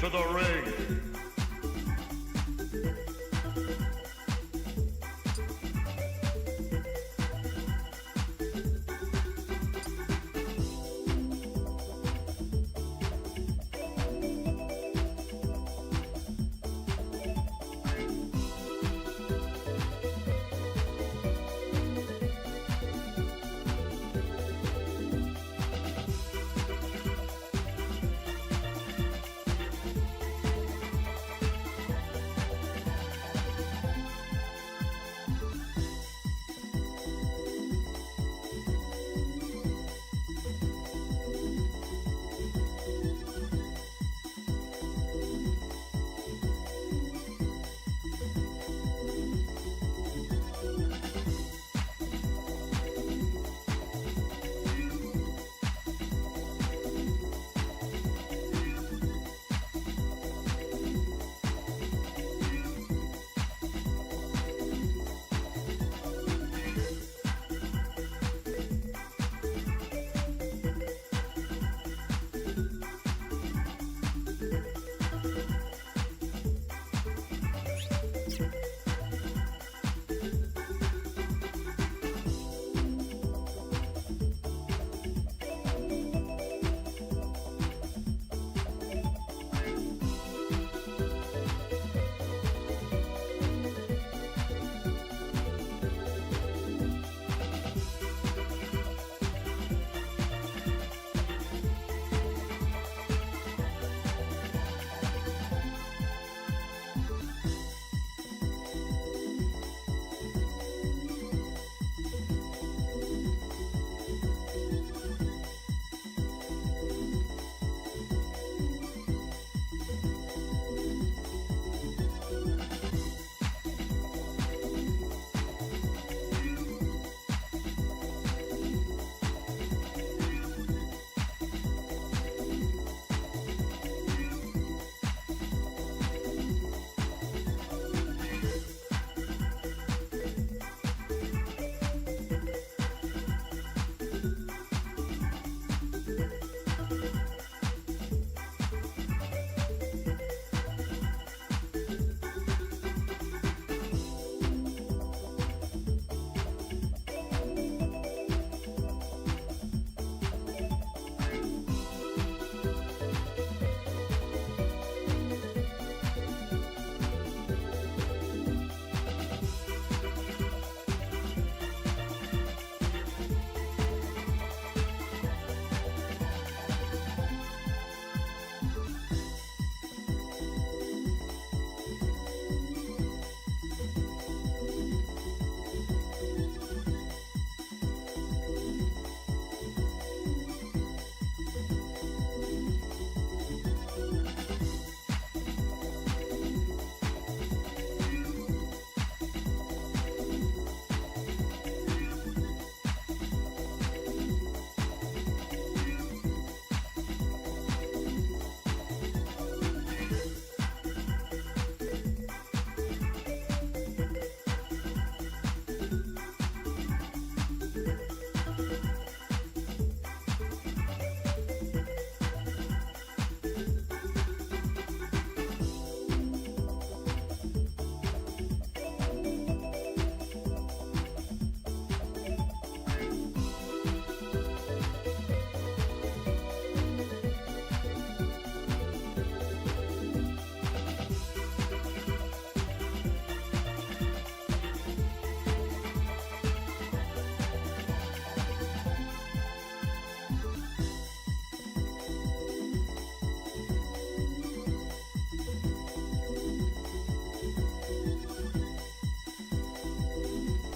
to the ring.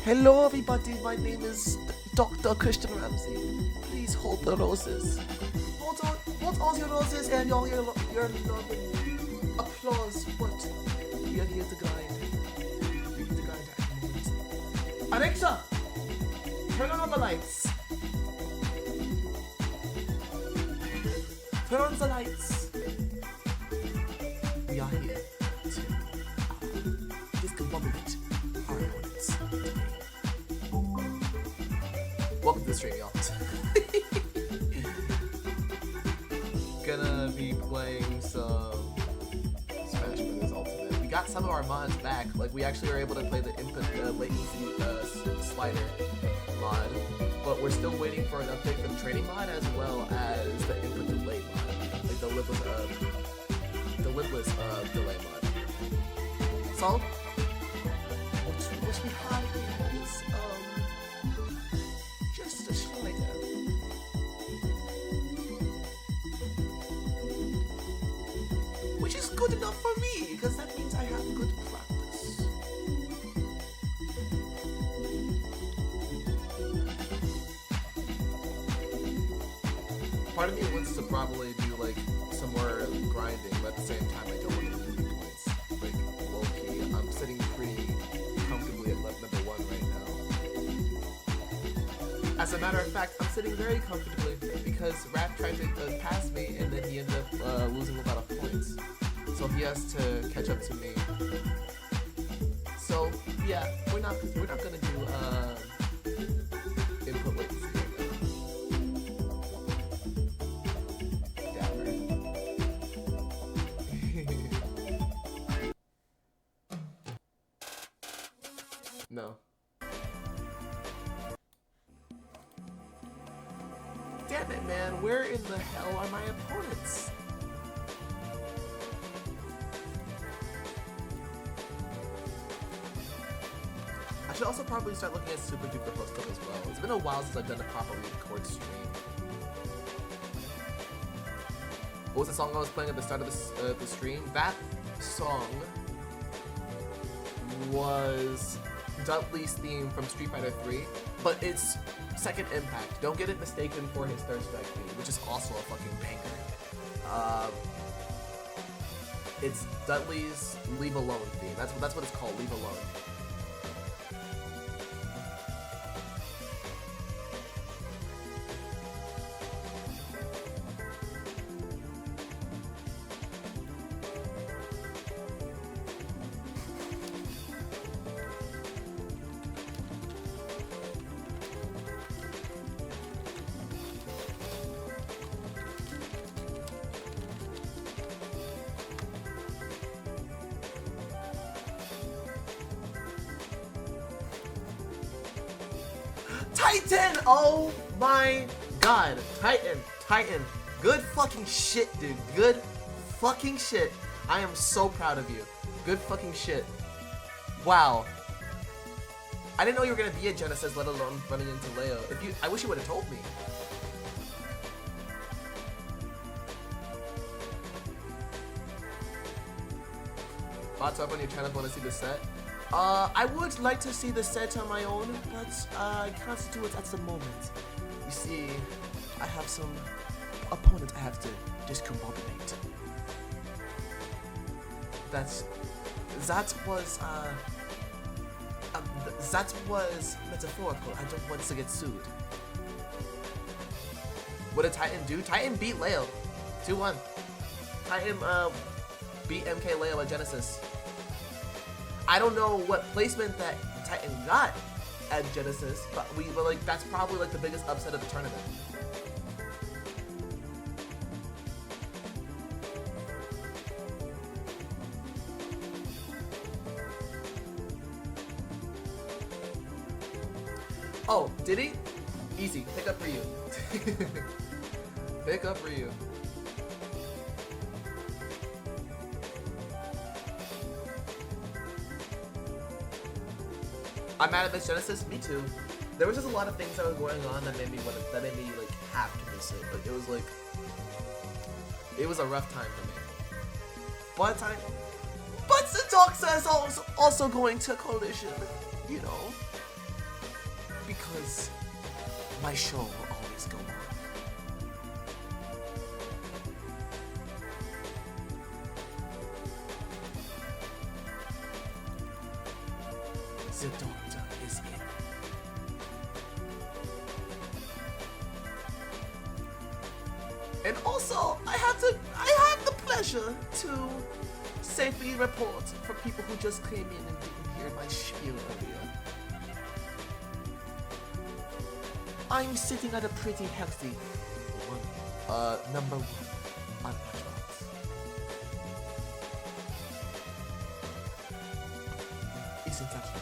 Hello everybody, my name is Dr. Christian Ramsey. Please hold the roses. Hold all your roses and all your loving applause, but we are here to guide. We need to guide at the moment. Alexa, turn on the lights. Turn on the lights. We are here to discombobulate our opponents today. Welcome to the stream, y'all. Gonna be playing some got some of our mods back. Like, we actually were able to play the input latency slider mod, but we're still waiting for an update for the training mod as well as the input delay mod, like the lipless delay mod. So, what we have is just a slider. Which is good enough for me, because that means I have good practice. Part of me wants to probably do like some more grinding, but at the same time I don't want to lose any points. Like, low-key, I'm sitting pretty comfortably at number 1 right now. As a matter of fact, I'm sitting very comfortably because Raph tried to pass me and then he ended up losing a lot of points. So he has to catch up to me. So yeah, we're not gonna do input latency right now. No. Damn it, man! Where in the hell are my opponents? I should also probably start looking at Super Duper Post Club as well. It's been a while since I've done a proper record stream. What was the song I was playing at the start of the stream? That song was Dudley's theme from Street Fighter 3, but it's Second Impact. Don't get it mistaken for his Third Strike theme, which is also a fucking banger. It's Dudley's Leave Alone theme. That's what it's called, Leave Alone. Titan! Oh my god. Titan. Good fucking shit, dude. Good fucking shit. I am so proud of you. Good fucking shit. Wow. I didn't know you were gonna be a Genesis, let alone running into Leo. I wish you would have told me. Thoughts up on your channel, want to see the set? I would like to see the set on my own, but I can't do it at the moment. You see, I have some opponents I have to discombobulate. That was metaphorical. I don't want to get sued. What did Titan do? Titan beat Leo. 2-1. Titan beat MK Leo at Genesis. I don't know what placement that Titan got at Genesis, but that's probably like the biggest upset of the tournament. Oh, did he? Easy. Pick up for you. Pick up for you. I'm mad at this Genesis. Me too. There was just a lot of things that were going on that made me like have to miss it. Like it was a rough time for me. But the Doxa is also going to Collision, you know, because my show will always go on. The Doctor is in. And also, I have the pleasure to safely report for people who just came in and didn't hear my spiel earlier. I'm sitting at a pretty healthy number 1 on Matchbox. Isn't that lovely?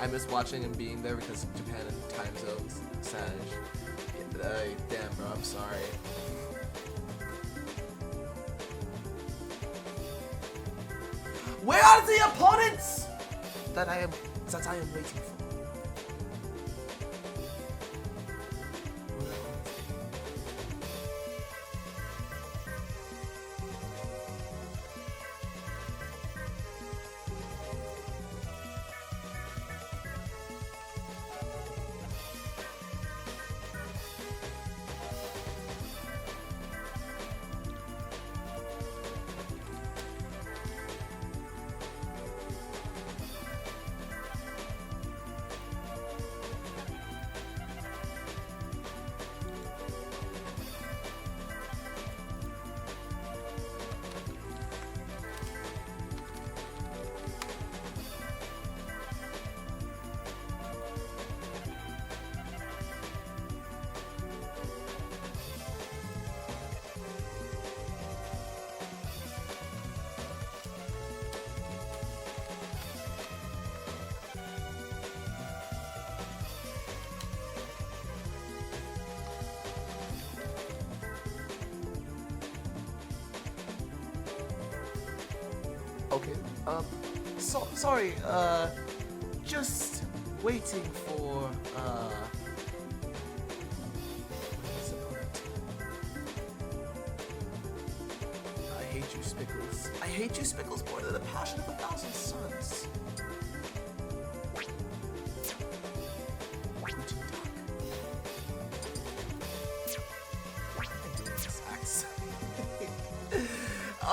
I miss watching and being there because Japan and time zones. Savage. Damn, bro, I'm sorry. Where are the opponents that I am waiting for? Okay. Sorry. Just waiting for I hate you, Spickles. I hate you, Spickles, more than the passion of 1,000 suns.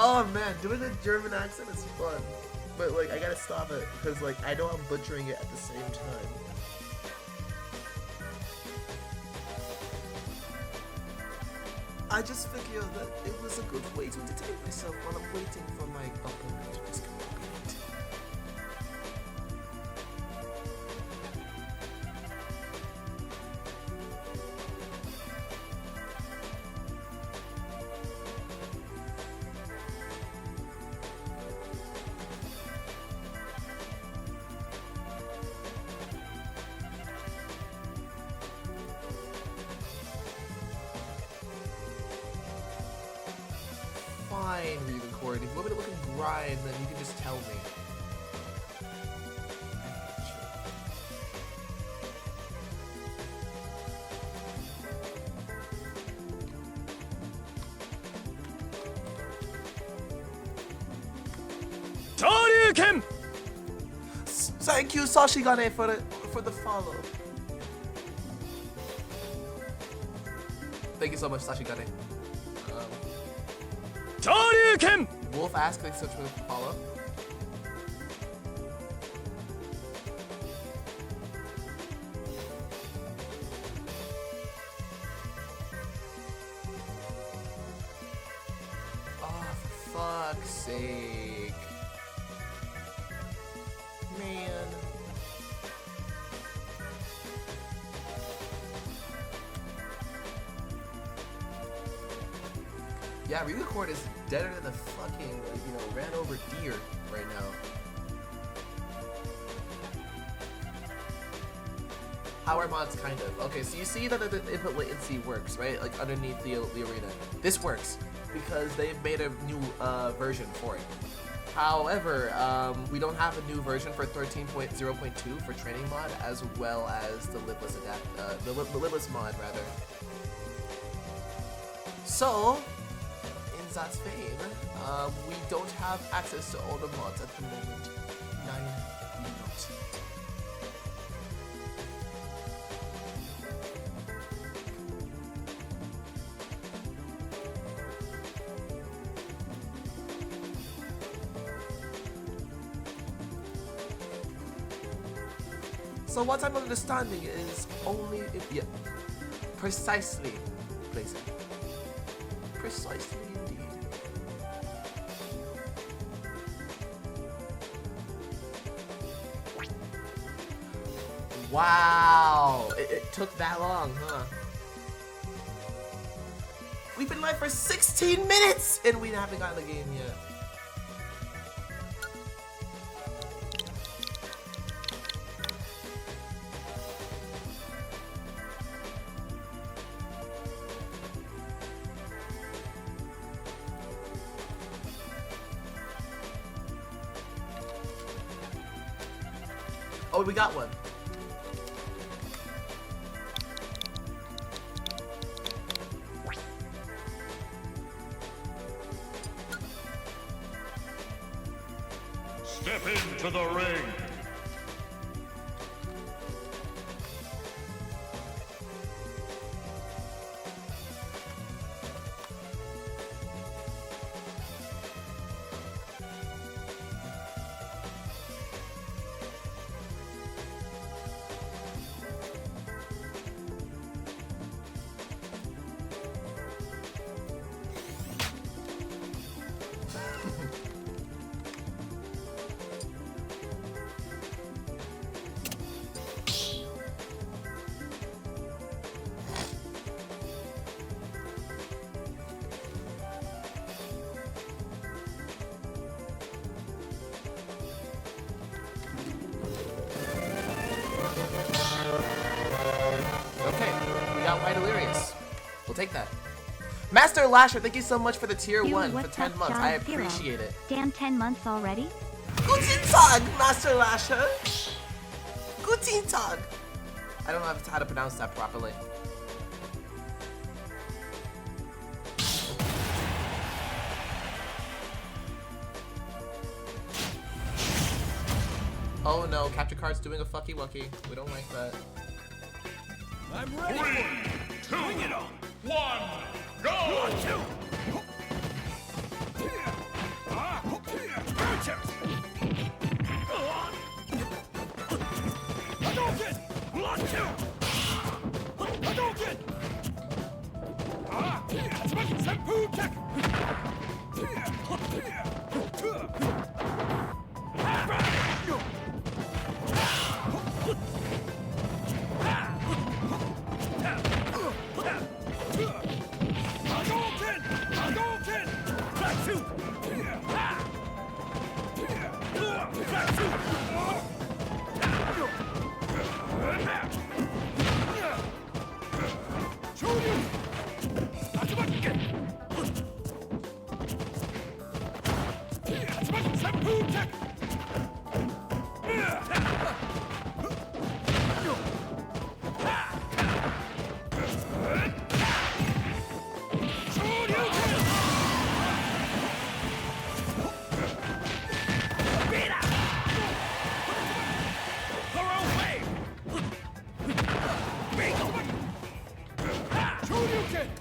Oh man, doing a German accent is fun, but like I gotta stop it because like I know I'm butchering it at the same time. I just figured that it was a good way to entertain myself while I'm waiting for my opponent to discover it. Fine, re-record. If you want me to look and grind, then you can just tell me. Shoryuken! Thank you, Sashigane, for the follow. Thank you so much, Sashigane. Shoryuken! Wolf asked, thanks so much for the follow. Oh, for fuck's sake. Man. Yeah, re-record is deader than the fucking, ran over deer right now. How are mods, kind of? Okay, so you see that the input latency works, right? Like underneath the arena. This works because they've made a new version for it. However, we don't have a new version for 13.0.2 for training mod, as well as the libless the libless mod rather. So, in Zahz's fame, we don't have access to all the mods at the moment. Nine, we do not. So what I'm understanding is only if, yeah, precisely, Blazer. Precisely indeed. Wow, took that long, huh? We've been live for 16 minutes and we haven't gotten the game yet. Oh, we got one. Step into the ring. We'll take that. Master Lasher, thank you so much for the tier 1 for 10 months. I Jahzz0. appreciate it. Damn, 10 months already? Guten Tag, Master Lasher. Guten Tag. I don't know how to pronounce that properly. Oh no, capture card's doing a fucky wucky. We don't like that. I'm ready. 3, 2, 1, go!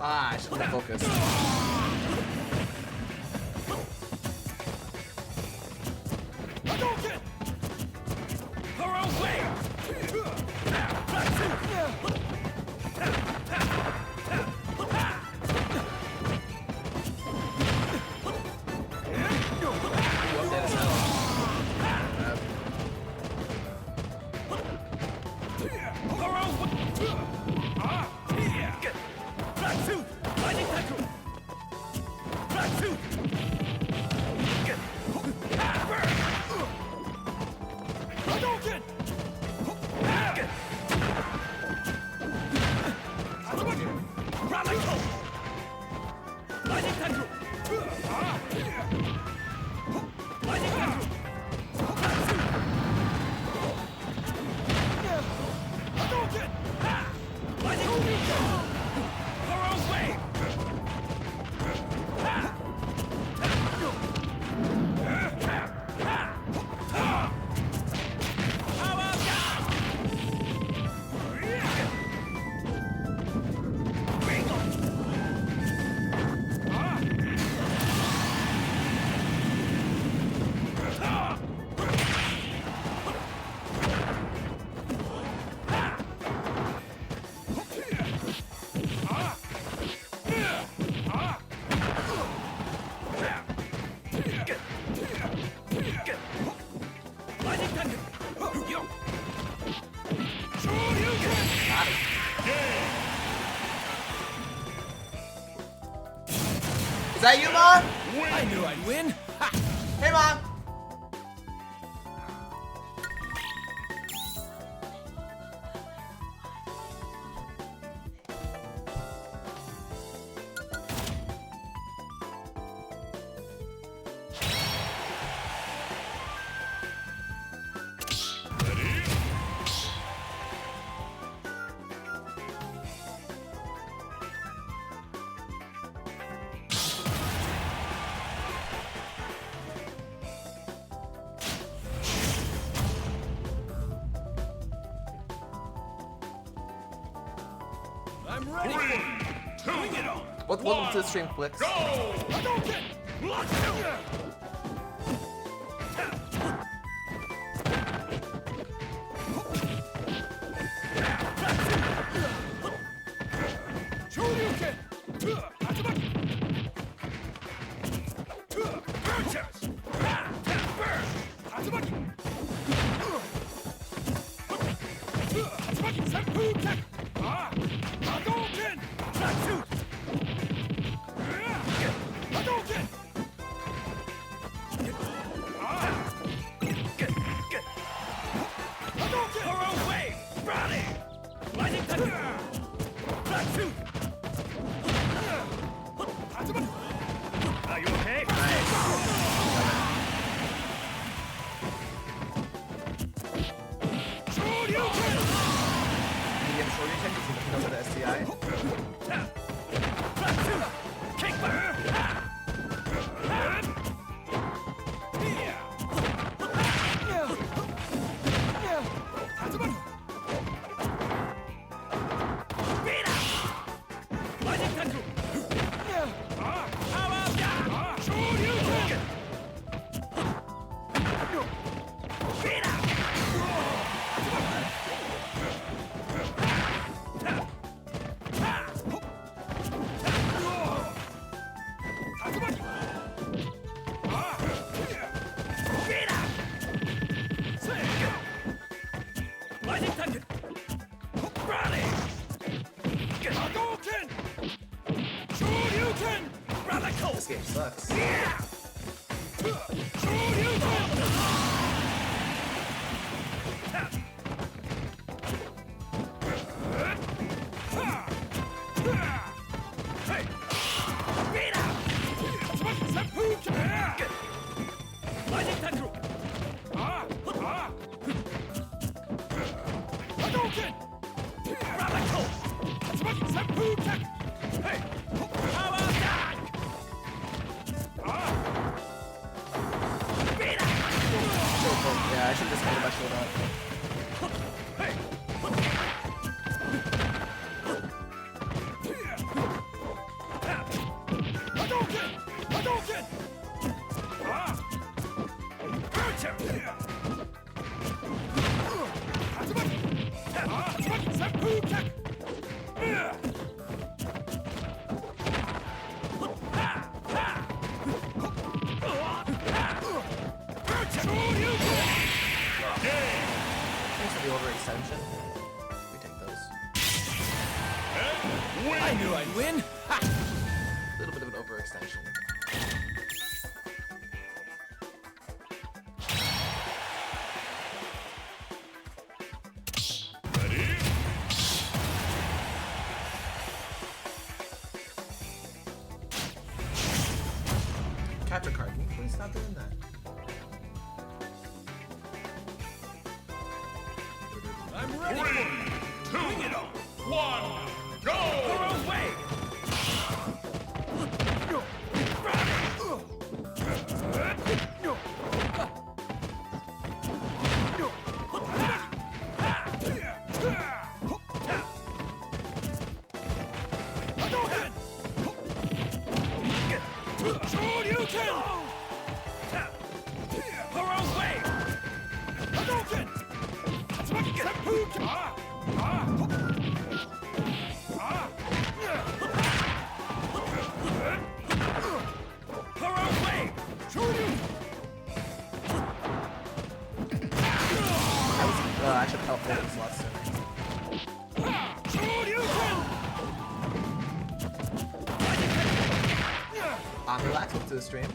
Ah, I should have focused. that you, Mom? I knew I'd win. Ha! Hey, Mom. I'm ready. 3, 2, bring it on. Welcome to the stream, Flicks. Go! Hadouken! Let's do it! Shoryuken! Hatsubaki! Burst! Hatsubaki! Hatsubaki! Senpu Tek! Hadouken! Tracksuit! Hadouken! Hadouken! Thorough wave! Rally! Lightning thunder! Tracksuit! Hatsubaki! Are you okay? Shoryuken! Medium Shoryuken because you're looking over the STI. Kick back! This game sucks. Yeah, I should just hold my shield up. Thanks for the overextension. We take those. I knew I'd win. Ha! A little bit of an overextension. Ready? Capture card. Can you please stop doing that? I'm ready. 3, 2, bring it on. 1, go! Thorough wave! I should help hold this last turn. relax up to the stream.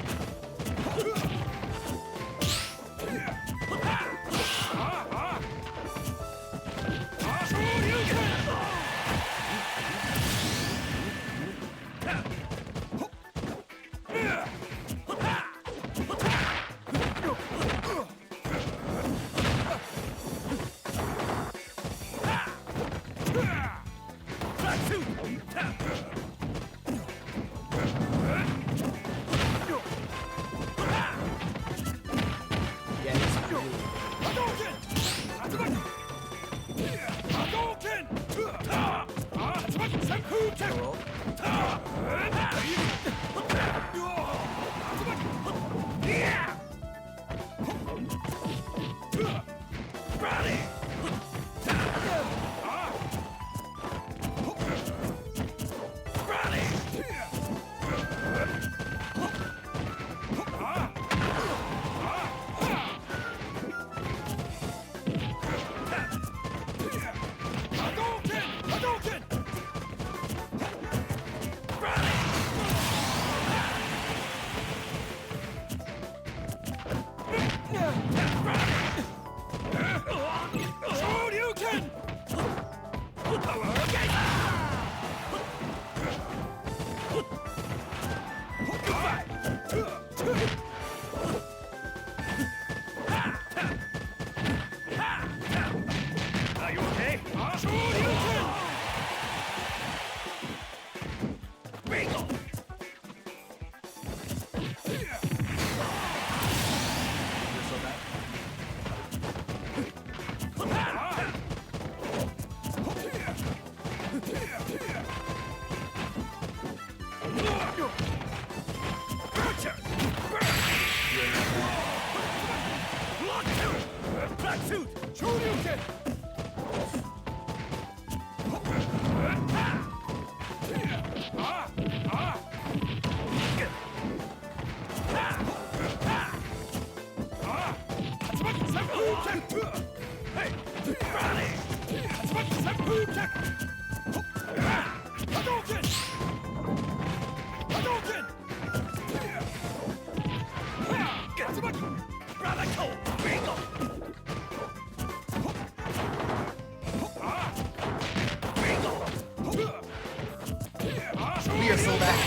We are so back.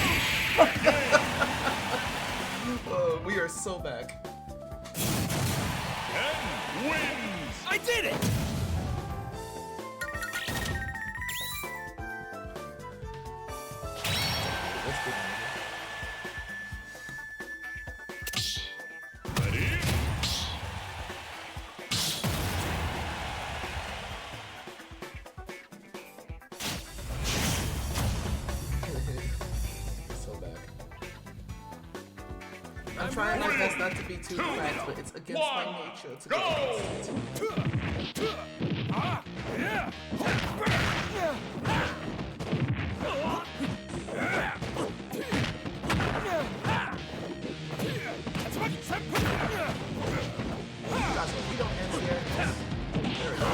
We are so back. Ken wins. I did it! Ready? So back. I'm trying my best not to be too cracked, but it's against my nature to Go! That's what we don't end here. There we go.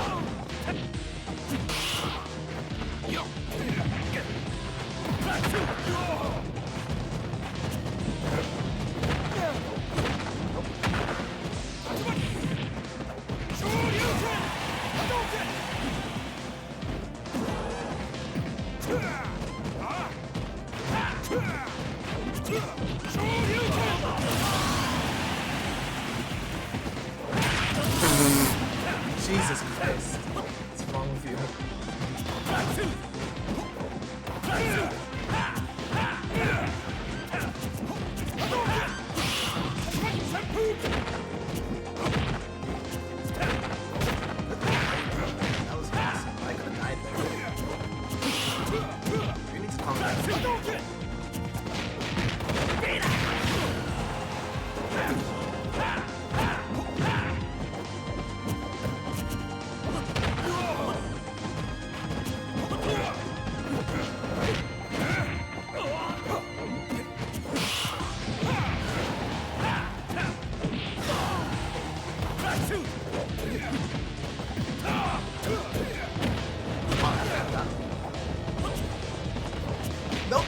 Jesus Christ. What's wrong with you? That was awesome. I could have died there. You need to calm down. Nope.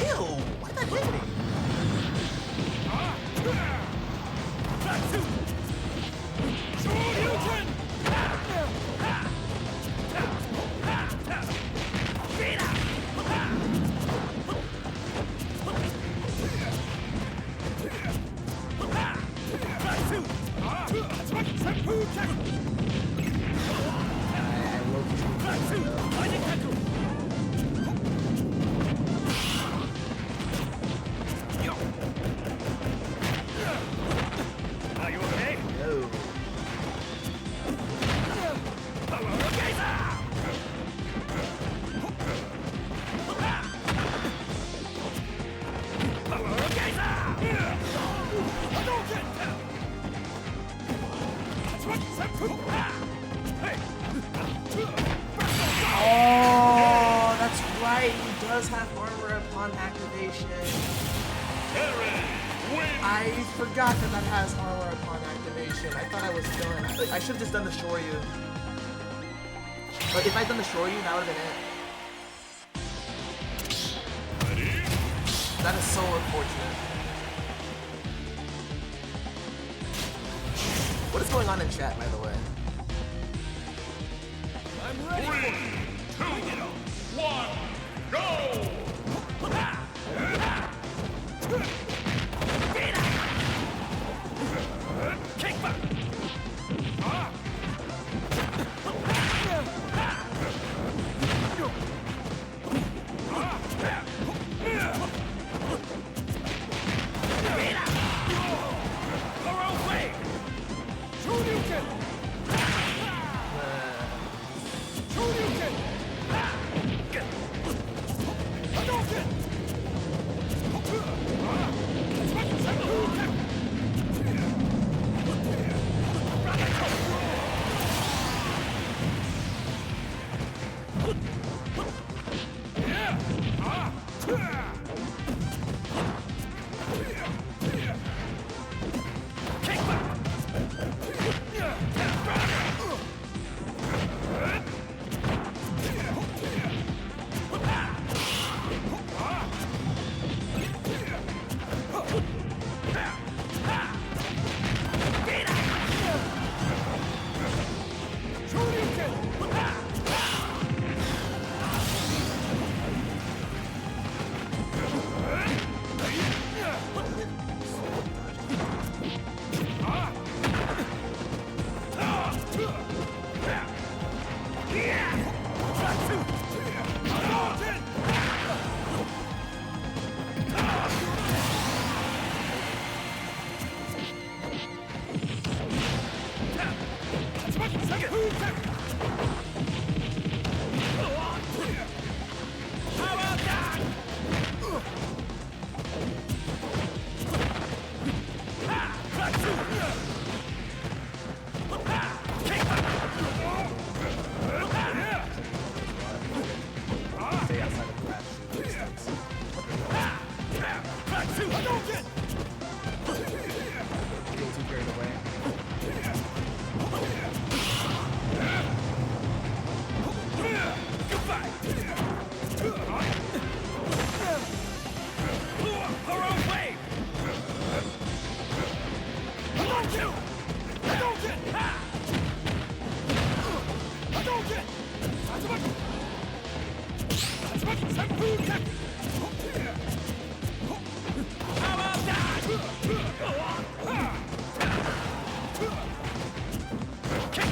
Ew! Why'd that hit me? Are you okay? No. Oh, that's right. He does have armor upon activation. I forgot that that has armor upon activation. I thought I was done. I should have just done the Shoryu. Like, if I'd done the Shoryu, that would have been it. That is so unfortunate. What is going on in chat, by the way? I'm ready. 3, 2, 1, go! Kick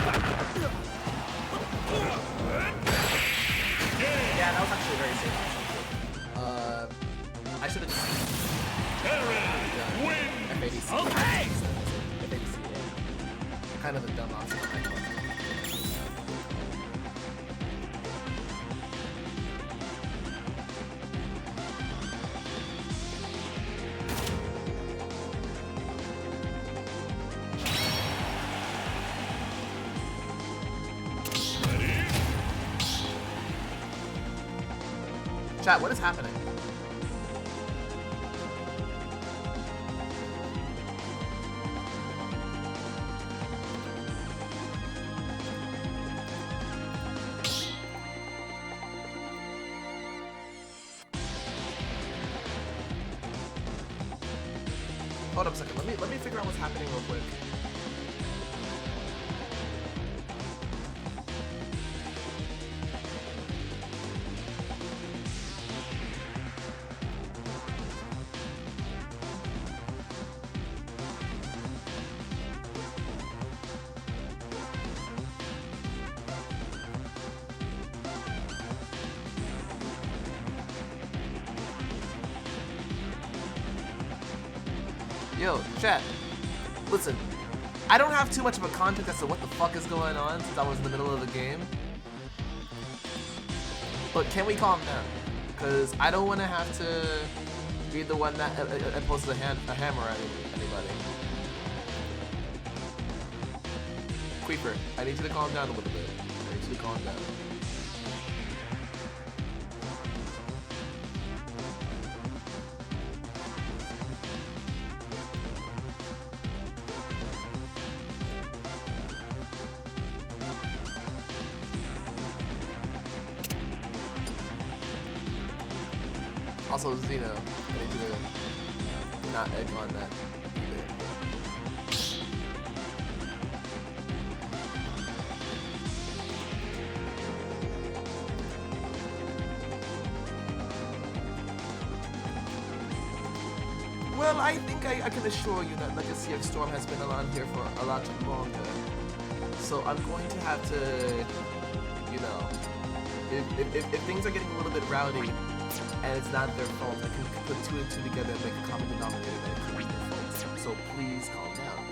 back! Yeah, that was actually very safe. I should have just FADC. Okay! FADC, yeah. Kind of a dumb option on my part. Chat, what is happening? Hold up a second. Let me figure out what's happening real quick. Yo, chat, listen, I don't have too much of a context as to what the fuck is going on since I was in the middle of the game. But can we calm down? Because I don't want to have to be the one that imposes a hammer at anybody. Creeper, I need you to calm down a little bit. I need you to calm down. Also, Zeno, I need you to not egg on that either. Well, I think I can assure you that Legacy of Storm has been around here for a lot longer. So I'm going to have to, you know, if things are getting a little bit rowdy, and it's not their fault, I can put two and two together and make a common denominator that it could be their fault. So please calm down.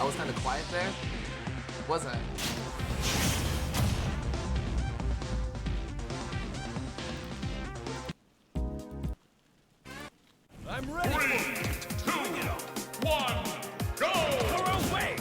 I was kind of quiet there, was I? I'm ready. 3, 2, 1, go! Throw away!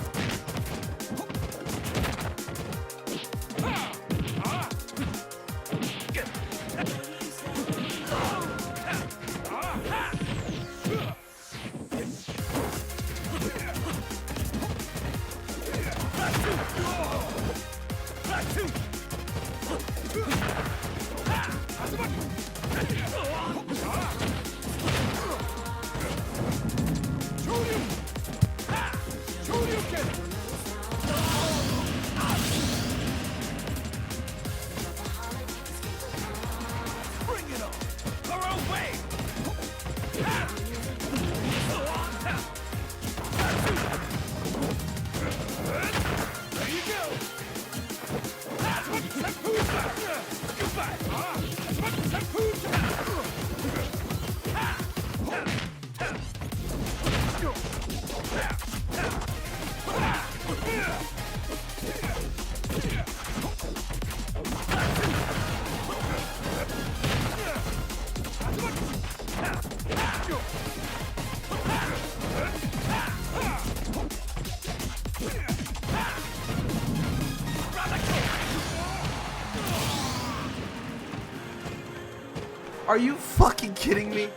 Are you fucking kidding me?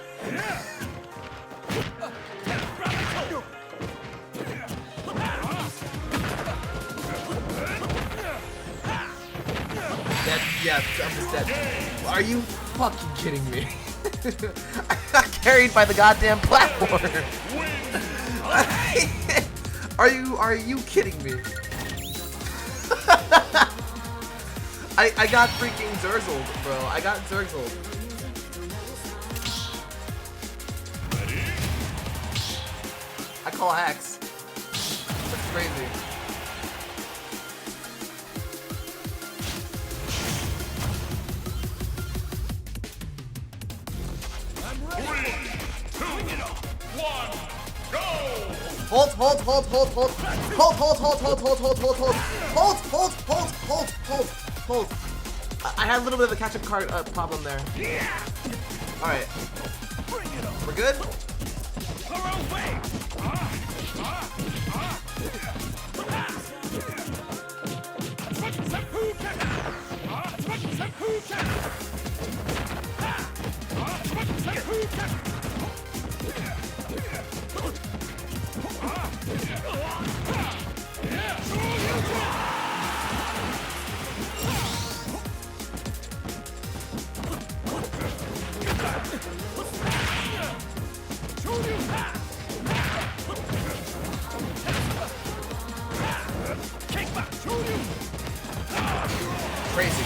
Yeah, I'm just dead. Are you fucking kidding me? I got carried by the goddamn platform. Are you kidding me? I got freaking Jahzz0, bro. I got Jahzz0. I call hacks. That's crazy. I'm ready. 3, 2, 1, go! Hold. Hold. Hold. Hold. Hold. Hold. Hold. Hold. Hold. Hold. Hold. Hold. Hold. Hold. Hold. Hold. Hold. Hold. I had a little bit of a catch-up card problem there. All right. We're good? Crazy.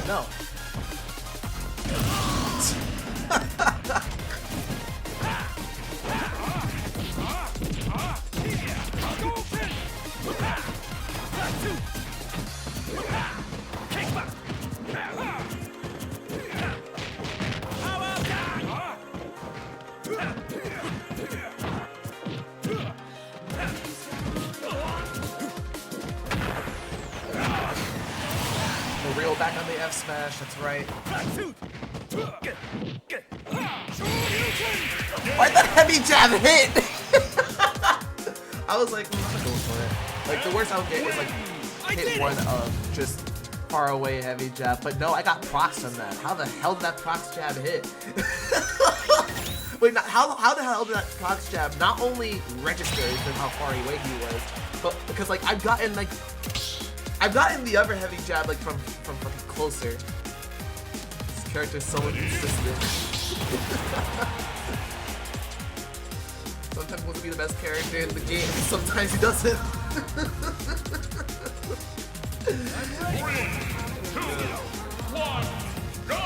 No. Real back on the F smash, that's right. Why'd that heavy jab hit? I was like, I'm gonna go for it. Like, the worst I would get is like hit one of just far away heavy jab. But no, I got procs from that. How the hell did that procs jab hit? Wait, how the hell did that procs jab not only register because how far away he was, but because like I've gotten the other heavy jab like from fucking closer. This character's so inconsistent. Sometimes he wants to be the best character in the game, sometimes he doesn't. 3, 2, 1, go!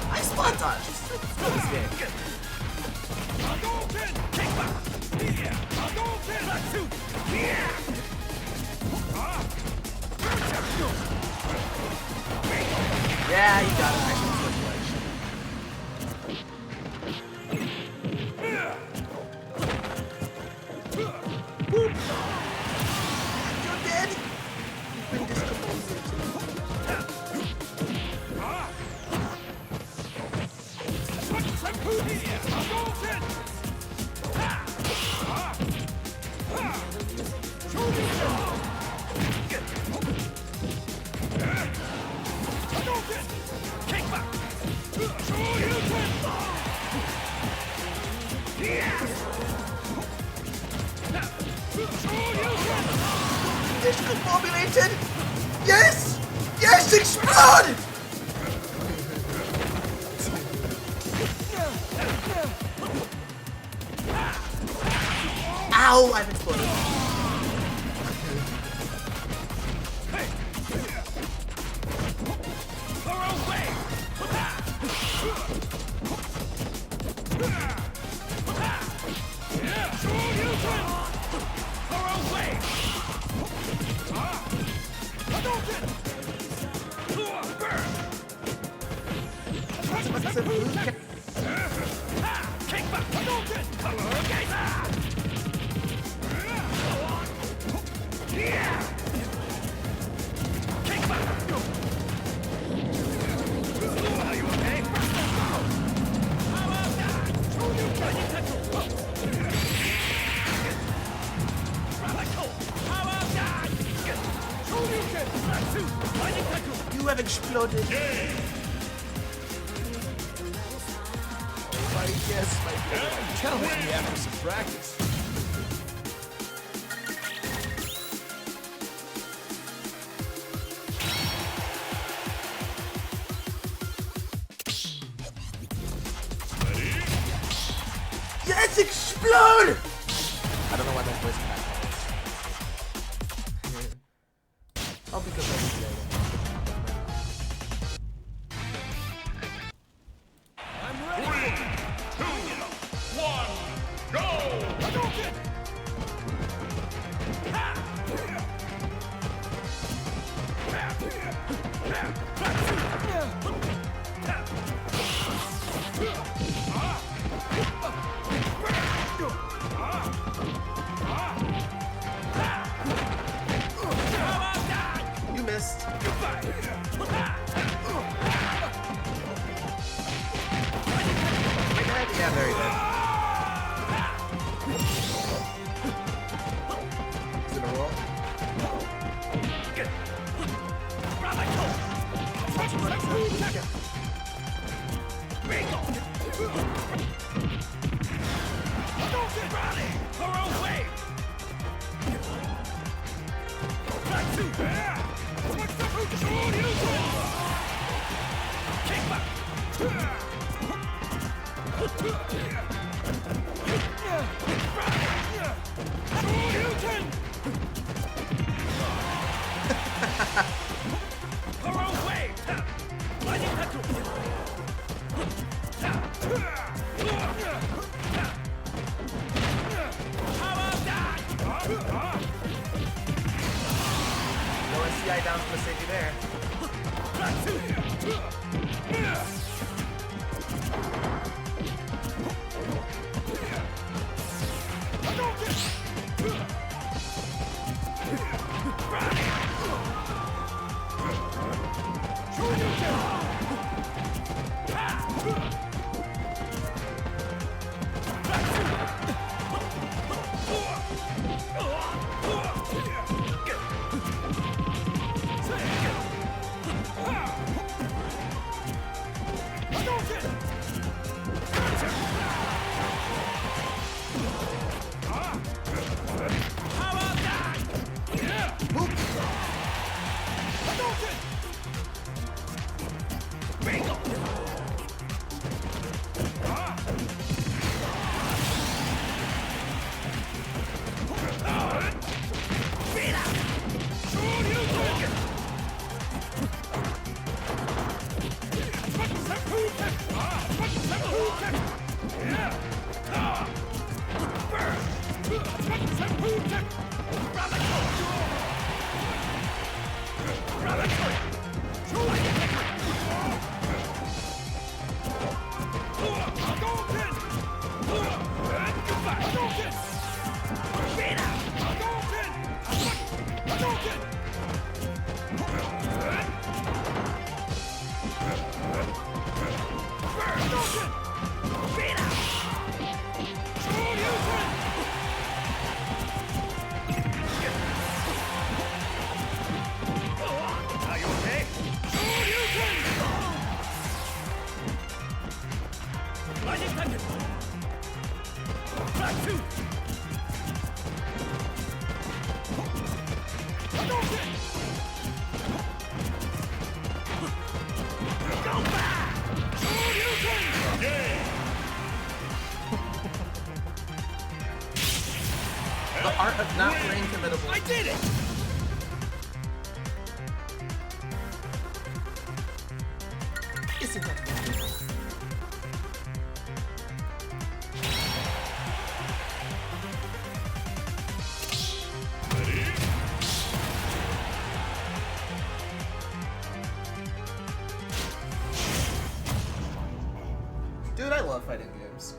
I spot dodge. Let's go this game. Yeah, you got it. I should flip ledge. Boop. You're dead. You've been discomposed. Discombobulated! Yes! Yes, explode! Ow! I've exploded. You have exploded. Challenge me after some practice. Explode! I don't know why my voice cracked. I'll be good later. I'm ready. 3, 2, 1, go! Hadouken! You missed. Yeah, there he is. Is it a roll? No SCI down for the safety there. The art of not playing committable. I did it! Isn't that wonderful? Dude, I love fighting games.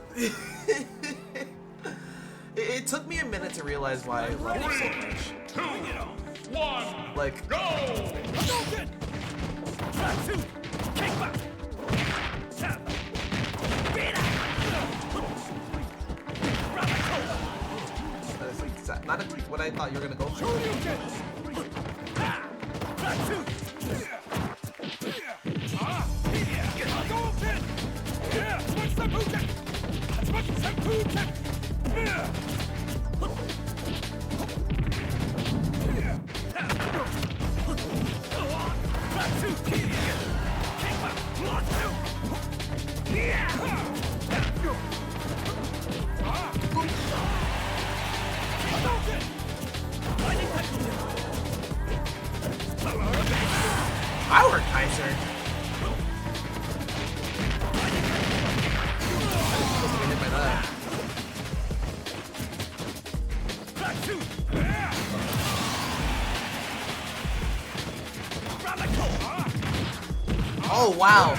It took me a minute to realize why I love it so much. 2, 1, Like, go! Hadouken! that's like not what I thought you were gonna go for. Oh wow.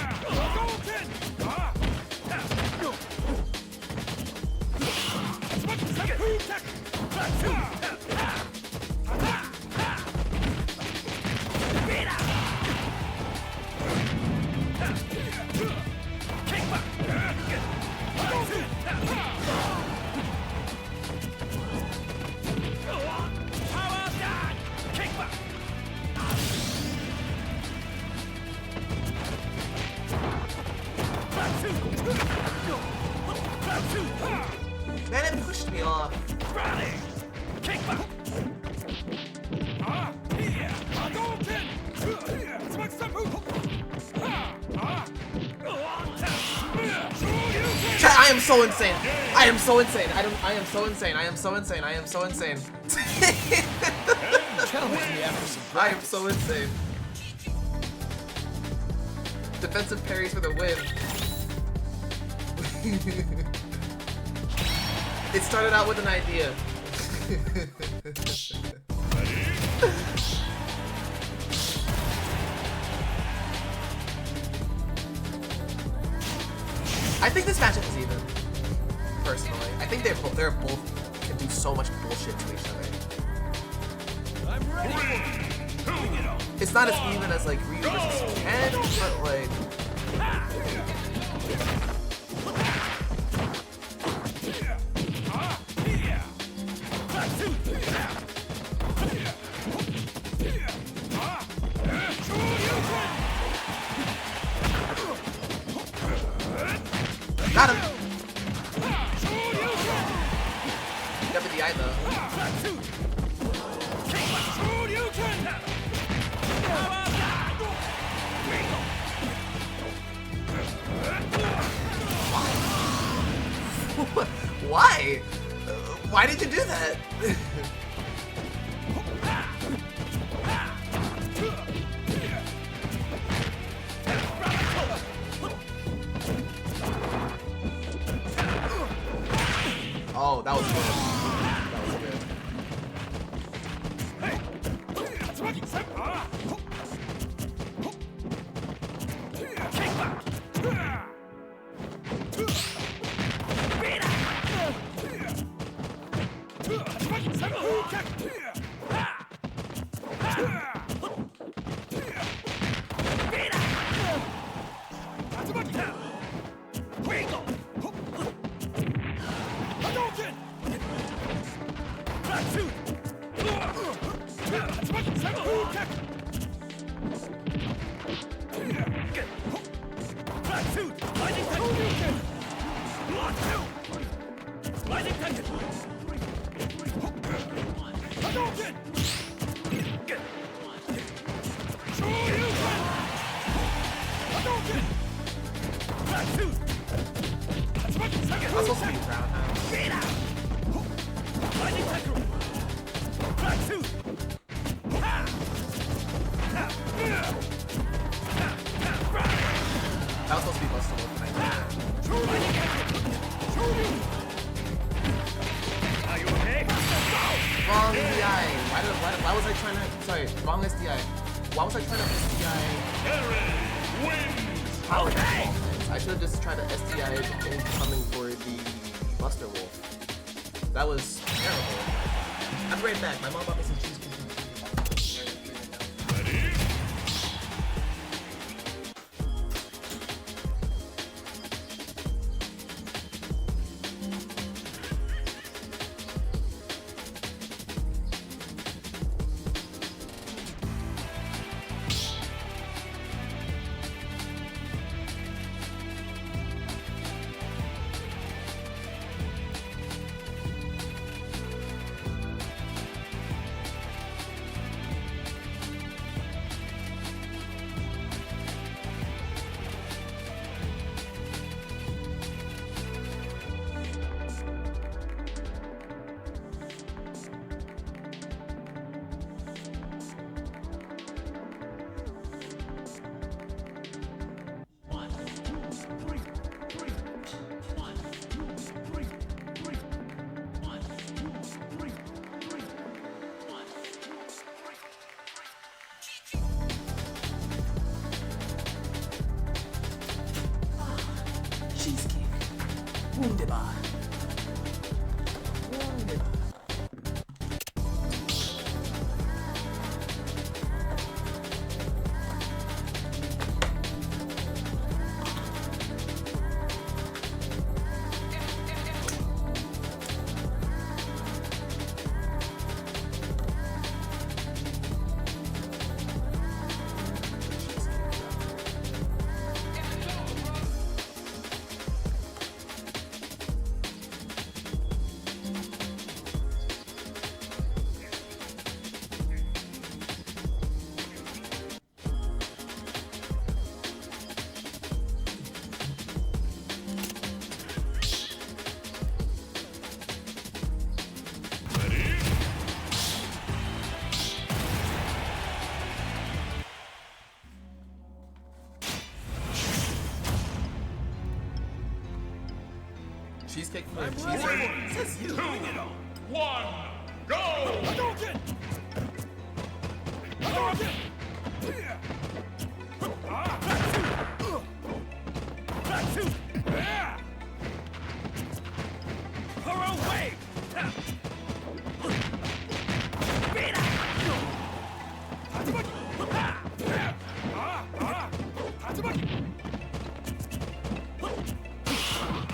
Man, it pushed me off. I am so insane. I am so insane. I am so insane. I am so insane. I am so insane. I am so insane. Defensive parries for the win. It started out with an idea. I think this matchup is even. Personally, I think they're both can do so much bullshit to each other. I'm ready. It's not as even as like Ryu versus Ken, but like. Got him! Got the eye though. Why? Why did you do that? Oh, that was good. That was good. I'm supposed to be roundhouse. That was supposed to be bustable. Are you okay? Wrong SDI. Why was I trying to? Sorry, wrong SDI. Why was I trying to SDI? Aaron wins. Power I should have just tried to SDI incoming for the Buster Wolf. That was terrible. I'll be right back. My mom bought me some cheese cookies. cheesecake for I'm cheesecake. ready. Says you. 2, 1, go! Hadouken! Hadouken! Batsu! Hurl wave! Hatsubaki!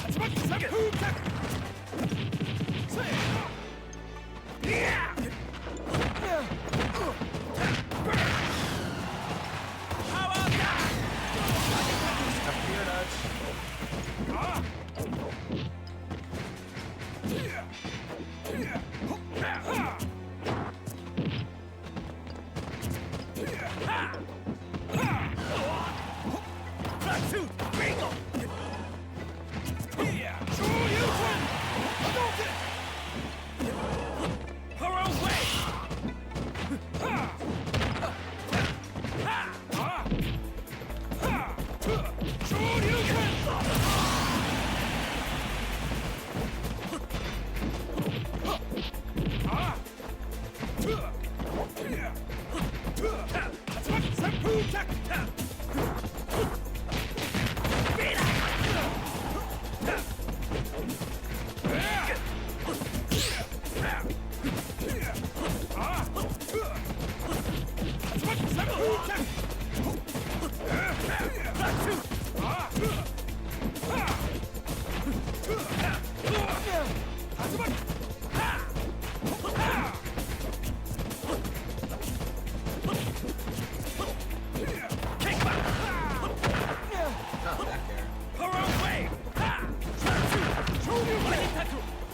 Hatsubaki! Hatsubaki! Senpu Keku! How about that?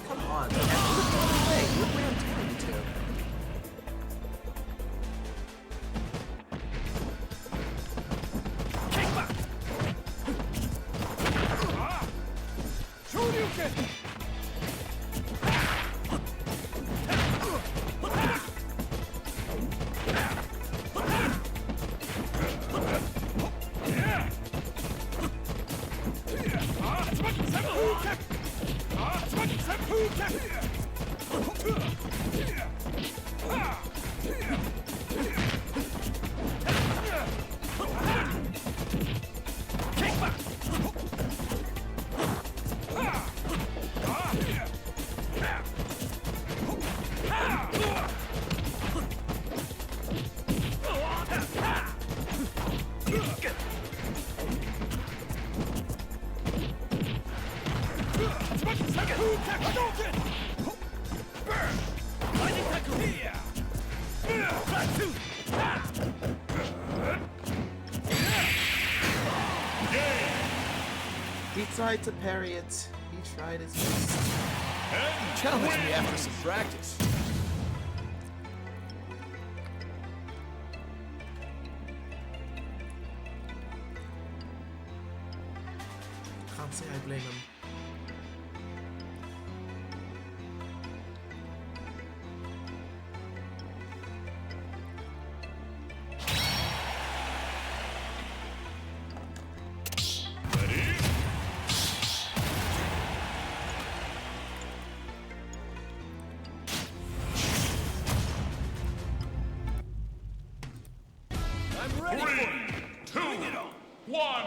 Come on. Look the other way. Look where I'm taking you to. He tried to parry it. He tried his best. And Challenge me after some practice. Can't say I blame him. ready? I'm ready. 3, 2, 1,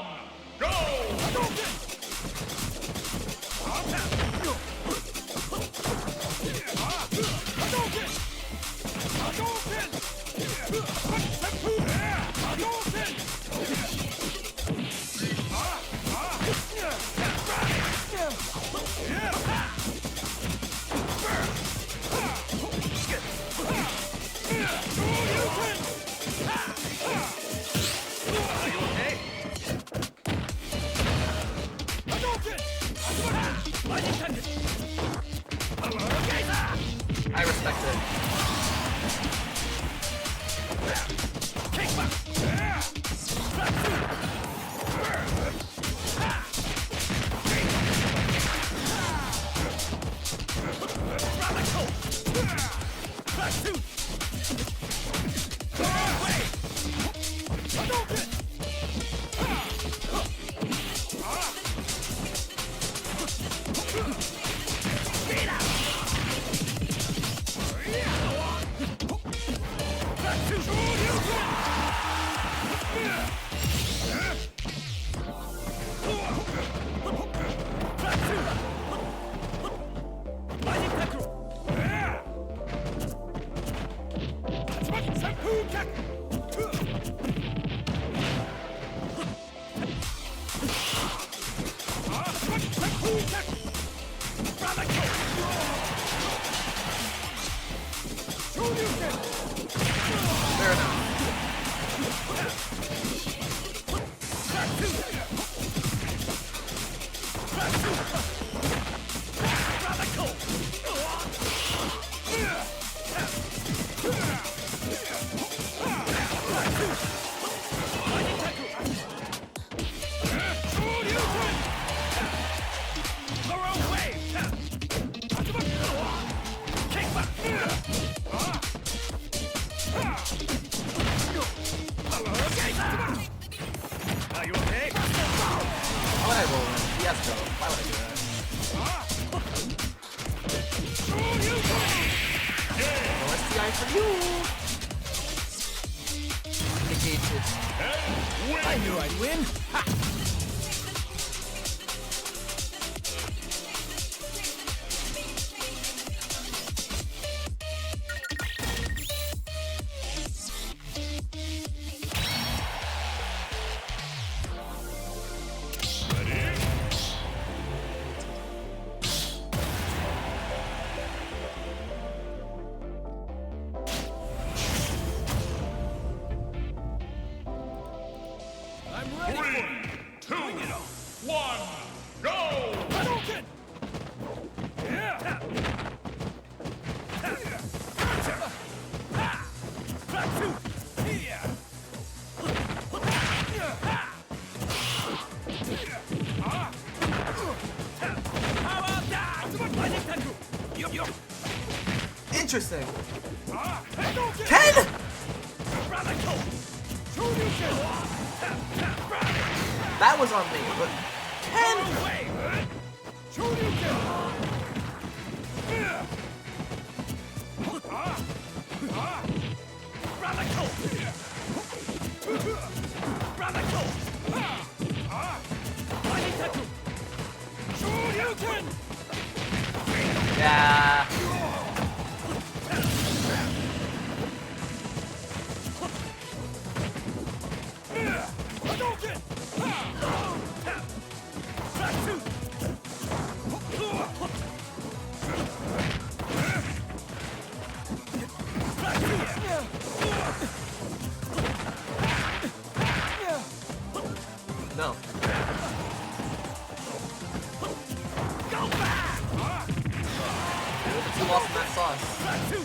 go! I respect it. Fair enough. Are you okay? Why would I roll in? Yes, though. Why would I do that? No STI for you! Negated. I knew I'd win. Ha! I'm ready for it. 3, 2, Bring it on. 1, go! Hadouken! Yeah! Gotcha! Ha! Flatsu! Yeah! How about that? Lightning tattoo! Yup! Interesting. Hadouken! Ken! Radical! Shoryuken! That was on me, but Ken! Away! Shoryuken! Radical! Radical! Lightning tattoo! Shoryuken! Yeah. Hadouken! Flatsu! No. Go back! Too lost in that sauce. Flatsu!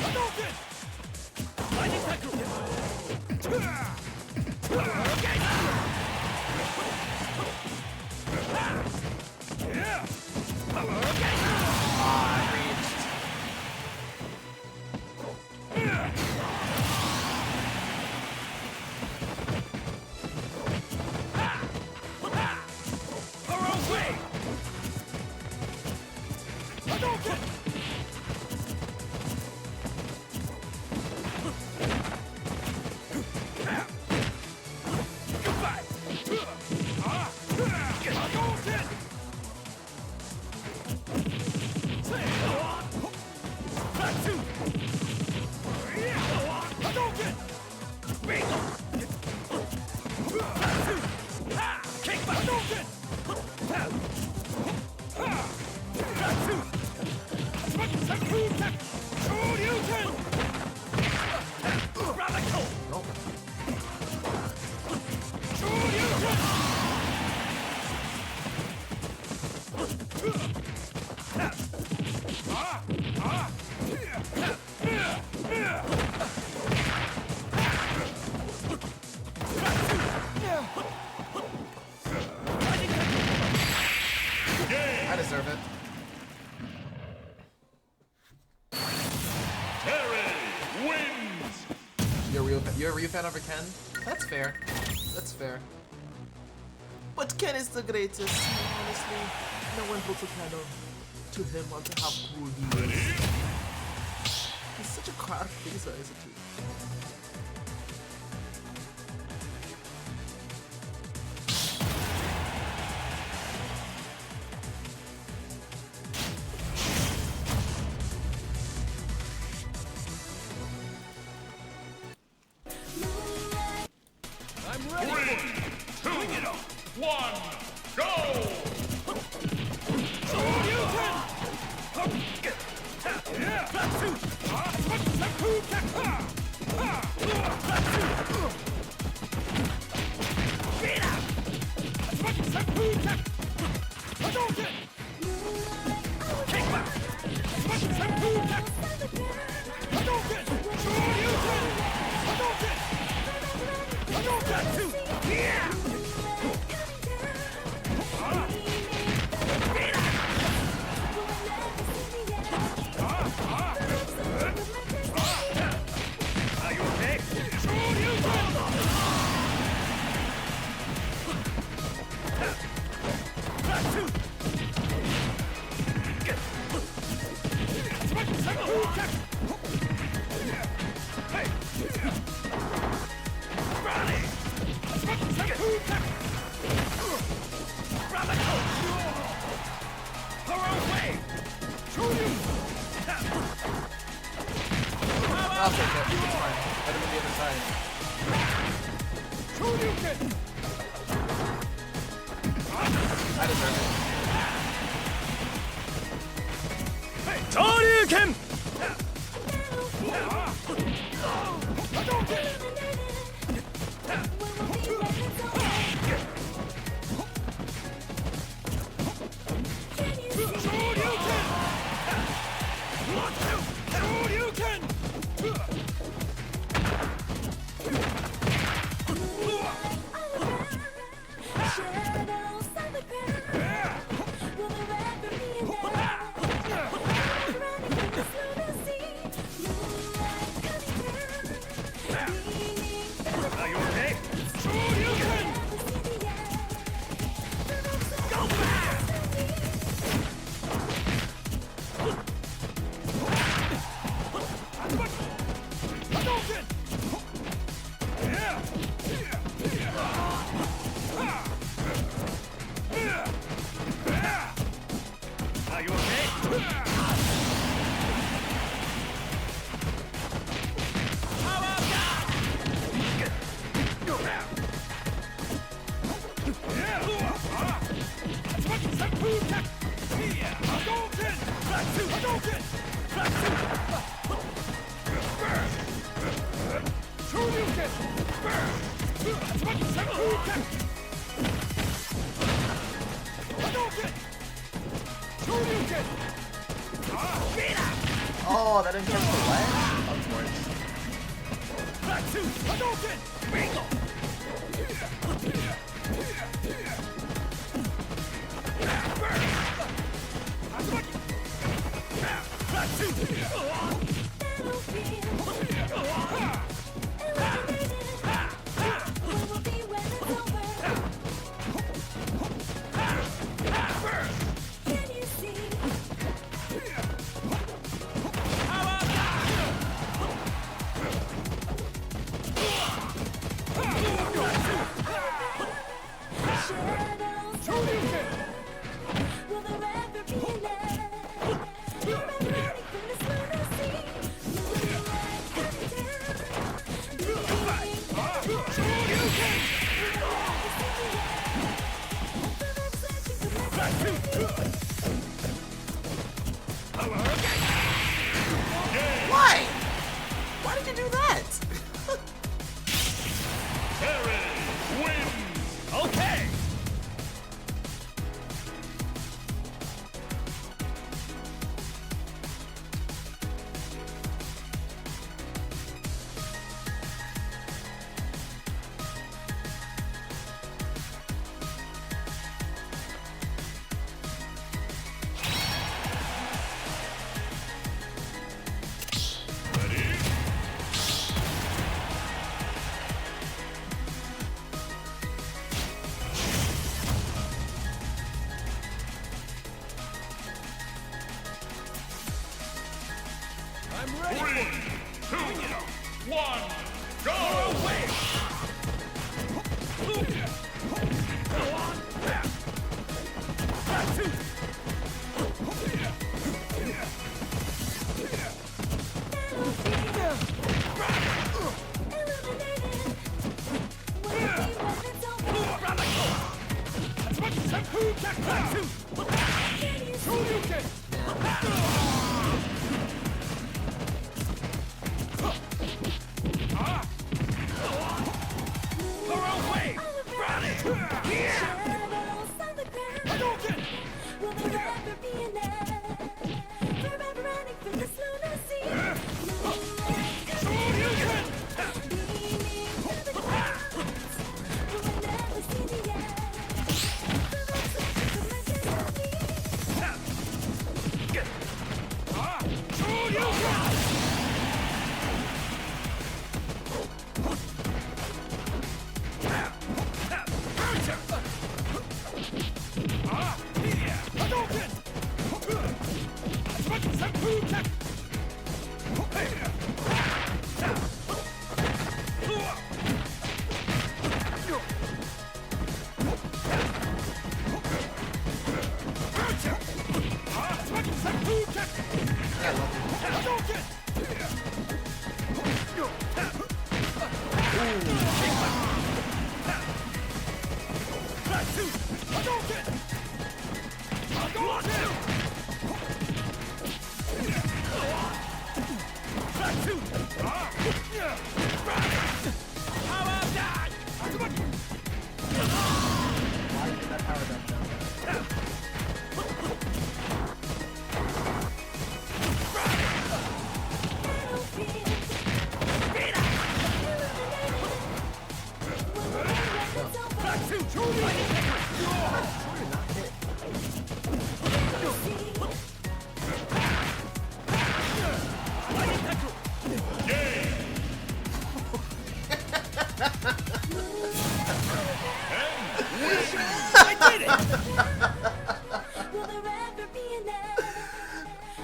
Hadouken! Lightning tattoo! Ah, I reached. Our own way! Hadouken! Goodbye! Hadouken! Flatsu! Hadouken! Bingo! Flatsu! Kick back! Hadouken! Flatsu! Shoryuken! Radical! Nope. Shoryuken! I deserve it. Terry wins! You're a Ryu fan over Ken? That's fair. That's fair. But Ken is the greatest. Honestly, no one built a Ken to him on how cool he is. He's such a crowd pleaser, isn't he? Three, two, one, go! I'll take it. It's fine. Let him on the other side. I deserve it. Shoryuken! Oh, that didn't catch the leg? That's worse. Why? Why did you do that? Terry wins! Okay! I'm ready. 3, 2, 1, go!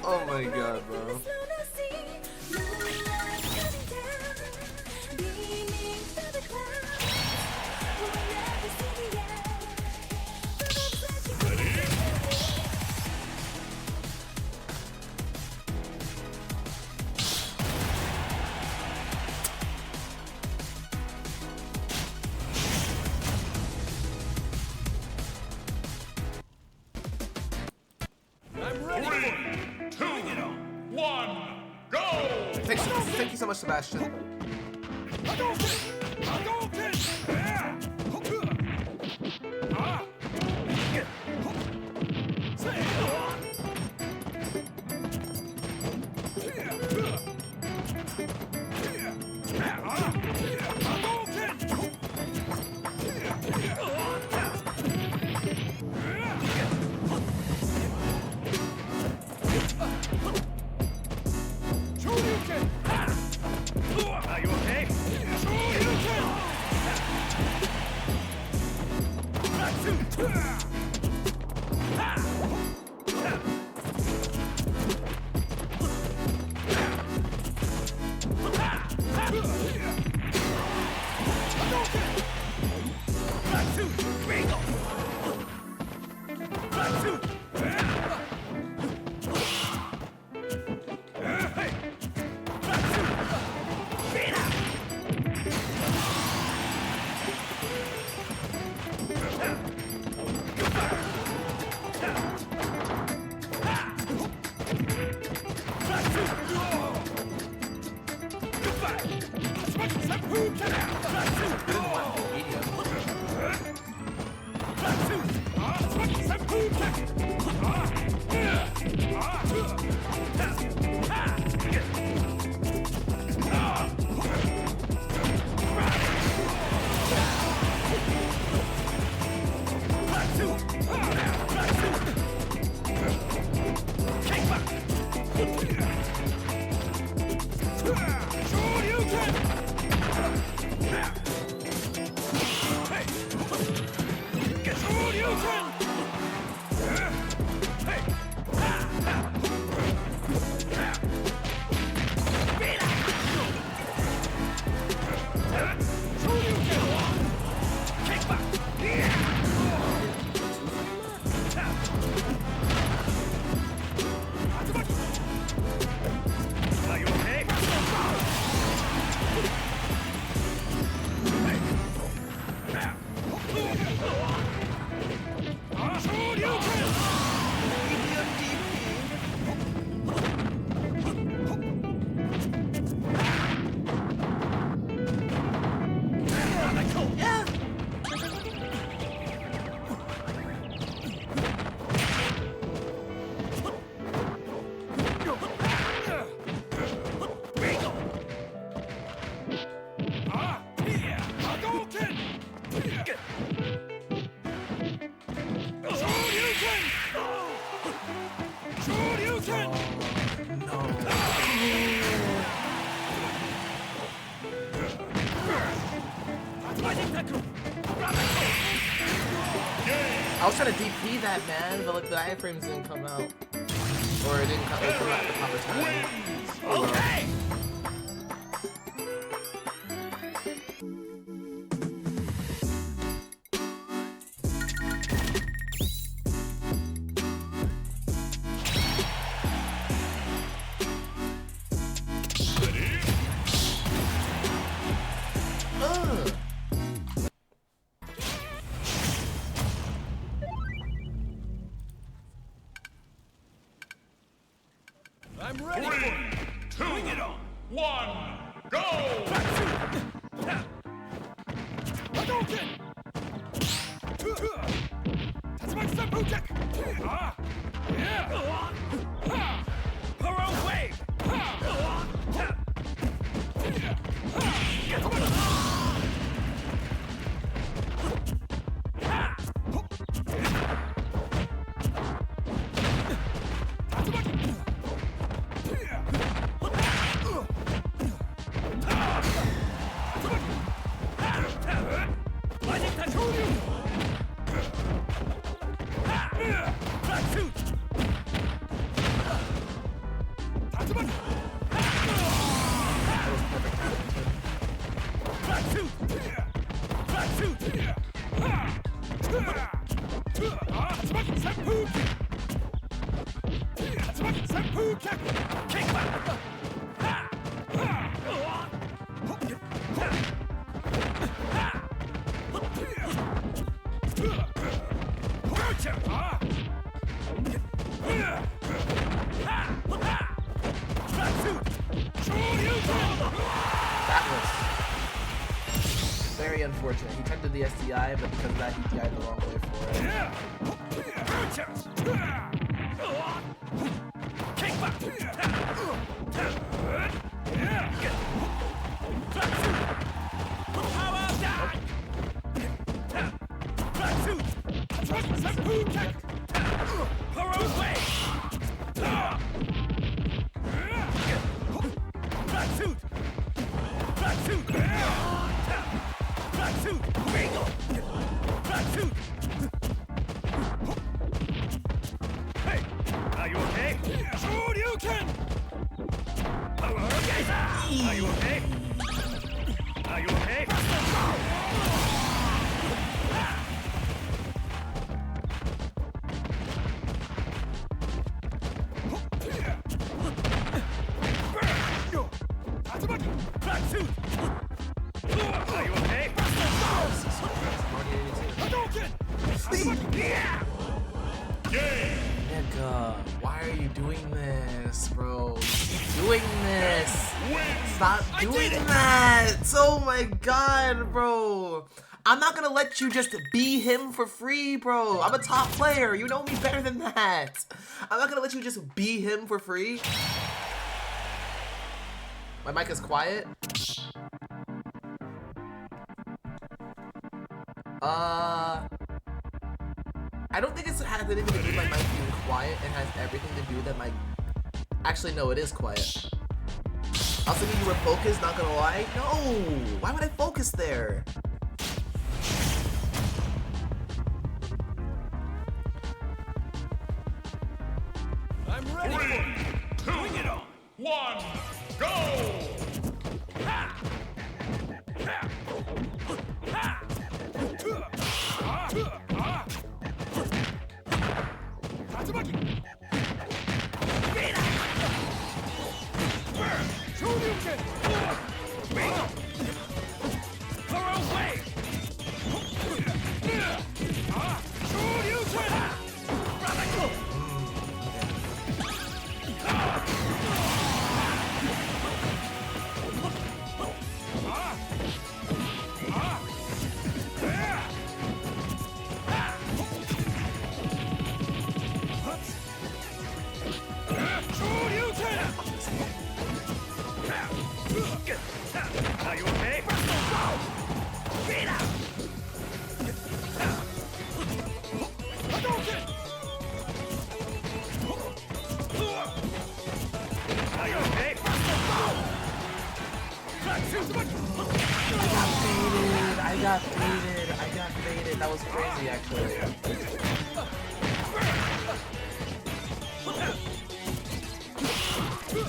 Oh my god, bro. I'm ready. 3, 2, 1, go! Thank you so much, Sebastian. Are you okay? I was trying to DP that, man, but like the iframes didn't come out. Or it didn't come at the proper time. Oh, well. Okay. I'm ready. 3, 2, Bring it on. 1, go! Hadouken! Tatsumaki Senpu Deck! Hurl Wave! That was very unfortunate. He attempted the SDI, but because of that, he died the wrong way for it. Hey, are you okay? Sure you can! Are you okay? Are you okay? Are you okay? Nigga, why are you doing this, bro? Keep doing this. Stop doing that. Oh my god, bro. I'm not gonna let you just be him for free, bro. I'm a top player. You know me better than that. I'm not gonna let you just be him for free. My mic is quiet. I don't think it has anything to do with my mic being quiet. It has everything to do with that my... Actually, no, it is quiet. I was thinking you were focused, not gonna lie. No! Why would I focus there? I'm ready. 3, 2, Bring it on. 1, go! Are you okay? Are you okay? I got baited. That was crazy, actually. Radical!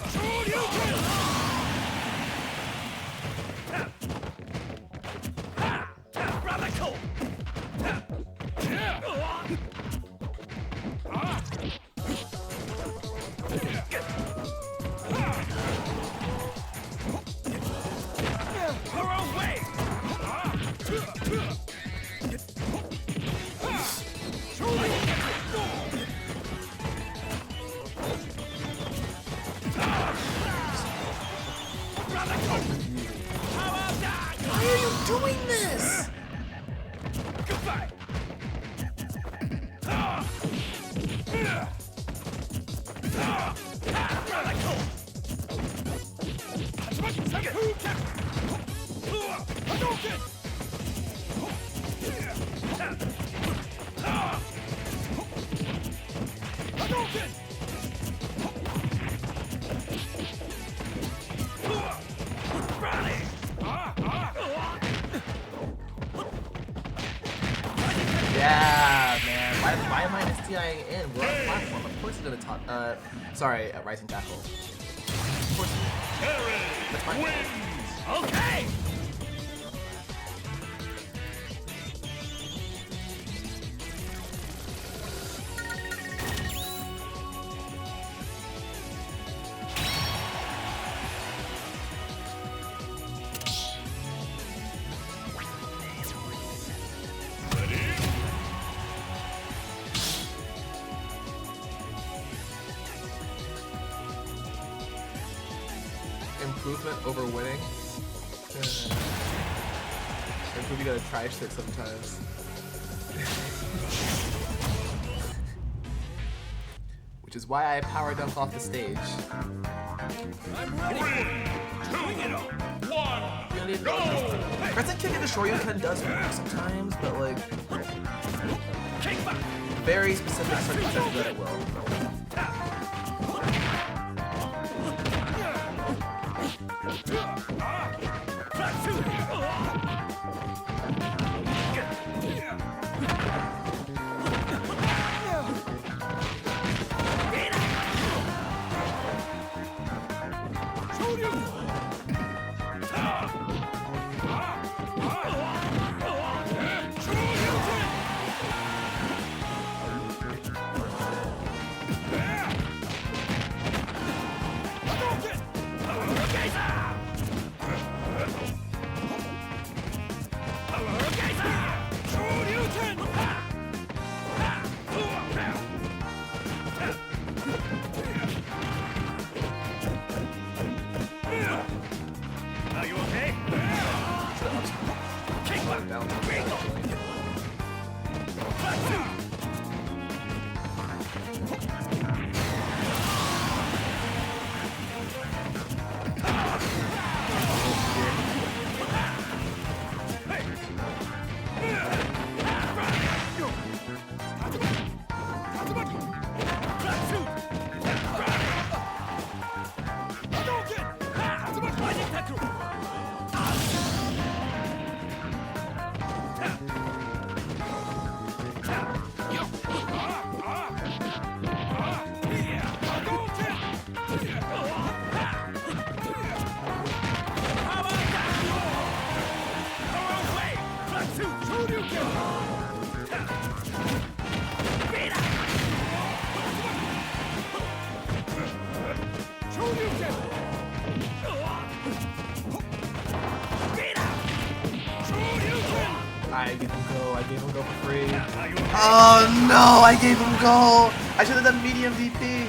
Her own way! Why are you doing this? Goodbye! Radical! Yeah, man. Why am I STIing in? We're on platform. Of course it's gonna talk. Sorry, Rising Tackle. Of course. That's fine. Okay! Improvement over winning. Improving gotta try shit sometimes. Which is why I power dunk off the stage. I'm ready! Bring it on! Go! Crescent kick into Shoryuken does work sometimes, but like Kick back! very specific circumstances that it will. Are you okay? Kick back! I gave him go. I gave him go for free. Oh no! I gave him go. I should have done medium DP.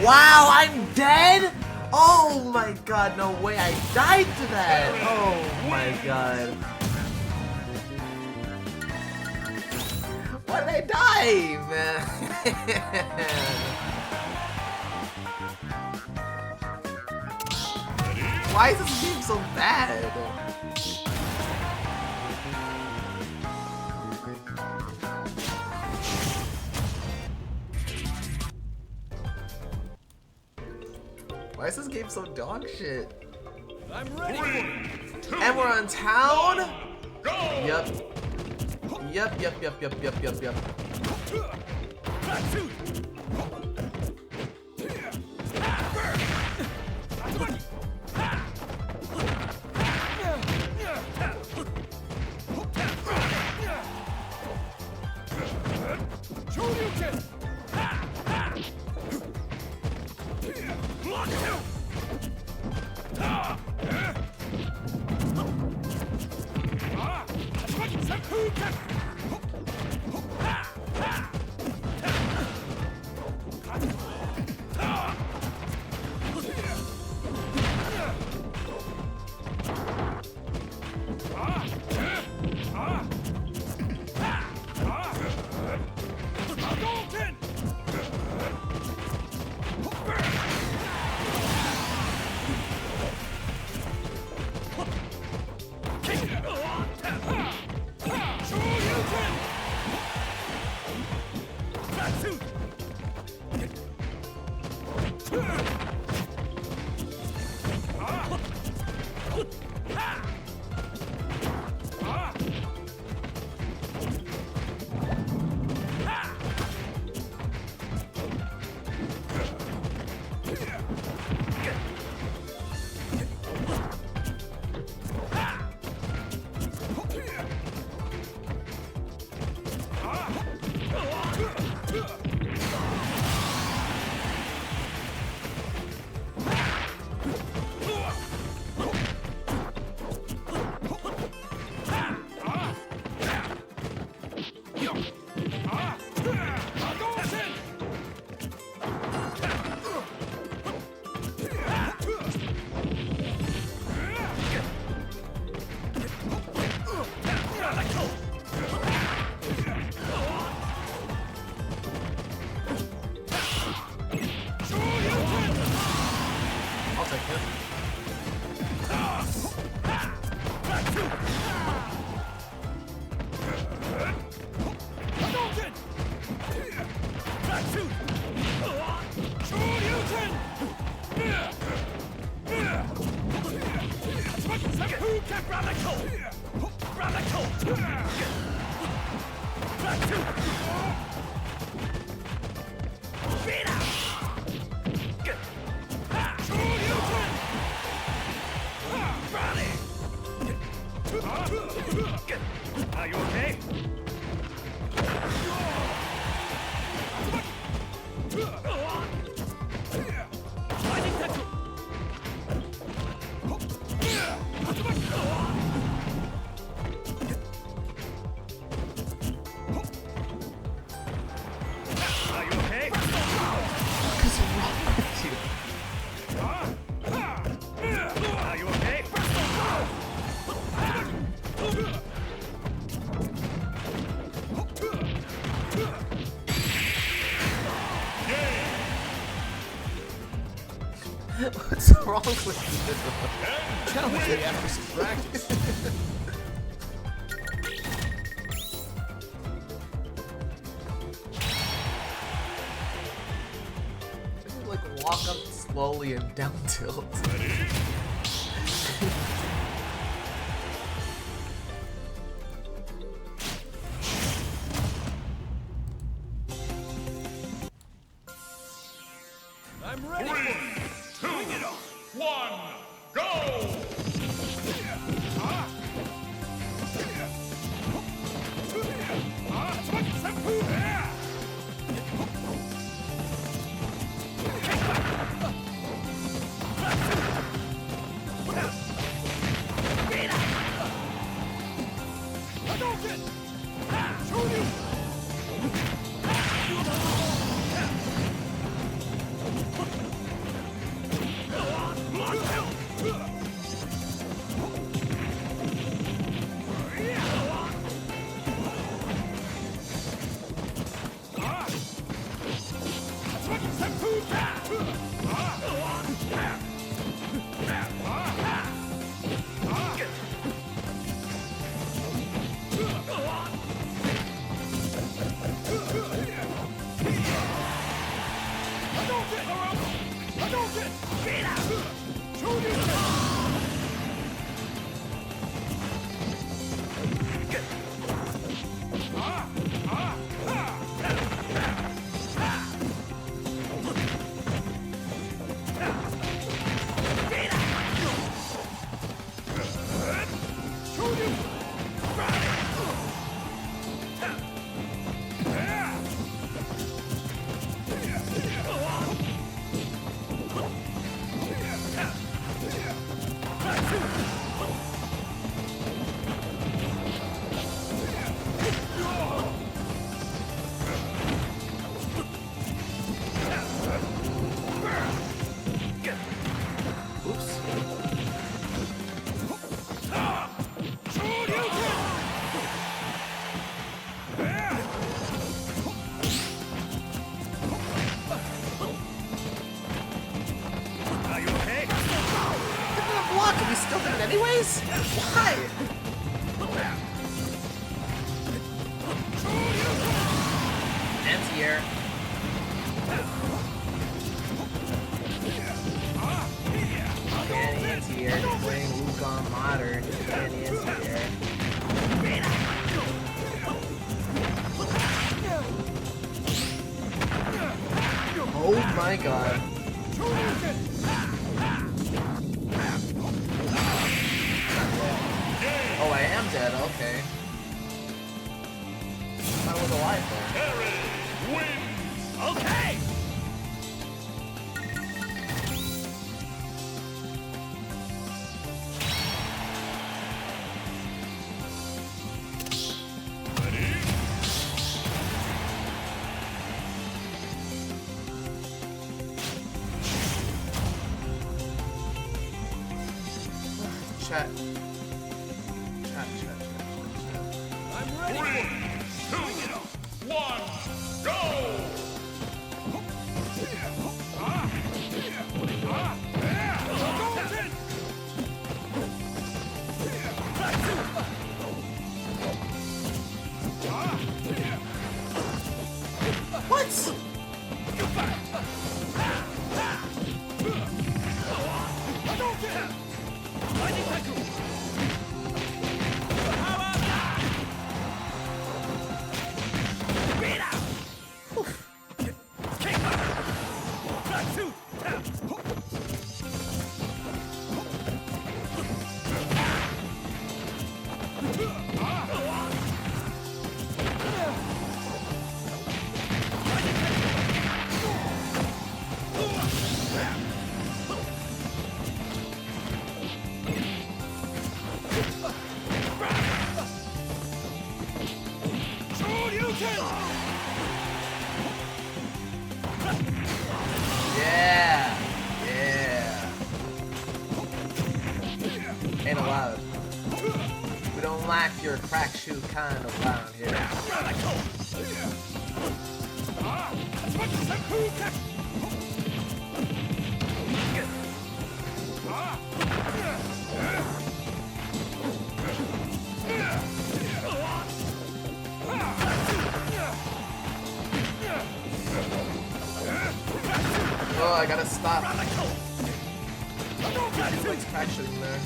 Wow! I'm dead. Oh my god! No way! I died to that. Oh my god! Why did I die, man? Why is this game so bad? Why is this game so dog shit? I'm ready. 3, 2, And we're on town? go! Yep. Yep. I'll take it. Are you okay? Are you okay? What's wrong with you? Are you okay? What's wrong with you? Tell me after some practice. Like walk up slowly and down tilt. I'm ready. 3, 2, 1, go! jumping anyways? Why? Anti-air. Can't anti-air. They're playing Luke on modern. Can't anti-air. Oh my god. Oh, I am dead, okay. I was alive there. Harry wins. Okay. Ready? Chat. I'm ready. 3, 2, 1, go! What? Yeah. Yeah. Ain't allowed. We don't like your crack shoe kind of around here. Oh, I gotta stop. He likes crack shooting there.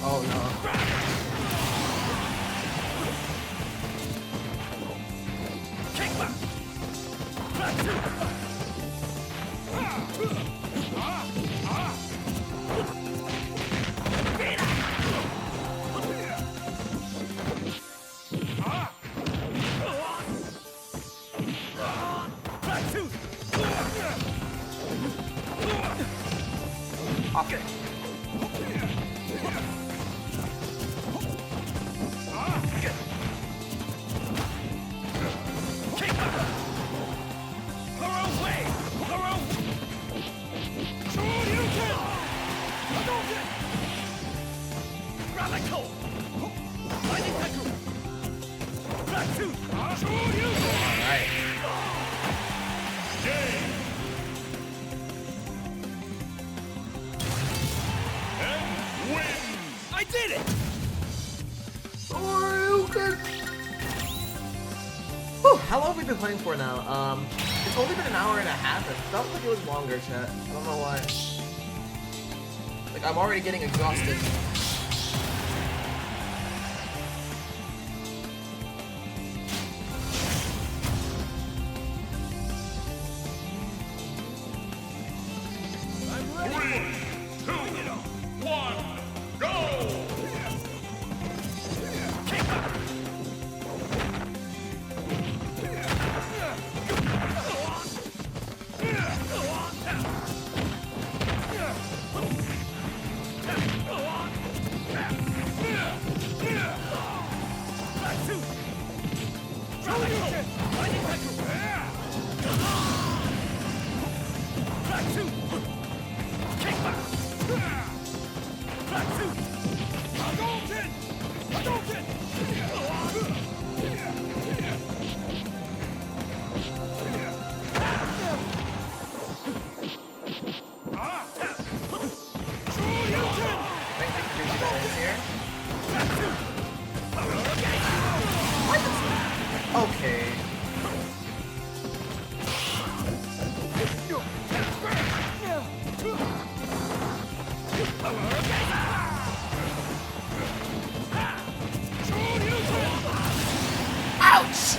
Oh no. Okay. Alright. I did it! Whew, how long have we been playing for now? It's only been an hour and a half. It felt like it was longer, chat. I don't know why. Like, I'm already getting exhausted. I'm ready. 3, 2, 1, go! Okay. Ouch!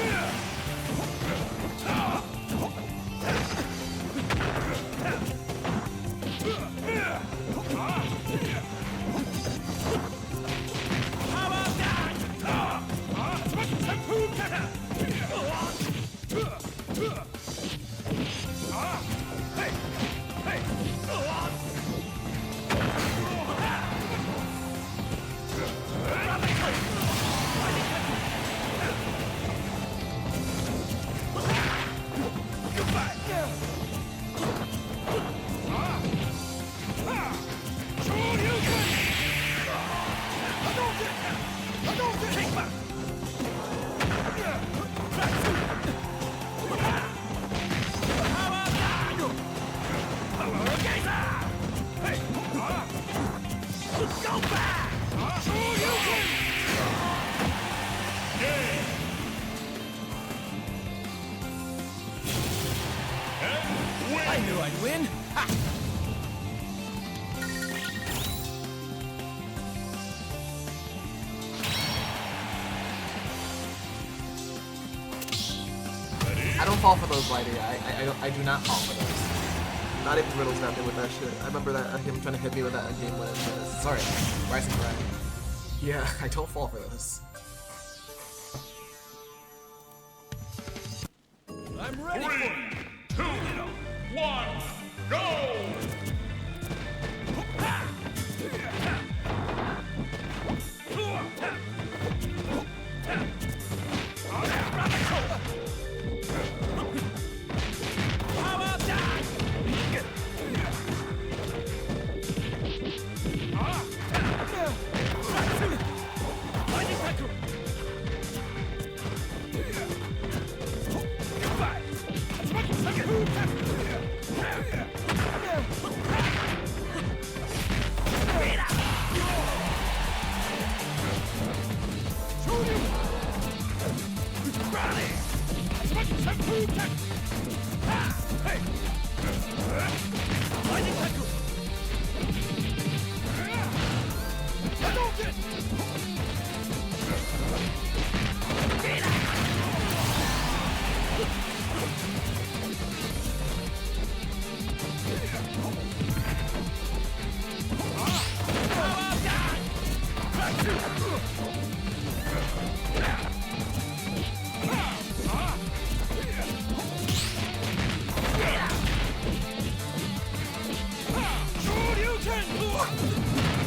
I knew I'd win. Ha! I don't fall for those, Whitey. I do not fall for those. Not even Riddle's not good with that shit. I remember that him trying to hit me with that game when it was... Sorry, Rising Brand. Yeah, I don't fall for those. I'm ready. 3, 2, 1, go!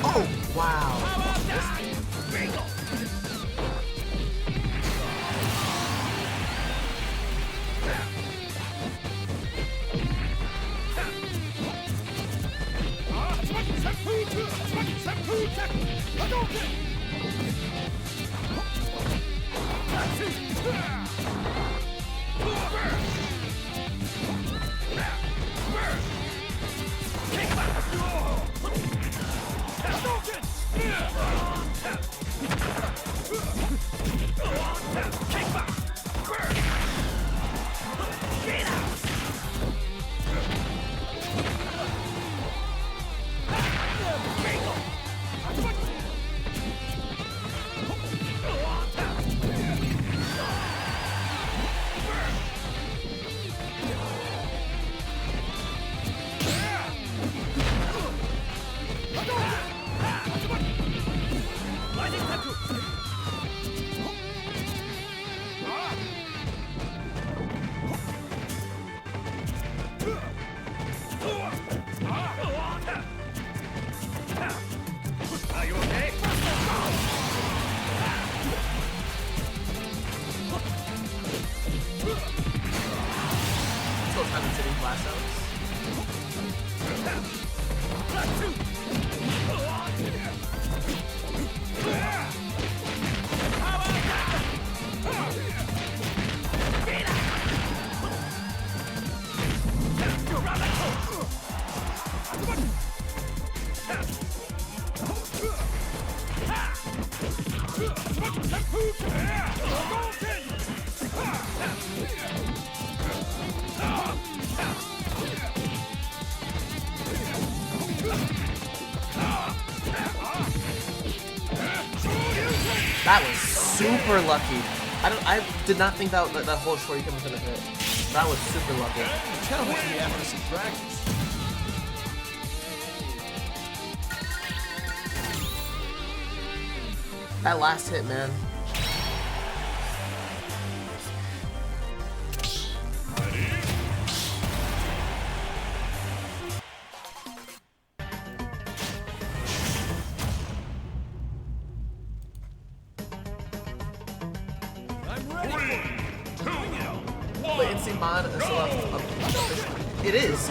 Oh, wow. pass outs. That was super lucky. I did not think that whole Shoryuken was gonna hit. That was super lucky. Tell me after some practice. That last hit, man. Latency mod is it is.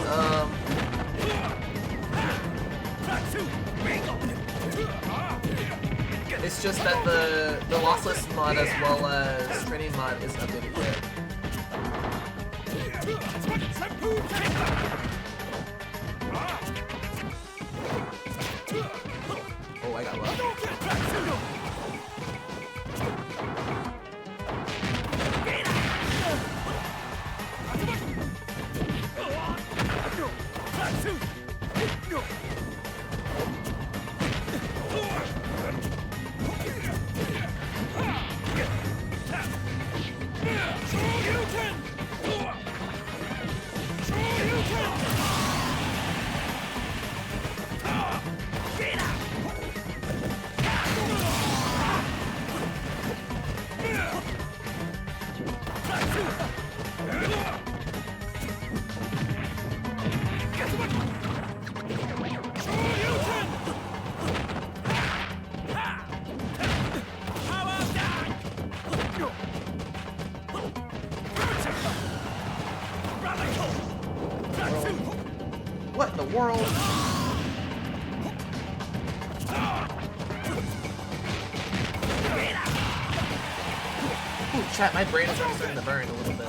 It's just that the lossless mod as well as training mod is updated yet. Oh, I got luck. What in the world? Ooh, chat, my brain is already starting to burn a little bit.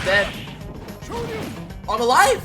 Dead. I'm alive!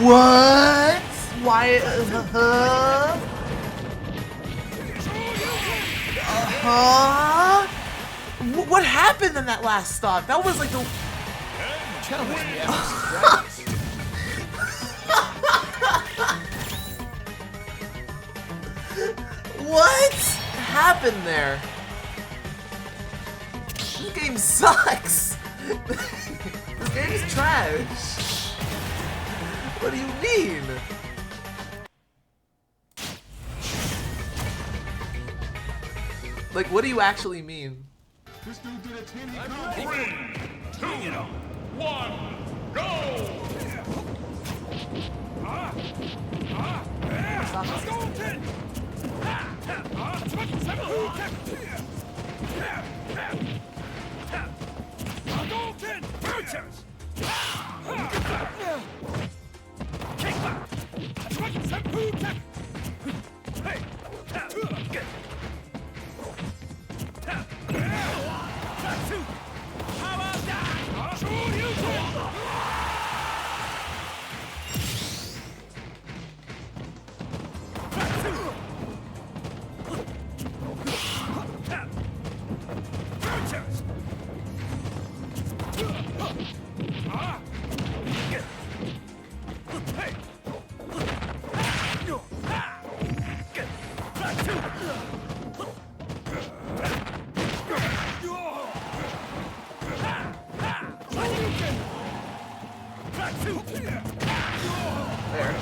What? Why? What happened in that last stop? That was like the. Tell me after some practice. What happened there? This game sucks. This game is trash. What do you mean? Like, what do you actually mean? 3, 2, 1, go! There.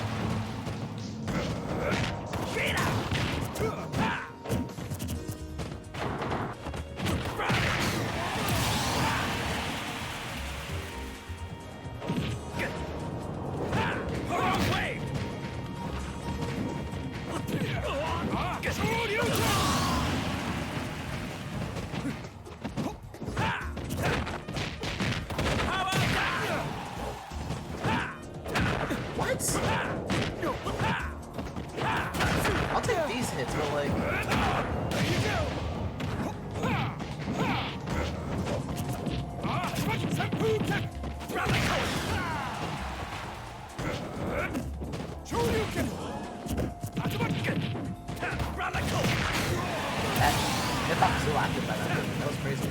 What? I'll take these hits, but like... That hitbox is so active by that. That was crazy.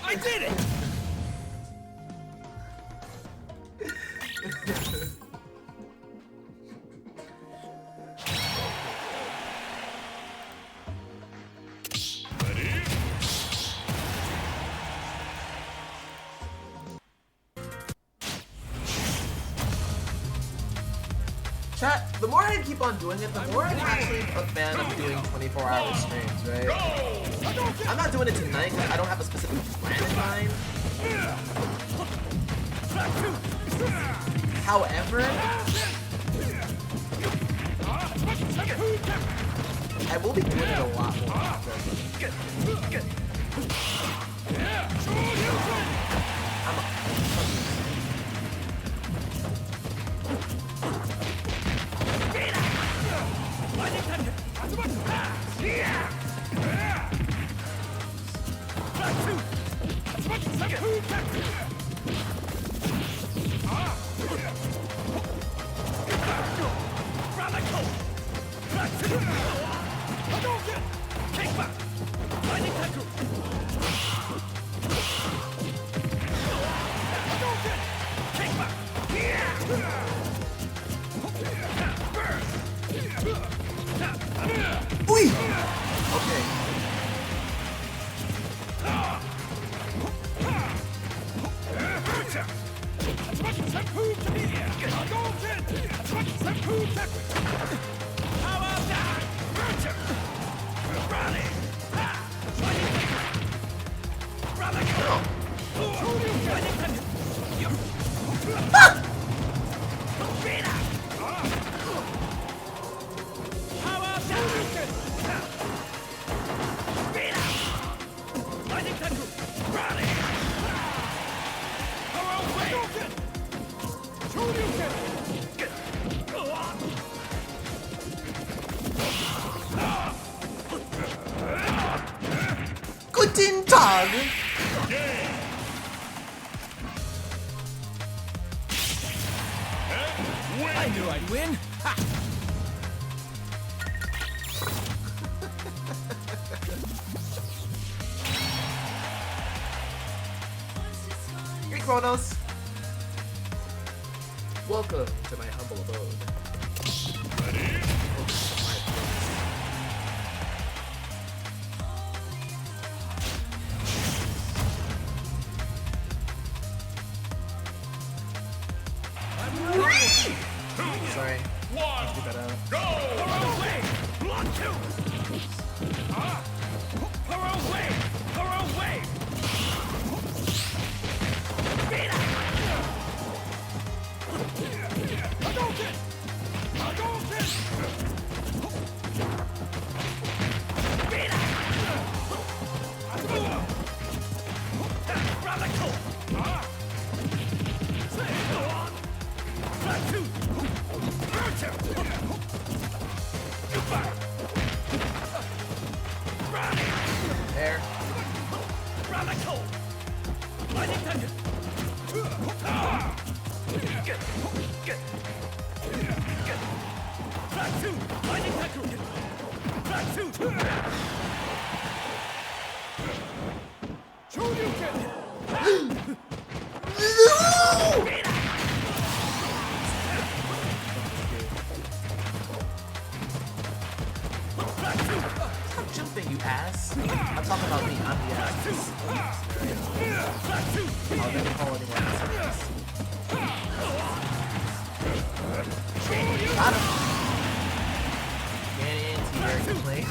I did it! Chat, the more I keep on doing it, the more I'm actually a fan of doing 24-hour streams, right? I'm not doing it tonight because I don't have a specific plan in mind. However, I will be doing it a lot more often. Ui! Okay. Guten Tag! I knew I'd win! Ha! Hey, Kronos! Welcome to my humble abode. Sorry. One, Keep that out. go! that call anyone else. Got him. Get into here and play.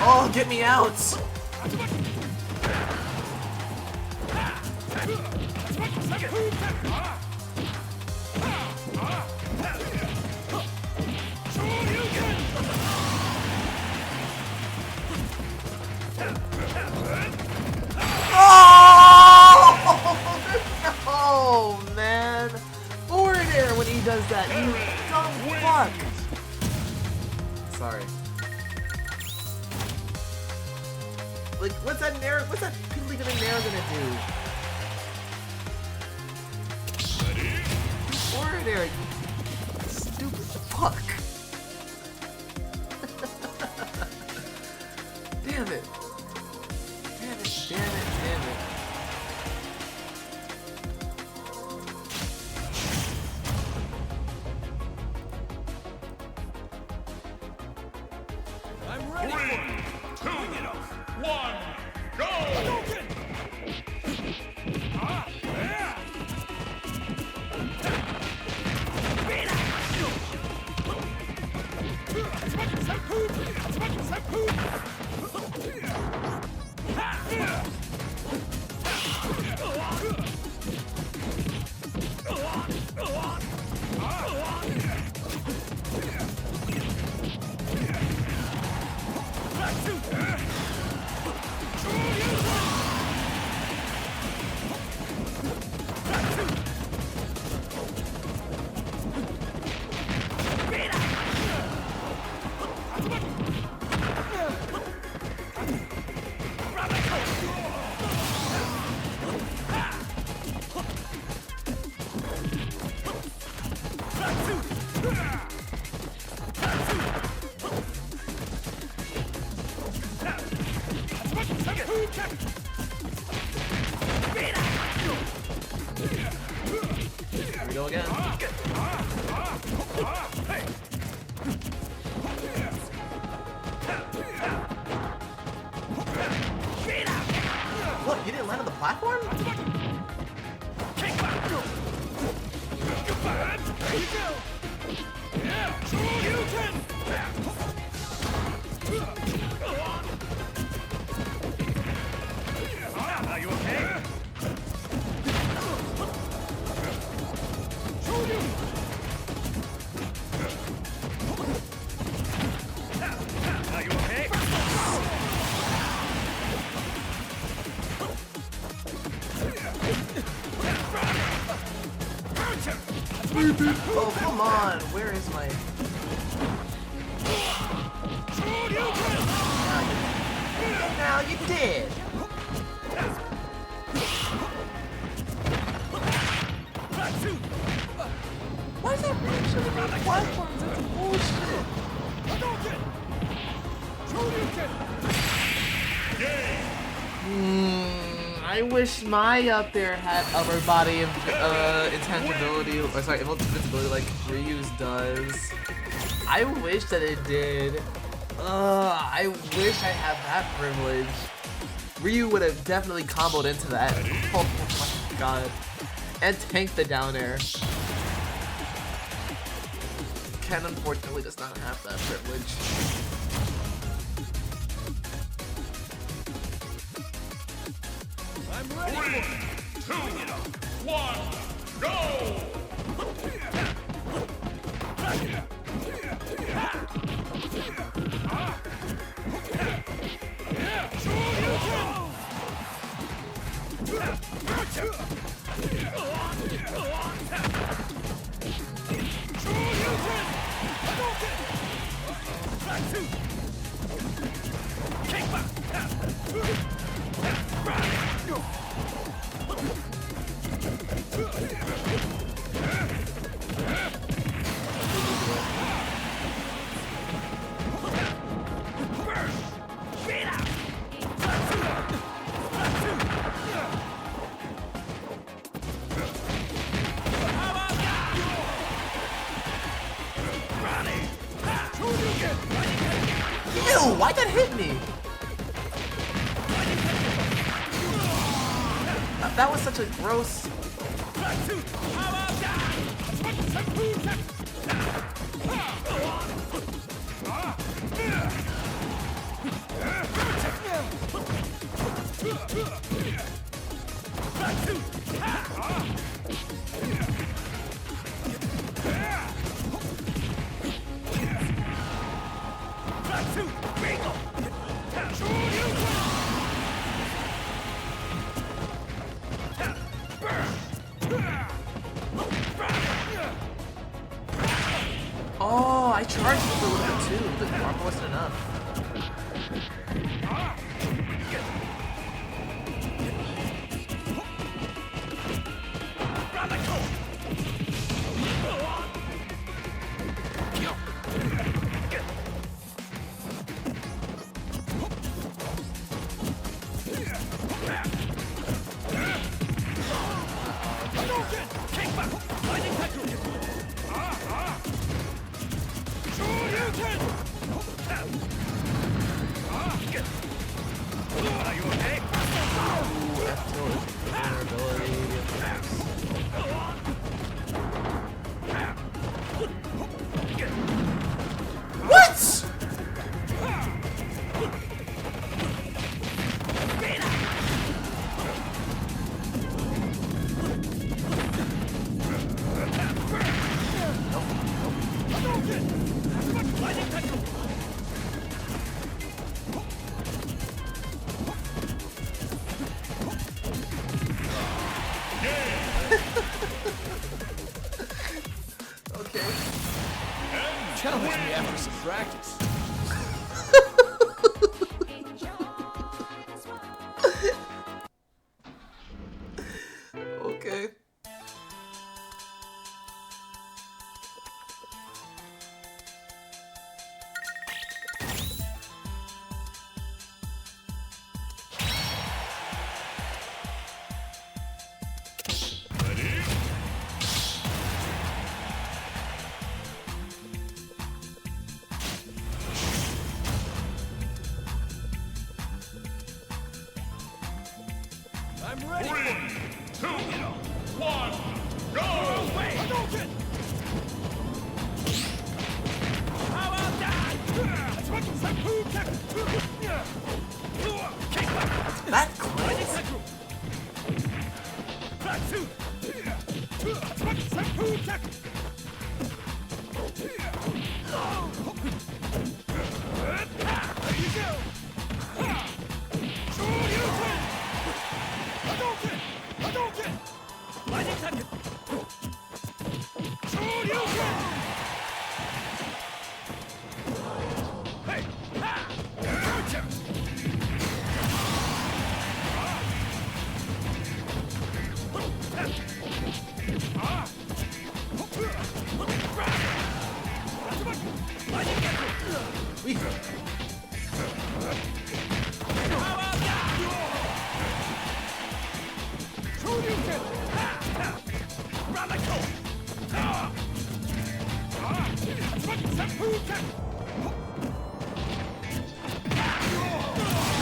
Oh, get me out! Oh man! Forward air when he does that, you dumb fuck! Sorry. Like, what's that piddly gonna nair gonna do? Forward air, you stupid fuck! Damn it! Damn it! Damn it! Damn it! I'm ready. 3, 2, 1, go! Here we go again. What, you didn't land on the platform? Are you okay? Are you okay? Oh, come on. Where is my... Now you did. Why is that reaction to the platforms? That's bullshit. I wish my up there had upper body intangibility, or sorry, invincibility like Ryu's does. I wish that it did. I wish I had that privilege. Ryu would have definitely comboed into that. Oh my god. And tanked the down air. Ken unfortunately does not have that privilege. I'm ready. 3, 2, 1, go! Ew, why'd that hit me? That was such a gross... Oh, I charged it for a little bit too, but the armor wasn't enough. Are you okay? What? Okay. Challenge me after some practice. Okay. I'm ready. 3, 2, 1, go! Hadouken! How about that? That close?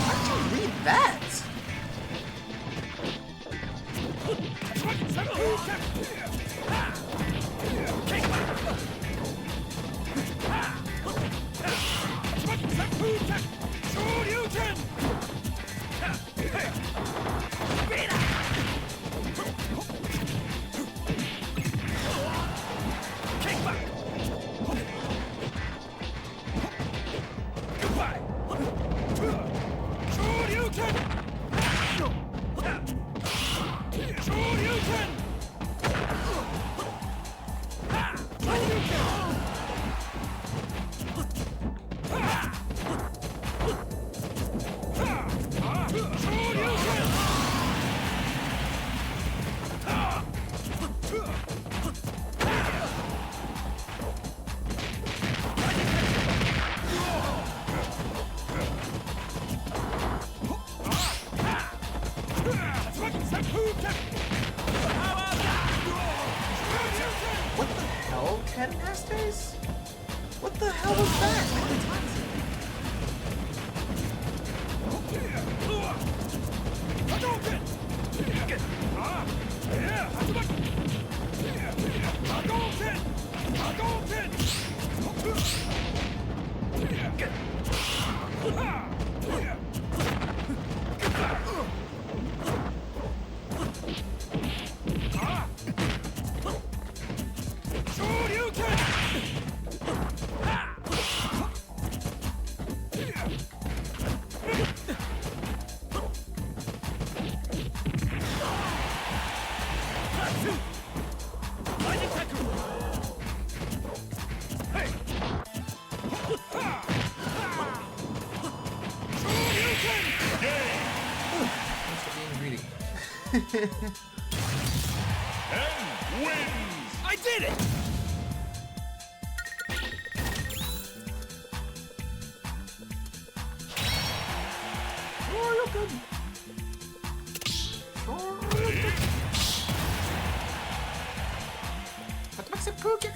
How'd you read that? What the hell, Cat Masters? What the hell was that? And wins! I did it! Sure, you're good. Sure, you're good. That makes a cool kick.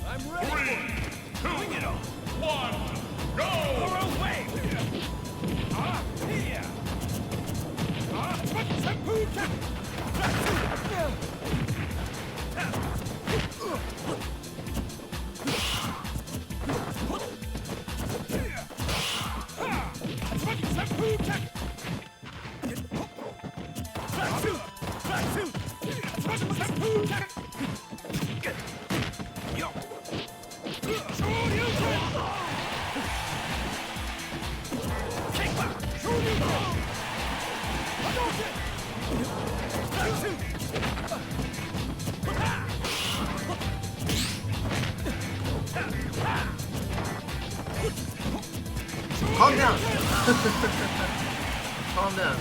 I'm ready. 3, 2, Bring it on. 1, go! Thorough wave. Here. Seppuku kick. Seppuku kick. Seppuku kick. Yo. Calm down. Calm down.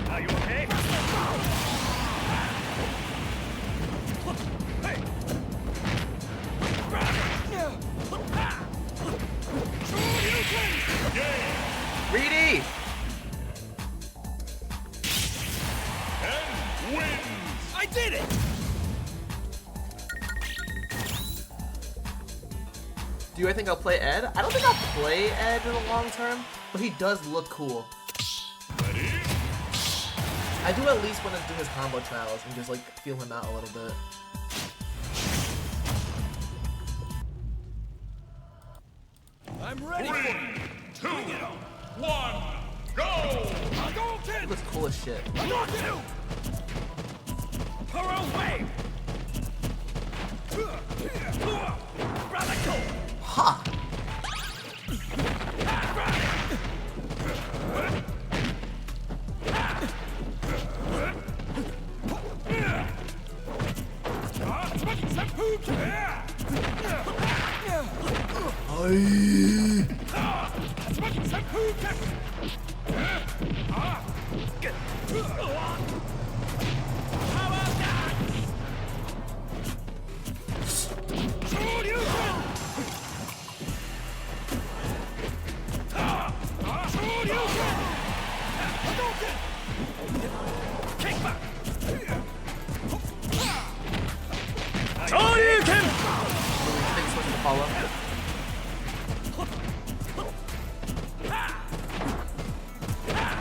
Are you okay? Reedy! And wins! I did it! Do I think I'll play Ed? I don't think I'll play Ed in the long term, but he does look cool. Ready? I do at least want to do his combo trials and just like feel him out a little bit. I'm ready 3, for it. 2, Bring it on. 1, go! He looks cool as shit. Thorough wave. Radical. Ha! Thanks for the follow.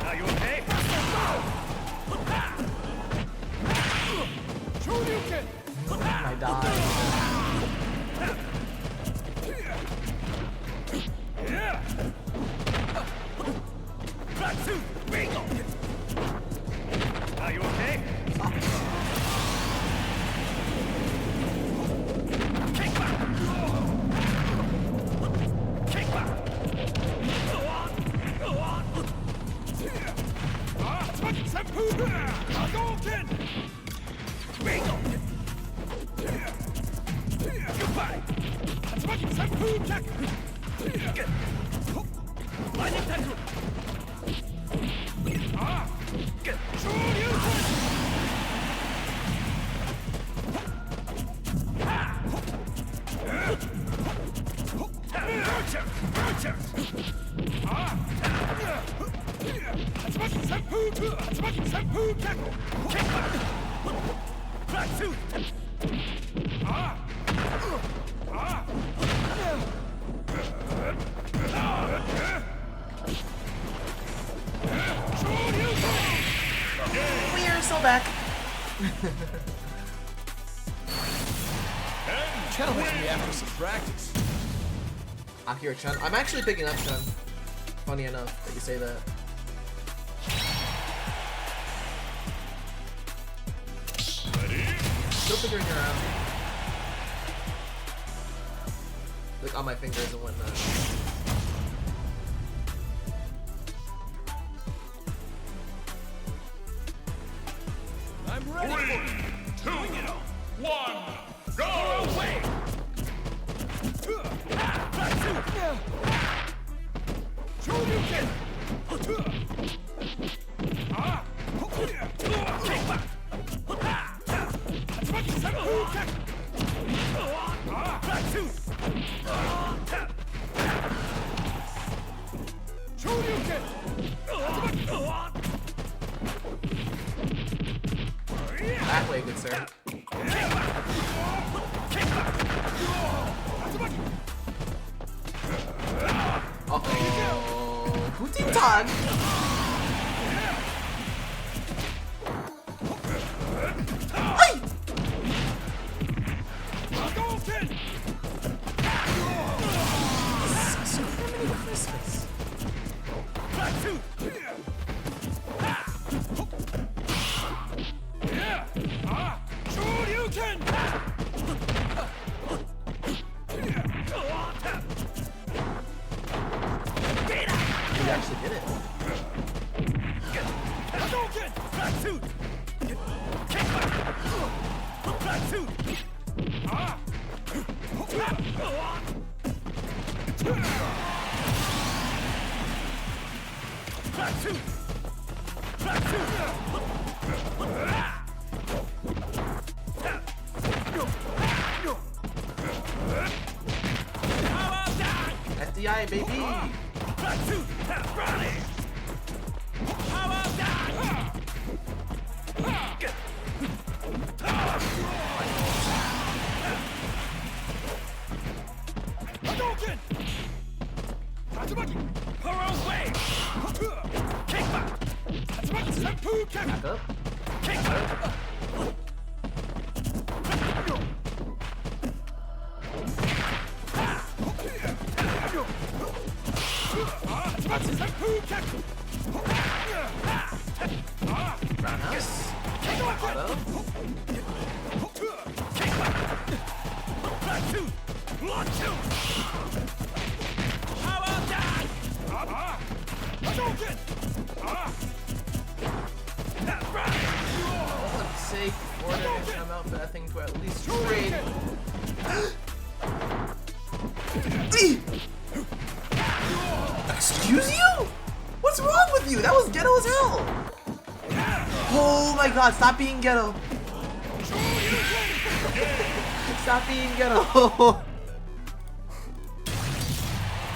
Are you okay? I died. Are you okay? Kick back! Kick back! Go on! Go on! Hadouken! Bingo! Goodbye! Lightning tentacle! We are so back. Channel makes me after some practice. Akira Chun. I'm actually picking up Chun. Funny enough that you say that. Still figuring her out. Like on my fingers and whatnot. I'm ready. 3, 2, 1, go! Away! Shoryuken! Kick back! Shoryuken! That way, good sir. Uh-oh. Butitan! Ay! So many Christmas. You actually did it. FDI, baby! Back up. Roundhouse. Auto. For the sake, order to come out for that thing to at least trade that was ghetto as hell. Oh my god, stop being ghetto. Stop being ghetto.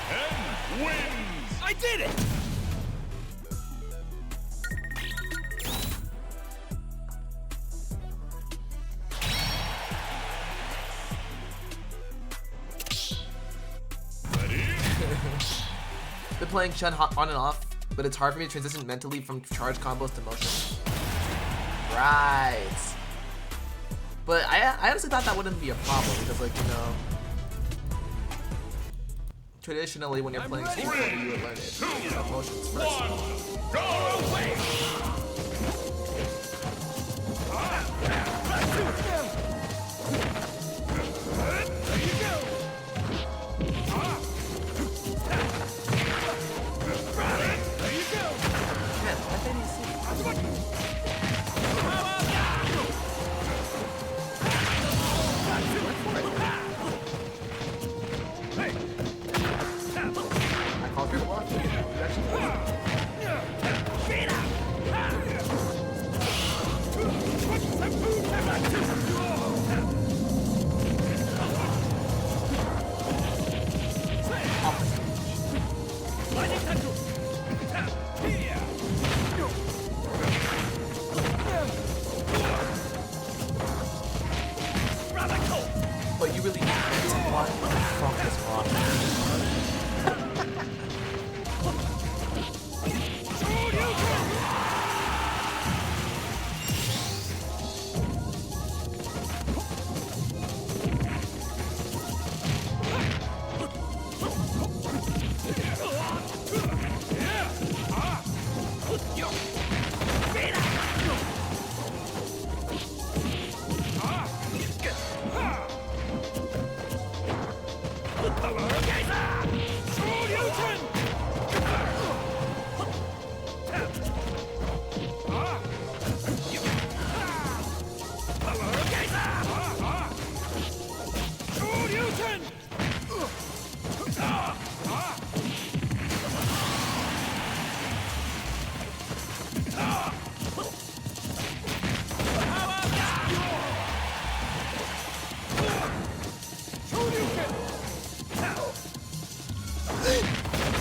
And wins. I did it! Been playing Chun on and off, but it's hard for me to transition mentally from charge combos to motion. Right. But I honestly thought that wouldn't be a problem because, like, you know, traditionally when you're playing Street Fighter, you would learn it. Motions first. Go! Man, I didn't see. I called your bluff. You actually won. But you really need to what the fuck is wrong?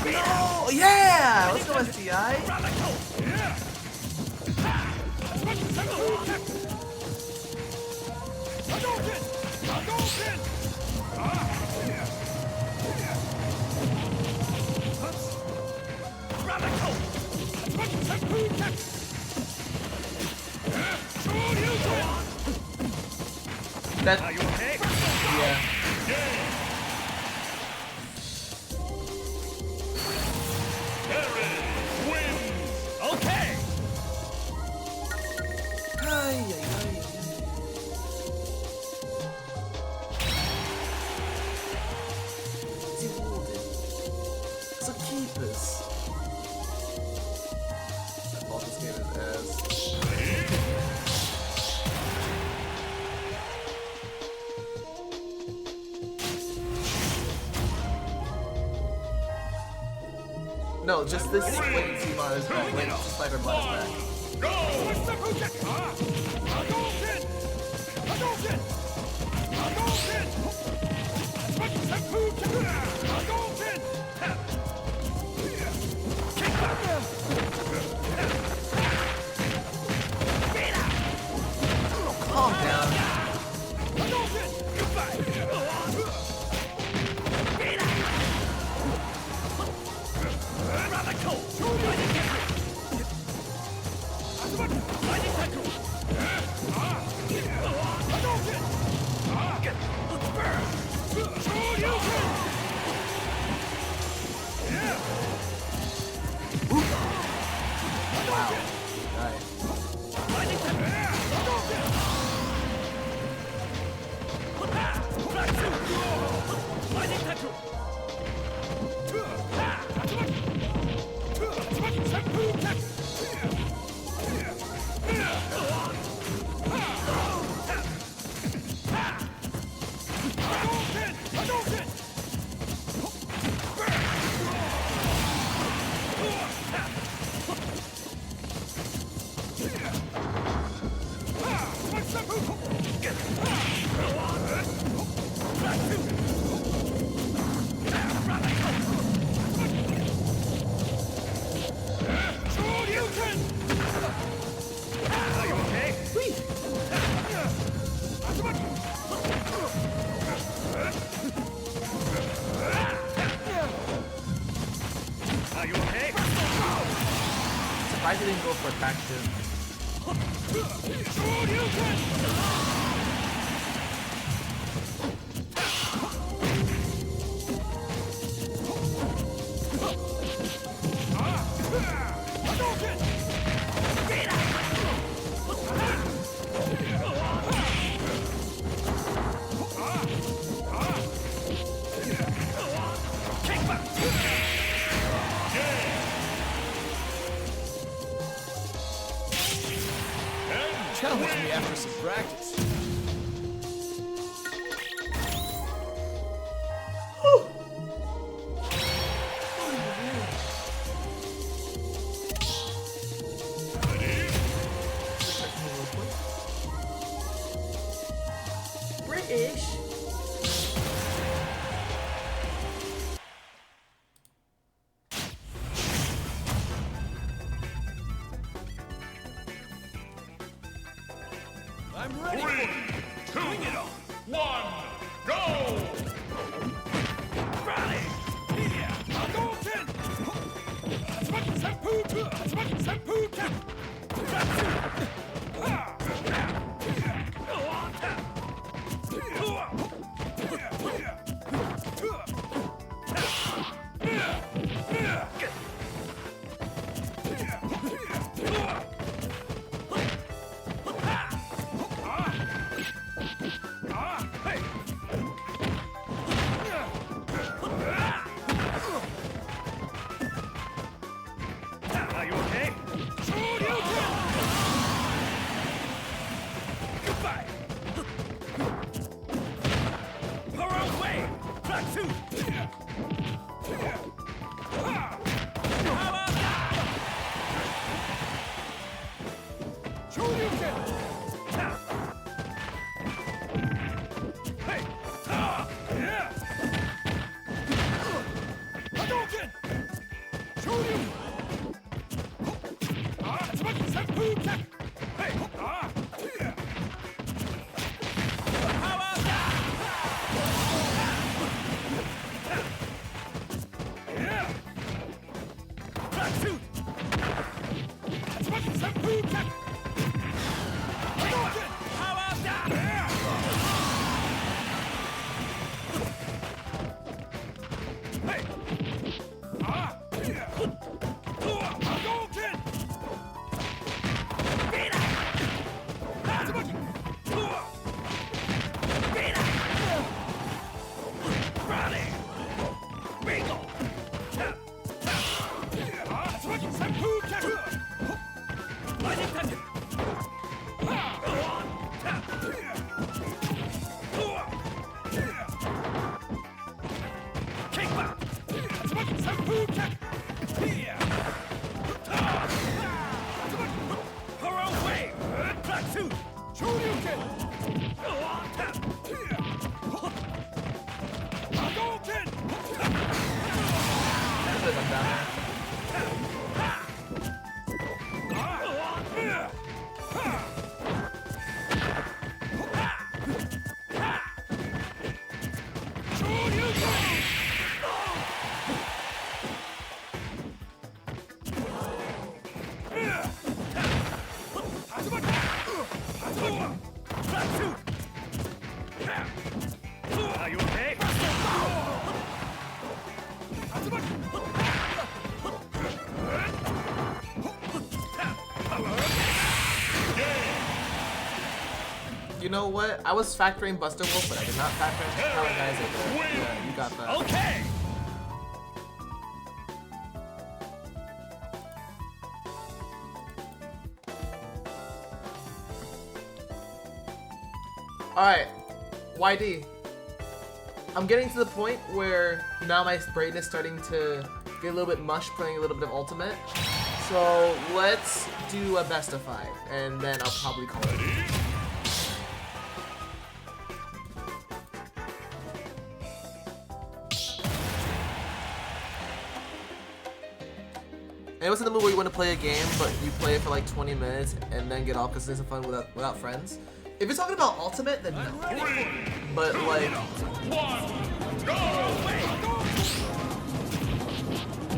No! Yeah! Let's go, STI. That, Are you okay? yeah. Okay! Ay, ay, ay. Sie wurde. So keep us. I thought this game is ass. No, just this latency mod is back. Latency slider mod is back. Calm down. surprised he didn't go for attack too. Challenge me after some practice. British. I'm ready. 3, 2, 1, go! Rally! Yeah! Hadouken! Smaki Senpuku! Smaki Senpuku! Zatsu! Ha! Are you okay? Goodbye! Power away! Zatsu! Shoryuken! Hey! Yeah! Hadouken! Shoryuken! Smaki Senpuku! Hey! Yeah! Yeah! Zatsu! Smaki Senpuku! Hadouken! Yeah! Hey! Yeah! Hadouken! Tsubaki! Rally! Bingo! Tsubaki Senpuku! Lightning touch! Kick back! Tsubaki Senpuku! Power away! Zatsu! Shoryuken! Hadouken! Like I'm down there. Are you okay? You know what? I was factoring Buster Wolf, but I did not factor in Power Guys. Yeah, you got that. Okay! Alright, YD. I'm getting to the point where now my brain is starting to get a little bit mush playing a little bit of Ultimate. So let's do a best of 5, and then I'll probably call it. And it was in the mood where you want to play a game, but you play it for like 20 minutes and then get off because it's fun without friends. If you're talking about Ultimate, then no. But like, 1, go!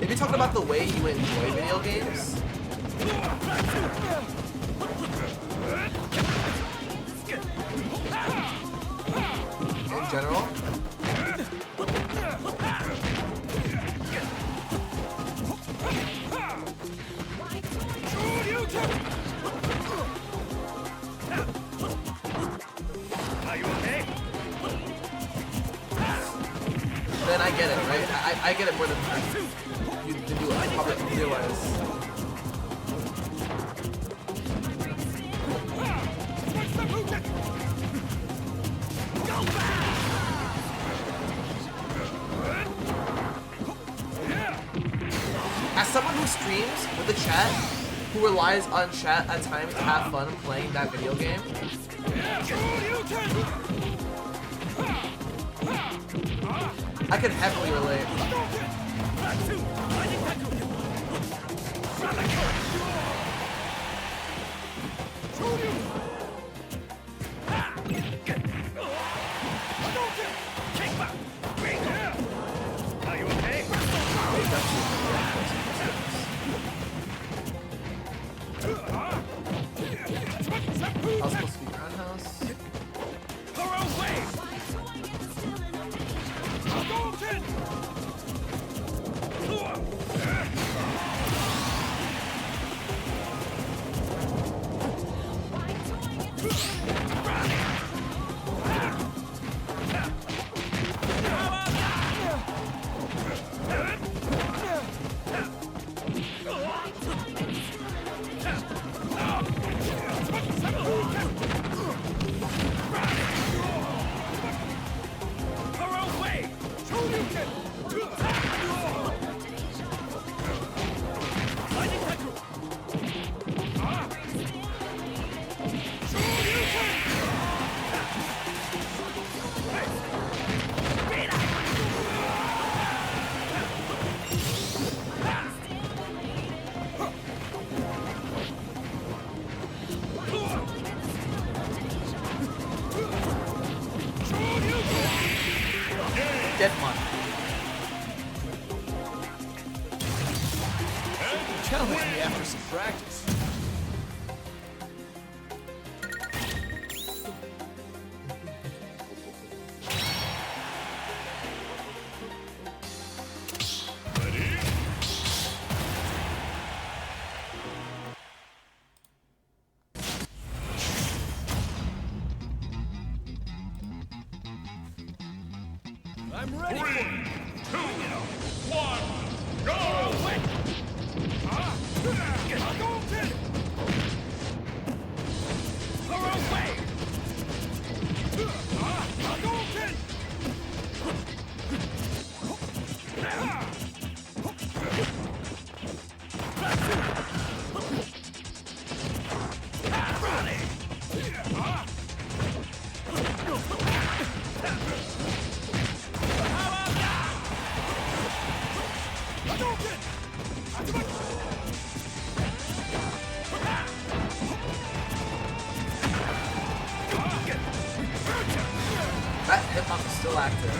if you're talking about the way you enjoy video games, In general. Are you okay? Then I get it, right? I get it more than you do. I probably realize. As someone who streams with the chat, who relies on chat at times to have fun playing that video game, I can heavily relate. Are you okay? I was supposed to be roundhouse. Get money. Challenge me after some practice. I'm ready. 3, 2, 1, go! That hitbox is still active.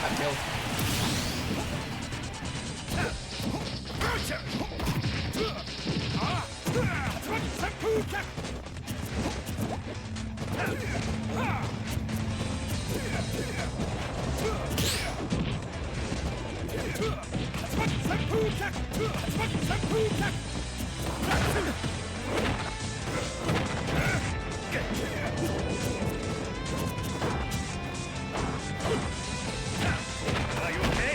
That killed. Are you okay?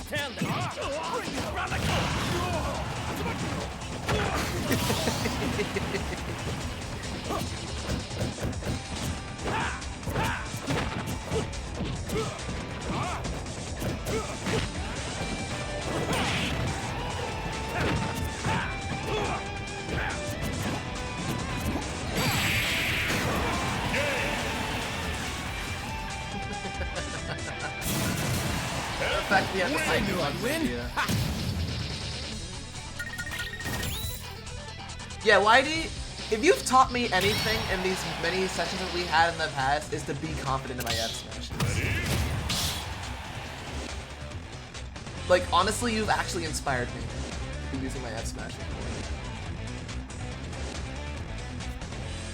Stand there. fact we have to I knew I'd win. Yeah, YD, if you've taught me anything in these many sessions that we had in the past, is to be confident in my F smashes. Like, honestly, you've actually inspired me in using my F smashes.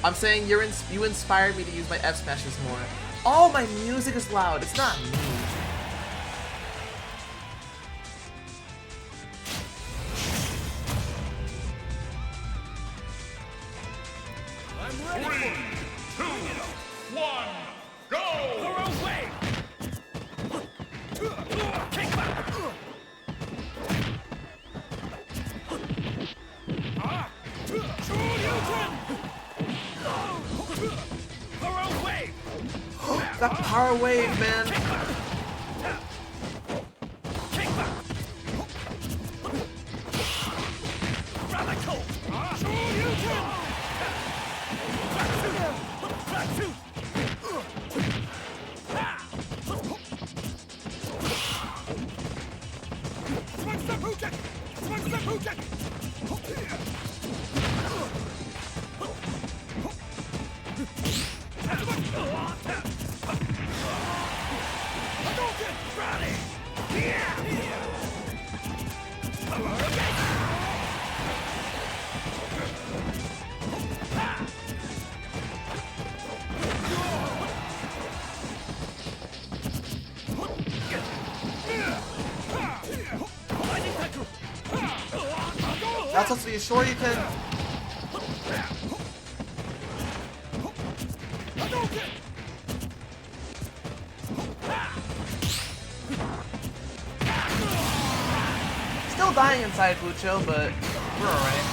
I'm saying you inspired me to use my F smashes more. Oh, my music is loud. It's not me. I'm ready. 3, 2, 1, go! Throw away. Kick back. Throw away. That power wave, man. Kick back. Radical. Shoryuken. Back two. That's supposed to be a Shoryuken. Still dying inside Bucho, but we're alright.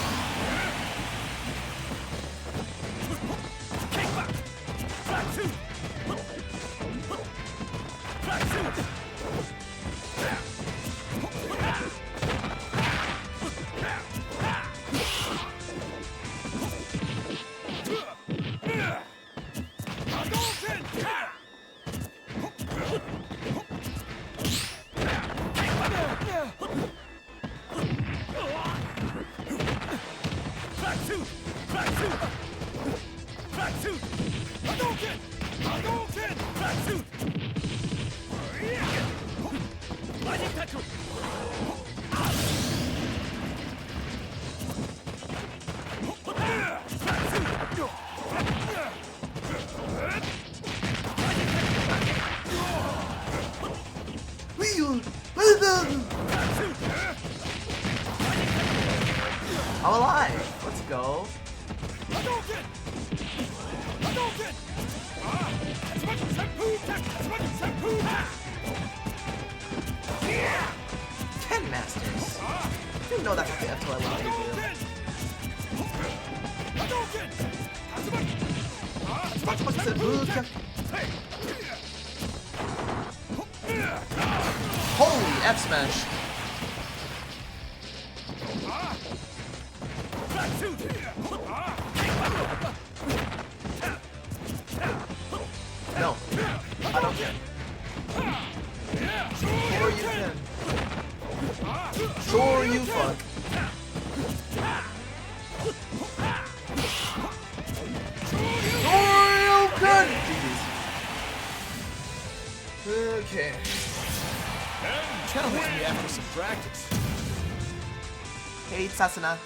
I'm alive. Let's go. Ken Masters. I didn't know that was the F2 I wanted to do. Holy F smash. No, I don't care. Sure you can. Sure you fuck. Sure you can. Okay. Challenge me after some practice. Hey, Sasuna.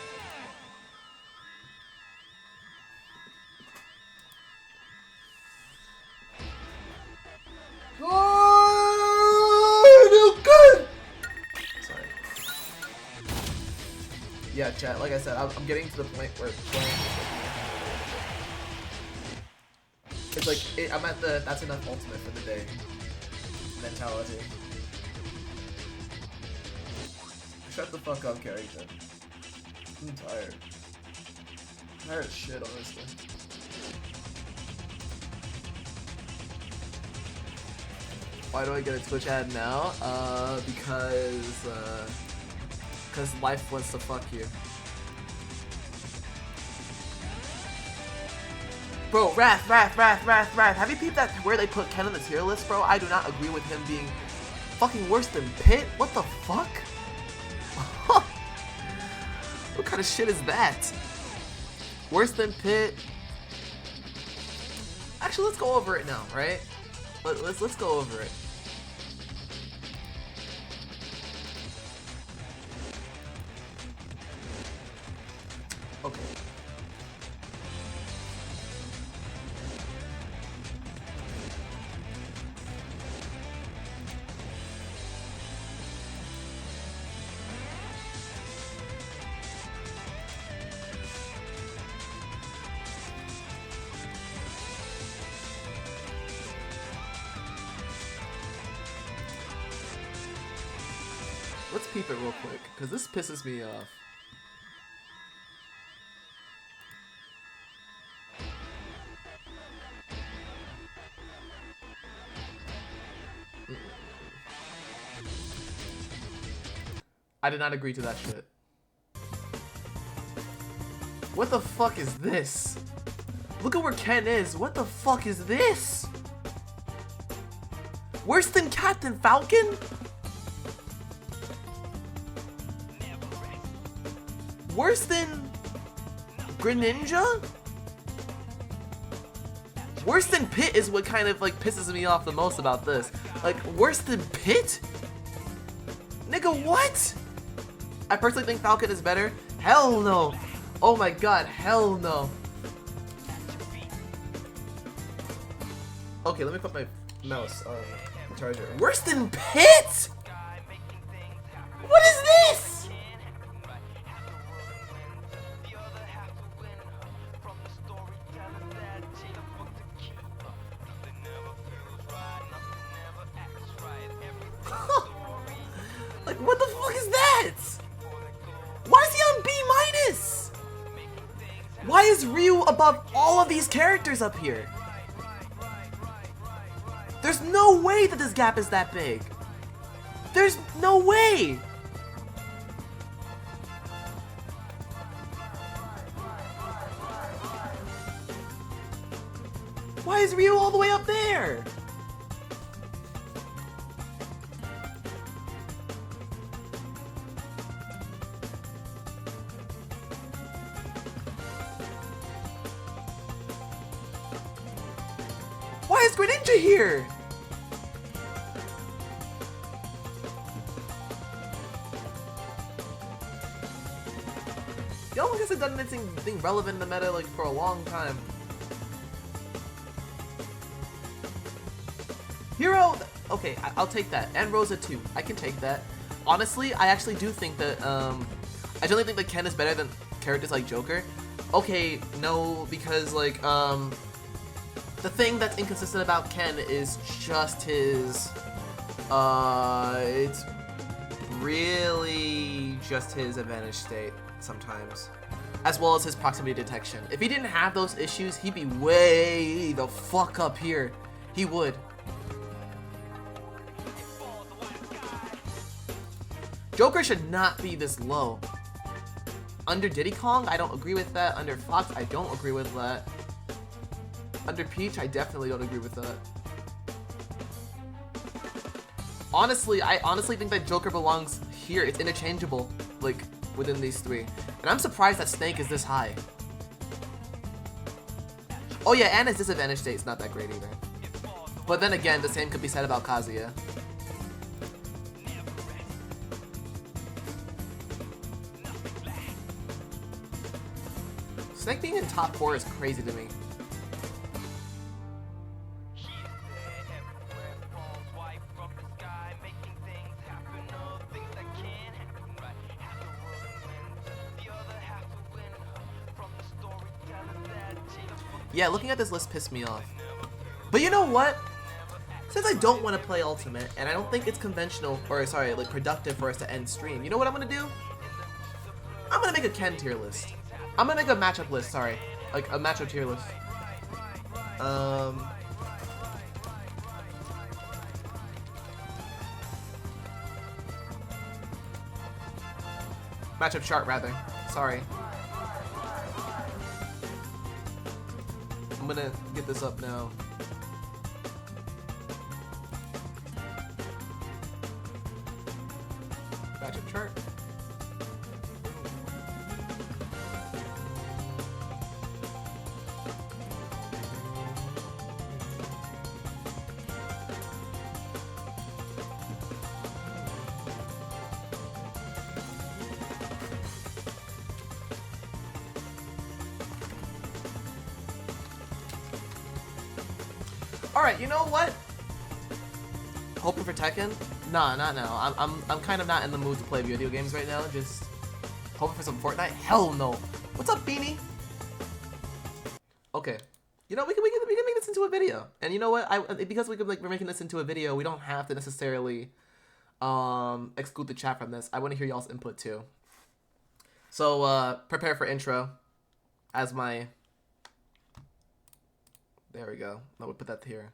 Sorry. Yeah, chat. Like I said, I'm getting to the point where playing is like I'm at the that's enough ultimate for the day mentality. Shut the fuck up, Carrington. I'm tired. I'm tired as shit, honestly. Why do I get a Twitch ad now? Because life wants to fuck you. Bro, Wrath. Have you peeped that where they put Ken on the tier list, bro? I do not agree with him being Fucking worse than Pit? What the fuck? What kind of shit is that? Worse than Pit? Actually, let's go over it now, right? Let's go over it. Okay. Let's peep it real quick, because this pisses me off. I did not agree to that shit. What the fuck is this? Look at where Ken is. What the fuck is this? Worse than Captain Falcon? Worse than Greninja? Worse than Pit is what kind of like pisses me off the most about this. Like, worse than Pit? Nigga, what? I personally think Falcon is better. Hell no. Oh my god, hell no. Okay, let me put my mouse on the charger. Worse than Pit? What is this? Like, what the fuck is that? Why is he on B-? Why is Ryu above all of these characters up here? There's no way that this gap is that big. There's no way. Why is Ryu all the way up there? Why is Greninja here? Y'all hasn't done anything relevant in the meta like for a long time. Hero, okay, I'll take that. And Rosa too, I can take that. Honestly, I actually do think that I generally think that Ken is better than characters like Joker. Okay, no, because like the thing that's inconsistent about Ken is just his it's really just his advantage state sometimes, as well as his proximity detection. If he didn't have those issues, he'd be way the fuck up here. He would. Joker should not be this low. Under Diddy Kong, I don't agree with that. Under Fox, I don't agree with that. Under Peach, I definitely don't agree with that. Honestly, I honestly think that Joker belongs here. It's interchangeable, like, within these three. And I'm surprised that Snake is this high. Oh yeah, and his disadvantage state is not that great either. But then again, the same could be said about Kazuya. Snake being in top 4 is crazy to me. Yeah, looking at this list pissed me off. But you know what? Since I don't want to play Ultimate, and I don't think it's conventional, or sorry, like productive for us to end stream, you know what I'm gonna do? I'm gonna make a Ken tier list. I'm gonna make a matchup list, sorry. Like a matchup tier list. Matchup chart, rather. Sorry. I'm gonna get this up now. matchup chart. Alright, you know what? Hoping for Tekken? Nah, not now. I'm kind of not in the mood to play video games right now. Just hoping for some Fortnite? Hell no. What's up, Beanie? Okay. You know, we can make this into a video. And you know what? Because we're making this into a video, we don't have to necessarily exclude the chat from this. I want to hear y'all's input too. So prepare for intro as my... There we go. I would put that here.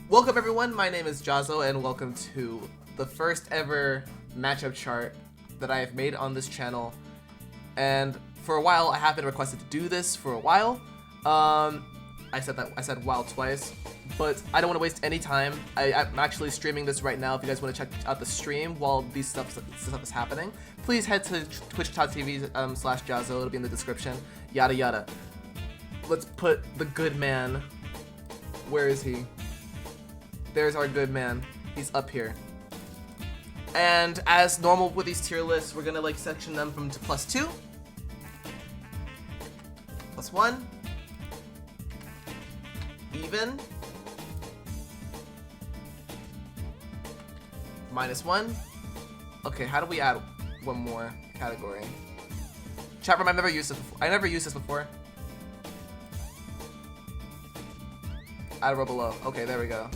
Welcome everyone, my name is Jahzz0 and welcome to the first ever matchup chart that I have made on this channel. And for a while, I have been requested to do this for a while. I said while twice, but I don't want to waste any time. I'm actually streaming this right now. If you guys want to check out the stream while this stuff is happening, please head to twitch.tv/Jahzz0. It'll be in the description. Yada yada. Let's put the good man. Where is he? There's our good man. He's up here. And as normal with these tier lists, we're gonna section them from +2, +1, even, -1. Okay, how do we add one more category? Chat room, I've never used this before. I never used this before. Add a row below. Okay, there we go.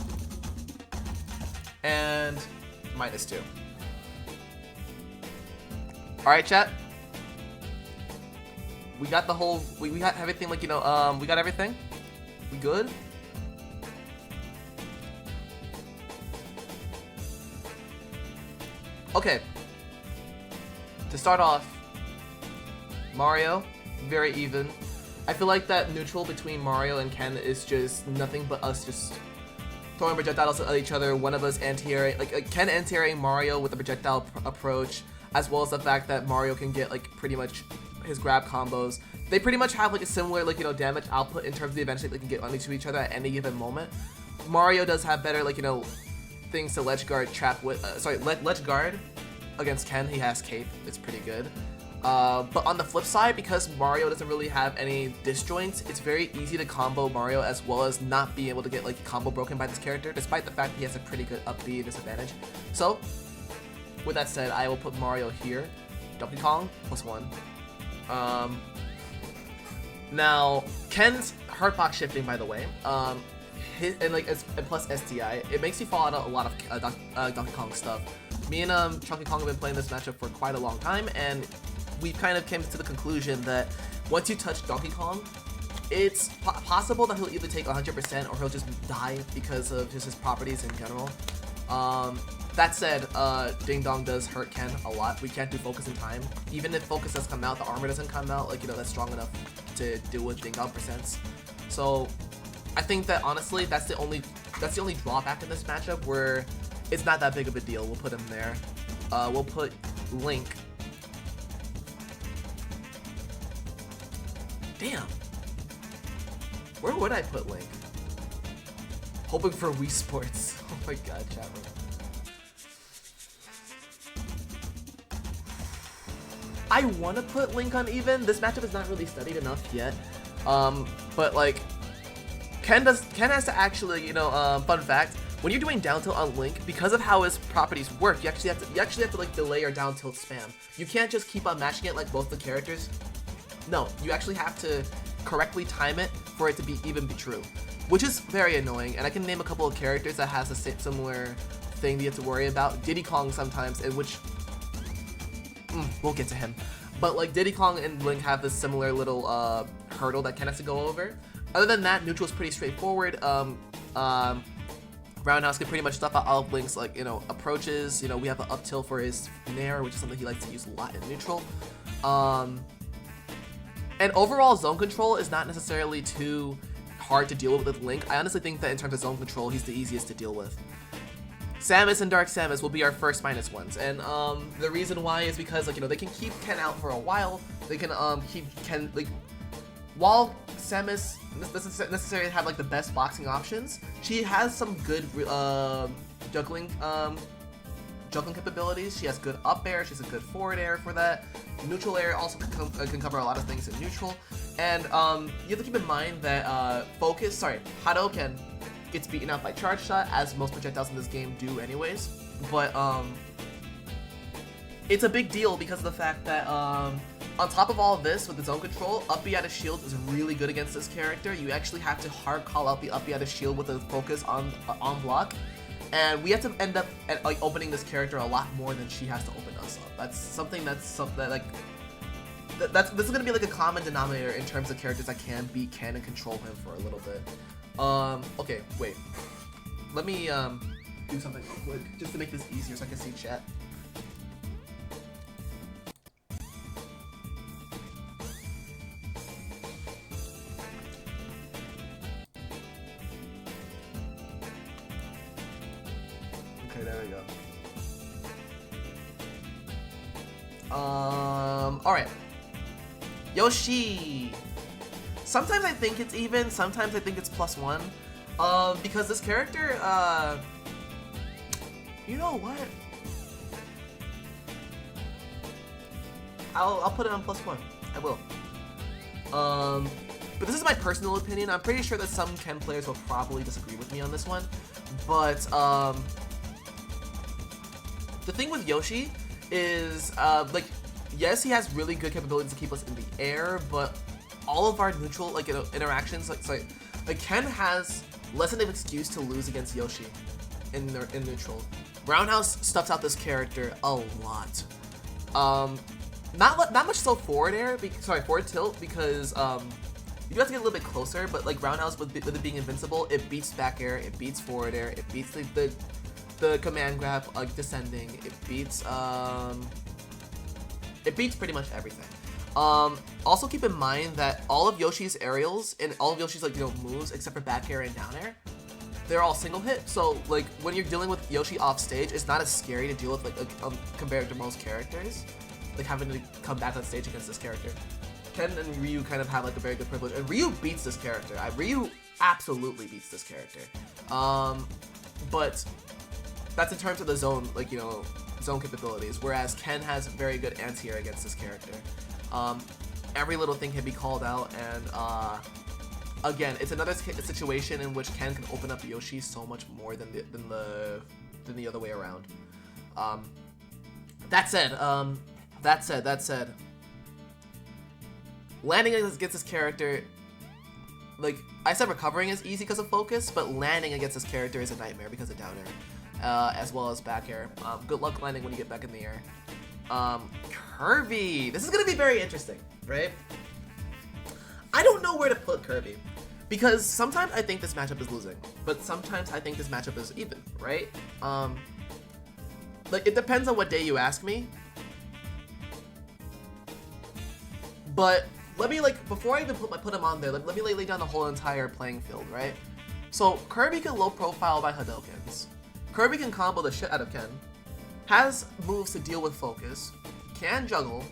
And -2. Alright, chat. We got the whole, we got everything, we got everything? We good? Okay. To start off, Mario, very even. I feel like that neutral between Mario and Ken is just nothing but us just throwing projectiles at each other, one of us anti-airing, Ken anti-airing Mario with a projectile approach, as well as the fact that Mario can get pretty much his grab combos. They pretty much have a similar damage output in terms of the advantage they can get onto each other at any given moment. Mario does have better things to ledge guard trap with. Ledge guard against Ken. He has cape. It's pretty good. But on the flip side, because Mario doesn't really have any disjoints, it's very easy to combo Mario as well as not be able to get combo broken by this character, despite the fact that he has a pretty good up B disadvantage. So, with that said, I will put Mario here. Donkey Kong, +1. Now, Ken's hurtbox shifting, by the way, and plus STI, it makes you fall out of a lot of Donkey Kong stuff. Me and Donkey Kong have been playing this matchup for quite a long time, and we kind of came to the conclusion that once you touch Donkey Kong, it's possible that he'll either take 100% or he'll just die because of just his properties in general. That said, Ding Dong does hurt Ken a lot. We can't do focus in time. Even if focus does come out, the armor doesn't come out, that's strong enough to deal with Ding Dong percents. So I think that honestly, that's the only drawback in this matchup where it's not that big of a deal. We'll put him there. We'll put Link. Damn. Where would I put Link? Hoping for Wii Sports. Oh my god, chat room. I want to put Link on even. This matchup is not really studied enough yet. But Ken has to actually, fun fact, when you're doing down tilt on Link, because of how his properties work, you actually have to delay your down tilt spam. You can't just keep on matching it like both the characters. No, you actually have to correctly time it for it to be true, which is very annoying. And I can name a couple of characters that has a similar thing you have to worry about. Diddy Kong sometimes, in which we'll get to him. But Diddy Kong and Link have this similar little hurdle that Ken has to go over. Other than that, neutral is pretty straightforward. Roundhouse can pretty much stuff out all of Link's approaches. We have an up tilt for his Nair, which is something he likes to use a lot in neutral. And overall zone control is not necessarily too hard to deal with Link. I honestly think that in terms of zone control, he's the easiest to deal with. Samus and Dark Samus will be our first -1s, and the reason why is because, like, you know, they can keep Ken out for a while. They can keep Ken, like, while Samus doesn't necessarily have like the best boxing options, she has some good juggling capabilities. She has good up air, she has a good forward air for that. Neutral air also can cover a lot of things in neutral. And you have to keep in mind that Hadouken gets beaten out by Charge Shot, as most projectiles in this game do anyways. But it's a big deal because of the fact that on top of all of this, with its own control, up B out of shield is really good against this character. You actually have to hard call out the up B out of shield with a focus on block. And we have to end up like opening this character a lot more than she has to open us up. That's something this is gonna be like a common denominator in terms of characters that can beat Ken and control him for a little bit. Okay, wait. Let me do something real quick just to make this easier so I can see chat. Okay, there we go. Alright. Yoshi! Sometimes I think it's even, sometimes I think it's +1. Because this character, you know what? I'll put it on +1. I will. But this is my personal opinion. I'm pretty sure that some Ken players will probably disagree with me on this one. But, the thing with Yoshi is, like, yes, he has really good capabilities to keep us in the air, but all of our neutral, like, interactions, like Ken has less than an excuse to lose against Yoshi in neutral. Roundhouse stuffs out this character a lot. Not much so forward air, forward tilt, because you have to get a little bit closer, but like Roundhouse with it being invincible, it beats back air, it beats forward air, it beats the command grab, like descending, it beats pretty much everything. Also keep in mind that all of Yoshi's aerials and all of Yoshi's, like, you know, moves except for back air and down air, they're all single hit. So like when you're dealing with Yoshi off stage, it's not as scary to deal with, like compared to most characters, like having to come back on stage against this character. Ken and Ryu kind of have like a very good privilege, and Ryu beats this character. Ryu absolutely beats this character. But that's in terms of the zone, like, you know, zone capabilities, whereas Ken has very good anti-air against this character. Every little thing can be called out, and again, it's another situation in which Ken can open up Yoshi so much more than the other way around. That said, landing against this character, like I said, recovering is easy because of focus, but landing against this character is a nightmare because of down air, as well as back air. Good luck landing when you get back in the air. Kirby! This is gonna be very interesting, right? I don't know where to put Kirby, because sometimes I think this matchup is losing, but sometimes I think this matchup is even, right? Like, it depends on what day you ask me. But let me, like, before I even put him on there, let me lay down the whole entire playing field, right? So Kirby can low profile by Hadoukens. Kirby can combo the shit out of Ken. Has moves to deal with focus. Can juggle.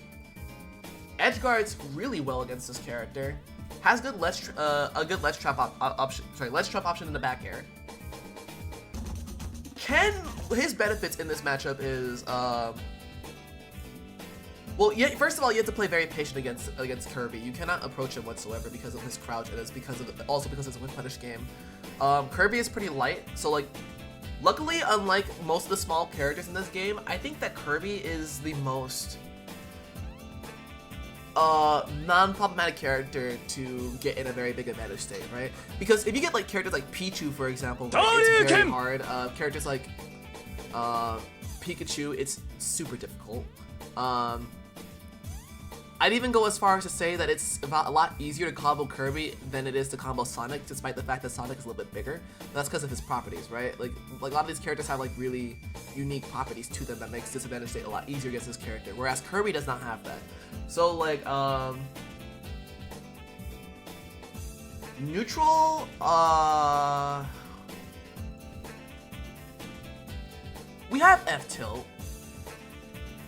Edge guards really well against this character. Has good a good ledge trap option in the back air. His benefits in this matchup is well, first of all, you have to play very patient against Kirby. You cannot approach him whatsoever because of his crouch, and it's also because it's a whip punish game. Kirby is pretty light, so like, luckily, unlike most of the small characters in this game, I think that Kirby is the most non-problematic character to get in a very big advantage state, right? Because if you get like characters like Pichu, for example, it's very hard. Characters like Pikachu, it's super difficult. I'd even go as far as to say that it's about a lot easier to combo Kirby than it is to combo Sonic, despite the fact that Sonic is a little bit bigger. That's because of his properties, right? Like a lot of these characters have like really unique properties to them that makes disadvantage state a lot easier against this character, whereas Kirby does not have that. So like, Neutral, we have F tilt,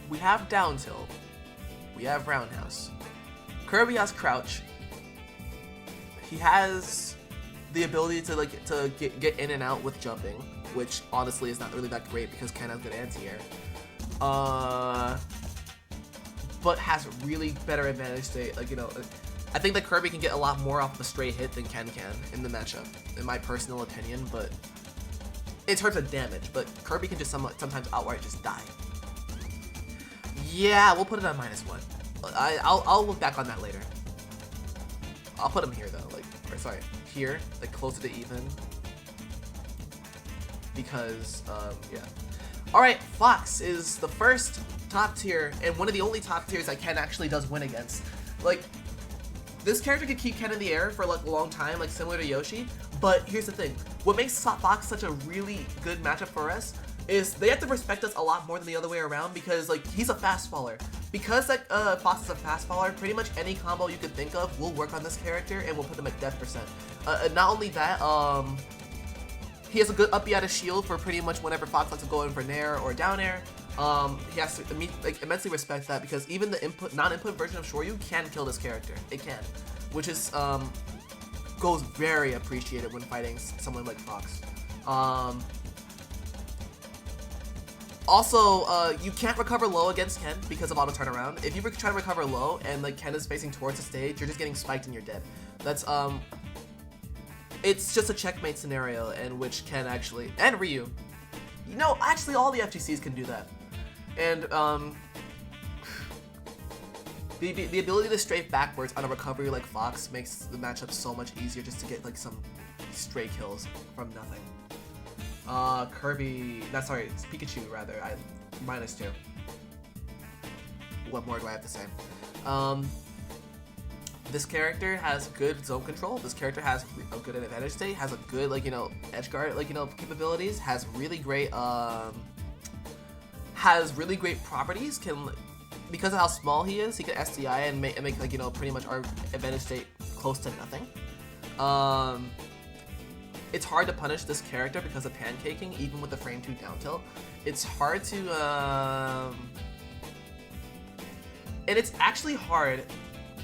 we have down tilt, we have roundhouse. Kirby has crouch. He has the ability to get in and out with jumping, which honestly is not really that great because Ken has good anti-air. But has really better advantage state. Like, you know, I think that Kirby can get a lot more off of a straight hit than Ken can in the matchup, in my personal opinion. But in terms of damage, but Kirby can just sometimes outright just die. Yeah, we'll put it on -1. I'll look back on that later. I'll put him here though, like, or sorry, here, like closer to even. Because, yeah. Alright, Fox is the first top tier, and one of the only top tiers that Ken actually does win against. Like, this character could keep Ken in the air for like a long time, like similar to Yoshi, but here's the thing. What makes Fox such a really good matchup for us is they have to respect us a lot more than the other way around because, like, he's a fast faller. Because, like, Fox is a fast faller, pretty much any combo you could think of will work on this character and will put them at death percent. Not only that, he has a good up B out of shield for pretty much whenever Fox likes to go in for nair or down air. He has to immensely respect that because even the non-input version of Shoryu can kill this character. It can, which is goes very appreciated when fighting someone like Fox. Also, you can't recover low against Ken because of auto turnaround. If you try to recover low and like Ken is facing towards the stage, you're just getting spiked and you're dead. That's it's just a checkmate scenario in which Ken actually, and Ryu, you know, actually all the FGCs can do that. And the ability to strafe backwards on a recovery like Fox makes the matchup so much easier just to get like some stray kills from nothing. Kirby, not sorry, it's Pikachu rather, -2. What more do I have to say? This character has good zone control, this character has a good advantage state, has a good, like, you know, edge guard, like, you know, capabilities, has really great properties, because of how small he is, he can SDI and make like, you know, pretty much our advantage state close to nothing. It's hard to punish this character because of pancaking, even with the frame 2 down tilt. It's hard to, and it's actually hard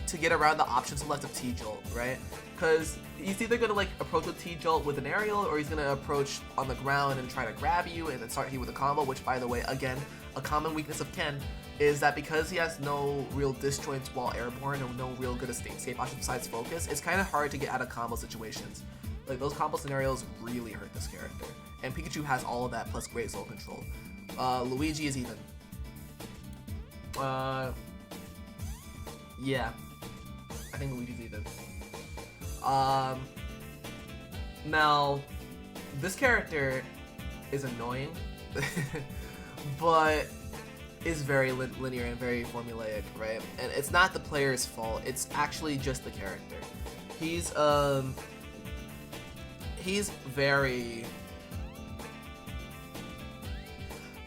to get around the option select of T-Jolt, right? Because he's either gonna like approach with T-Jolt with an aerial, or he's gonna approach on the ground and try to grab you and then start you with a combo, which, by the way, again, a common weakness of Ken is that because he has no real disjoints while airborne and no real good escape option besides focus, it's kind of hard to get out of combo situations. Like, those combo scenarios really hurt this character. And Pikachu has all of that plus great soul control. Luigi is even. Yeah. I think Luigi's even. Now, this character is annoying, but is very linear and very formulaic, right? And it's not the player's fault, it's actually just the character. He's very...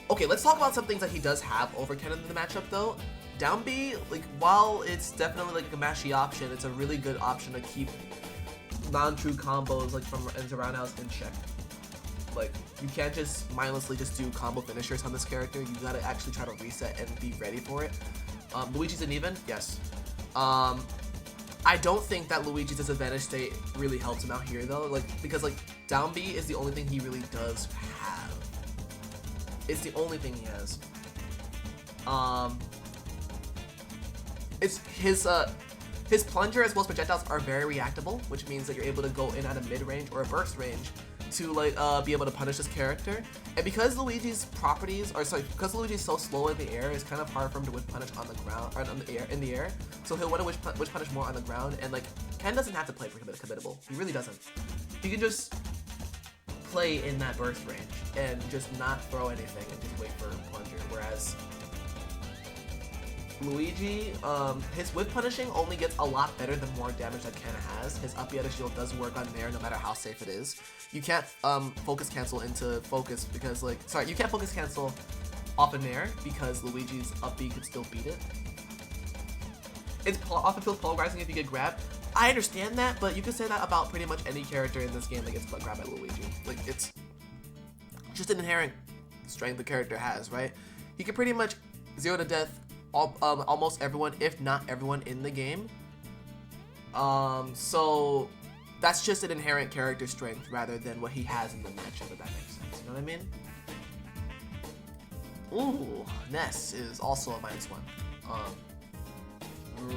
Okay, let's talk about some things that he does have over Ken in the matchup, though. Down B, like, while it's definitely like a mashy option, it's a really good option to keep non-true combos like from into roundhouse in check. Like, you can't just mindlessly just do combo finishers on this character. You gotta actually try to reset and be ready for it. Luigi's an even? Yes. I don't think that Luigi's disadvantage state really helps him out here though, like, because like down B is the only thing he really does have. It's the only thing he has. It's his plunger as well as projectiles are very reactable, which means that you're able to go in at a mid-range or a burst range to like be able to punish this character. And because Luigi's because Luigi's so slow in the air, it's kind of hard for him to whiff punish on the ground or in the air. So he'll want to whiff punish more on the ground, and like Ken doesn't have to play for committable. He really doesn't. He can just play in that burst range and just not throw anything and just wait for plunger. Whereas Luigi, his whip punishing only gets a lot better the more damage that Ken has. His up out of shield does work on Nair no matter how safe it is. You can't focus cancel into focus because you can't focus cancel off a Nair because Luigi's up B could still beat it. It's often feels polarizing if you get grabbed. I understand that, but you can say that about pretty much any character in this game that gets grabbed by Luigi. Like, it's just an inherent strength the character has, right? He can pretty much 0 to death almost everyone, if not everyone in the game. So that's just an inherent character strength rather than what he has in the matchup, if that makes sense. You know what I mean? Ooh, Ness is also a -1.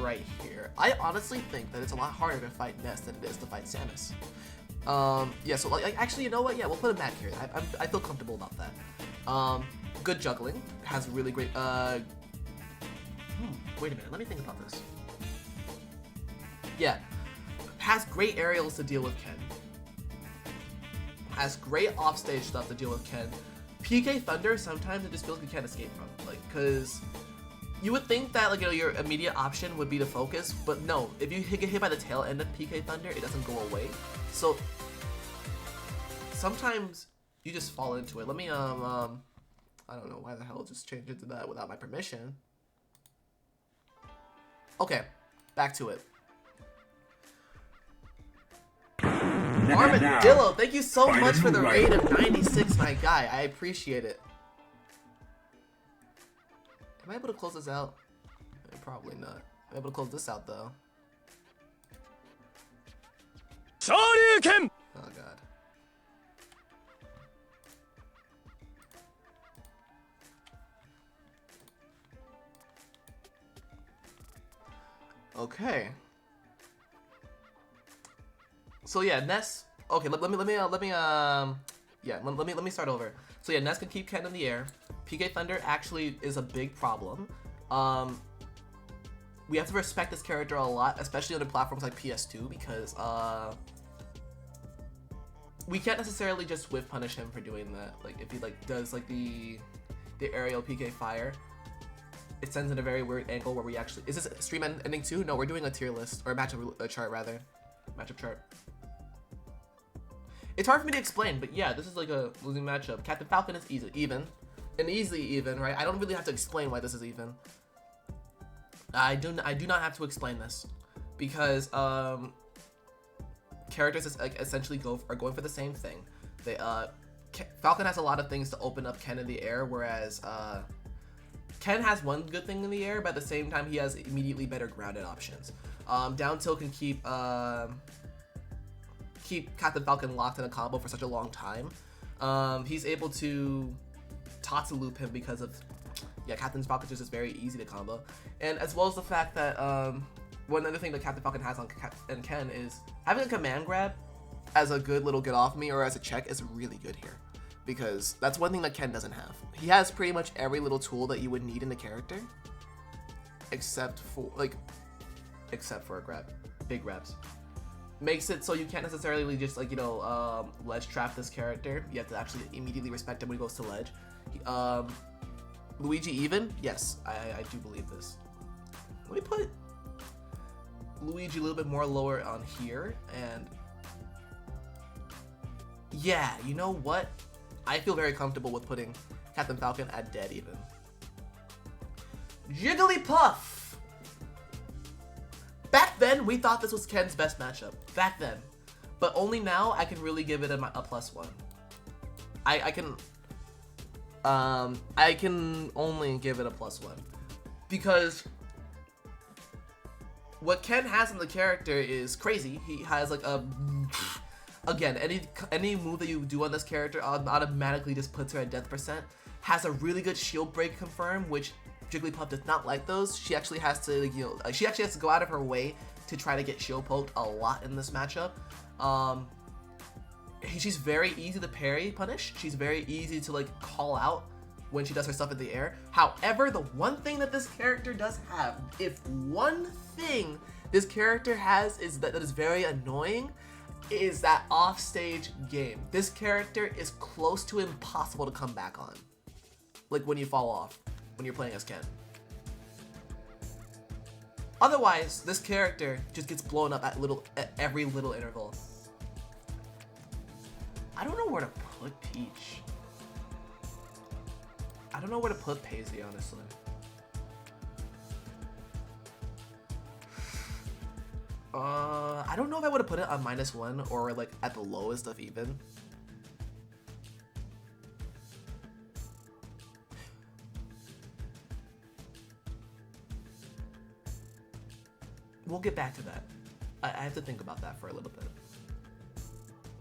Right here. I honestly think that it's a lot harder to fight Ness than it is to fight Samus. Yeah, so like actually, you know what? Yeah, we'll put him back here. I feel comfortable about that. Good juggling. Has really great. Wait a minute. Let me think about this. Yeah, has great aerials to deal with Ken. Has great offstage stuff to deal with Ken. PK Thunder, sometimes it just feels like you can't escape from, like, cause you would think that, like, you know, your immediate option would be to focus, but no, if you get hit by the tail end of PK Thunder, it doesn't go away. So sometimes you just fall into it. Let me I don't know why the hell just changed it to that without my permission. Okay, back to it. Armadillo, thank you so much for the raid of 96, my guy. I appreciate it. Am I able to close this out? Probably not. I'm able to close this out though. Shoryuken! Oh god. Okay. So yeah, Ness. Okay, let me start over. So yeah, Ness can keep Ken in the air. PK Thunder actually is a big problem. We have to respect this character a lot, especially on the platforms like PS2, because we can't necessarily just whiff punish him for doing that. Like if he like does like the aerial PK fire, it sends in a very weird angle where we actually, is this stream ending too? No, we're doing a tier list or a matchup chart rather, matchup chart. It's hard for me to explain, but yeah, this is like a losing matchup. Captain Falcon is even, and easily even, right? I don't really have to explain why this is even. I do not have to explain this because characters essentially are going for the same thing. They Falcon has a lot of things to open up Ken in the air, whereas Ken has one good thing in the air, but at the same time he has immediately better grounded options. Down tilt can keep Captain Falcon locked in a combo for such a long time. He's able to Tatsu loop him because of, yeah, Captain Falcon just is very easy to combo. And as well as the fact that one other thing that Captain Falcon has on Ken is having a command grab as a good little get off me or as a check is really good here. Because that's one thing that Ken doesn't have. He has pretty much every little tool that you would need in the character. Except for a grab. Big grabs. Makes it so you can't necessarily just like, you know, ledge trap this character. You have to actually immediately respect him when he goes to ledge. Luigi even? Yes, I do believe this. Let me put Luigi a little bit more lower on here, and yeah, you know what? I feel very comfortable with putting Captain Falcon at dead even. Jigglypuff! Back then, we thought this was Ken's best matchup. Back then. But only now, I can really give it a +1. I can only give it a +1. Because what Ken has in the character is crazy. He has like a... Again, any move that you do on this character automatically just puts her at death %. Has a really good shield break confirm, which Jigglypuff does not like those. She actually has to, you know, she actually has to go out of her way to try to get shield poked a lot in this matchup. She's very easy to parry punish. She's very easy to like call out when she does her stuff in the air. However, the one thing that this character does have, if one thing this character has is that is very annoying, is that offstage game. This character is close to impossible to come back on. Like when you fall off, when you're playing as Ken. Otherwise, this character just gets blown up at every little interval. I don't know where to put Peach. I don't know where to put Paisley, honestly. I don't know if I would have put it on -1 or like at the lowest of even. We'll get back to that. I have to think about that for a little bit.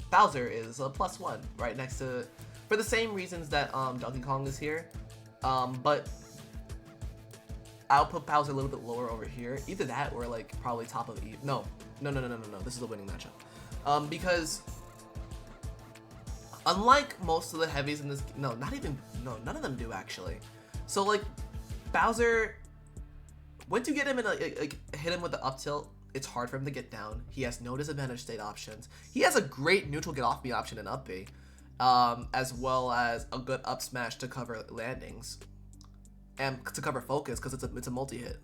Bowser is a +1 right next to, for the same reasons that Donkey Kong is here, but I'll put Bowser a little bit lower over here. Either that or like probably top of E. No. This is a winning matchup, because unlike most of the heavies in this, none of them do actually. So like Bowser, once you get him in like hit him with the up tilt, it's hard for him to get down. He has no disadvantage state options. He has a great neutral get off B option in up B, as well as a good up smash to cover landings and to cover focus because it's a multi-hit.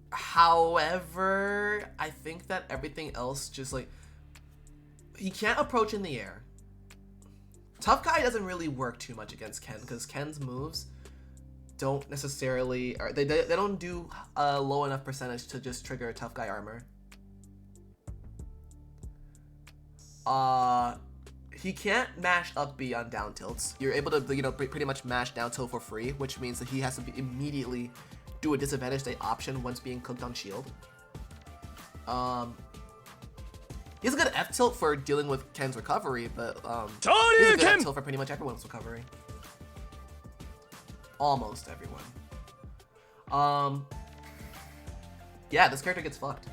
However, I think that everything else just like, he can't approach in the air. Tough Guy doesn't really work too much against Ken because Ken's moves don't necessarily, or they don't do a low enough percentage to just trigger Tough Guy armor. He can't mash up B on down tilts. You're able to, you know, pretty much mash down tilt for free, which means that he has to immediately do a disadvantage state option once being cooked on shield. He has a good F tilt for dealing with Ken's recovery, but he has a good F tilt for pretty much everyone's recovery. Almost everyone. Yeah, this character gets fucked.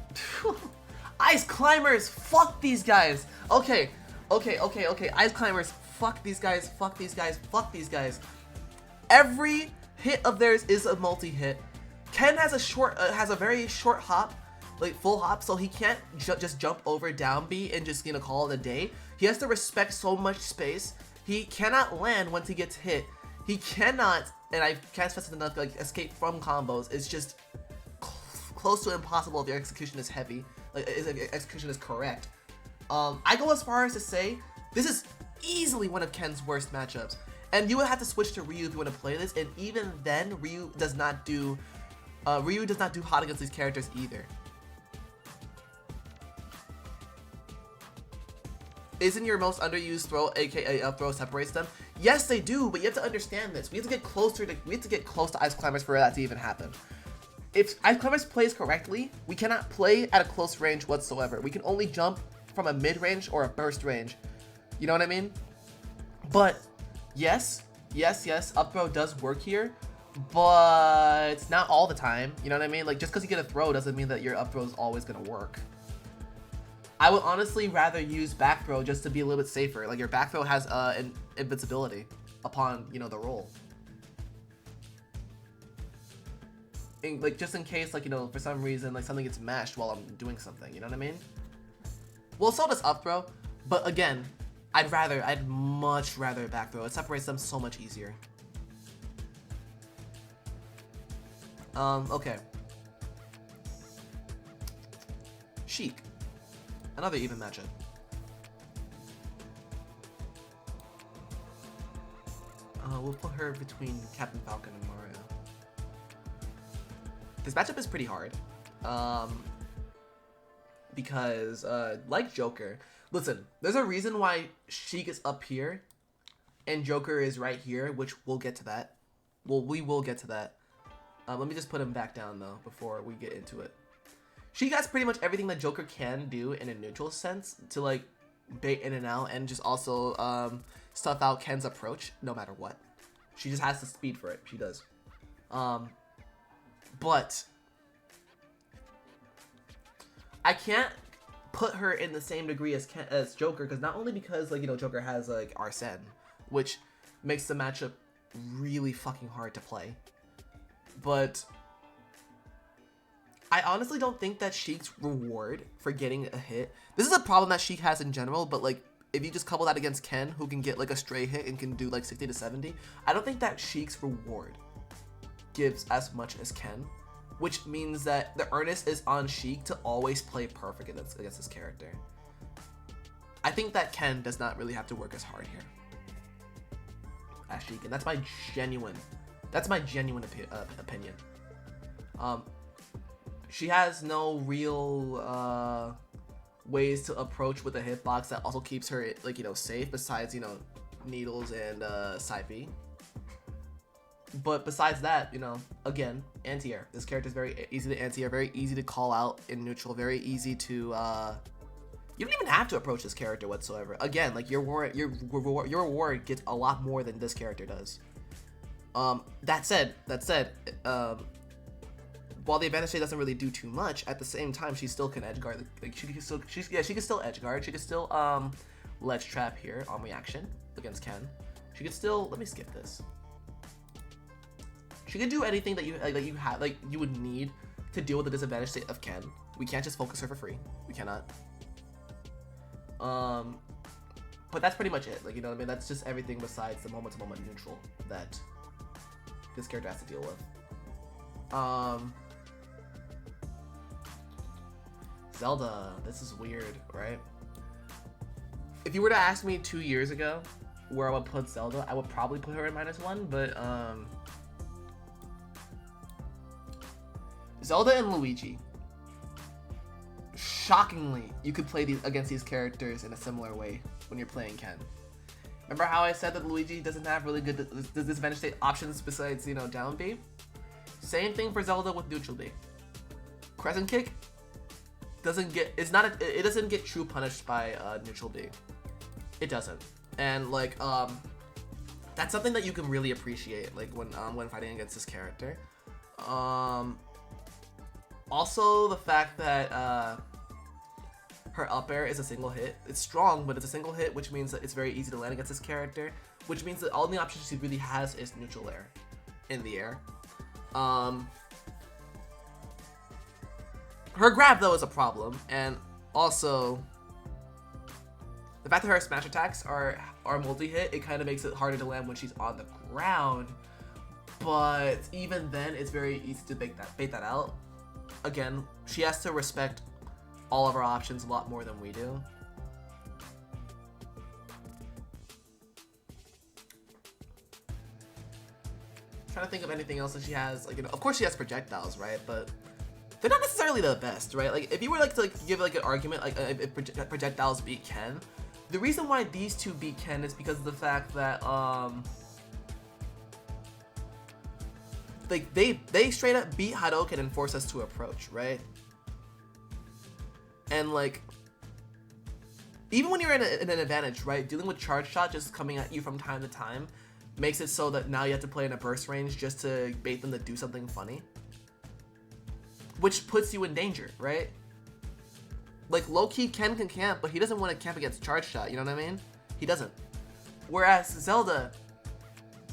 Ice Climbers, fuck these guys. Okay. Ice Climbers, fuck these guys. Every hit of theirs is a multi-hit. Ken has a very short hop, like full hop, so he can't just jump over down B and just, you know, call it a day. He has to respect so much space. He cannot land once he gets hit. He cannot, and I can't stress it enough, like escape from combos. It's just close to impossible if your execution is heavy, like if your execution is correct. I go as far as to say this is easily one of Ken's worst matchups, and you would have to switch to Ryu if you want to play this. And even then, Ryu does not do hot against these characters either. Isn't your most underused throw, aka up throw, separates them? Yes, they do, but you have to understand this. We have to get close to Ice Climbers for that to even happen. If Ice Climbers plays correctly, we cannot play at a close range whatsoever. We can only jump from a mid-range or a burst range. You know what I mean? But yes, up throw does work here, but it's not all the time. You know what I mean? Like, just because you get a throw doesn't mean that your up throw is always gonna work. I would honestly rather use back throw just to be a little bit safer. Like, your back throw has an invincibility upon, you know, the roll. And, like, just in case, like, you know, for some reason, like, something gets mashed while I'm doing something. You know what I mean? Well, so does up throw, but again, I'd much rather back throw. It separates them so much easier. Okay. Sheik. Another even matchup. We'll put her between Captain Falcon and Mario. This matchup is pretty hard. Because, like Joker, listen, there's a reason why Sheik is up here and Joker is right here, which we'll get to that. Well, we will get to that. Let me just put him back down, though, before we get into it. Sheik has pretty much everything that Joker can do in a neutral sense to, like, bait in and out and just also stuff out Ken's approach no matter what. She just has the speed for it. She does. But I can't put her in the same degree as Joker, because not only because, like, you know, Joker has, like, Arsene, which makes the matchup really fucking hard to play, but I honestly don't think that Sheik's reward for getting a hit, this is a problem that Sheik has in general, but, like, if you just couple that against Ken, who can get, like, a stray hit and can do, like, 60 to 70, I don't think that Sheik's reward gives as much as Ken, which means that the earnest is on Sheik to always play perfect against this character. I think that Ken does not really have to work as hard here as Sheik, and that's my genuine opinion. She has no real ways to approach with a hitbox that also keeps her, like, you know, safe, besides, you know, needles and side B. But besides that, you know, again, anti-air. This character is very easy to anti-air, very easy to call out in neutral, very easy to, you don't even have to approach this character whatsoever. Again, like, your reward gets a lot more than this character does. That said, while the advantage state doesn't really do too much, at the same time, she still can edge guard. Like, she can still edge guard. She can still, ledge trap here on reaction against Ken. She could still, let me skip this. She can do anything that you would need to deal with the disadvantage state of Ken. We can't just focus her for free. We cannot. But that's pretty much it. Like, you know what I mean? That's just everything besides the moment-to-moment neutral that this character has to deal with. Zelda, this is weird, right? If you were to ask me 2 years ago where I would put Zelda, I would probably put her in -1, but Zelda and Luigi. Shockingly, you could play against these characters in a similar way when you're playing Ken. Remember how I said that Luigi doesn't have really good disadvantage state options besides, you know, down B? Same thing for Zelda with neutral B. Crescent kick doesn't get, it doesn't get true punished by neutral B. It doesn't. And like, that's something that you can really appreciate, like when fighting against this character. Also the fact that her up air is a single hit. It's strong, but it's a single hit, which means that it's very easy to land against this character, which means that all the options she really has is neutral air in the air. Her grab, though, is a problem, and also the fact that her smash attacks are multi-hit, it kind of makes it harder to land when she's on the ground, but even then, it's very easy to bait that out. Again, she has to respect all of our options a lot more than we do. Trying to think of anything else that she has. Like, you know, of course she has projectiles, right? But they're not necessarily the best, right? Like, if you were like to give like an argument, like if projectiles beat Ken, the reason why these two beat Ken is because of the fact that like they straight up beat Hadoken and force us to approach, right? And like, even when you're in an advantage, right, dealing with charge shot just coming at you from time to time makes it so that now you have to play in a burst range just to bait them to do something funny, which puts you in danger, right? Like, low-key Ken can camp, but he doesn't want to camp against charge shot, you know what I mean? He doesn't. Whereas Zelda,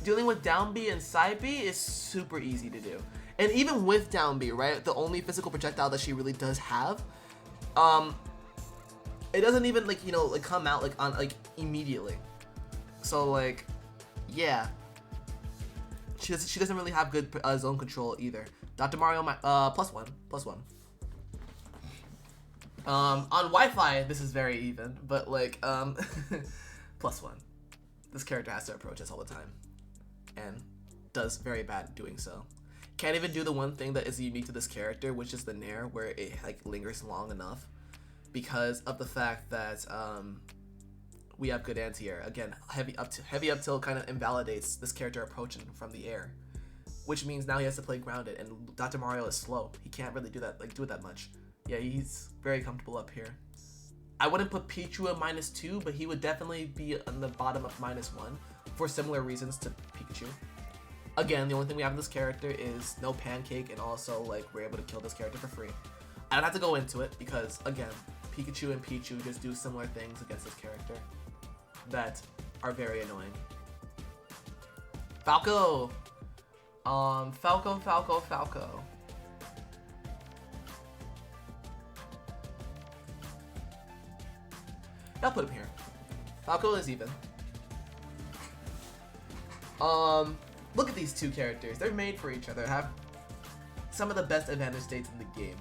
dealing with down B and side B is super easy to do. And even with down B, right, the only physical projectile that she really does have, it doesn't even, like, you know, like come out like on like immediately. So like, yeah, she doesn't really have good zone control either. Dr. Mario, plus one. On Wi-Fi, this is very even, but like, +1. This character has to approach us all the time, and does very bad doing so. Can't even do the one thing that is unique to this character, which is the nair, where it like lingers long enough, because of the fact that we have good anti-air. Again, heavy up tilt kind of invalidates this character approaching from the air, which means now he has to play grounded, and Dr. Mario is slow. He can't really do it that much. Yeah, he's very comfortable up here. I wouldn't put Pichu at -2, but he would definitely be on the bottom of -1 for similar reasons to Pikachu. Again, the only thing we have in this character is no pancake, and also like we're able to kill this character for free. I don't have to go into it because again, Pikachu and Pichu just do similar things against this character that are very annoying. Falco! Falco. I'll put him here. Falco is even. Look at these two characters. They're made for each other. Have some of the best advantage states in the game.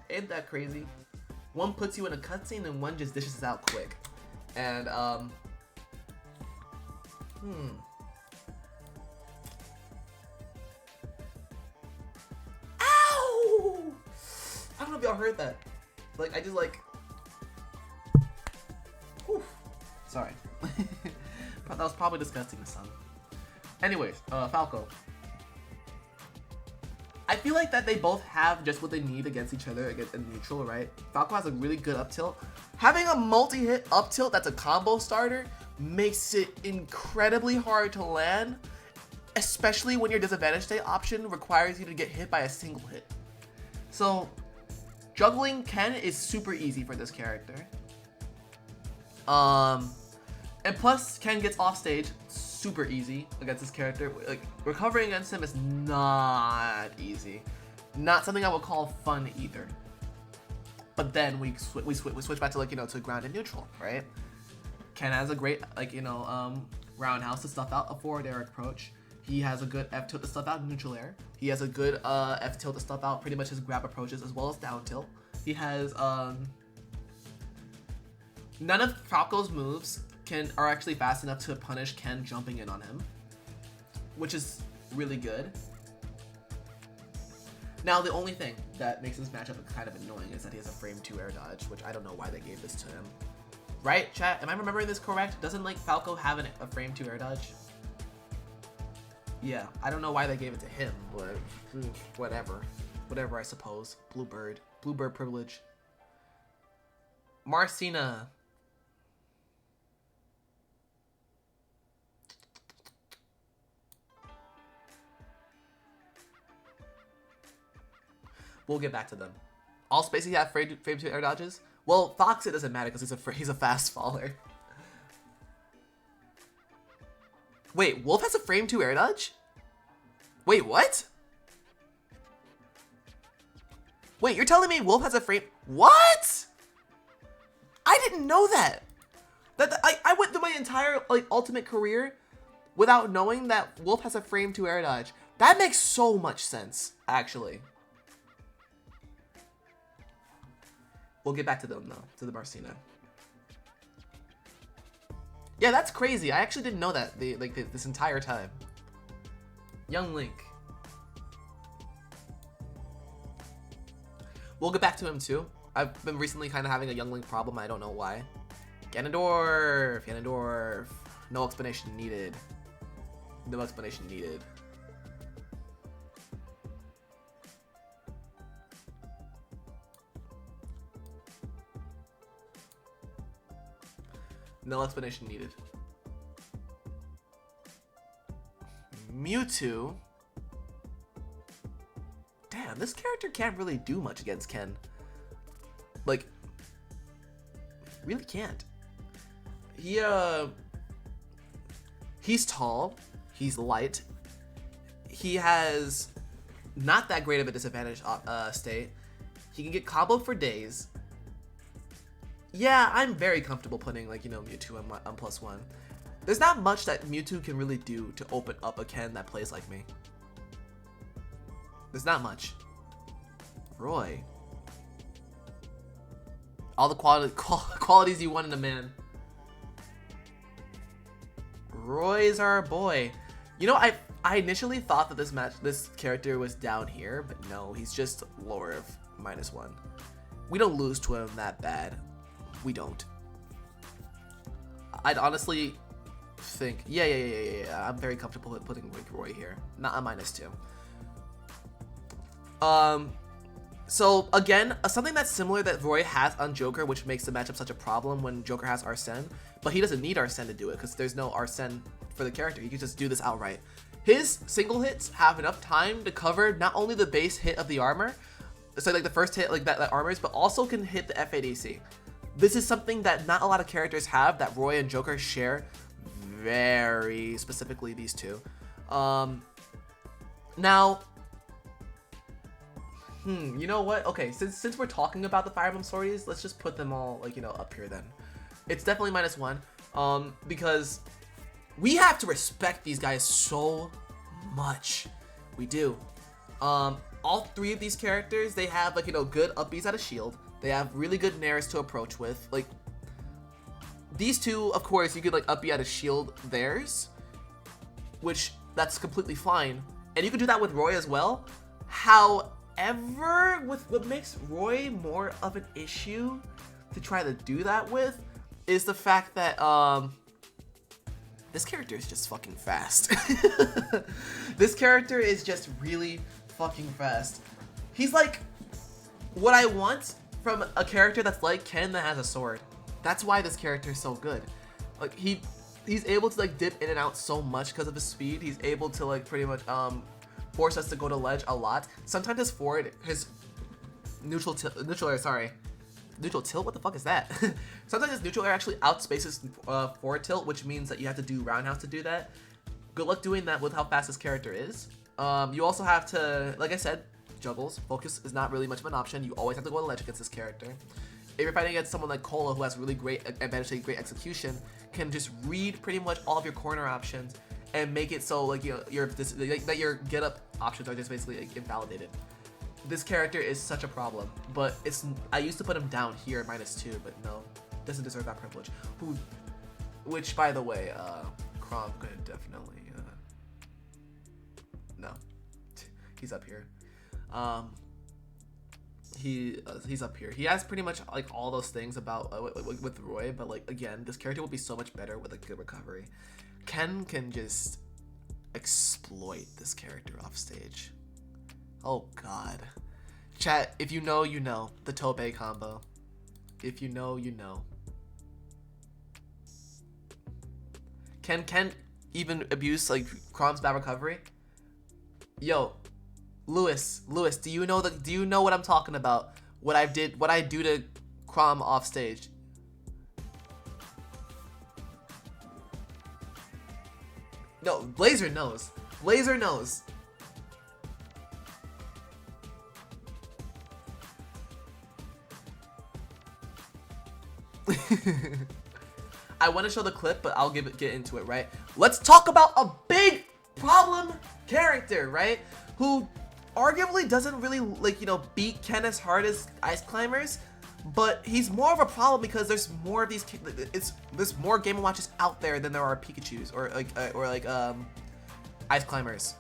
Ain't that crazy? One puts you in a cutscene and one just dishes it out quick. And Ow! I don't know if y'all heard that. Like, I just like Sorry. But that was probably disgusting to some. Anyways, Falco. I feel like that they both have just what they need against each other against in neutral, right? Falco has a really good up tilt. Having a multi-hit up tilt that's a combo starter makes it incredibly hard to land, especially when your disadvantage state option requires you to get hit by a single hit. So, juggling Ken is super easy for this character. And plus, Ken gets off stage super easy against this character. Like, recovering against him is not easy. Not something I would call fun either. But then we switch back to, like, you know, to ground and neutral, right? Ken has a great, like, you know, roundhouse to stuff out a forward air approach. He has a good F tilt to stuff out neutral air. He has a good F tilt to stuff out pretty much his grab approaches as well as down tilt. He has none of Falco's moves are actually fast enough to punish Ken jumping in on him, which is really good. Now, the only thing that makes this matchup kind of annoying is that he has a frame 2 air dodge, which I don't know why they gave this to him. Right, chat? Am I remembering this correct? Doesn't, like, Falco have a frame 2 air dodge? Yeah, I don't know why they gave it to him, but whatever. Whatever, I suppose. Bluebird. Bluebird privilege. Marcina. We'll get back to them. All Spacey have frame 2 air dodges? Well, Fox, it doesn't matter because he's a fast faller. Wait, Wolf has a frame 2 air dodge? Wait, what? Wait, you're telling me Wolf has a frame... What? I didn't know that. I went through my entire, like, Ultimate career without knowing that Wolf has a frame 2 air dodge. That makes so much sense, actually. We'll get back to them, though, to the Marcina. Yeah, that's crazy. I actually didn't know that this entire time. Young Link. We'll get back to him, too. I've been recently kind of having a Young Link problem. I don't know why. Ganondorf. Ganondorf. No explanation needed. No explanation needed. No explanation needed. Mewtwo. Damn, this character can't really do much against Ken. Like, really can't. He's tall. He's light. He has not that great of a disadvantage state. He can get comboed for days. Yeah, I'm very comfortable putting, like, you know, Mewtwo on +1. There's not much that Mewtwo can really do to open up a Ken that plays like me. There's not much. Roy. All the qualities you want in a man. Roy's our boy. You know, I initially thought that this character was down here, but no, he's just lower of -1. We don't lose to him that bad. We don't. I'd honestly think, yeah. I'm very comfortable with putting Roy here, not a -2. So again, something that's similar that Roy has on Joker, which makes the matchup such a problem when Joker has Arsene, but he doesn't need Arsene to do it because there's no Arsene for the character. He can just do this outright. His single hits have enough time to cover not only the base hit of the armor, so like the first hit, like that armors, but also can hit the F8AC. This is something that not a lot of characters have that Roy and Joker share, very specifically these two. Now, you know what? Okay, since we're talking about the Fire Emblem stories, let's just put them all, like, you know, up here then. It's definitely -1, because we have to respect these guys so much. We do. All three of these characters, they have, like, you know, good up Bs out of shield. They have really good nairs to approach with. Like, these two, of course, you could, like, up B out of shield theirs, which that's completely fine. And you could do that with Roy as well. However, with what makes Roy more of an issue to try to do that with is the fact that this character is just fucking fast. This character is just really fucking fast. He's like what I want from a character that's like Ken that has a sword. That's why this character is so good. Like he's able to like dip in and out so much because of his speed. He's able to like pretty much force us to go to ledge a lot. Sometimes his neutral tilt, what the fuck is that? Sometimes his neutral air actually outspaces forward tilt, which means that you have to do roundhouse to do that. Good luck doing that with how fast this character is. You also have to, like I said, juggles. Focus is not really much of an option. You always have to go to ledge against this character. If you're fighting against someone like Cola, who has really great advantage, great execution, can just read pretty much all of your corner options and make it so like that your get up options are just basically like, invalidated. This character is such a problem, but I used to put him down here -2, but no, doesn't deserve that privilege. Which by the way, Crom could definitely no, he's up here. He's up here. He has pretty much like all those things about with Roy, but like again, this character will be so much better with a good recovery. Ken can just exploit this character off stage. Oh god. Chat, if you know, you know. The Tobe combo. If you know, you know. Can even abuse like Crom's bad recovery? Yo, Lewis, do you know what I'm talking about? What I do to Crom off stage? No, Blazer knows. Blazer knows. I want to show the clip, but I'll get into it, right? Let's talk about a big problem character, right? Who arguably doesn't really like, beat Ken as hard as Ice Climbers, but he's more of a problem because there's more of these there's more Game & Watches out there than there are Pikachus or like Ice Climbers.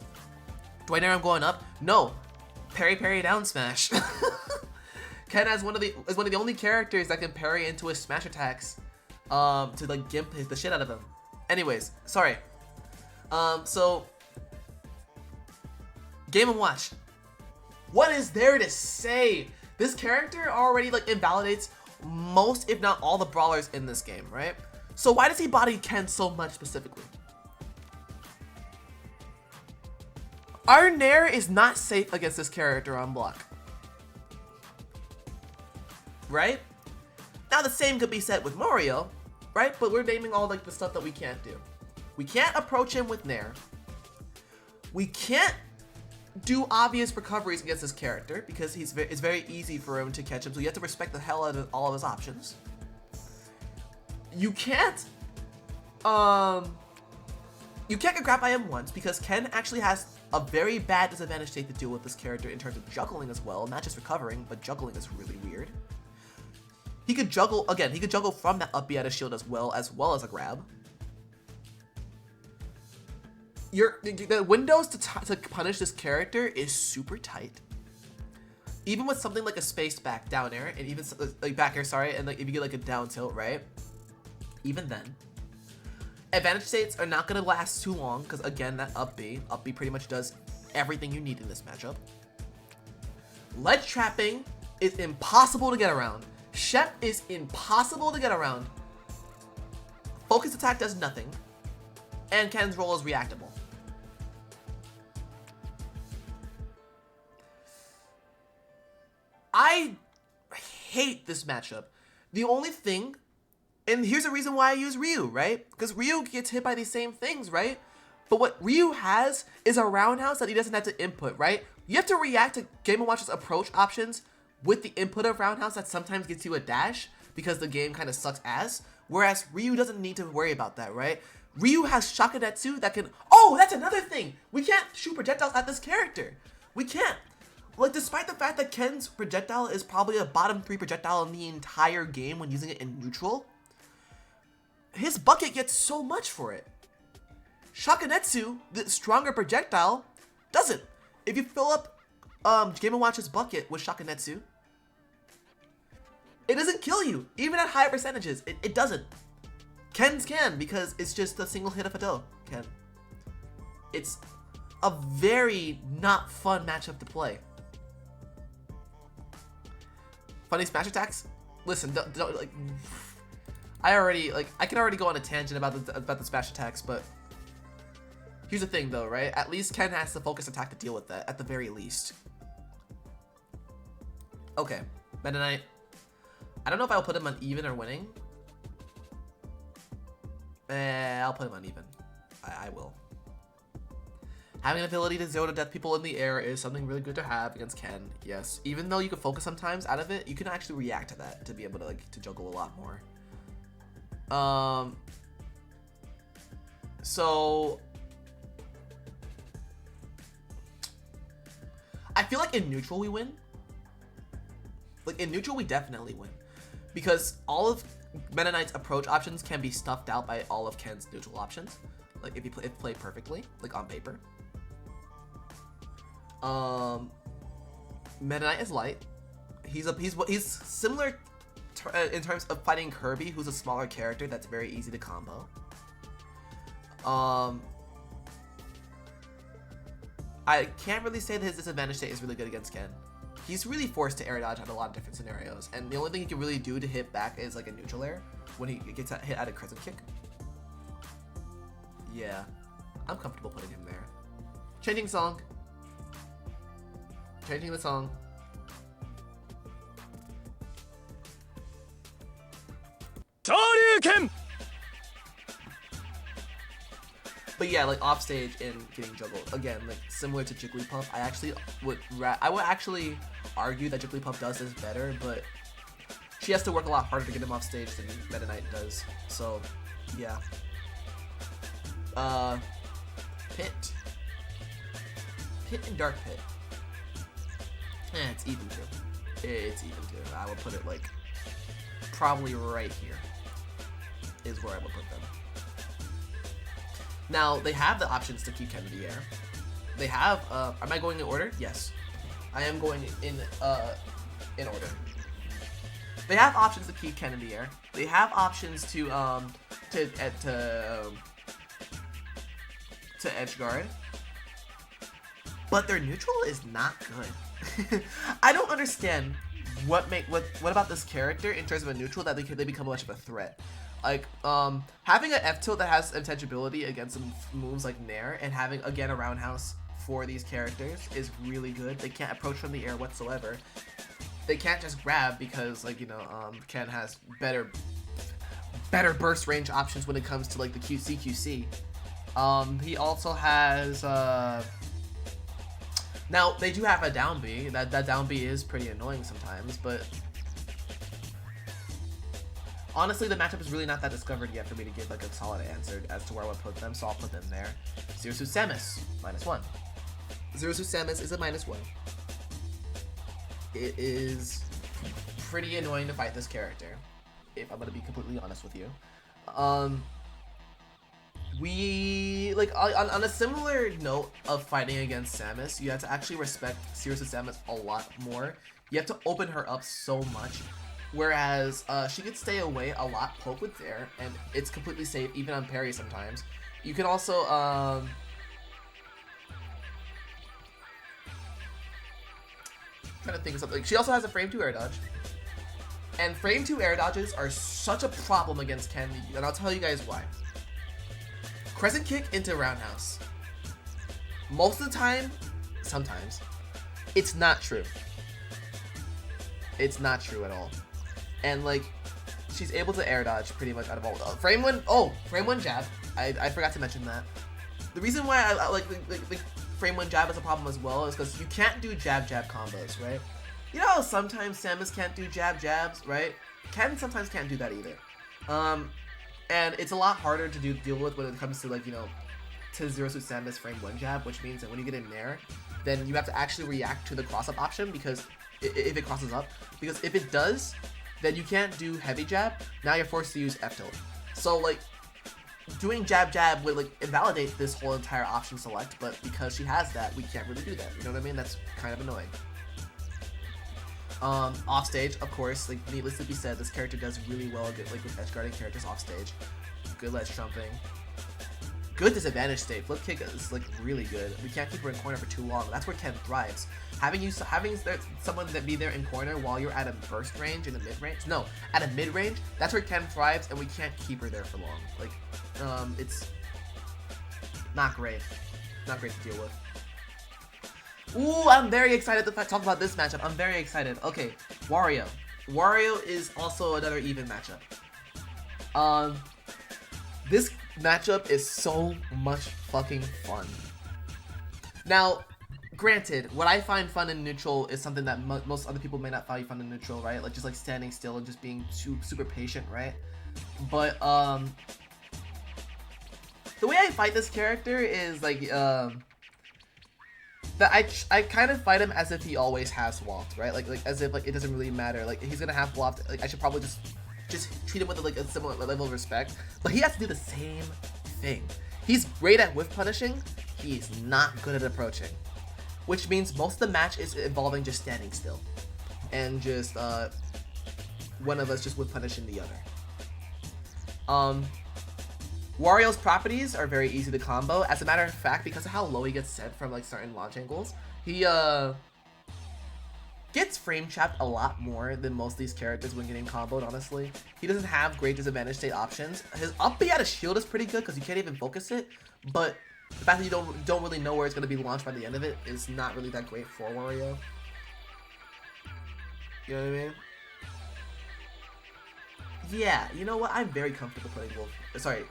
Do I know I'm going up? No. Parry down smash. Ken is one of the only characters that can parry into his smash attacks to like gimp the shit out of him. Anyways, sorry. So Game & Watch. What is there to say? This character already like invalidates most, if not all, the brawlers in this game, right? So why does he body Ken so much specifically? Our Nair is not safe against this character on block. Right? Now the same could be said with Mario, right? But we're naming all like the stuff that we can't do. We can't approach him with Nair. We can't do obvious recoveries against this character because it's very easy for him to catch him, so you have to respect the hell out of all of his options. You can't get grabbed by him once because Ken actually has a very bad disadvantage state to deal with this character in terms of juggling as well, not just recovering, but juggling is really weird. He could juggle, again, he could juggle from that up B out of shield as well as a grab. The windows to punish this character is super tight. Even with something like a spaced back down air, and even like back air, sorry, and like if you get like a down tilt, right? Even then, advantage states are not gonna last too long because again, that up B pretty much does everything you need in this matchup. Ledge trapping is impossible to get around. Shep is impossible to get around. Focus attack does nothing, and Ken's roll is reactable. I hate this matchup. The only thing, and here's the reason why I use Ryu, right? Because Ryu gets hit by these same things, right? But what Ryu has is a roundhouse that he doesn't have to input, right? You have to react to Game & Watch's approach options with the input of roundhouse that sometimes gets you a dash because the game kind of sucks ass. Whereas Ryu doesn't need to worry about that, right? Ryu has Shakunetsu that can... Oh, that's another thing! We can't shoot projectiles at this character. We can't. Like, despite the fact that Ken's projectile is probably a bottom 3 projectile in the entire game when using it in neutral, his bucket gets so much for it. Shakunetsu, the stronger projectile, doesn't. If you fill up Game & Watch's bucket with Shakunetsu, It doesn't kill you, even at high percentages. It doesn't. Ken's can, because it's just a single hit of a dough. Ken. It's a very not fun matchup to play. Funny smash attacks? Listen, don't like. I can already go on a tangent about the smash attacks, but here's the thing though, right? At least Ken has the focus attack to deal with that, at the very least. Okay, Meta Knight. I don't know if I'll put him on even or winning. I'll put him on even. I will. Having an ability to zero to death people in the air is something really good to have against Ken. Yes, even though you can focus sometimes out of it, you can actually react to that to be able to to juggle a lot more. So I feel like in neutral we win. Like in neutral we definitely win, because all of Meta Knight's approach options can be stuffed out by all of Ken's neutral options. Like if you play perfectly, like on paper. Meta Knight is light. He's similar in terms of fighting Kirby, who's a smaller character that's very easy to combo. I can't really say that his disadvantage state is really good against Ken. He's really forced to air dodge at a lot of different scenarios, and the only thing he can really do to hit back is like a neutral air when he gets hit at a crescent kick. Yeah, I'm comfortable putting him there. Changing song. Changing the song. Shoryuken! But yeah, like off stage and getting juggled again, like similar to Jigglypuff. I would actually argue that Jigglypuff does this better, but she has to work a lot harder to get him off stage than Meta Knight does. So yeah. Pit and Dark Pit. It's even too. It's even too. I would put it like probably right here is where I would put them. Now they have the options to keep Ken in the air. They have. Am I going in order? Yes, I am going in order. They have options to keep Ken in the air. They have options to edge guard, but their neutral is not good. I don't understand what about this character in terms of a neutral that they become much of a threat. Like having an F tilt that has intangibility against some moves like Nair, and having again a roundhouse for these characters is really good. They can't approach from the air whatsoever. They can't just grab because Ken has better burst range options when it comes to like the QC. He also has now they do have a down B. That down B is pretty annoying sometimes, but honestly the matchup is really not that discovered yet for me to give like a solid answer as to where I would put them, so I'll put them there. Jahzz0 Samus, -1. Jahzz0 Samus is a -1. It is pretty annoying to fight this character, if I'm gonna be completely honest with you. We like on a similar note of fighting against Samus, you have to actually respect Jahzz0 Samus a lot more. You have to open her up so much, whereas she could stay away a lot, poke with air, and it's completely safe even on parry sometimes. You can also trying to think of something. She also has a frame 2 air dodge, and frame 2 air dodges are such a problem against Ken, and I'll tell you guys why. Crescent kick into roundhouse. Most of the time, sometimes, it's not true. It's not true at all. And like, she's able to air dodge pretty much out of all. Frame 1 jab. I forgot to mention that. The reason why I like the frame 1 jab is a problem as well is because you can't do jab combos, right? You know how sometimes Samus can't do jabs, right? Ken sometimes can't do that either. And it's a lot harder to deal with when it comes to like, to Jahzz0 Samus frame 1 jab, which means that when you get in there, then you have to actually react to the cross-up option, because if it crosses up, because if it does, then you can't do heavy jab. Now you're forced to use F tilt. So like, doing jab would like invalidate this whole entire option select, but because she has that, we can't really do that. You know what I mean? That's kind of annoying. Off stage, of course, like needless to be said, this character does really well like with edge guarding characters off stage. Good ledge jumping. Good disadvantage state. Flip kick is like really good. We can't keep her in corner for too long. That's where Ken thrives. Having someone that be there in corner while you're at a burst range in the mid range. No, at a mid range. That's where Ken thrives, and we can't keep her there for long. Like, it's not great. Not great to deal with. Ooh, I'm very excited to talk about this matchup. I'm very excited. Okay, Wario. Wario is also another even matchup. This matchup is so much fucking fun. Now, granted, what I find fun in neutral is something that most other people may not find fun in neutral, right? Like just like standing still and just being super patient, right? But the way I fight this character is like that I kind of fight him as if he always has waft, right? Like as if like it doesn't really matter. Like he's gonna have waft. Like I should probably just treat him with like a similar level of respect. But he has to do the same thing. He's great at whiff punishing. He's not good at approaching, which means most of the match is involving just standing still and just one of us just whiff punishing the other. Wario's properties are very easy to combo. As a matter of fact, because of how low he gets set from like certain launch angles, he gets frame trapped a lot more than most of these characters when getting comboed, honestly. He doesn't have great disadvantage state options. His up B out of shield is pretty good because you can't even focus it, but the fact that you don't really know where it's going to be launched by the end of it is not really that great for Wario. You know what I mean? Yeah, you know what? I'm very comfortable putting Wolf. Sorry.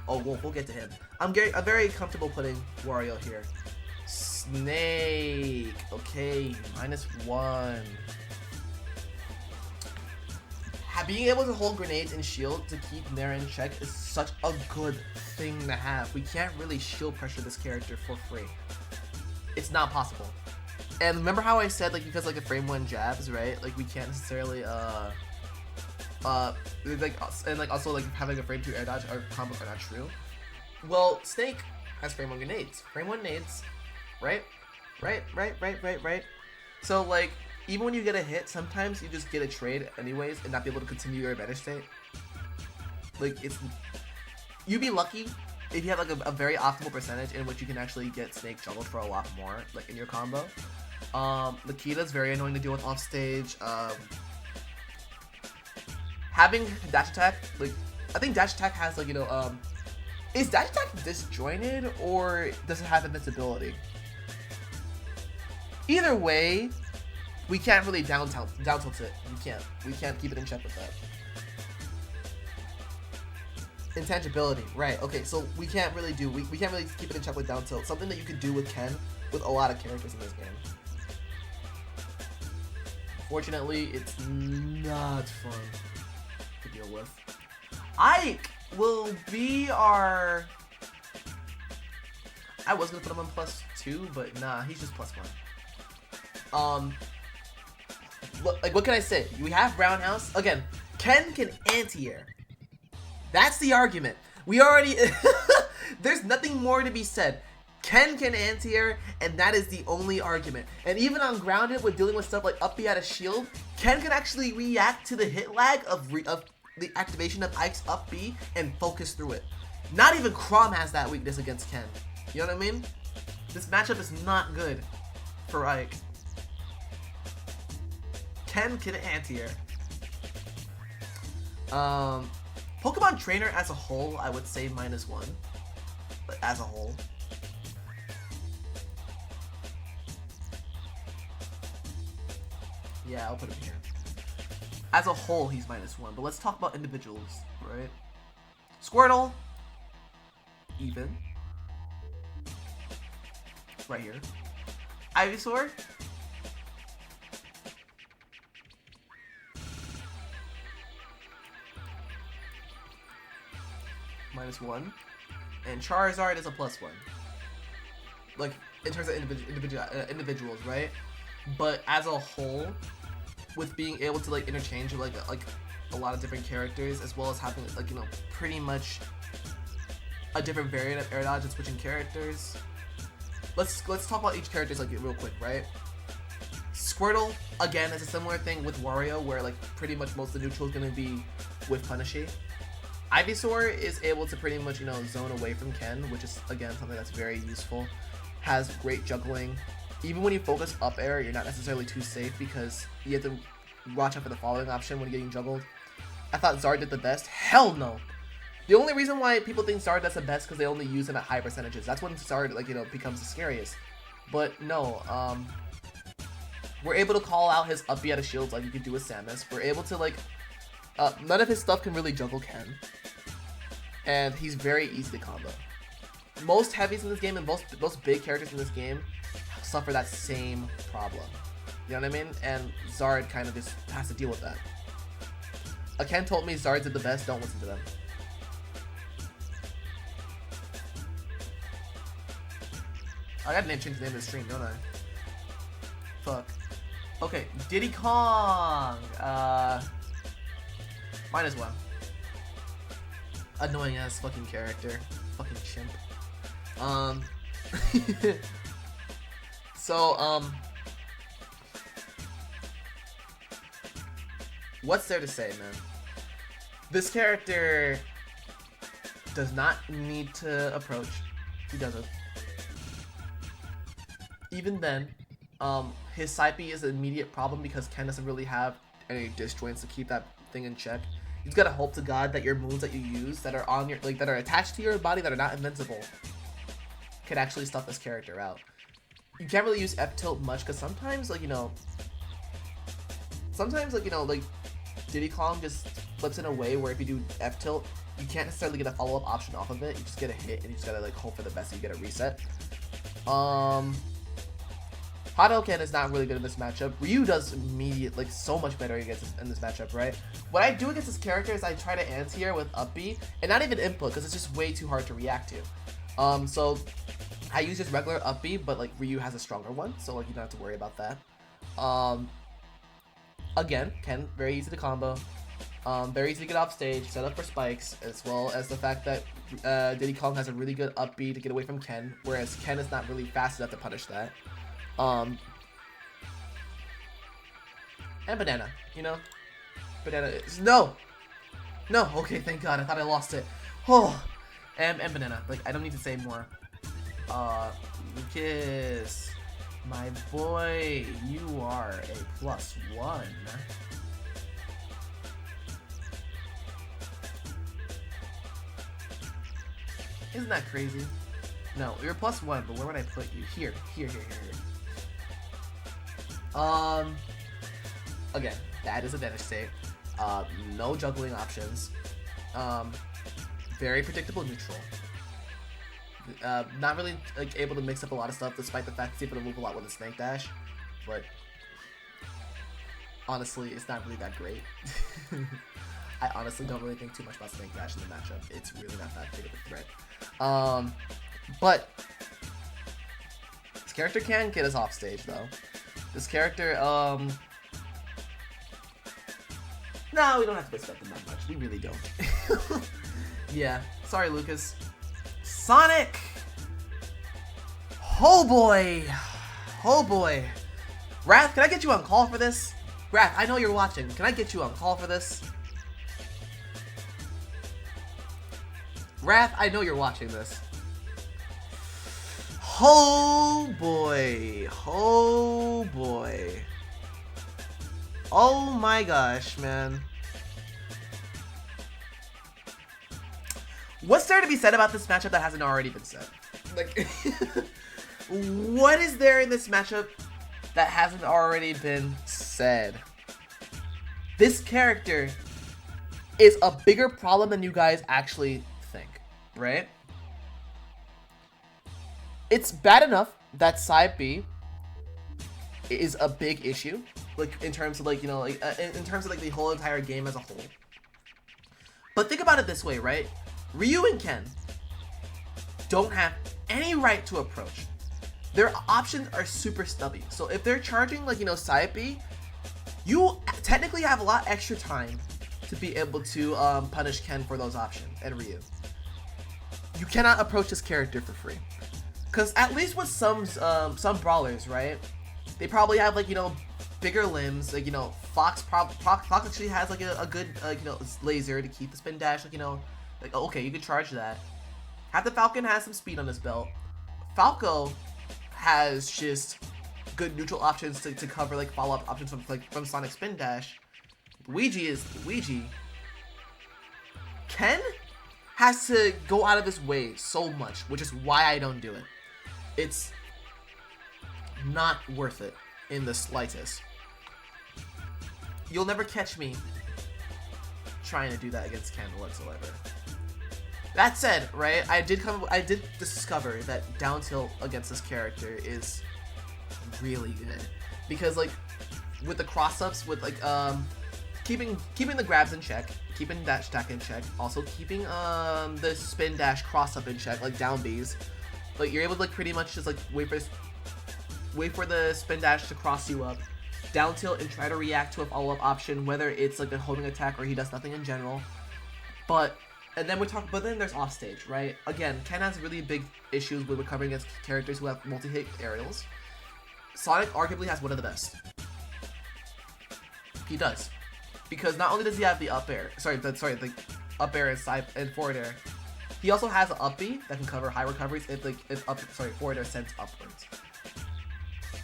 Oh, Wolf, we'll get to him. I'm very comfortable putting Wario here. Snake. Okay, -1. Being able to hold grenades and shield to keep Nair in check is such a good thing to have. We can't really shield pressure this character for free. It's not possible. And remember how I said like because like the frame 1 jabs, right? Like we can't necessarily like also like having a frame 2 air dodge or combos are not true. Well, Snake has frame 1 grenades. Frame 1 nades, right? Right. So like even when you get a hit, sometimes you just get a trade anyways and not be able to continue your advantage state. Like you'd be lucky if you have like a very optimal percentage in which you can actually get Snake juggled for a lot more, like in your combo. Nikita's very annoying to deal with off stage. Having dash attack, like I think dash attack has like, you know, is dash attack disjointed or does it have invincibility? Either way, we can't really down tilt it. We can't keep it in check with that. Intangibility, right? Okay, so we can't really keep it in check with down tilt. Something that you could do with Ken with a lot of characters in this game. Fortunately, it's not fun to deal with. Ike will be our. I was gonna put him on +2, but nah, he's just +1. Like what can I say? We have Roundhouse again. Ken can anti-air. That's the argument. We already. There's nothing more to be said. Ken can anti-air, and that is the only argument. And even on grounded, with dealing with stuff like up B out of shield, Ken can actually react to the hit lag of the activation of Ike's up B and focus through it. Not even Chrom has that weakness against Ken. You know what I mean? This matchup is not good for Ike. Ken can anti-air. Pokemon Trainer as a whole, I would say -1. But as a whole. Yeah, I'll put him here. As a whole, he's -1. But let's talk about individuals, right? Squirtle. Even. Right here. Ivysaur. -1, and Charizard is a +1. Like in terms of individuals, right? But as a whole, with being able to like interchange like a lot of different characters, as well as having like, you know, pretty much a different variant of air dodge and switching characters. Let's talk about each character like real quick, right? Squirtle, again, is a similar thing with Wario, where like pretty much most of the neutral is going to be with Punishy. Ivysaur is able to pretty much, you know, zone away from Ken, which is, again, something that's very useful. Has great juggling. Even when you focus up air, you're not necessarily too safe because you have to watch out for the following option when you're getting juggled. I thought Zard did the best. Hell no! The only reason why people think Zard does the best because they only use him at high percentages. That's when Zard, like, you know, becomes the scariest. But no, we're able to call out his up B out of shields like you could do with Samus. We're able to, like, none of his stuff can really juggle Ken. And he's very easy to combo. Most heavies in this game and most big characters in this game suffer that same problem. You know what I mean? And Zard kind of just has to deal with that. Ken told me Zard did the best, don't listen to them. I gotta change the name of the stream, don't I? Fuck. Okay, Diddy Kong! Might as well. Annoying ass fucking character. Fucking chimp. So, what's there to say, man? This character does not need to approach. He doesn't. Even then, his side B is an immediate problem because Ken doesn't really have any disjoints to keep that thing in check. You just gotta hope to God that your moves that you use that are on your, like, that are attached to your body that are not invincible can actually stuff this character out. You can't really use F tilt much because sometimes, like, you know, like Diddy Kong just flips in a way where if you do F tilt, you can't necessarily get a follow up option off of it. You just get a hit and you just gotta like hope for the best. So you get a reset. Hadoken is not really good in this matchup. Ryu does immediate, like, so much better against in this matchup, right? What I do against this character is I try to anti-air with up B, and not even input, because it's just way too hard to react to. So I use just regular up B, but like Ryu has a stronger one, so like you don't have to worry about that. Again, Ken, very easy to combo. Very easy to get off stage, set up for spikes, as well as the fact that Diddy Kong has a really good up B to get away from Ken, whereas Ken is not really fast enough to punish that. And Banana, you know? Banana is... No! No! Okay, thank God. I thought I lost it. Oh! And Banana. Like, I don't need to say more. Lucas. My boy, you are a +1. Isn't that crazy? No, you're +1, but where would I put you? Here. Again, that is a Danish state. No juggling options. Very predictable neutral. Not really like able to mix up a lot of stuff, despite the fact he's able to move a lot with a snake dash. But honestly, it's not really that great. I honestly don't really think too much about snake dash in the matchup. It's really not that big of a threat. But this character can get us off stage though. This character, no, we don't have to respect him that much. We really don't. Yeah, sorry, Lucas. Sonic! Oh boy! Oh boy! Wrath, can I get you on call for this? Wrath, I know you're watching. Can I get you on call for this? Wrath, I know you're watching this. Oh boy! Oh boy! Oh my gosh, man. What's there to be said about this matchup that hasn't already been said? Like, what is there in this matchup that hasn't already been said? This character is a bigger problem than you guys actually think, right? It's bad enough that side B is a big issue, like in terms of like, you know, like in terms of like the whole entire game as a whole. But think about it this way, right? Ryu and Ken don't have any right to approach. Their options are super stubby. So if they're charging like, you know, side B, you technically have a lot extra time to be able to punish Ken for those options and Ryu. You cannot approach this character for free. Because at least with some brawlers, right? They probably have like, you know, bigger limbs, like, you know, Fox actually has like a good you know, laser to keep the spin dash, like, you know, like, okay, you could charge that. Half the Falcon has some speed on his belt. Falco has just good neutral options to cover like follow-up options from Sonic Spin Dash. Luigi is Luigi. Ken has to go out of his way so much, which is why I don't do it. It's not worth it in the slightest. You'll never catch me trying to do that against Ken whatsoever. That said, right, I did discover that down tilt against this character is really good, because like with the cross-ups, with like keeping the grabs in check, keeping dash attack in check, also keeping the spin dash cross-up in check, like down Bs, like you're able to like pretty much just like wait for the spin dash to cross you up, down tilt and try to react to a follow-up option, whether it's like a holding attack or he does nothing in general. But then there's offstage, right? Again, Ken has really big issues with recovering against characters who have multi-hit aerials. Sonic arguably has one of the best. He does. Because not only does he have the up air, the up air and side and forward air, he also has an up B that can cover high recoveries if forward air sends upwards.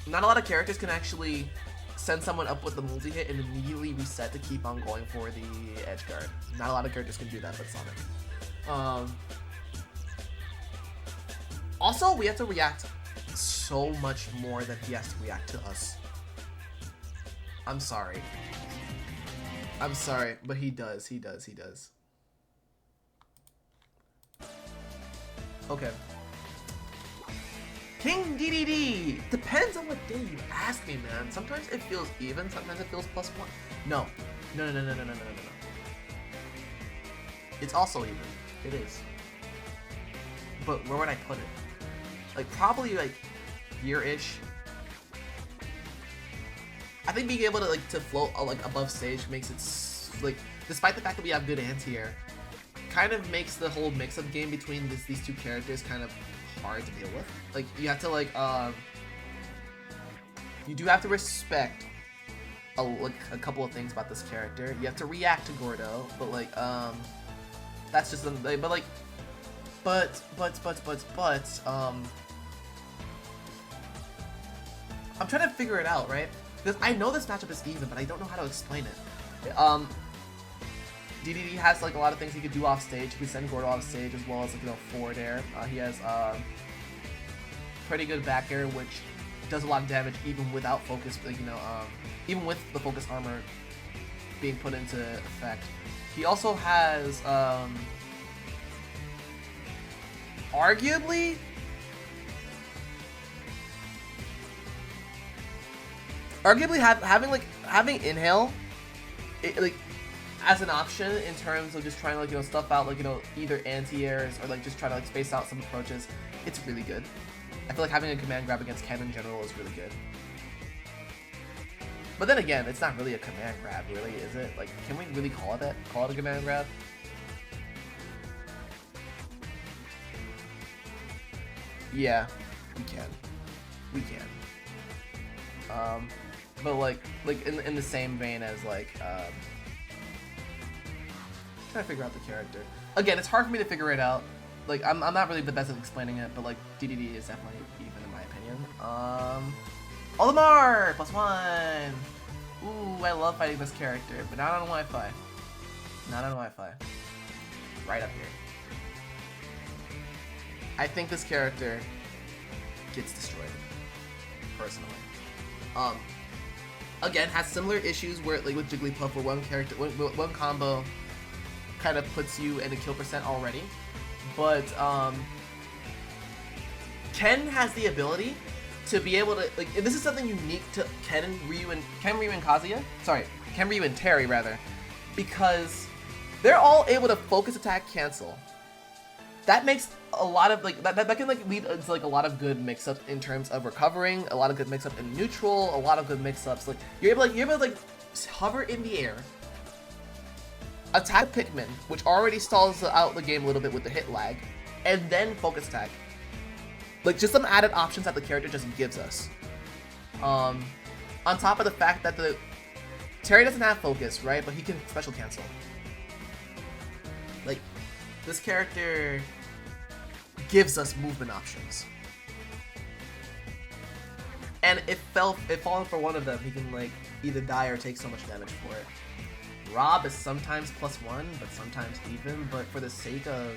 Not a lot of characters can actually send someone up with the multi-hit and immediately reset to keep on going for the edge guard. Not a lot of characters can do that but Sonic. Also, we have to react so much more than he has to react to us. I'm sorry, but he does. Okay. King DDD! Depends on what day you ask me, man. Sometimes it feels even, sometimes it feels +1. No. It's also even. It is. But where would I put it? Like, probably, like, year-ish. I think being able to, like, to float, like, above stage makes it, like, despite the fact that we have good anti-air, kind of makes the whole mix-up game between these two characters kind of hard to deal with. Like, you have to, like, you do have to respect a couple of things about this character. You have to react to Gordo, but, like, that's just, I'm trying to figure it out, right? Because I know this matchup is even, but I don't know how to explain it. DDD has like a lot of things he could do off stage. He could send Gordo off stage as well as, like, you know, forward air. He has pretty good back air, which does a lot of damage even without focus. Like, you know, even with the focus armor being put into effect. He also has arguably having inhale, like, as an option in terms of just trying to, like, you know, stuff out, like, you know, either anti-airs or, like, just try to, like, space out some approaches. It's really good. I feel like having a command grab against Ken in general is really good. But then again, it's not really a command grab, really, is it? Like, can we really call it that? Call it a command grab? Yeah, we can. We can. But like in the same vein as, like, trying to figure out the character. Again, it's hard for me to figure it out. Like, I'm not really the best at explaining it, but, like, DDD is definitely even in my opinion. Olimar! +1! Ooh, I love fighting this character, but not on Wi-Fi. Not on Wi-Fi. Right up here. I think this character gets destroyed, personally. Again, has similar issues where, like, with Jigglypuff, where one combo kind of puts you in a kill percent already. But Ken has the ability to be able to, like, and this is something unique to Ken, Ryu, and Kazuya. Sorry, Ken, Ryu, and Terry rather, because they're all able to focus attack cancel. That makes a lot of, like, that can, like, lead to, like, a lot of good mix-ups in terms of recovering, a lot of good mix-up in neutral, a lot of good mix-ups. Like, you're able to, like, hover in the air, attack Pikmin, which already stalls out the game a little bit with the hit lag, and then focus attack. Like, just some added options that the character just gives us. On top of the fact that Terry doesn't have focus, right? But he can special cancel. Like, this character gives us movement options. And if falling for one of them, he can like either die or take so much damage for it. Rob is sometimes +1, but sometimes even. But for the sake of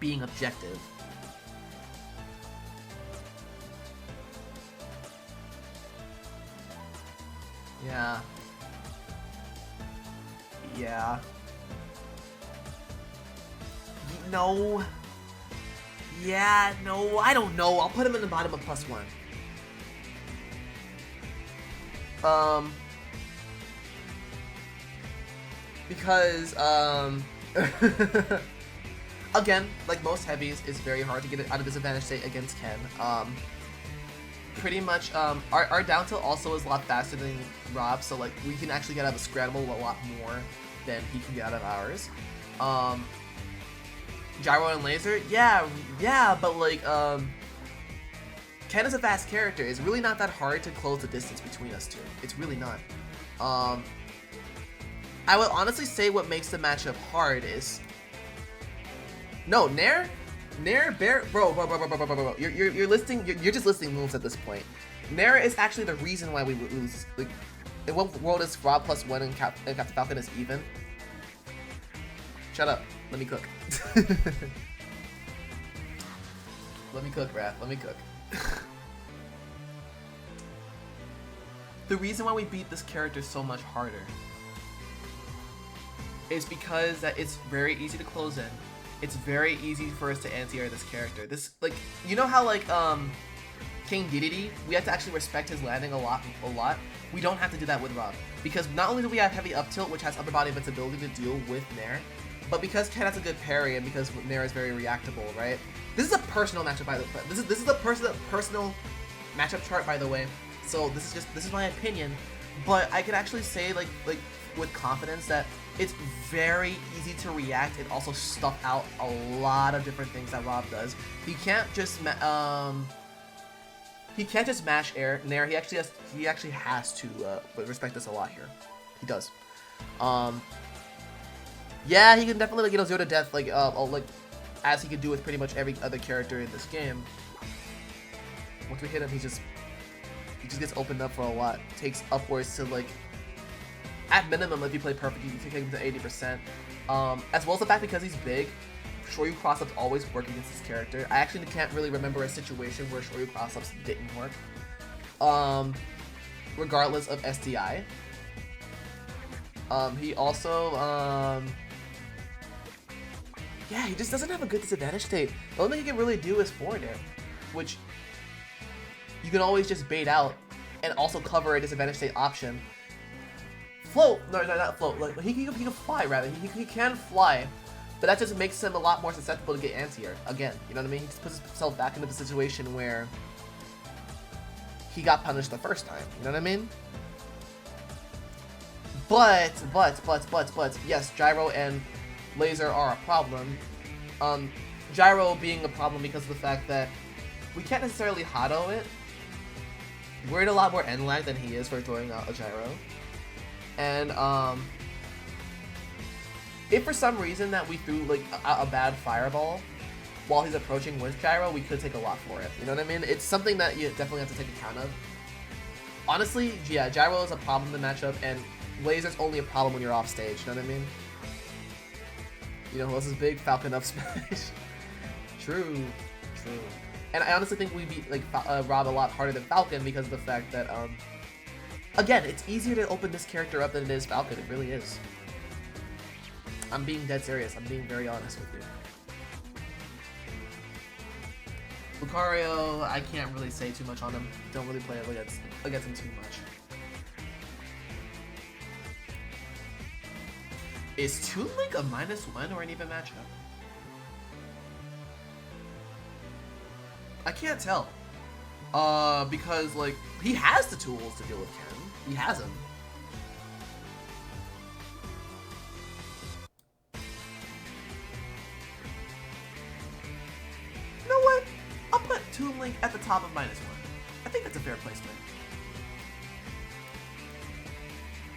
being objective, yeah. No. Yeah, no, I don't know. I'll put him in the bottom of +1. Because, again, like most heavies, it's very hard to get it out of disadvantage state against Ken. Pretty much, our down tilt also is a lot faster than Rob, so like we can actually get out of a scramble a lot more than he can get out of ours. Gyro and Laser, yeah, but like, Ken is a fast character. It's really not that hard to close the distance between us two. It's really not. I would honestly say what makes the matchup hard is... No, Nair, Bear, bro. You're just listing moves at this point. Nair is actually the reason why we lose. Like, in what world is Rob +1 and Captain Falcon is even? Shut up. Let me cook. Let me cook, Raph. Let me cook. The reason why we beat this character so much harder is because that it's very easy to close in. It's very easy for us to anti-air this character. This, like, you know how like King Dedede, we have to actually respect his landing a lot. We don't have to do that with Rob, because not only do we have heavy up tilt, which has upper body invincibility to deal with Nair, but because Ken has a good parry and because Nair is very reactable, right? This is a personal matchup, by the way. This is a personal matchup chart, by the way. So this is my opinion, but I could actually say like with confidence that it's very easy to react and also stuff out a lot of different things that Rob does. He can't just mash air Nair. He actually has to respect this a lot here. He does. Yeah, he can definitely like, you know, 0 to death like as he could do with pretty much every other character in this game. Once we hit him, he just gets opened up for a lot. Takes upwards to like, at minimum, if you play perfectly, you can take him to 80%. As well as the fact because he's big, Shoryu cross-ups always work against this character. I actually can't really remember a situation where Shoryu cross-ups didn't work. Regardless of SDI. He also, yeah, he just doesn't have a good disadvantage state. The only thing he can really do is forward air, which you can always just bait out and also cover a disadvantage state option. Float! No, not float. Like, he can fly, rather. He can fly, but that just makes him a lot more susceptible to get anti-air. Again, you know what I mean? He just puts himself back into the situation where he got punished the first time. You know what I mean? But, yes, Gyro and Laser are a problem. Gyro being a problem because of the fact that we can't necessarily Hado it. We're in a lot more end lag than he is for throwing out a Gyro. And, if for some reason that we threw, like, a bad fireball while he's approaching with Gyro, we could take a lot for it. You know what I mean? It's something that you definitely have to take account of. Honestly, yeah, Gyro is a problem in the matchup, and Laser's only a problem when you're off stage, you know what I mean? You know who else is big? Falcon up smash. True. And I honestly think we beat, like, Rob a lot harder than Falcon because of the fact that, again, it's easier to open this character up than it is Falcon. It really is. I'm being dead serious. I'm being very honest with you. Lucario, I can't really say too much on him. Don't really play against him too much. Is Toon Link a -1 or an even matchup? I can't tell. Because, like, he has the tools to deal with Ken. He has them. at the top of -1. I think that's a fair placement.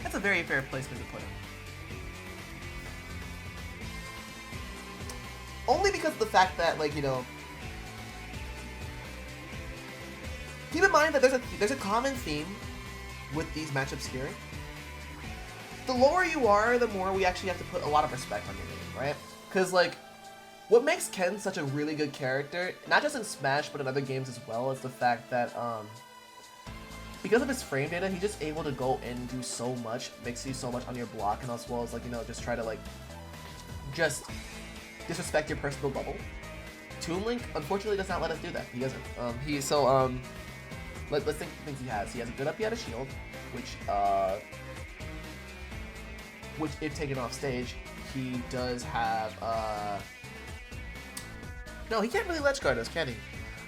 That's a very fair placement to put him. Only because of the fact that, like, you know, keep in mind that there's a common theme with these matchups here. The lower you are, the more we actually have to put a lot of respect on your name, right? Because, like, what makes Ken such a really good character, not just in Smash, but in other games as well, is the fact that, because of his frame data, he's just able to go in and do so much, mix you so much on your block, and as well as, like, you know, just try to, like, just disrespect your personal bubble. Toon Link, unfortunately, does not let us do that. He doesn't. Let's think the things he has. He has a good up, he had a shield, which if taken off stage, he does have, no, he can't really ledge guard us, can he?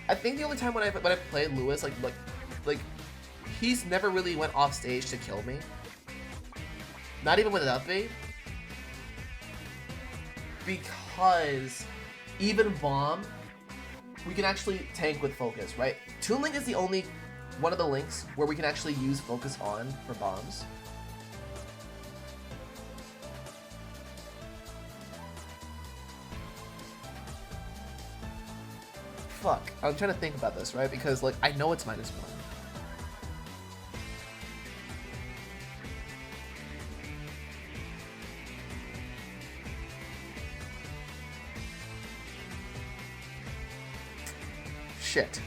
I think the only time when I played Lewis, like, he's never really went off stage to kill me. Not even with an update. Because even Bomb, we can actually tank with focus, right? Toon Link is the only one of the links where we can actually use focus on for bombs. Fuck, I'm trying to think about this, right? Because, like, I know it's -1. Shit.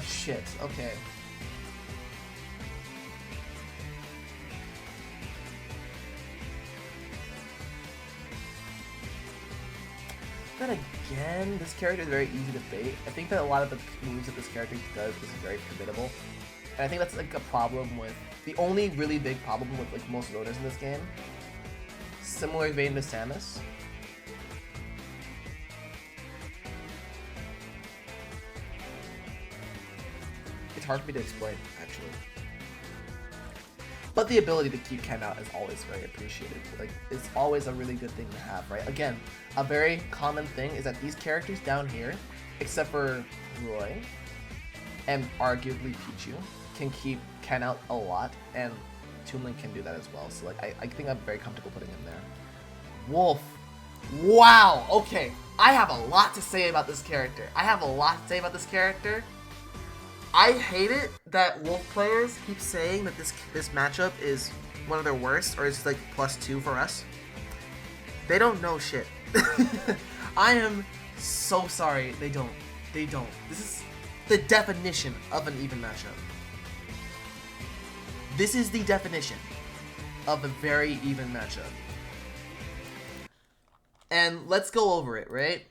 Shit. Okay. Then again, this character is very easy to bait. I think that a lot of the moves that this character does is very preventable. And I think that's like a problem with the only really big problem with like most loaders in this game. Similar vein to Samus. It's hard for me to explain, actually. But the ability to keep Ken out is always very appreciated. Like, it's always a really good thing to have, right? Again, a very common thing is that these characters down here, except for Roy, and arguably Pichu, can keep Ken out a lot, and Toon Link can do that as well. So, like, I think I'm very comfortable putting him there. Wolf. Wow, okay. I have a lot to say about this character. I hate it that Wolf players keep saying that this matchup is one of their worst, or it's like +2 for us. They don't know shit. I am so sorry. They don't. This is the definition of an even matchup. This is the definition of a very even matchup. And let's go over it, right?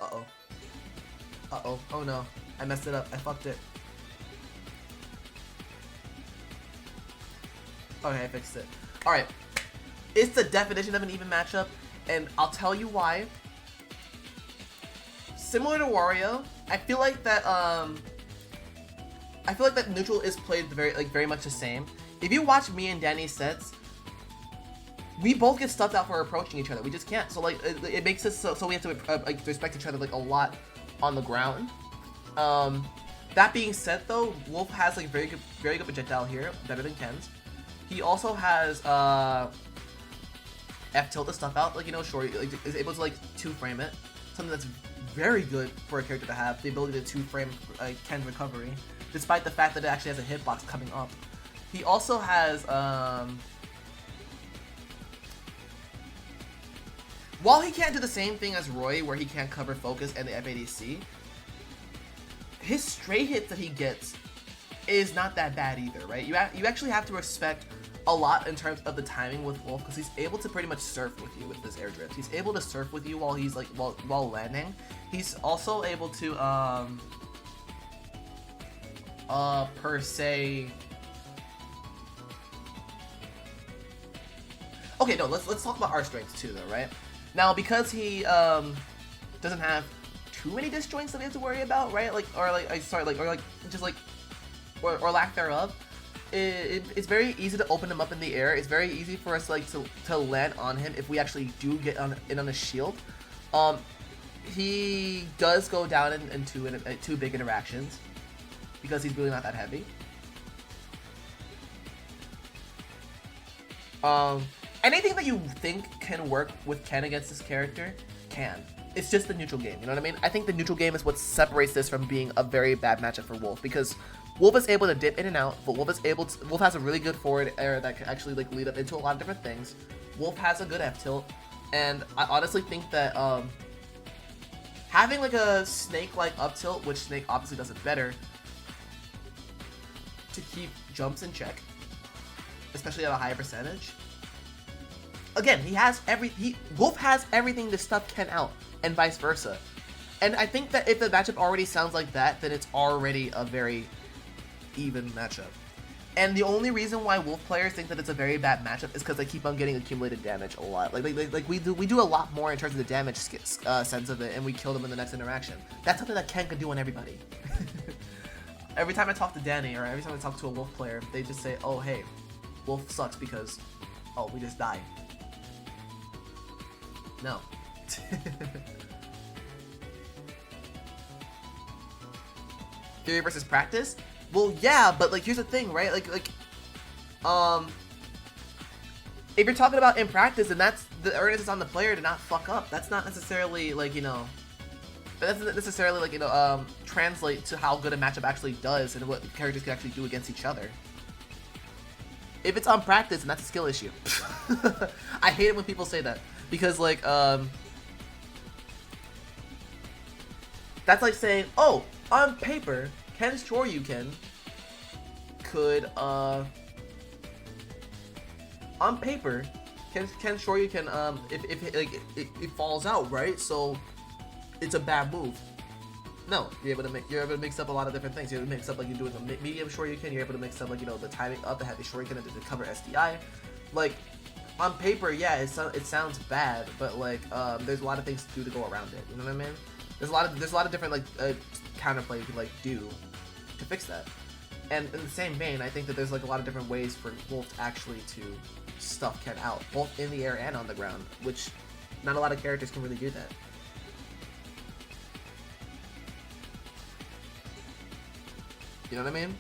Uh-oh. Uh-oh. Oh no. I messed it up. I fucked it. Okay, I fixed it. Alright. It's the definition of an even matchup, and I'll tell you why. Similar to Wario, I feel like that neutral is played very much the same. If you watch me and Danny's sets, we both get stuffed out for approaching each other. We just can't. So like it makes us so we have to like respect each other like a lot on the ground. That being said, though, Wolf has like very good projectile here, better than Ken's. He also has F tilt to stuff out, like, you know, short, like is able to like 2-frame it. Something that's very good for a character to have, the ability to 2-frame Ken recovery, despite the fact that it actually has a hitbox coming up. He also has while he can't do the same thing as Roy, where he can't cover focus and the FADC, his straight hits that he gets is not that bad either, right? You actually have to respect a lot in terms of the timing with Wolf, because he's able to pretty much surf with you with this air drift. He's able to surf with you while he's like while landing. He's also able to per se. Okay, no, let's talk about our strengths too, though, right? Now, because he doesn't have too many disjoints that we have to worry about, right? Like, or lack thereof. it's very easy to open him up in the air. It's very easy for us like to land on him if we actually do get in on a shield. He does go down in two big interactions because he's really not that heavy. Anything that you think can work with Ken against this character can. It's just the neutral game, you know what I mean? I think the neutral game is what separates this from being a very bad matchup for Wolf, because Wolf is able to dip in and out, but Wolf has a really good forward air that can actually like lead up into a lot of different things. Wolf has a good F tilt, and I honestly think that having like a Snake-like up tilt, which Snake obviously does it better, to keep jumps in check, especially at a higher percentage. Again, Wolf has everything to stuff Ken out, and vice versa. And I think that if the matchup already sounds like that, then it's already a very even matchup. And the only reason why Wolf players think that it's a very bad matchup is because they keep on getting accumulated damage a lot. Like we do a lot more in terms of the damage sense of it, and we kill them in the next interaction. That's something that Ken could do on everybody. Every time I talk to Danny, or every time I talk to a Wolf player, they just say, oh hey, Wolf sucks because, oh, we just die. No. Theory versus practice? Well, yeah, but like here's the thing, right? Like if you're talking about in practice, then that's the onus is on the player to not fuck up. That's not necessarily like, you know, that doesn't necessarily like, you know, translate to how good a matchup actually does and what characters can actually do against each other. If it's on practice, then that's a skill issue. I hate it when people say that, because like that's like saying, oh, on paper, Ken Shoryuken could on paper, Ken Shoryuken if like it falls out, right? So it's a bad move. No, you're able to mix up a lot of different things. You're able to mix up like you're doing a medium Shoryuken. You're able to mix up like, you know, the timing of the heavy Shoryuken to cover SDI. Like on paper, yeah, it sounds bad, but like there's a lot of things to do to go around it. You know what I mean? There's a lot of different like counterplay you can like do to fix that. And in the same vein, I think that there's like a lot of different ways for Wolf actually to stuff Ken out, both in the air and on the ground, which not a lot of characters can really do that. You know what I mean?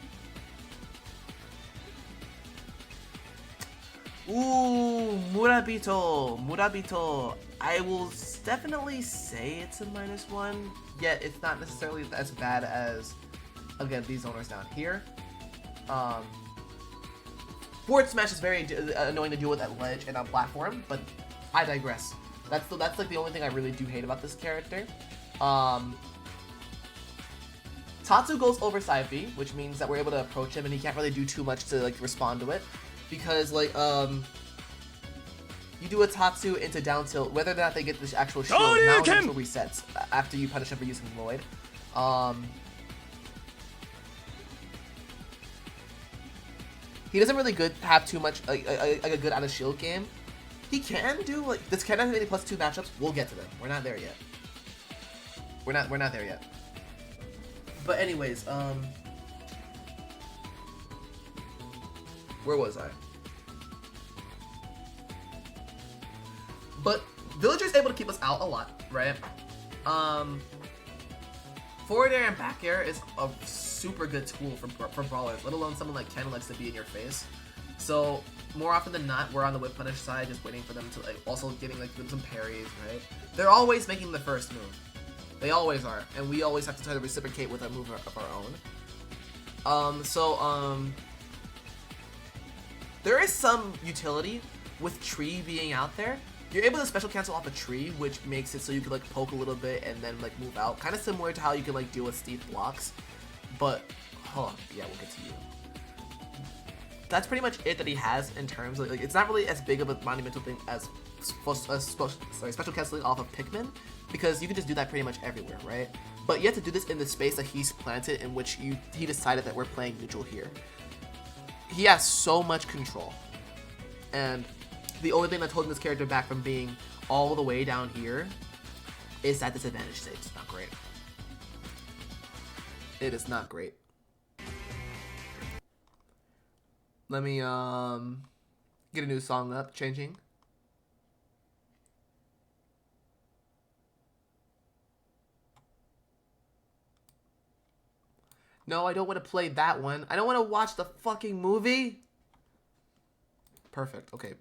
Ooh, Murabito. I will definitely say it's a -1, yet it's not necessarily as bad as, again, these owners down here. Forward smash is very annoying to deal with at ledge and on platform, but I digress. That's like the only thing I really do hate about this character. Tatsu goes over side B, which means that we're able to approach him and he can't really do too much to like respond to it, because like you do a Tatsu into down tilt, whether or not they get this actual shield, now neutral resets after you punish him for using Void. He doesn't really have too much like a good out of shield game. He can do like this. Can have any +2 matchups. We'll get to them. We're not there yet. We're not there yet. But anyways, where was I? But Villager is able to keep us out a lot, right? Forward air and back air is a super good tool for brawlers, let alone someone like Ken likes to be in your face. So more often than not, we're on the whip punish side, just waiting for them to like also getting like some parries, right? They're always making the first move. They always are, and we always have to try to reciprocate with a move of our own. There is some utility with Tree being out there. You're able to special cancel off a tree, which makes it so you can like poke a little bit and then like move out. Kind of similar to how you can like deal with steep blocks. But, hold on, yeah, we'll get to you. That's pretty much it that he has in terms of like, it's not really as big of a monumental thing as special canceling off of Pikmin, because you can just do that pretty much everywhere, right? But you have to do this in the space that he's planted, in which he decided that we're playing neutral here. He has so much control, and the only thing that's holding this character back from being all the way down here is that disadvantage state. It's not great. It is not great. Let me get a new song up, changing. No, I don't want to play that one. I don't want to watch the fucking movie. Perfect. Okay.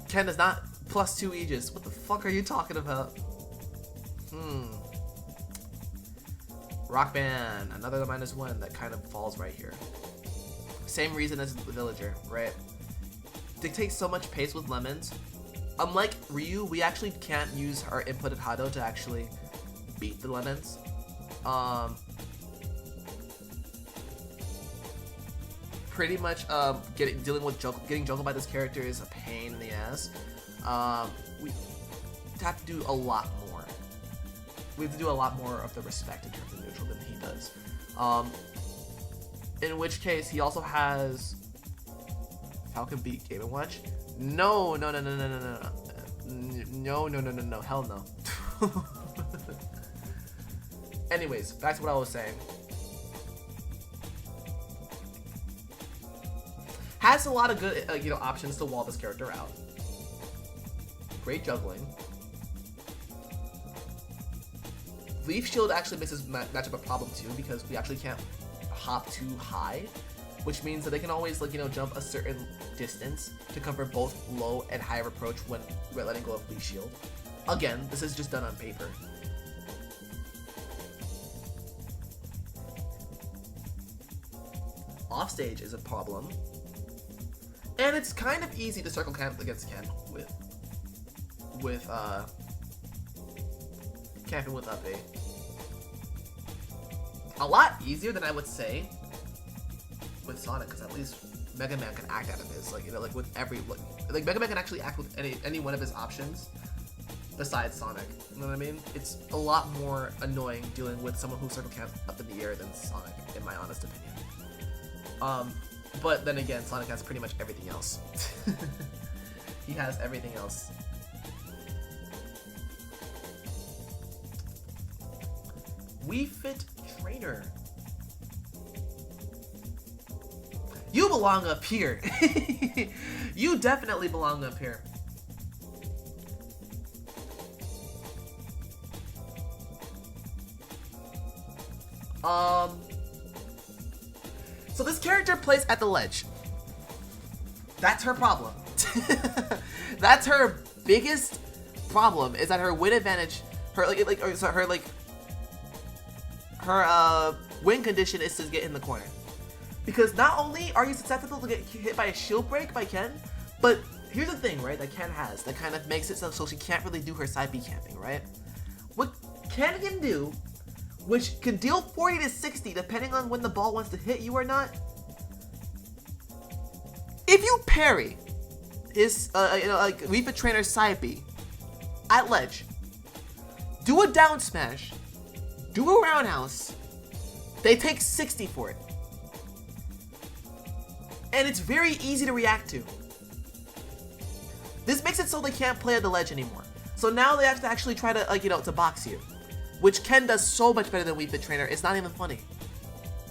Ken is not +2 Aegis. What the fuck are you talking about? Rock Band. Another -1 that kind of falls right here. Same reason as the Villager, right? Dictates so much pace with lemons. Unlike Ryu, we actually can't use our inputted Hado to actually beat the lemons. Pretty much dealing with getting juggled by this character is a pain in the ass. We have to do a lot more. We have to do a lot more of the respect in terms of neutral than he does. In which case, he also has Falcon beat Game & Watch. No, hell no. Anyways, back to what I was saying. Has a lot of good, options to wall this character out. Great juggling. Leaf Shield actually makes this matchup a problem too, because we actually can't hop too high, which means that they can always jump a certain distance to cover both low and higher approach when we're letting go of Leaf Shield. Again, this is just done on paper. Offstage is a problem. And it's kind of easy to circle camp against Ken with camping with up A. A lot easier than I would say with Sonic, because at least Mega Man can act out of his, with every, Mega Man can actually act with any one of his options besides Sonic. You know what I mean? It's a lot more annoying dealing with someone who circle camps up in the air than Sonic, in my honest opinion. But then again, Sonic has pretty much everything else. He has everything else. Wii Fit Trainer. You belong up here. You definitely belong up here. So this character plays at the ledge. That's her problem. That's her biggest problem, is that her win advantage, her win condition is to get in the corner. Because not only are you susceptible to get hit by a shield break by Ken, but here's the thing, right, that Ken has that kind of makes it so she can't really do her side B camping, right? What Ken can do, which can deal 40 to 60 depending on when the ball wants to hit you or not. If you parry his, Wii Fit Trainer side B at ledge, do a down smash, do a roundhouse, they take 60 for it. And it's very easy to react to. This makes it so they can't play at the ledge anymore. So now they have to actually try to, to box you. Which Ken does so much better than Wii Fit Trainer, it's not even funny.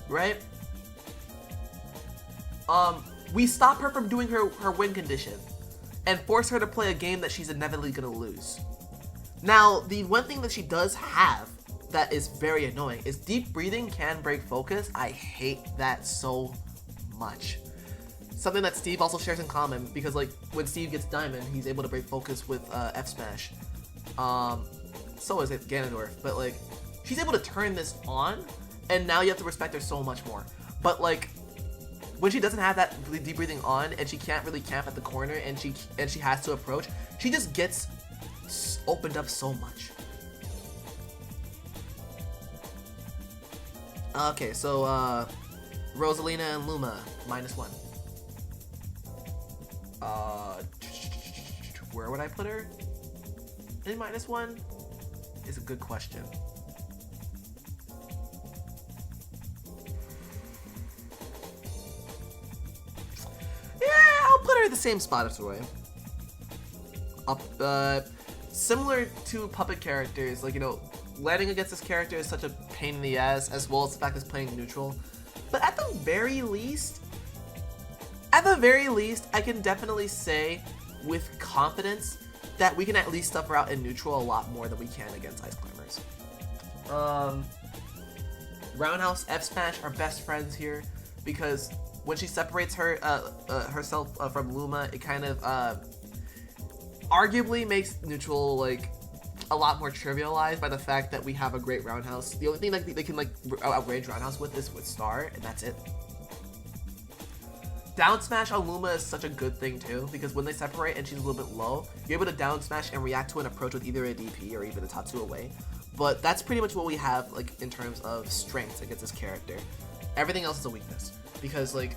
Right? We stop her from doing her win condition and force her to play a game that she's inevitably gonna lose. Now, the one thing that she does have that is very annoying is deep breathing can break focus. I hate that so much. Something that Steve also shares in common, because when Steve gets Diamond, he's able to break focus with F Smash. So is it Ganondorf, but she's able to turn this on, and now you have to respect her so much more. But when she doesn't have that deep breathing on, and she can't really camp at the corner, and she has to approach, she just gets opened up so much. Okay, so Rosalina and Luma, -1. Where would I put her? In -1 is a good question. Yeah, I'll put her in the same spot as Roy. Similar to puppet characters, landing against this character is such a pain in the ass, as well as the fact it's playing neutral. But at the very least, I can definitely say with confidence that we can at least stuff her out in neutral a lot more than we can against Ice Climbers. Roundhouse, F Smash are best friends here because when she separates herself from Luma, it kind of arguably makes neutral like a lot more trivialized by the fact that we have a great Roundhouse. The only thing like they can like outrage Roundhouse with is with Star, and that's it. Down smash on Luma is such a good thing too, because when they separate and she's a little bit low, you're able to down smash and react to an approach with either a DP or even a Tatsu away. But that's pretty much what we have like in terms of strengths against this character. Everything else is a weakness, because like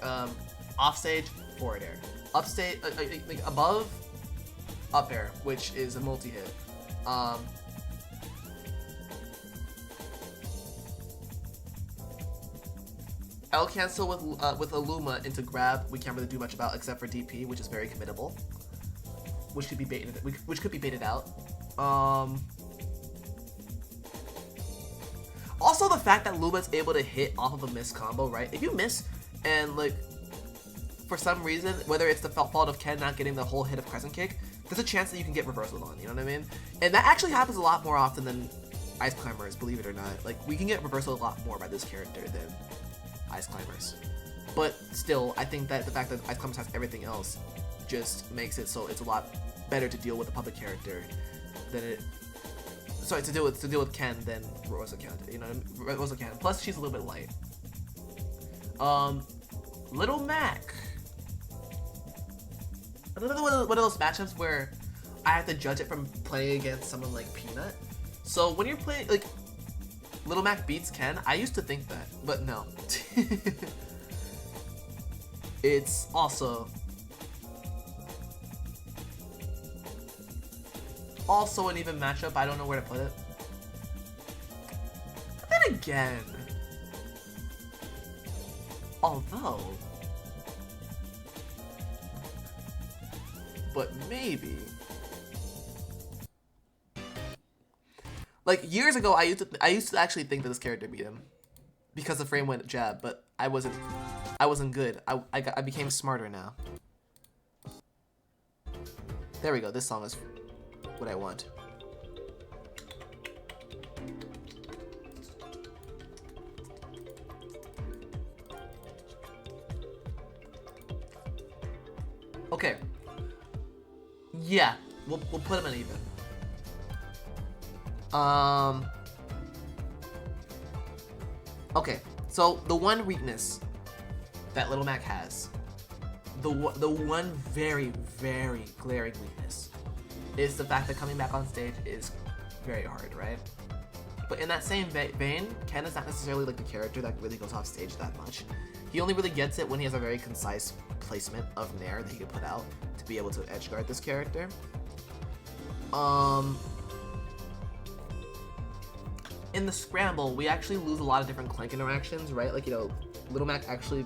offstage, forward air, upstage, like above, up air, which is a multi-hit. L cancel with a Luma into grab, we can't really do much about except for DP, which is very committable, which could be baited out. Also, the fact that Luma's able to hit off of a miss combo, right? If you miss and like for some reason, whether it's the fault of Ken not getting the whole hit of Crescent Kick, there's a chance that you can get reversal on. You know what I mean? And that actually happens a lot more often than Ice Climbers, believe it or not. Like we can get reversal a lot more by this character than Ice Climbers. But still, I think that the fact that Ice Climbers has everything else just makes it so it's a lot better to deal with a public character than it. Sorry, to deal with Ken than Rosa can. You know, Rosa can. Plus, she's a little bit light. Little Mac. Another one of those matchups where I have to judge it from playing against someone like Peanut. So when you're playing like Little Mac beats Ken, I used to think that, but no. It's also an even matchup. I don't know where to put it. But then again, although, but maybe. Like years ago, I used to actually think that this character beat him because the frame went jab, but I wasn't good. I became smarter now. There we go. This song is what I want. Okay. Yeah, we'll put him in even. Okay, so the one weakness that Little Mac has, the one very, very glaring weakness, is the fact that coming back on stage is very hard, right? But in that same vein, Ken is not necessarily like the character that really goes off stage that much. He only really gets it when he has a very concise placement of Nair that he can put out to be able to edge guard this character. In the scramble, we actually lose a lot of different Clank interactions, right? Like, you know, Little Mac actually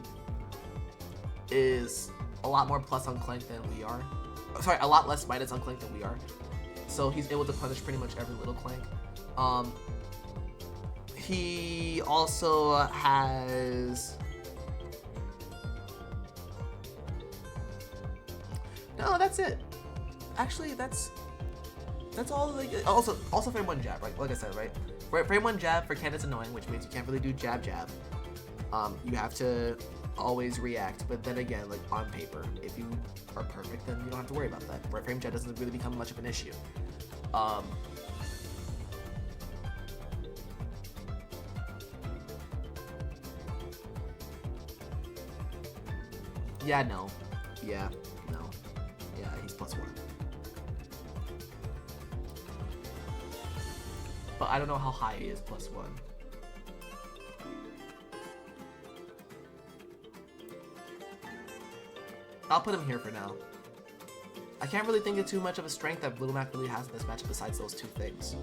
is a lot more plus on Clank than we are. Sorry, a lot less minus on Clank than we are. So he's able to punish pretty much every little Clank. He also has... No, that's it. Actually, that's all. Like, also frame one jab, right? Like I said, right? Frame one jab for Ken is annoying, which means you can't really do jab. You have to always react, but then again, like on paper, if you are perfect, then you don't have to worry about that. Right? Frame jab doesn't really become much of an issue. Yeah, no. Yeah, no. Yeah, he's +1. But I don't know how high he is +1. I'll put him here for now. I can't really think of too much of a strength that Little Mac really has in this match besides those two things.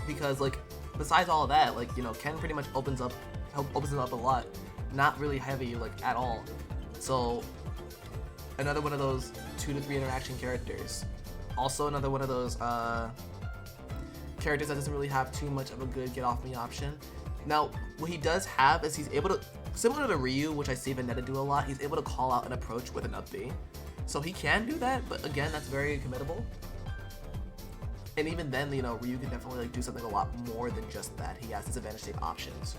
Because, like, besides all of that, like, you know, Ken pretty much opens him up a lot. Not really heavy, like, at all. So, another one of those 2 to 3 interaction characters. Also another one of those, characters that doesn't really have too much of a good get off me option. Now, what he does have is he's able to, similar to Ryu, which I see Vendetta do a lot, he's able to call out an approach with an up B. So he can do that, but again, that's very committable. And even then, you know, Ryu can definitely like do something a lot more than just that. He has disadvantage save options.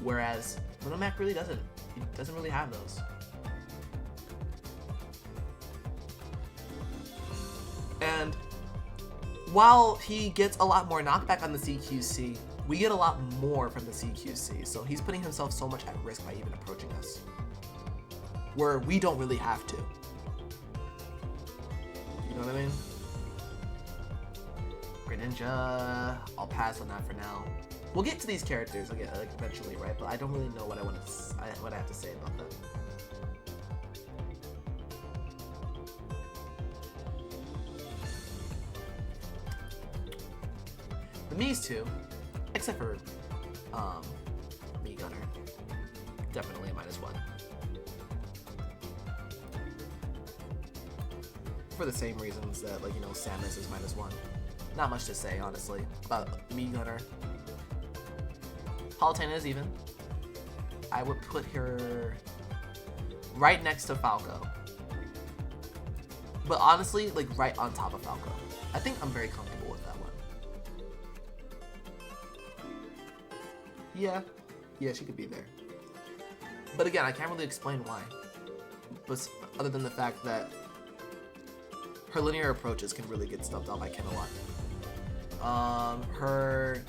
Whereas Little Mac really doesn't. He doesn't really have those. And while he gets a lot more knockback on the CQC, we get a lot more from the CQC. So he's putting himself so much at risk by even approaching us, where we don't really have to. You know what I mean? Greninja, I'll pass on that for now. We'll get to these characters again, like eventually, right? But I don't really know what I want to, what I have to say about them. The Mii's too, except for Mii Gunner, definitely a -1. For the same reasons that, like, you know, Samus is -1. Not much to say, honestly, about Mii Gunner. Palutena is even. I would put her right next to Falco. But honestly, like, right on top of Falco. I think I'm very comfortable with that one. Yeah, she could be there. But again, I can't really explain why. But other than the fact that her linear approaches can really get stumped out by Ken a lot. Her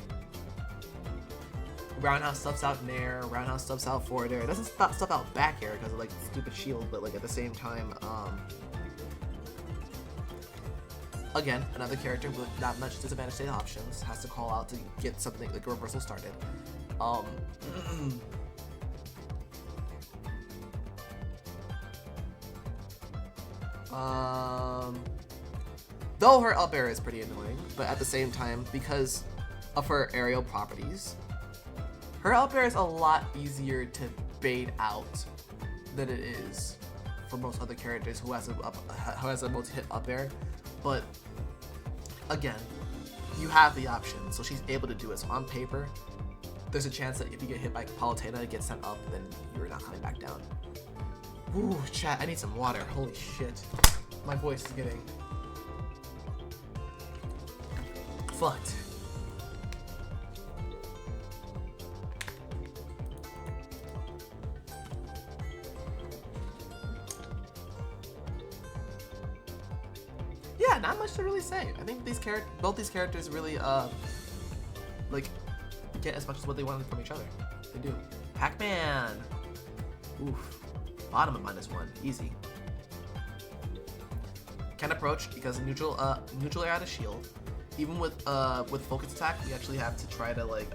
roundhouse stuffs out Nair, roundhouse stuffs out forward air. It doesn't stuff out back air because of like the stupid shield, but like at the same time, again, another character with not much disadvantage state options has to call out to get something like a reversal started. Though her up air is pretty annoying, but at the same time, because of her aerial properties, her up air is a lot easier to bait out than it is for most other characters who has a multi-hit up air. But again, you have the option, so she's able to do it. So on paper, there's a chance that if you get hit by Palutena, it gets sent up, then you're not coming back down. Ooh, chat, I need some water. Holy shit. My voice is getting fucked. Yeah, not much to really say. I think both these characters really like get as much as what they wanted from each other. They do. Pac-Man. Oof. Bottom of -1. Easy. Can approach because neutral air out of shield. Even with focus attack, we actually have to try to like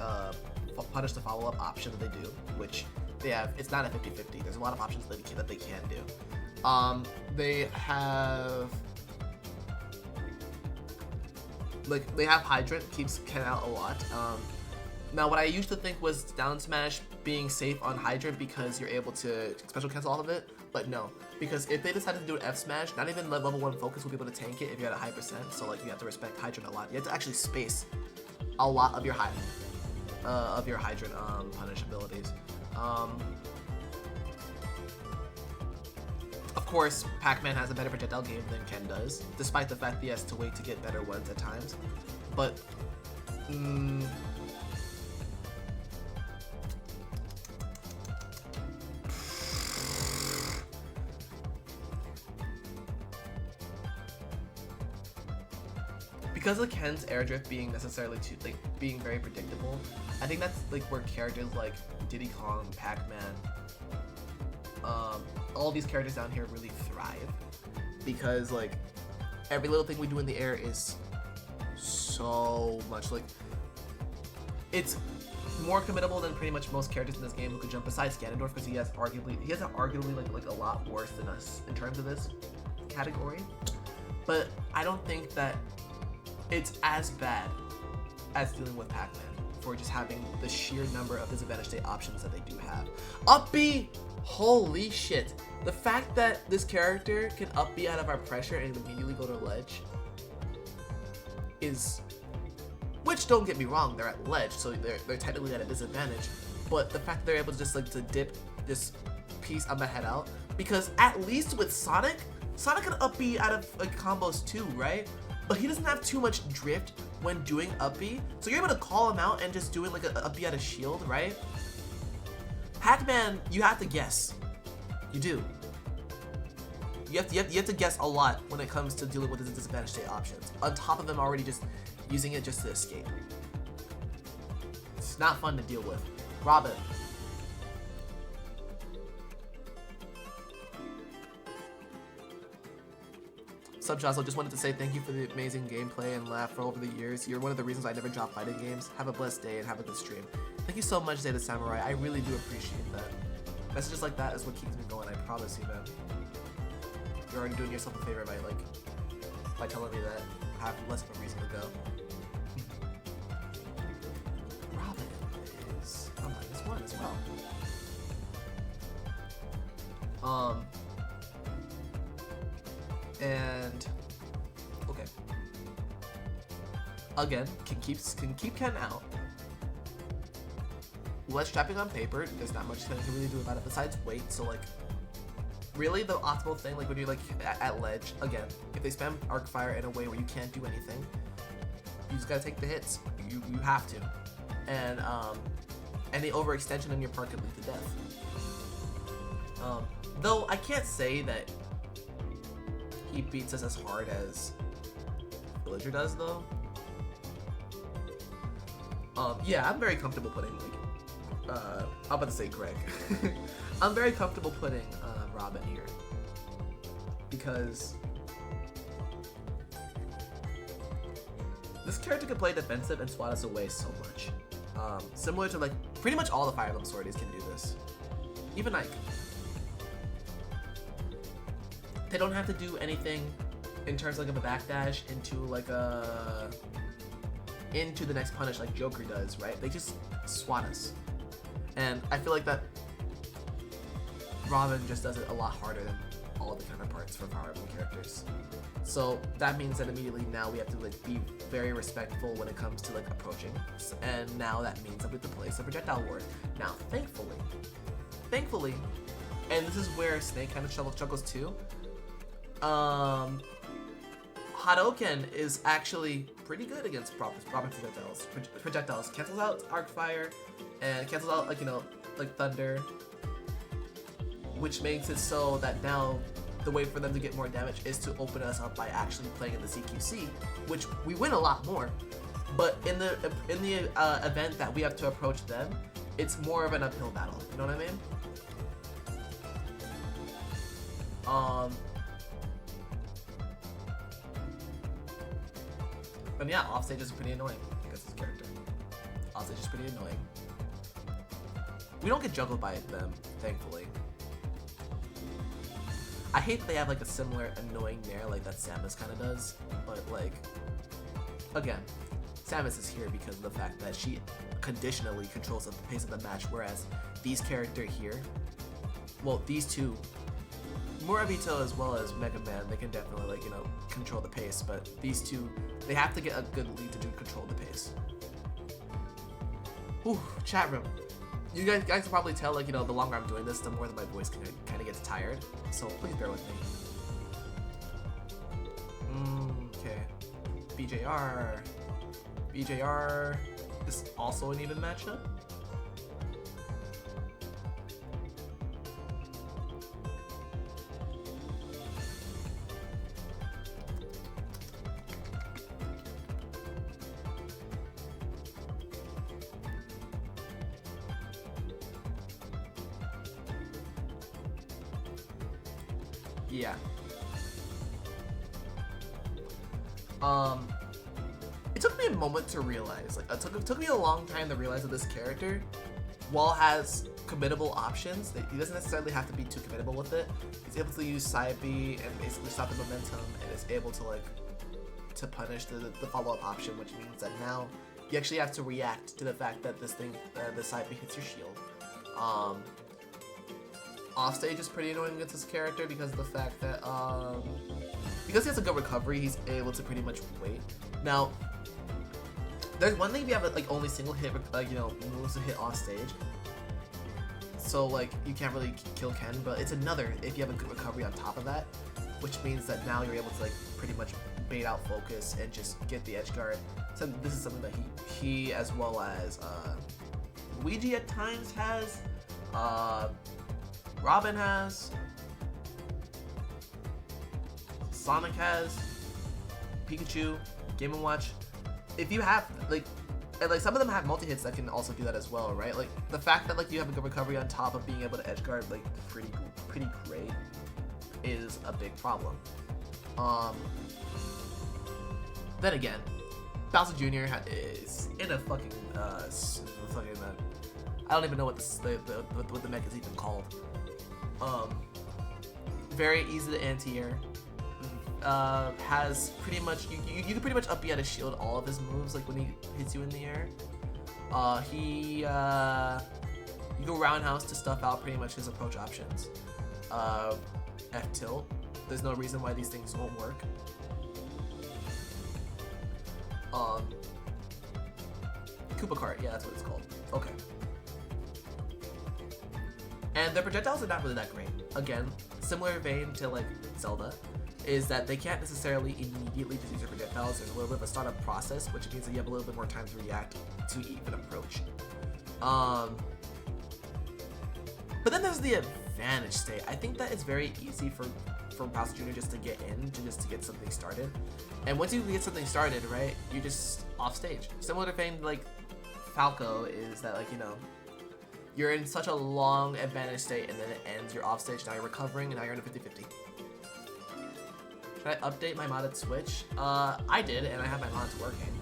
punish the follow-up option that they do, which they have. It's not a 50-50. There's a lot of options that they can do. They have they have Hydrant, keeps Ken out a lot. Now what I used to think was down smash being safe on Hydrant because you're able to special cancel all of it, but no. Because if they decided to do an F smash, not even level 1 focus will be able to tank it if you're at a high percent, so like you have to respect Hydrant a lot. You have to actually space a lot of your Hydrant punish abilities. Of course, Pac-Man has a better projectile game than Ken does, despite the fact that he has to wait to get better ones at times. But because of Ken's air drift being necessarily being very predictable, I think that's like where characters like Diddy Kong, Pac-Man, all these characters down here really thrive, because like every little thing we do in the air is so much like it's more committable than pretty much most characters in this game who could jump, besides Ganondorf, because he has arguably like a lot worse than us in terms of this category. But I don't think that it's as bad as dealing with Pac-Man for just having the sheer number of disadvantage state options that they do have. Up B! Holy shit. The fact that this character can up B out of our pressure and immediately go to ledge is Which, don't get me wrong, they're at ledge, so they're technically at a disadvantage. But the fact that they're able to just like to dip this piece on the head out, because at least with Sonic can up B out of like combos too, right? But he doesn't have too much drift when doing up B, so you're able to call him out and just doing like a up B out of shield, right? Pac-Man, you have to guess. You do. You have to guess a lot when it comes to dealing with the disadvantage state options. On top of them already just using it just to escape. It's not fun to deal with. Robin. Sub Jahzz0, just wanted to say thank you for the amazing gameplay and laugh for over the years. You're one of the reasons I never drop fighting games. Have a blessed day and have a good stream. Thank you so much, Zeta Samurai. I really do appreciate that. Messages like that is what keeps me going, I promise you, man. You're already doing yourself a favor by telling me that I have less of a reason to go. Robin is a -1 as well. And okay. Again, can keep Ken out. Less trapping on paper. There's not much Ken can really do about it besides wait. So like, really the optimal thing, like when you're like at ledge, again, if they spam arc fire in a way where you can't do anything, you just gotta take the hits. You have to. And any overextension on your part could lead to death. Though I can't say that he beats us as hard as Villager does, though. Yeah, I'm very comfortable putting like I'm about to say Greg. I'm very comfortable putting Robin here because this character can play defensive and swat us away so much. Similar to like pretty much all the Fire Emblem sorties can do this. Even Ike. They don't have to do anything in terms like of a backdash into the next punish like Joker does, right? They just swat us. And I feel like that Robin just does it a lot harder than all the counterparts for Fire Emblem characters. So that means that immediately now we have to like be very respectful when it comes to like approaching. And now that means that we have to place a projectile ward. Now, thankfully, and this is where Snake kind of struggles too. Hadoken is actually pretty good against proper projectiles. Projectiles cancels out arc fire and cancels out like thunder, which makes it so that now the way for them to get more damage is to open us up by actually playing in the CQC, which we win a lot more. But in the event that we have to approach them, it's more of an uphill battle. You know what I mean? And yeah, offstage is pretty annoying because his character. Offstage is pretty annoying. We don't get juggled by them, thankfully. I hate that they have like a similar annoying nair like that Samus kind of does, but like, again, Samus is here because of the fact that she conditionally controls the pace of the match, whereas these characters here, well, these two, Morabito as well as Mega Man, they can definitely like, control the pace, but these two, they have to get a good lead to control the pace. Ooh, chat room. You guys can probably tell, like, the longer I'm doing this, the more that my voice kind of gets tired, so please bear with me. Okay. BJR is also an even matchup. Yeah. It took me a moment to realize, like, it took me a long time to realize that this character, while has committable options, that he doesn't necessarily have to be too committable with it. He's able to use side B and basically stop the momentum, and is able to like to punish the follow-up option, which means that now you actually have to react to the fact that this thing, the side B hits your shield. Offstage is pretty annoying against this character because of the fact that because he has a good recovery, he's able to pretty much wait. Now, There's one thing if you have like only single hit, moves to hit off stage. So like you can't really kill Ken, but it's another if you have a good recovery on top of that, which means that now you're able to like pretty much bait out focus and just get the edge guard. So this is something that he as well as Luigi at times has, Robin has, Sonic has, Pikachu, Game & Watch. If you have like some of them have multi-hits that can also do that as well, right? Like the fact that like you have a good recovery on top of being able to edge guard like pretty great is a big problem. Then again, Bowser Jr. is in a fucking I don't even know what what the mech is even called. Very easy to anti-air. Has pretty much you can pretty much up B out of shield all of his moves like when he hits you in the air. You go roundhouse to stuff out pretty much his approach options. F tilt. There's no reason why these things won't work. Koopa Cart, yeah, that's what it's called. Okay. And their projectiles are not really that great. Again, similar vein to like Zelda, is that they can't necessarily immediately just use their projectiles. There's a little bit of a startup process, which means that you have a little bit more time to react to even approach. But then there's the advantage state. I think that it's very easy for Bowser Jr. just to get in, just to get something started. And once you get something started, right, you're just off stage. Similar to thing like Falco is that like, you're in such a long advantage state and then it ends, you're off stage, now you're recovering, and now you're in a 50-50. Should I update my modded Switch? I did, and I have my mods working.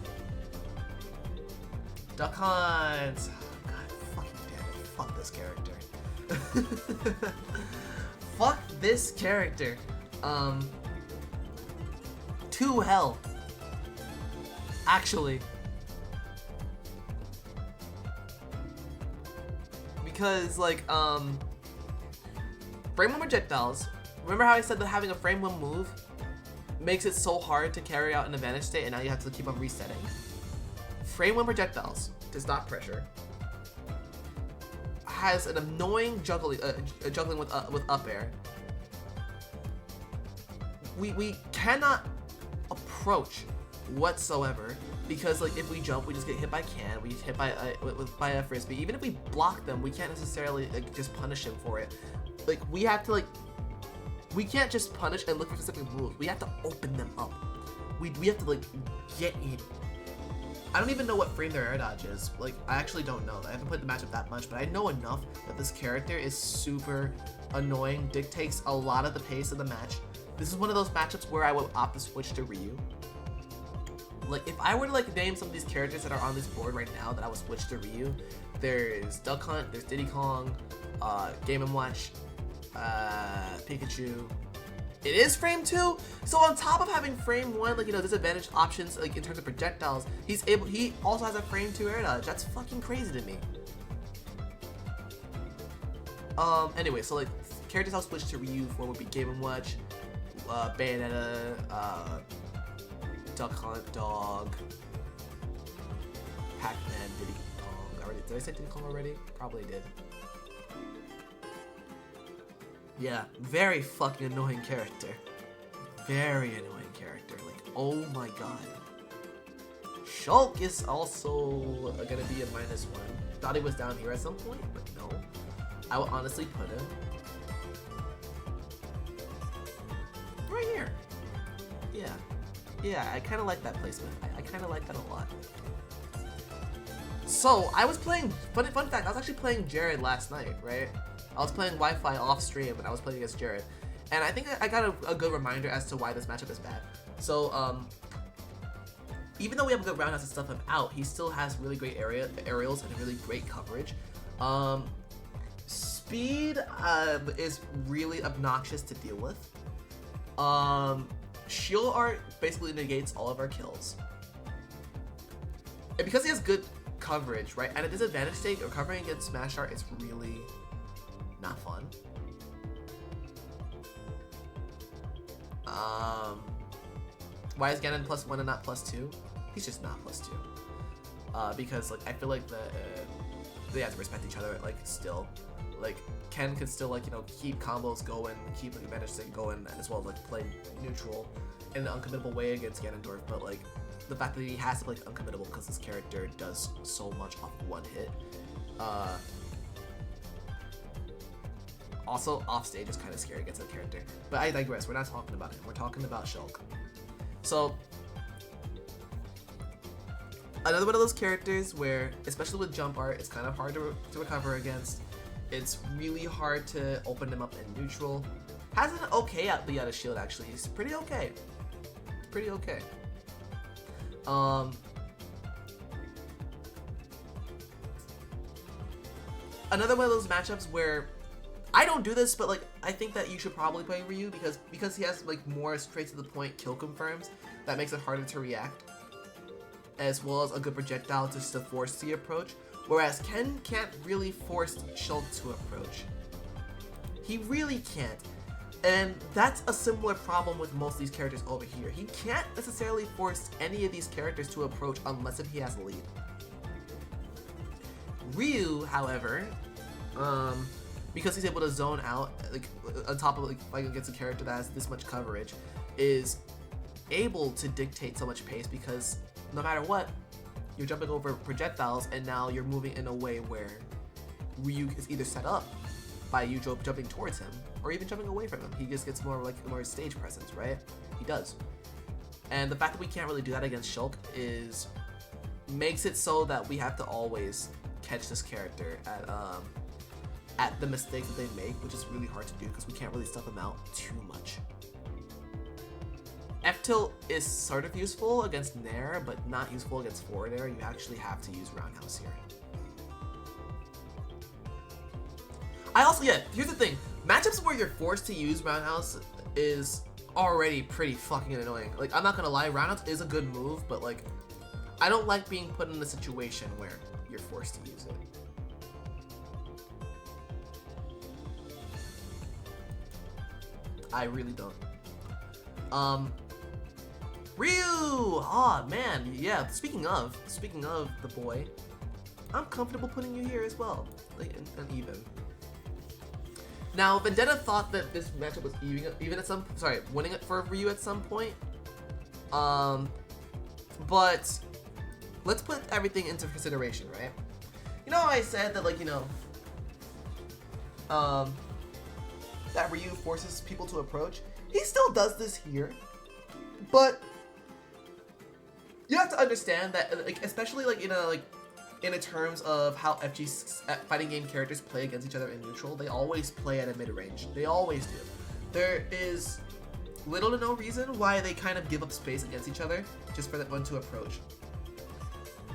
Duck Hunt! God fucking damn it, fuck this character. Fuck this character. To hell. Actually. Because, like, frame 1 projectiles. Remember how I said that having a frame 1 move makes it so hard to carry out an advantage state and now you have to keep on resetting? Frame 1 projectiles does not pressure. Has an annoying juggling with up air. We cannot approach whatsoever because like if we jump, we just get hit by Can, we get hit by a frisbee. Even if we block them, we can't necessarily like just punish him for it. Like we have to like we can't just punish and look for specific moves. We have to open them up. We have to like get in. I don't even know what frame their air dodge is. Like, I actually don't know. I haven't played the matchup that much, but I know enough that this character is super annoying, dictates a lot of the pace of the match. This is one of those matchups where I would opt to switch to Ryu. Like, if I were to like name some of these characters that are on this board right now that I would switch to Ryu, there's Duck Hunt, there's Diddy Kong, Game & Watch, Pikachu. It is frame 2, so on top of having frame 1, like, disadvantage options, like, in terms of projectiles, he also has a frame 2 air dodge. That's fucking crazy to me. Anyway, so, like, characters I'll switch to Ryu for would be Game & Watch, Bayonetta, Duck Hunt, Dog, Pac-Man, Diddy Kong. Did I say Diddy Kong already? Probably did. Yeah, very fucking annoying character. Very annoying character. Like, oh my god. Shulk is also gonna be a -1. Thought he was down here at some point, but no. I would honestly put him right here. Yeah. Yeah, I kind of like that placement. I kind of like that a lot. So, I was playing, fun fact, I was actually playing Jared last night, right? I was playing Wi-Fi off stream and I was playing against Jared. And I think I got a good reminder as to why this matchup is bad. So, even though we have a good roundhouse to stuff him out, he still has really great aerials and really great coverage. Speed is really obnoxious to deal with. Shield art basically negates all of our kills. And because he has good coverage, right, at a disadvantage state, recovering against Smash art is really not fun. Why is Ganon +1 and not +2? He's just not +2. because like I feel like they have to respect each other. Like still, like Ken could still like keep combos going, keep like advantage state going, as well as like play neutral in an uncommittable way against Ganondorf. But like the fact that he has to play uncommittable because his character does so much off one hit. Also, off stage is kind of scary against a character. But I digress. We're not talking about him. We're talking about Shulk. So, another one of those characters where, especially with jump art, it's kind of hard to recover against. It's really hard to open him up in neutral. Has an okay out of shield, actually. He's pretty okay. Pretty okay. Another one of those matchups where I don't do this, but like I think that you should probably play Ryu because he has like more straight to the point kill confirms that makes it harder to react, as well as a good projectile just to force the approach. Whereas Ken can't really force Shulk to approach. He really can't. And that's a similar problem with most of these characters over here. He can't necessarily force any of these characters to approach unless if he has a lead. Ryu, however, because he's able to zone out, like on top of like fighting against a character that has this much coverage, is able to dictate so much pace because no matter what, you're jumping over projectiles and now you're moving in a way where Ryu is either set up by you jumping towards him or even jumping away from him. He just gets more stage presence, right? He does. And the fact that we can't really do that against Shulk makes it so that we have to always catch this character at the mistakes that they make, which is really hard to do because we can't really stuff them out too much. F-tilt is sort of useful against Nair, but not useful against forward air. You actually have to use roundhouse here. Here's the thing. Matchups where you're forced to use roundhouse is already pretty fucking annoying. Like, I'm not gonna lie, roundhouse is a good move, but like, I don't like being put in a situation where you're forced to use it. I really don't. Ryu! Oh man, yeah, speaking of the boy, I'm comfortable putting you here as well. Like, and even. Now, Vendetta thought that this matchup was winning it for Ryu at some point. But let's put everything into consideration, right? You know how I said that, like, that Ryu forces people to approach? He still does this here, but you have to understand that, like, especially like in terms of how FG fighting game characters play against each other in neutral, they always play at a mid-range. They always do. There is little to no reason why they kind of give up space against each other just for that one to approach.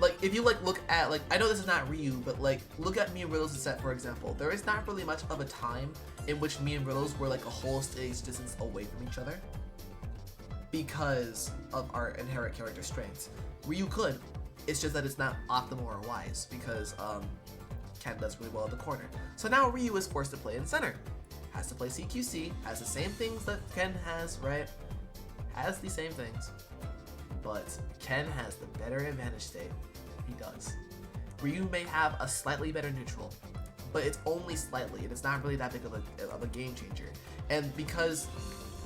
Like, if you like look at, like, I know this is not Ryu, but like look at me and Riddles' set, for example. There is not really much of a time in which me and Riddles were like a whole stage distance away from each other because of our inherent character strengths. Ryu could. It's just that it's not optimal or wise because Ken does really well at the corner. So now Ryu is forced to play in center. Has to play CQC, has the same things that Ken has, right? Has the same things. But Ken has the better advantage state. He does. Ryu may have a slightly better neutral, but it's only slightly, and it's not really that big of a game changer. And because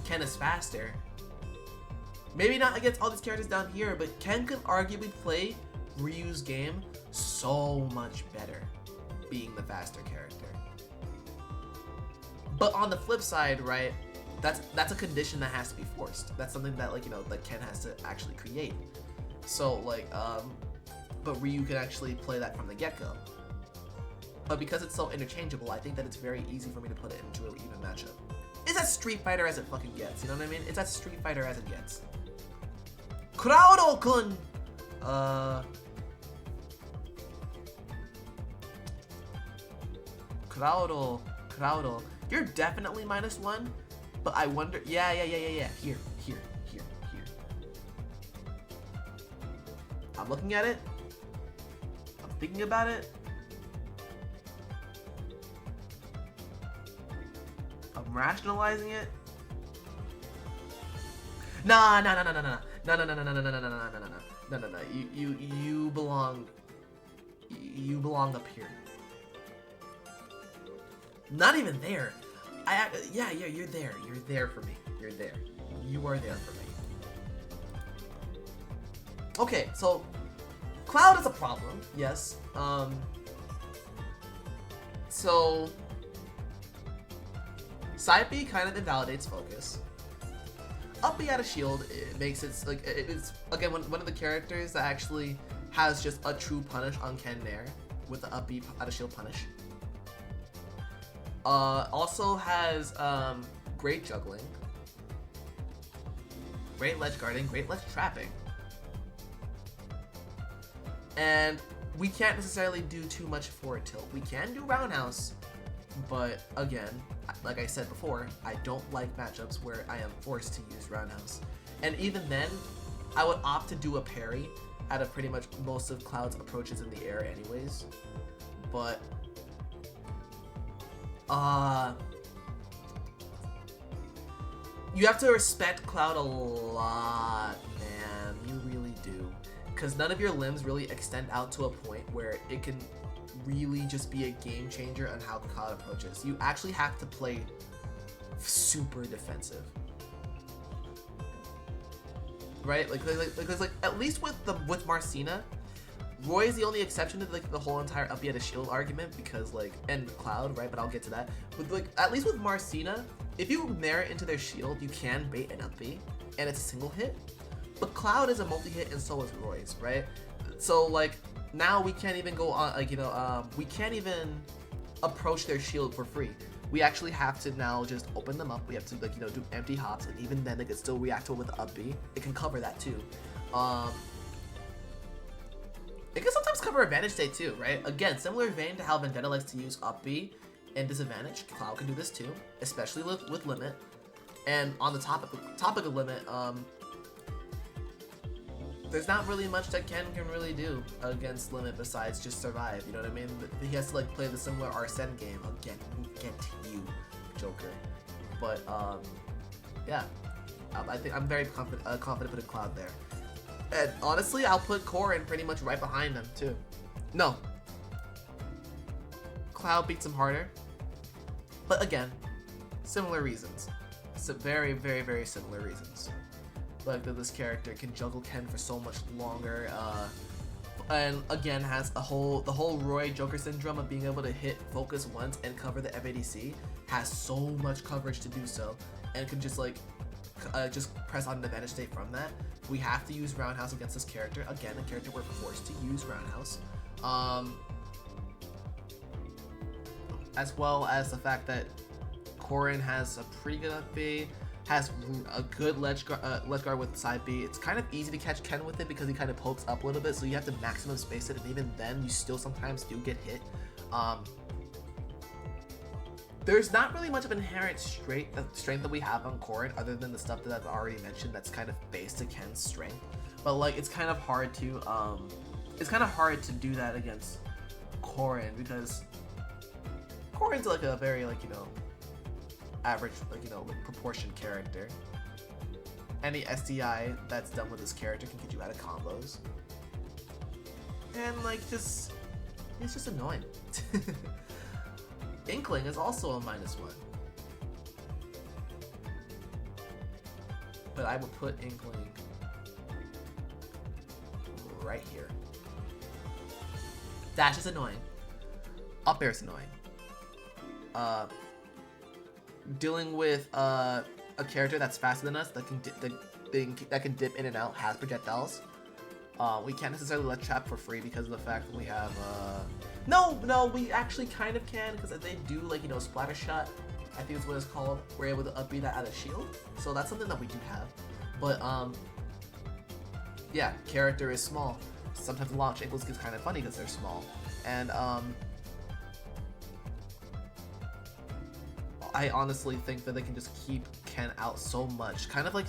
Ken is faster, maybe not against all these characters down here, but Ken could arguably play Ryu's game so much better, being the faster character. But on the flip side, right, that's a condition that has to be forced. That's something that, like, that Ken has to actually create. So, like, but Ryu can actually play that from the get-go. But because it's so interchangeable, I think that it's very easy for me to put it into an even matchup. It's as Street Fighter as it fucking gets, you know what I mean? It's as Street Fighter as it gets. Crowdo-kun! Crowdo. You're definitely -1, but I wonder, yeah. Here. I'm looking at it. I'm thinking about it. I'm rationalizing it. No. You belong you belong up here. Not even there. Yeah, you're there. You're there for me. You're there. You are there for me. Okay, so Cloud is a problem. Yes. So Side B kind of invalidates focus. Up B out of shield, it makes it like it's again one of the characters that actually has just a true punish on Ken Nair with the up B out of shield punish. Also has great juggling, great ledge guarding, great ledge trapping, and we can't necessarily do too much forward tilt. We can do roundhouse, but again, like I said before, I don't like matchups where I am forced to use roundhouse. And even then, I would opt to do a parry out of pretty much most of Cloud's approaches in the air anyways. But you have to respect Cloud a lot, man. You really do. Because none of your limbs really extend out to a point where it can really just be a game changer on how Cloud approaches. You actually have to play super defensive, right? Like at least with Marcina, Roy is the only exception to like the whole entire up B at a shield argument because like and Cloud, right? But I'll get to that. But like at least with Marcina, if you nair it into their shield, you can bait an up B, and it's a single hit. But Cloud is a multi-hit, and so is Roy's, right? So like now we can't even go on like we can't even approach their shield for free. We actually have to now just open them up. We have to like do empty hops, and even then they can still react to it with the up B. It can cover that too. It can sometimes cover advantage state too, right? Again, similar vein to how Vendetta likes to use up B and disadvantage. Cloud can do this too, especially with limit. And on the topic of limit, there's not really much that Ken can really do against limit besides just survive. You know what I mean? He has to like play the similar Arsene game. Again, get you, Joker. But yeah, I think I'm very confident putting Cloud there. And honestly, I'll put Corrin pretty much right behind him too. No, Cloud beats him harder, but again, similar reasons. So very, very, very similar reasons. Like that this character can juggle Ken for so much longer, and again has the whole Roy Joker syndrome of being able to hit focus once and cover the FADC. Has so much coverage to do so, and can just like just press on an advantage state from that. We have to use roundhouse against this character. Again, a character we're forced to use roundhouse, as well as the fact that Corrin has a pretty good up B. Has a good ledge guard with side B. It's kind of easy to catch Ken with it because he kind of pokes up a little bit, so you have to maximum space it, and even then, you still sometimes do get hit. There's not really much of inherent strength that we have on Corrin, other than the stuff that I've already mentioned that's kind of based to Ken's strength. But like, it's kind of hard to do that against Corrin because Corrin's like a very like average like proportion character. Any SDI that's done with this character can get you out of combos, and like it's just annoying. Inkling is also a -1, but I would put Inkling right here. Dash is annoying. Up air is annoying. Dealing with a character that's faster than us that can dip in and out has projectiles. We can't necessarily let trap for free because of the fact that we have no, we actually kind of can because they do like splatter shot. I think it's what it's called. We're able to up B that out of shield, so that's something that we do have. But yeah, character is small. Sometimes the launch angles gets kind of funny because they're small, and I honestly think that they can just keep Ken out so much, kind of in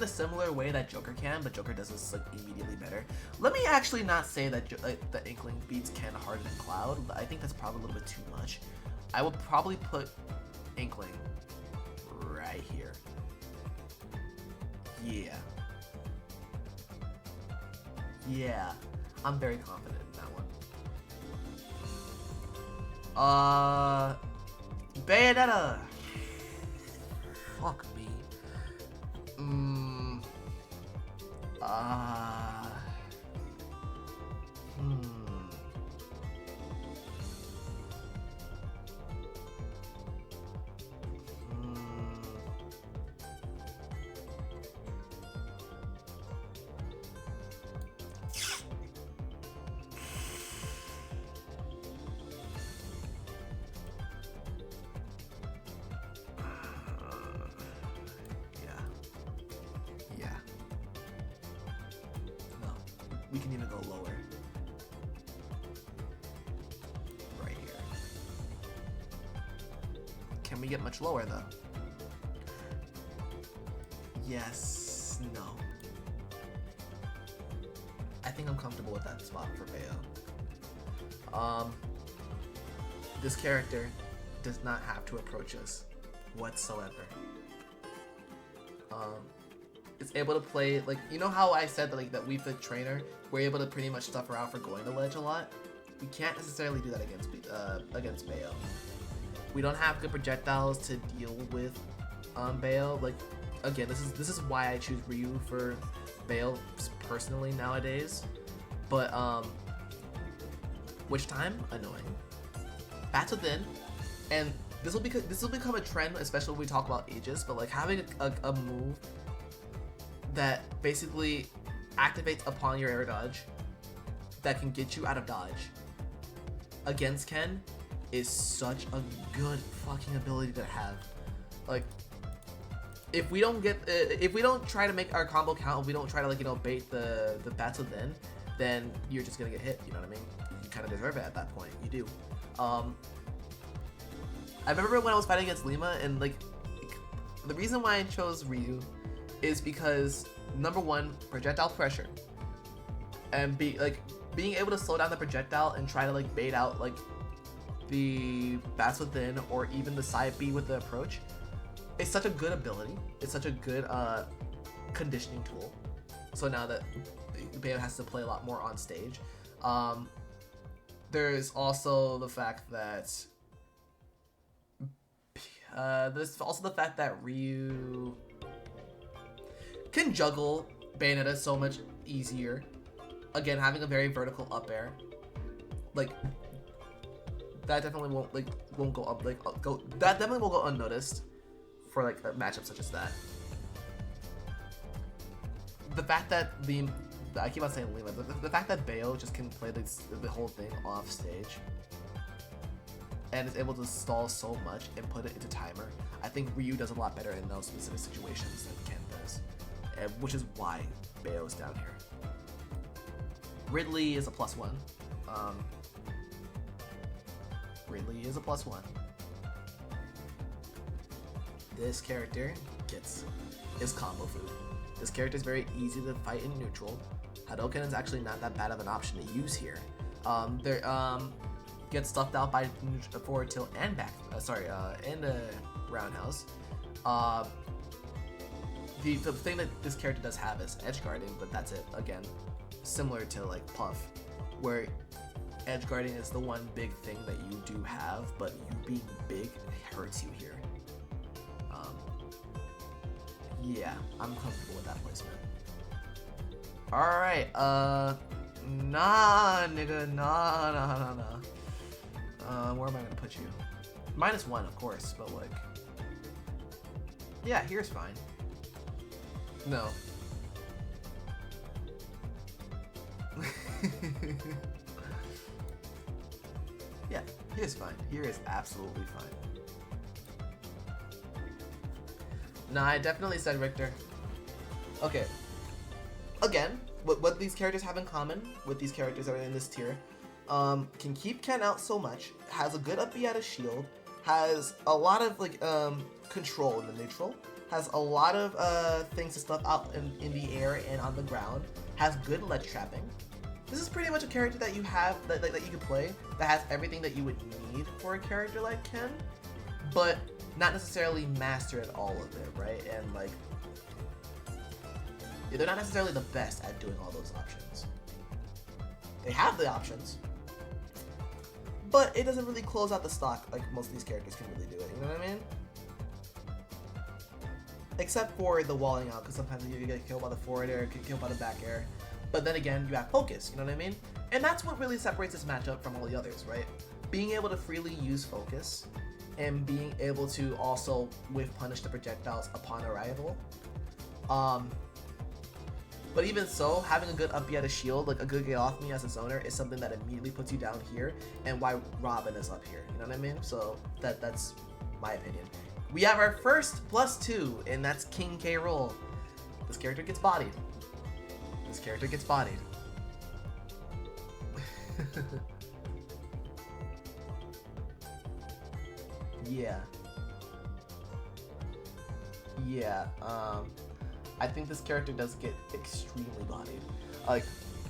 a similar way that Joker can, but Joker does this like immediately better. Let me actually not say that the Inkling beats Ken harder than Cloud. I think that's probably a little bit too much. I would probably put Inkling right here. Yeah, I'm very confident in that one. Bayonetta. Fuck me. Yeah. No, we can even go lower. Right here. Can we get much lower though? Yes. No. I think I'm comfortable with that spot for Bayo. This character does not have to approach us whatsoever. It's able to play, like, you know how I said that, like, that we fit trainer, we're able to pretty much stuff around for going to ledge a lot? We can't necessarily do that against Bayo. We don't have good projectiles to deal with Bayo. Like, again, this is why I choose Ryu for Bayo personally nowadays. But which time? Annoying. Bats within, and this will become a trend, especially when we talk about Aegis. But like having a move that basically activates upon your air dodge that can get you out of dodge against Ken is such a good fucking ability to have. Like, if we don't try to make our combo count, if we don't try to, like, you know, bait the bats within, then you're just gonna get hit. You know what I mean? You kind of deserve it at that point. You do. I remember when I was fighting against Lima, and like the reason why I chose Ryu is because number one, projectile pressure, and being able to slow down the projectile and try to like bait out like the bats within or even the side B with the approach. It's such a good ability. It's such a good conditioning tool. So now that Bayo has to play a lot more on stage, there's also the fact that Ryu can juggle Bayonetta so much easier. Again, having a very vertical up air, like that definitely won't go unnoticed for like a matchup such as that. The fact that I keep on saying Lima, the fact that Bayo just can play the whole thing off stage and is able to stall so much and put it into timer, I think Ryu does a lot better in those specific situations than Ken does, which is why Bayo is down here. Ridley is a +1. Ridley is a +1. This character is combo food. This character is very easy to fight in neutral. Hadouken is actually not that bad of an option to use here. Gets stuffed out by forward tilt and back. And roundhouse. The thing that this character does have is edge guarding, but that's it. Again, similar to like Puff, where edge guarding is the one big thing that you do have, but you being big hurts you here. Yeah, I'm comfortable with that placement. Alright, nah, nigga, nah. Where am I gonna put you? -1, of course, but like, yeah, here's fine. No. Yeah, here's fine. Here is absolutely fine. Nah, I definitely said Richter. Okay. Again, what these characters have in common with these characters that are in this tier, can keep Ken out so much, has a good up B out of shield, has a lot of like control in the neutral, has a lot of things to stuff out in the air and on the ground, has good ledge trapping. This is pretty much a character that you have that you could play that has everything that you would need for a character like Ken, but not necessarily mastered all of it, right? And like, they're not necessarily the best at doing all those options. They have the options, but it doesn't really close out the stock like most of these characters can really do it, you know what I mean? Except for the walling out, because sometimes you get killed by the forward air, get killed by the back air. But then again, you have focus, you know what I mean? And that's what really separates this matchup from all the others, right? Being able to freely use focus, and being able to also whiff punish the projectiles upon arrival. But even so, having a good up B at a shield, like a good get off me as a zoner, is something that immediately puts you down here, and why Robin is up here, you know what I mean? So that's my opinion. We have our first +2, and that's King K. Rool. This character gets bodied. This character gets bodied. Yeah. I think this character does get extremely bodied. Like,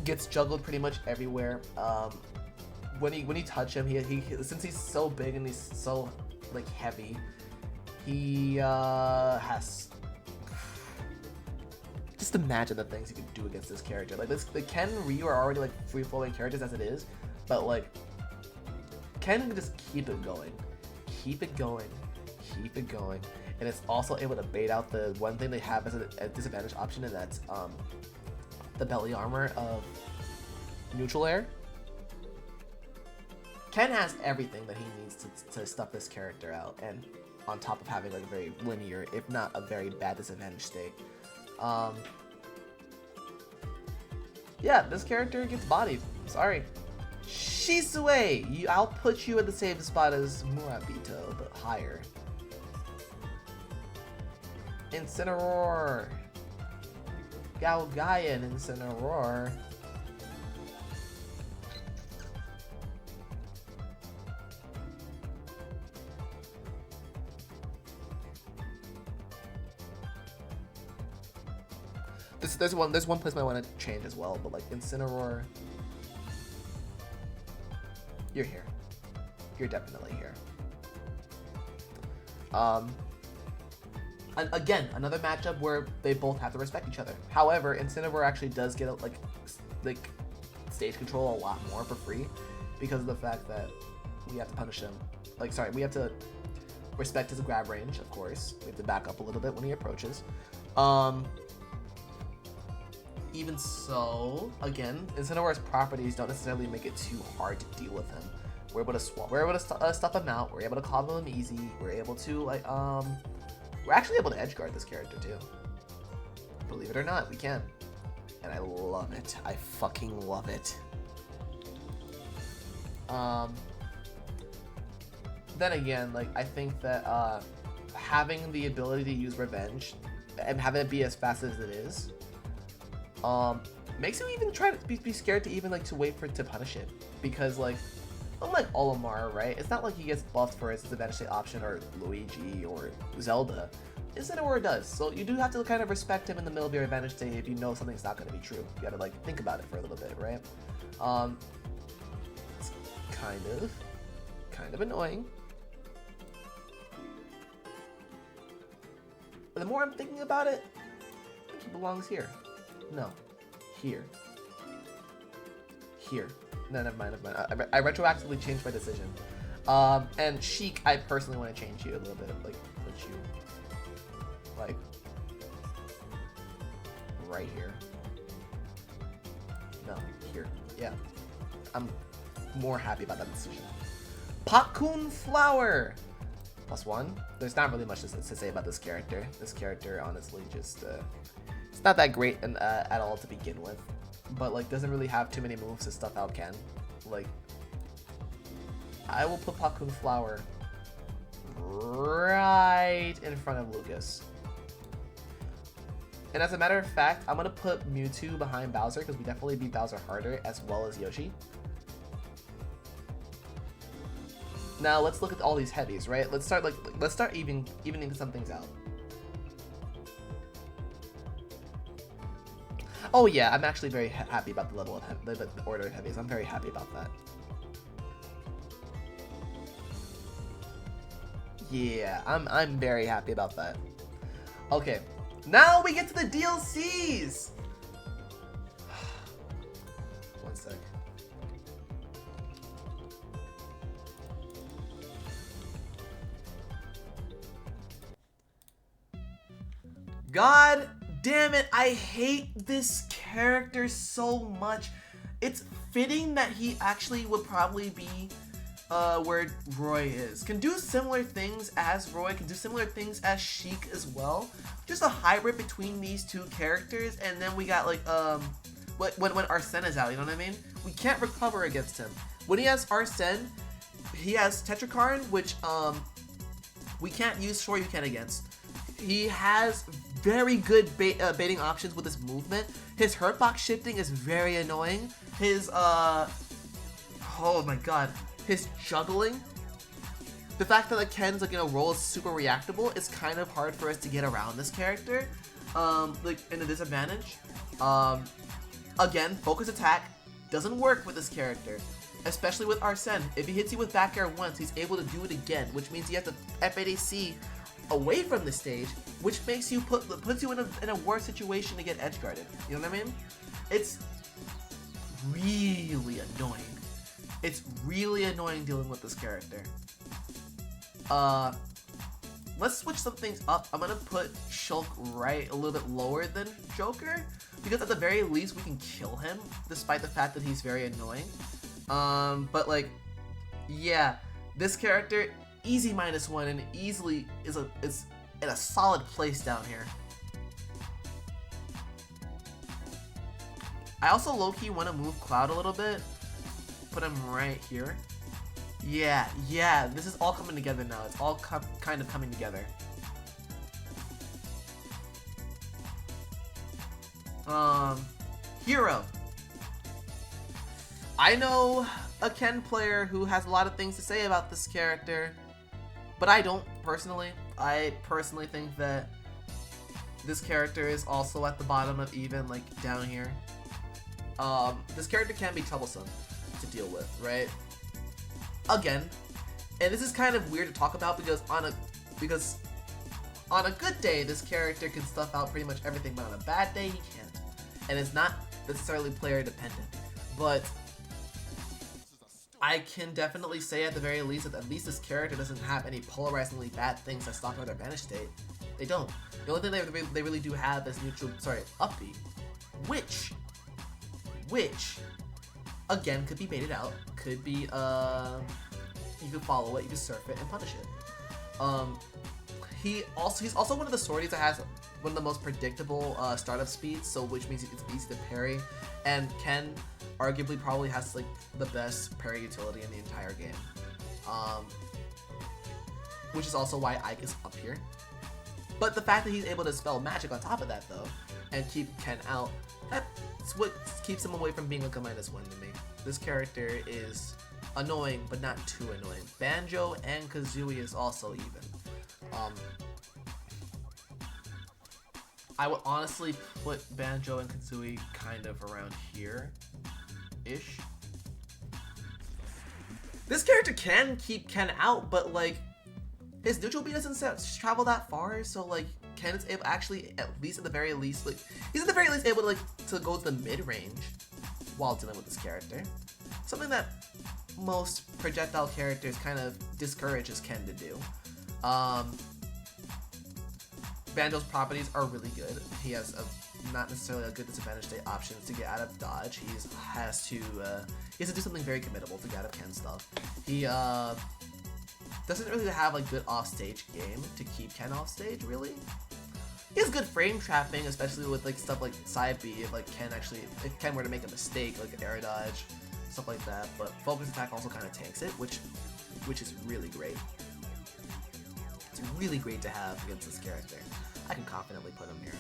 gets juggled pretty much everywhere. When you touch him, he since he's so big and he's so like heavy, he has. Just imagine the things you could do against this character. Like this, the Ken and Ryu are already like free-flowing characters as it is, but like Ken can just keep it going, keep it going, keep it going, and it's also able to bait out the one thing they have as a disadvantage option, and that's the belly armor of neutral air. Ken has everything that he needs to stuff this character out, and on top of having like a very linear, if not a very bad disadvantage state. Yeah, this character gets bodied. Sorry. Shisue! I'll put you at the same spot as Murabito, but higher. Incineroar! Galgaian Incineroar. There's one place I want to change as well, but like Incineroar, you're here. You're definitely here. Again, another matchup where they both have to respect each other. However, Incineroar actually does get like stage control a lot more for free because of the fact that we have to punish him. Like, sorry, we have to respect his grab range, of course. We have to back up a little bit when he approaches. Even so, again, Incineroar's properties don't necessarily make it too hard to deal with him. We're able to stuff him out. We're able to combo him easy. We're able to we're actually able to edge guard this character too. Believe it or not, we can, and I love it. I fucking love it. Then again, like I think that having the ability to use revenge and having it be as fast as it is. Makes you even try to be scared to even like to wait for it to punish it, because like unlike Olimar, right, it's not like he gets buffed for his disadvantage state option or Luigi or Zelda. Incineroar does, so you do have to kind of respect him in the middle of your advantage state if you know something's not going to be true. You gotta like think about it for a little bit, right? It's kind of annoying. But the more I'm thinking about it, I think he belongs here. No. Here. Here. No, never mind. I retroactively changed my decision. And Sheik, I personally want to change you a little bit. Like, put you, like, right here. No, here. Yeah. I'm more happy about that decision. Pakun Flower! +1. There's not really much to say about this character. This character, honestly, just, it's not that great at all to begin with, but like doesn't really have too many moves to stuff out Ken. Like, I will put Pakun Flower right in front of Lucas. And as a matter of fact, I'm gonna put Mewtwo behind Bowser because we definitely beat Bowser harder as well as Yoshi. Now let's look at all these heavies, right? Let's start evening some things out. Oh yeah, I'm actually very happy about the level of the order of heavies. I'm very happy about that. Yeah, I'm very happy about that. Okay, now we get to the DLCs. One sec. God damn it, I hate this character so much. It's fitting that he actually would probably be where Roy is. Can do similar things as Roy, can do similar things as Sheik as well. Just a hybrid between these two characters, and then we got like when Arsene is out, you know what I mean? We can't recover against him. When he has Arsene, he has Tetrakarn, which we can't use Shoryuken against. He has very good baiting options with his movement. His hurtbox shifting is very annoying. His oh my god, his juggling. The fact that like Ken's like roll is super reactable, it's kind of hard for us to get around this character. Like in a disadvantage. Again, focus attack doesn't work with this character, especially with Arsene. If he hits you with back air once, he's able to do it again, which means you have to FADC away from the stage, which makes you puts you in a worse situation to get edge guarded. You know what I mean? It's really annoying. It's really annoying dealing with this character. Let's switch some things up. I'm gonna put Shulk right a little bit lower than Joker, because at the very least we can kill him, despite the fact that he's very annoying. But like, yeah, this character easy -1 and easily is in a solid place down here. I also low-key want to move Cloud a little bit, put him right here. Yeah, this is all coming together now. It's all kind of coming together. Hero. I know a Ken player who has a lot of things to say about this character, but I don't personally. I personally think that this character is also at the bottom of even, like down here. This character can be troublesome to deal with, right? Again, and this is kind of weird to talk about because on a good day this character can stuff out pretty much everything, but on a bad day he can't. And it's not necessarily player dependent, but I can definitely say at the very least that at least this character doesn't have any polarizingly bad things that stop their advantage state. They don't. The only thing they really do have is up B, which again could be baited out, could be you could follow it, you could surf it and punish it. He's also one of the sorties that has one of the most predictable startup speeds, so which means it's easy to parry, and Ken arguably probably has like the best parry utility in the entire game. Which is also why Ike is up here. But the fact that he's able to spell magic on top of that though, and keep Ken out, that's what keeps him away from being like a -1 to me. This character is annoying, but not too annoying. Banjo and Kazooie is also even. I would honestly put Banjo and Kazooie kind of around here-ish. This character can keep Ken out, but like, his neutral B doesn't travel that far, so like, Ken is able, actually, at least at the very least, like, he's at the very least able to to go to the mid-range while dealing with this character. Something that most projectile characters kind of discourages Ken to do. Banjo's properties are really good. He has not necessarily a good disadvantage state options to get out of dodge. He has to do something very committable to get out of Ken stuff. He doesn't really have like good offstage game to keep Ken off stage really. He has good frame trapping, especially with like stuff like side B if if Ken were to make a mistake, like air dodge, stuff like that. But focus attack also kind of tanks it, which is really great. It's really great to have against this character. I can confidently put him here.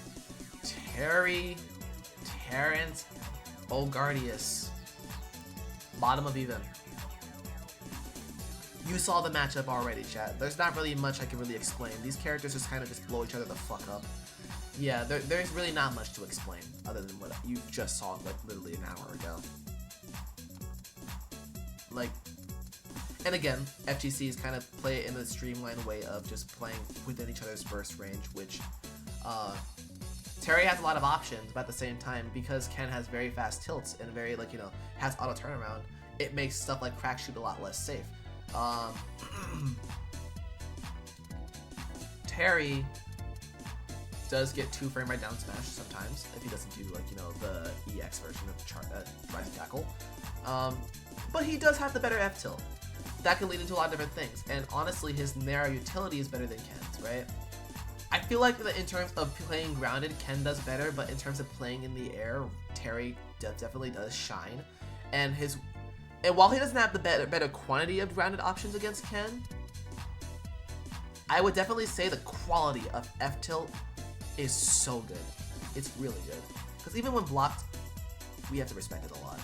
Terrence, Ogardius, bottom of even. You saw the matchup already, chat. There's not really much I can really explain. These characters just kind of blow each other the fuck up. Yeah, there's really not much to explain other than what you just saw like literally an hour ago. Like, and again, FGCs kind of play it in a streamlined way of just playing within each other's burst range, which Terry has a lot of options, but at the same time, because Ken has very fast tilts and very has auto turnaround, it makes stuff like crack shoot a lot less safe. Terry does get 2 frame rate down smash sometimes if he doesn't do like, you know, the EX version of Rising Tackle. But he does have the better F tilt. That can lead into a lot of different things. And honestly, his Nair utility is better than Ken's, right? I feel like that in terms of playing grounded, Ken does better, but in terms of playing in the air, Terry definitely does shine. And while he doesn't have the better quantity of grounded options against Ken, I would definitely say the quality of F tilt is so good. It's really good. Because even when blocked, we have to respect it a lot.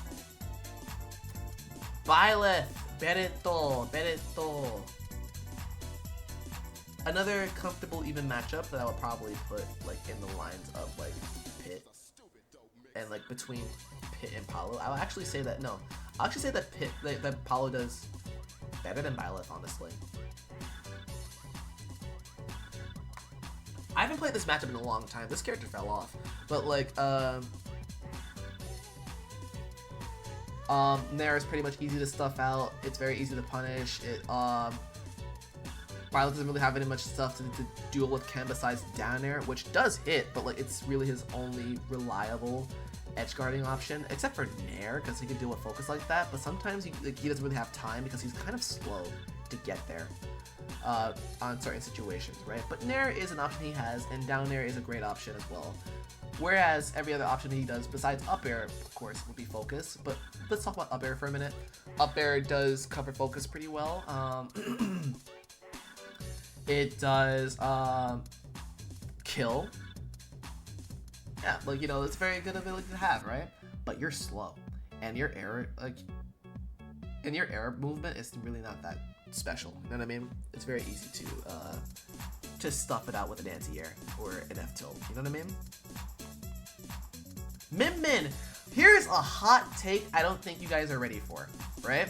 Byleth, Bereto. Another comfortable even matchup that I would probably put like in the lines of like Pit and like between Pit and Paulo. I would actually say that I'll actually say that that Paulo does better than Byleth, honestly. I haven't played this matchup in a long time. This character fell off, but like Nair is pretty much easy to stuff out. It's very easy to punish. Byleth doesn't really have any much stuff to duel with Ken besides down air, which does hit, but like it's really his only reliable edge guarding option, except for Nair, because he can deal with focus like that. But sometimes he doesn't really have time because he's kind of slow to get there on certain situations, right? But Nair is an option he has, and down air is a great option as well. Whereas every other option he does besides up air, of course, would be focus. But let's talk about up air for a minute. Up air does cover focus pretty well. It does kill. Yeah, like, you know, it's a very good ability to have, right? But you're slow, and your air movement is really not that special. You know what I mean? It's very easy to stuff it out with an anti-air or an F tilt. You know what I mean? Min. Here's a hot take I don't think you guys are ready for, right?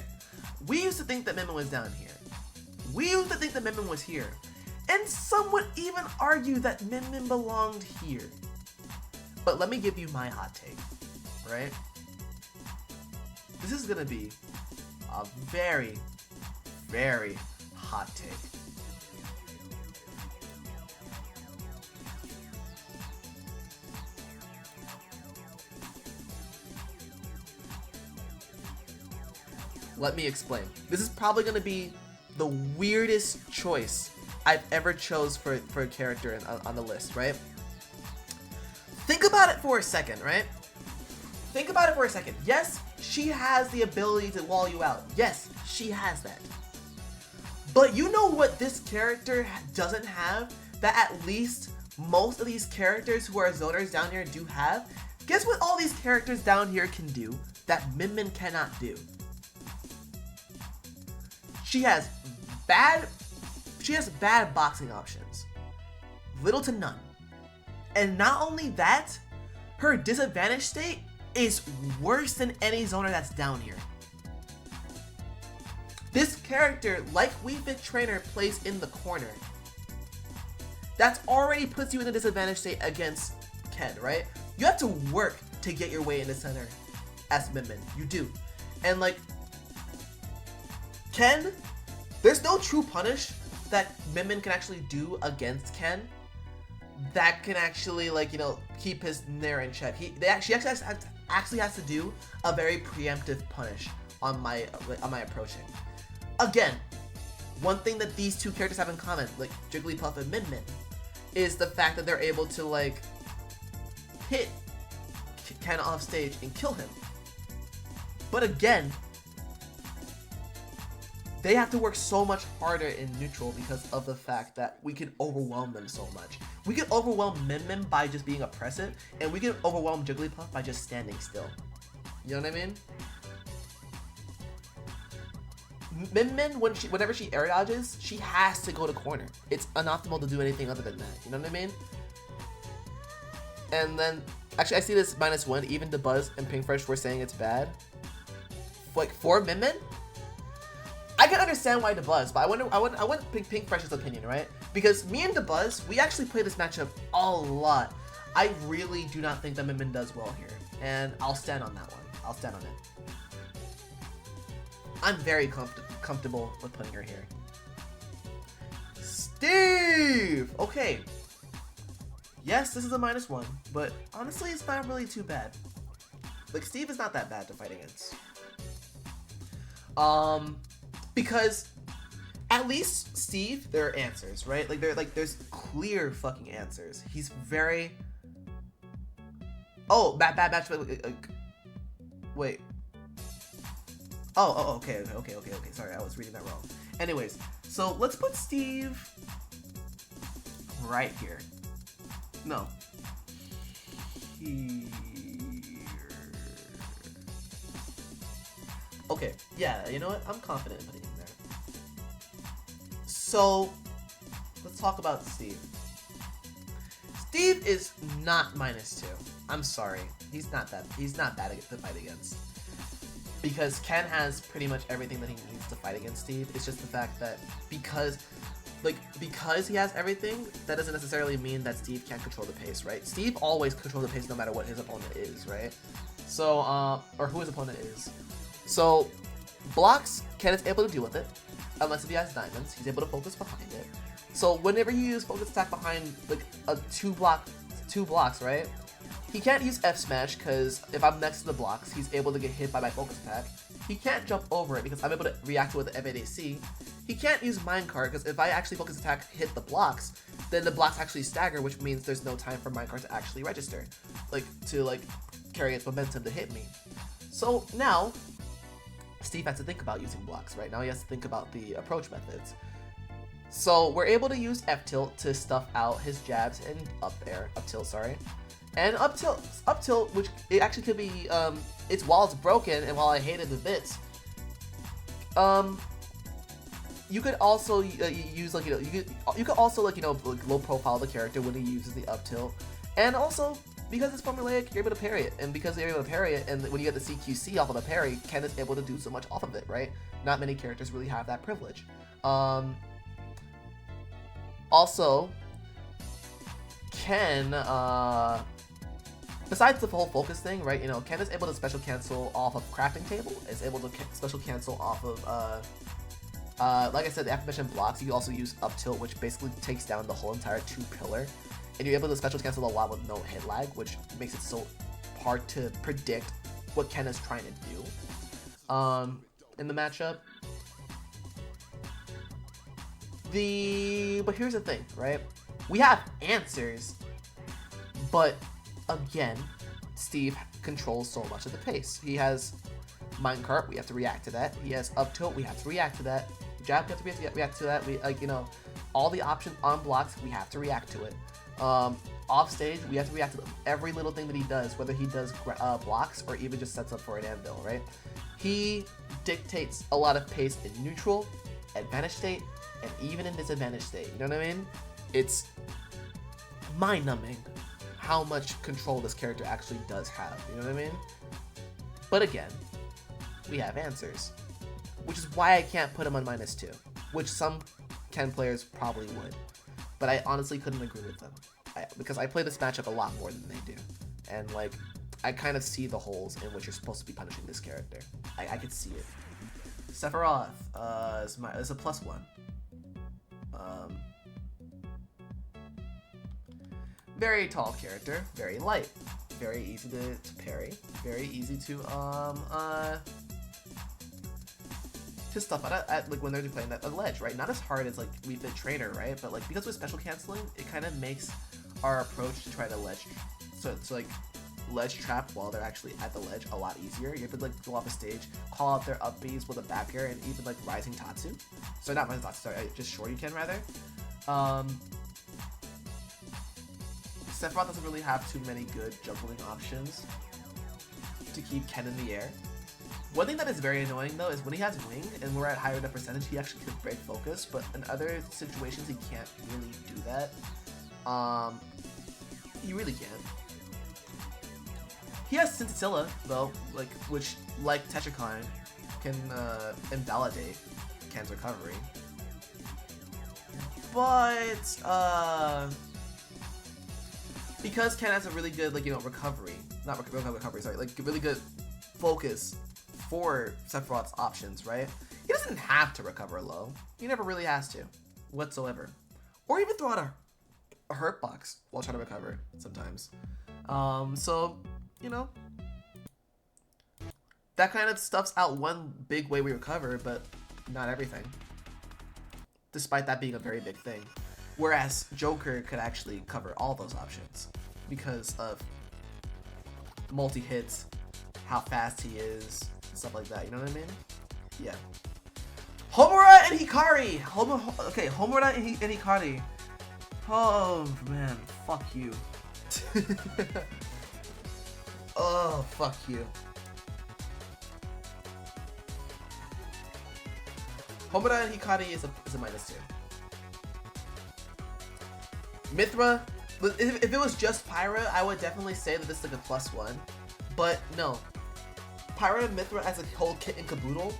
We used to think that Min was down here. We used to think that Min was here. And some would even argue that Min belonged here. But let me give you my hot take, right? This is gonna be a very, very hot take. Let me explain. This is probably gonna be the weirdest choice I've ever chose for a character on the list, right? Think about it for a second, right? Think about it for a second. Yes, she has the ability to wall you out. Yes, she has that. But you know what this character doesn't have that at least most of these characters who are zoners down here do have? Guess what all these characters down here can do that Min cannot do? She has bad boxing options. Little to none. And not only that, her disadvantage state is worse than any zoner that's down here. This character, like Wii Fit Trainer, plays in the corner. That already puts you in a disadvantage state against Ken, right? You have to work to get your way into center as Min. You do. And like, Ken, there's no true punish that Min can actually do against Ken that can actually, like, you know, keep his Nair in check. She actually has to do a very preemptive punish on my approaching. Again, one thing that these two characters have in common, like Jigglypuff and Min, is the fact that they're able to like hit Ken off stage and kill him. But again, they have to work so much harder in neutral because of the fact that we can overwhelm them so much. We can overwhelm Min by just being oppressive, and we can overwhelm Jigglypuff by just standing still. You know what I mean? Min, whenever she air dodges, she has to go to corner. It's unoptimal to do anything other than that. You know what I mean? And then, actually, I see this -1. Even the Buzz and Pink Fresh were saying it's bad. Like, for Min, I can understand why the Buzz, but I want Pink Fresh's opinion, right? Because me and the Buzz, we actually play this matchup a lot. I really do not think that Min does well here, and I'll stand on that one. I'll stand on it. I'm very comfortable with putting her here. Steve! Okay. Yes, this is a -1, but honestly, it's not really too bad. Like, Steve is not that bad to fight against. Because at least Steve, there are answers, right? Like, there's clear fucking answers. He's very... Oh, bad match. Wait. Oh, okay. Sorry, I was reading that wrong. Anyways, so let's put Steve right here. No. Here. Okay, yeah, you know what? I'm confident in putting him there. So, let's talk about Steve. Steve is not -2. I'm sorry. He's not bad to fight against. Because Ken has pretty much everything that he needs to fight against Steve. It's just the fact that because he has everything, that doesn't necessarily mean that Steve can't control the pace, right? Steve always controls the pace no matter what his opponent is, right? So, or who his opponent is. So, blocks, Ken is able to deal with it. Unless if he has diamonds, he's able to focus behind it. So whenever you use focus attack behind like a two blocks, right? He can't use F smash because if I'm next to the blocks, he's able to get hit by my focus attack. He can't jump over it because I'm able to react to it with the F8AC. He can't use minecart because if I actually focus attack hit the blocks, then the blocks actually stagger, which means there's no time for minecart to actually register, to carry its momentum to hit me. So now Steve has to think about using blocks, right? Now he has to think about the approach methods. So we're able to use F tilt to stuff out his jabs and up tilt, sorry. And up tilt, which it actually could be, it's while it's broken and while I hate it a bit, you could also use you could also low profile the character when he uses the up tilt, and also because it's formulaic, you're able to parry it, and because you're able to parry it, and when you get the CQC off of the parry, Ken is able to do so much off of it, right? Not many characters really have that privilege. Also, Ken, besides the whole focus thing, right? You know, Ken is able to special cancel off of crafting table. Is able to special cancel off of, like I said, the aforementioned blocks. You can also use up tilt, which basically takes down the whole entire 2-pillar, and you're able to special cancel a lot with no hit lag, which makes it so hard to predict what Ken is trying to do in the matchup. But here's the thing, right? We have answers, but again, Steve controls so much of the pace. He has minecart, we have to react to that. He has up tilt, we have to react to that. Jab, we have to react to that. We all the options on blocks, we have to react to it. Off stage, we have to react to every little thing that he does, whether he does blocks or even just sets up for an anvil, right? He dictates a lot of pace in neutral, advantage state, and even in disadvantage state. You know what I mean? It's mind-numbing how much control this character actually does have. You know what I mean? But again, we have answers, which is why I can't put him on -2, which some Ken players probably would. But I honestly couldn't agree with them because I play this matchup a lot more than they do, and I kind of see the holes in which you're supposed to be punishing this character. I could see it. Sephiroth is a +1. Very tall character, very light, very easy to parry, very easy to stuff out at when they're playing that ledge, right? Not as hard as Wii Fit Trainer, right? But because with special canceling, it kind of makes our approach to try to ledge trap while they're actually at the ledge a lot easier. You have to go off the stage, call out their up Bs with a back air, and even rising Tatsu. So not rising Tatsu, sorry, just Shoryuken rather. Sephiroth doesn't really have too many good juggling options to keep Ken in the air. One thing that is very annoying though is when he has wing and we're at higher enough percentage, he actually could break focus, but in other situations he can't really do that. He really can't. He has Scintilla though, which like Tetraconn can invalidate Ken's recovery. But because Ken has a really good recovery, really good focus for Sephiroth's options, right? He doesn't have to recover low. He never really has to, whatsoever. Or even throw out a hurt box while trying to recover sometimes. So, you know, that kind of stuffs out one big way we recover, but not everything. Despite that being a very big thing. Whereas Joker could actually cover all those options because of multi-hits, how fast he is, stuff like that, you know what I mean? Yeah. Homura and Hikari! Homura and Hikari. Oh, man, fuck you. Oh, fuck you. Homura and Hikari is a -2. Mithra, if it was just Pyra, I would definitely say that this is like a +1. But no. Pyra and Mithra as a whole kit and caboodle,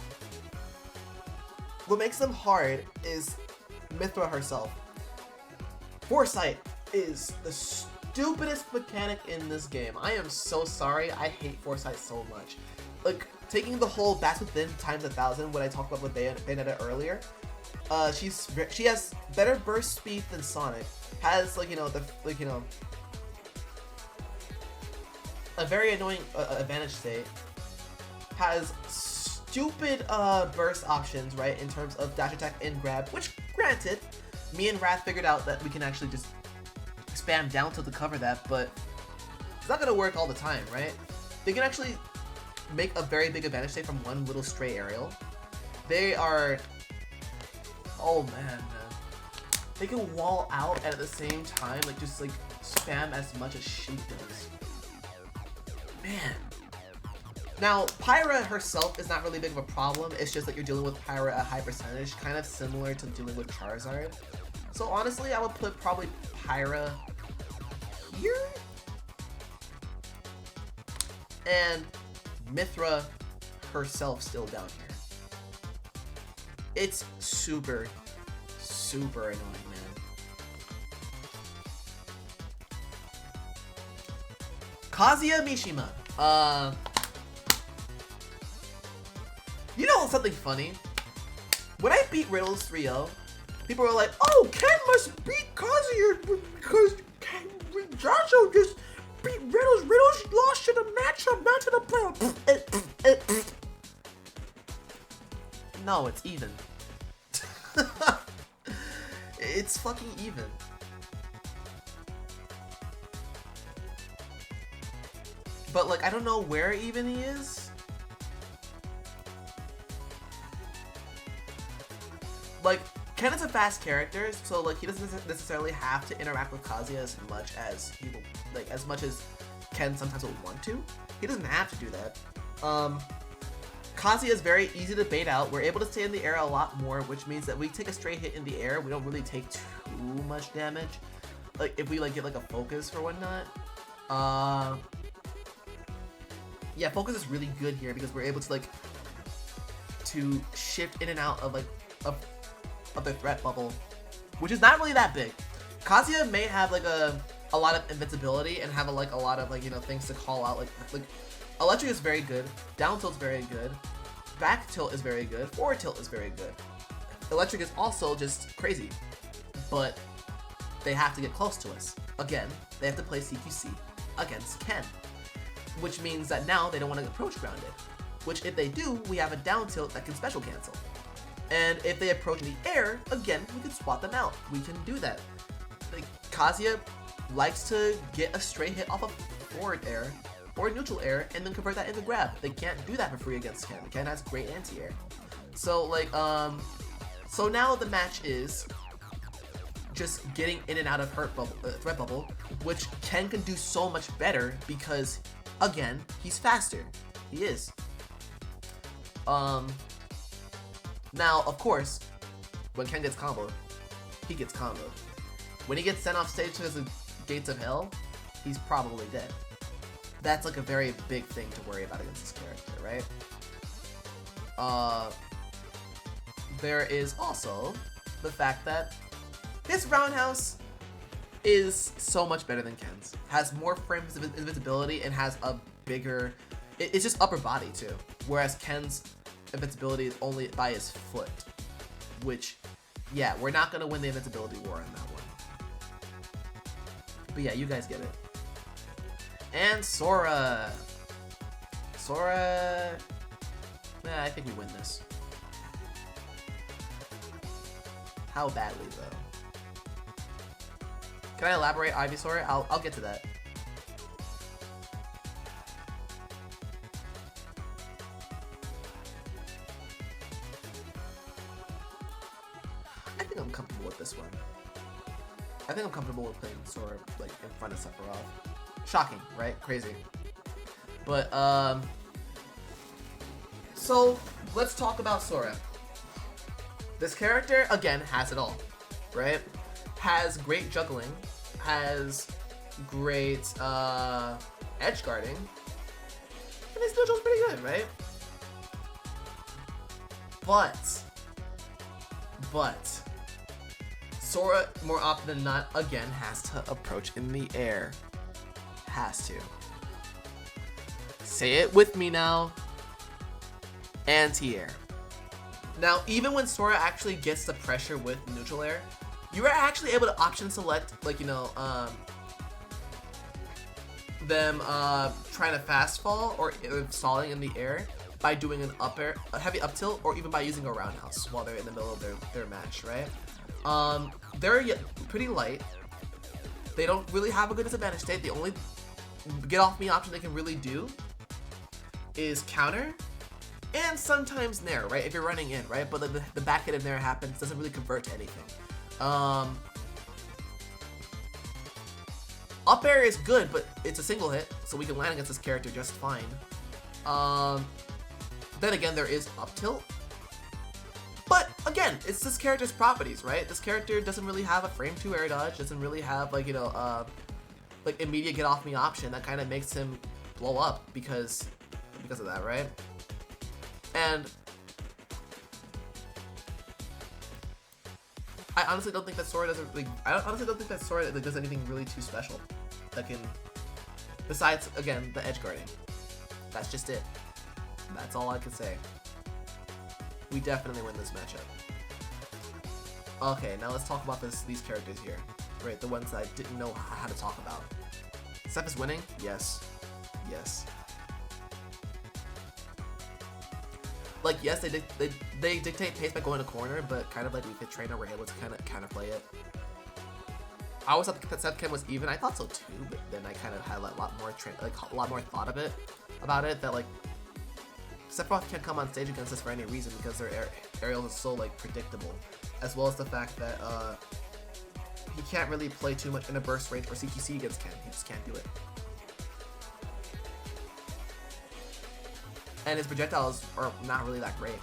what makes them hard is Mithra herself. Foresight is the stupidest mechanic in this game. I am so sorry. I hate Foresight so much. Like, taking the whole Bats Within times 1,000, what I talked about with Bayonetta earlier, she has better burst speed than Sonic. Has a very annoying advantage state. Has stupid burst options, right, in terms of dash attack and grab, which granted, me and Wrath figured out that we can actually just spam down tilt to cover that, but it's not gonna work all the time, right? They can actually make a very big advantage state from one little stray aerial. They are, oh man. They can wall out and at the same time, like, just like spam as much as she does. Man. Now, Pyra herself is not really big of a problem. It's just that you're dealing with Pyra at a high percentage, kind of similar to dealing with Charizard. So honestly, I would put probably Pyra here? And Mithra herself still down here. It's super, super annoying, man. Kazuya Mishima. You know something funny? When I beat Riddles 3-0, people were like, "Oh, Ken must beat Kazuya because Jahzz0 just beat Riddles. Riddles lost in the matchup, not to the playoff." No, it's even. It's fucking even. But like, I don't know where even he is. Like, Ken is a fast character, so like he doesn't necessarily have to interact with Kazuya as much as Ken sometimes will want to. He doesn't have to do that. Kazuya is very easy to bait out. We're able to stay in the air a lot more, which means that we take a straight hit in the air, we don't really take too much damage. Like if we like get like a focus or whatnot. Yeah, focus is really good here because we're able to like shift in and out of like of the threat bubble, which is not really that big. Kazuya may have like a lot of invincibility and have a lot of like, you know, things to call out. Like electric is very good, down tilt is very good, back tilt is very good, forward tilt is very good. Electric is also just crazy, but they have to get close to us. Again, they have to play CQC against Ken, which means that now they don't want to approach grounded, which if they do, we have a down tilt that can special cancel. And if they approach in the air, again, we can swap them out. We can do that. Like, Kazuya likes to get a straight hit off of forward air or neutral air and then convert that into grab. They can't do that for free against Ken. Ken has great anti-air. So like, so now the match is just getting in and out of threat bubble, which Ken can do so much better because, again, he's faster. He is. Now, of course, when Ken gets comboed, he gets comboed. When he gets sent off stage to the gates of hell, he's probably dead. That's like a very big thing to worry about against this character, right? There is also the fact that his roundhouse is so much better than Ken's. Has more frames of invincibility and has a bigger... It's just upper body too. Whereas Ken's invincibility is only by his foot. Which, yeah, we're not going to win the invincibility war in that one. But yeah, you guys get it. And Sora. Sora. Nah, I think we win this. How badly though? Can I elaborate, Ivysaur? I'll get to that. I think I'm comfortable with this one. I think I'm comfortable with playing Sora like in front of Sephiroth. Shocking, right? Crazy. But so let's talk about Sora. This character again has it all, right? Has great juggling, has great edge guarding, and his neutral is pretty good, right? But Sora, more often than not, again, has to approach in the air. Has to. Say it with me now. Anti-air. Now, even when Sora actually gets the pressure with neutral air, you are actually able to option select, like, you know, them trying to fast fall or stalling in the air by doing an up air, a heavy up tilt, or even by using a roundhouse while they're in the middle of their match, right? They're pretty light. They don't really have a good disadvantage state. The only get off me option they can really do is counter and sometimes nair, right? If you're running in, right? But the back hit of nair happens, doesn't really convert to anything. Up air is good, but it's a single hit, so we can land against this character just fine. Then again, there is up tilt. But again, it's this character's properties, right? This character doesn't really have a frame 2 air dodge, doesn't really have like, you know, like immediate get off me option that kind of makes him blow up because of that, right? And I honestly don't think that Sora doesn't really, honestly don't think that Sora does anything really too special that can, besides again the edge guarding. That's just it. That's all I can say. We definitely win this matchup. Okay, now let's talk about these characters here. Right, the ones that I didn't know how to talk about. Seth is winning? Yes. Yes. Like, yes, they dictate pace by going to corner, but kind of like with the trainer, we're able to kind of counterplay it. I always thought that Seth Ken was even. I thought so too, but then I kind of had a lot more thought about it. That like Sephiroth can't come on stage against us for any reason because their aerial is so like predictable, as well as the fact that he can't really play too much in a burst range or CQC against Ken. He just can't do it. And his projectiles are not really that great.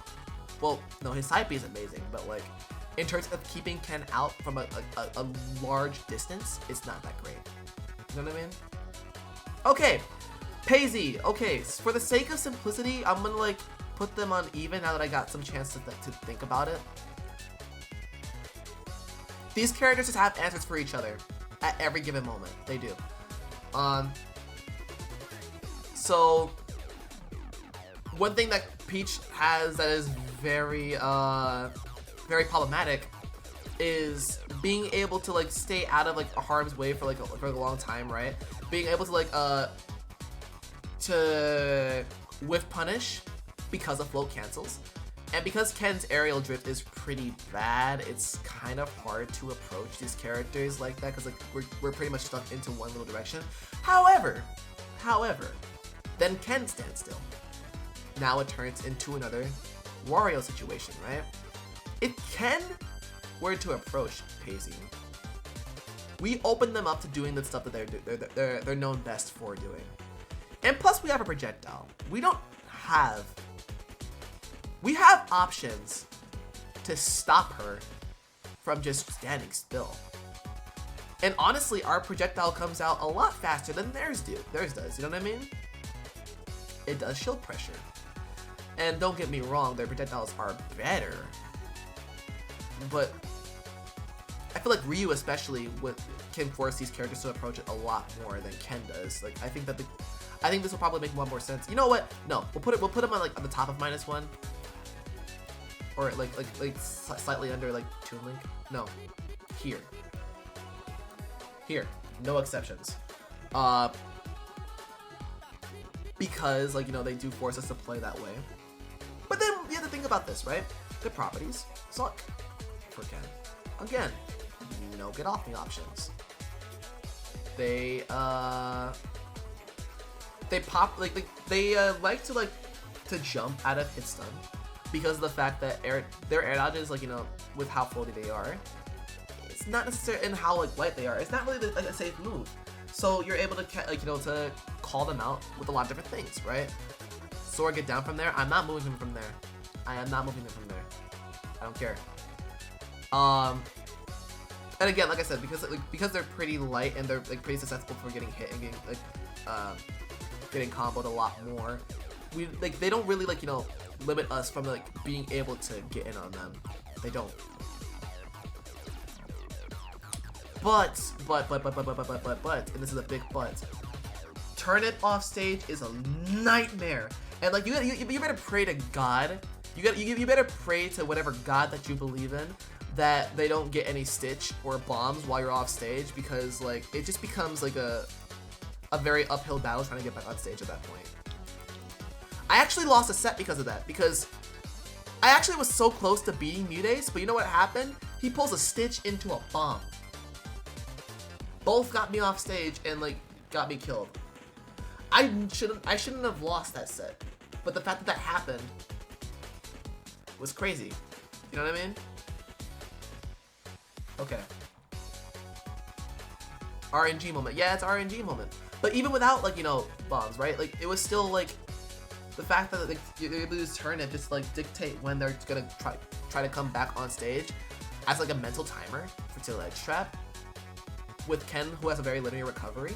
Well, no, his side B is amazing, but like, in terms of keeping Ken out from a large distance, it's not that great. You know what I mean? Okay, Paisley. Okay, for the sake of simplicity, I'm gonna like put them on even now that I got some chance to think about it. These characters just have answers for each other at every given moment. They do. So one thing that Peach has that is very very problematic is being able to like stay out of like a harm's way for a long time, right? Being able to like to whiff punish because of float cancels. And because Ken's aerial drift is pretty bad, it's kind of hard to approach these characters like that because like we're pretty much stuck into one little direction. However, then Ken stands still. Now it turns into another Wario situation, right? If Ken were to approach Paisley, we open them up to doing the stuff that they're known best for doing. And plus we have a projectile. We have options to stop her from just standing still. And honestly, our projectile comes out a lot faster than theirs does, you know what I mean? It does shield pressure. And don't get me wrong, their projectiles are better. But I feel like Ryu especially can force these characters to approach it a lot more than Ken does. Like I think this will probably make more sense. You know what? No, we'll put him on like on the top of -1. Or like slightly under like Toon Link. No. Here. no exceptions. Because, like, you know, they do force us to play that way. But then you have to think about this, right? The properties suck for Ken. Again, no get off me options. They pop, they like to jump out of hit stun because of the fact that their air dodges, like, you know, with how floaty they are, it's not necessarily in how, like, light they are. It's not really a safe move. So you're able to, like, you know, to call them out with a lot of different things, right? Sora get down from there. I'm not moving him from there. I am not moving him from there. I don't care. And again, like I said, because they're pretty light and they're, like, pretty susceptible for getting hit and getting, like, getting comboed a lot more. They don't really, like, you know, limit us from, like, being able to get in on them. They don't. But, and this is a big but, turn it off stage is a nightmare. And, like, you better pray to God. You better pray to whatever God that you believe in that they don't get any stitch or bombs while you're off stage, because, like, it just becomes like a very uphill battle trying to get back on stage at that point. I actually lost a set because of that, because I actually was so close to beating Mudace, but you know what happened? He pulls a stitch into a bomb. Both got me off stage and, like, got me killed. I shouldn't have lost that set, but the fact that that happened was crazy. You know what I mean? Okay. RNG moment. Yeah, it's RNG moment. But even without, like, you know, bombs, right? Like, it was still, like, the fact that, like, you're able to use turn and just, like, dictate when they're gonna try to come back on stage as, like, a mental timer for Tail Edge Trap. With Ken, who has a very linear recovery,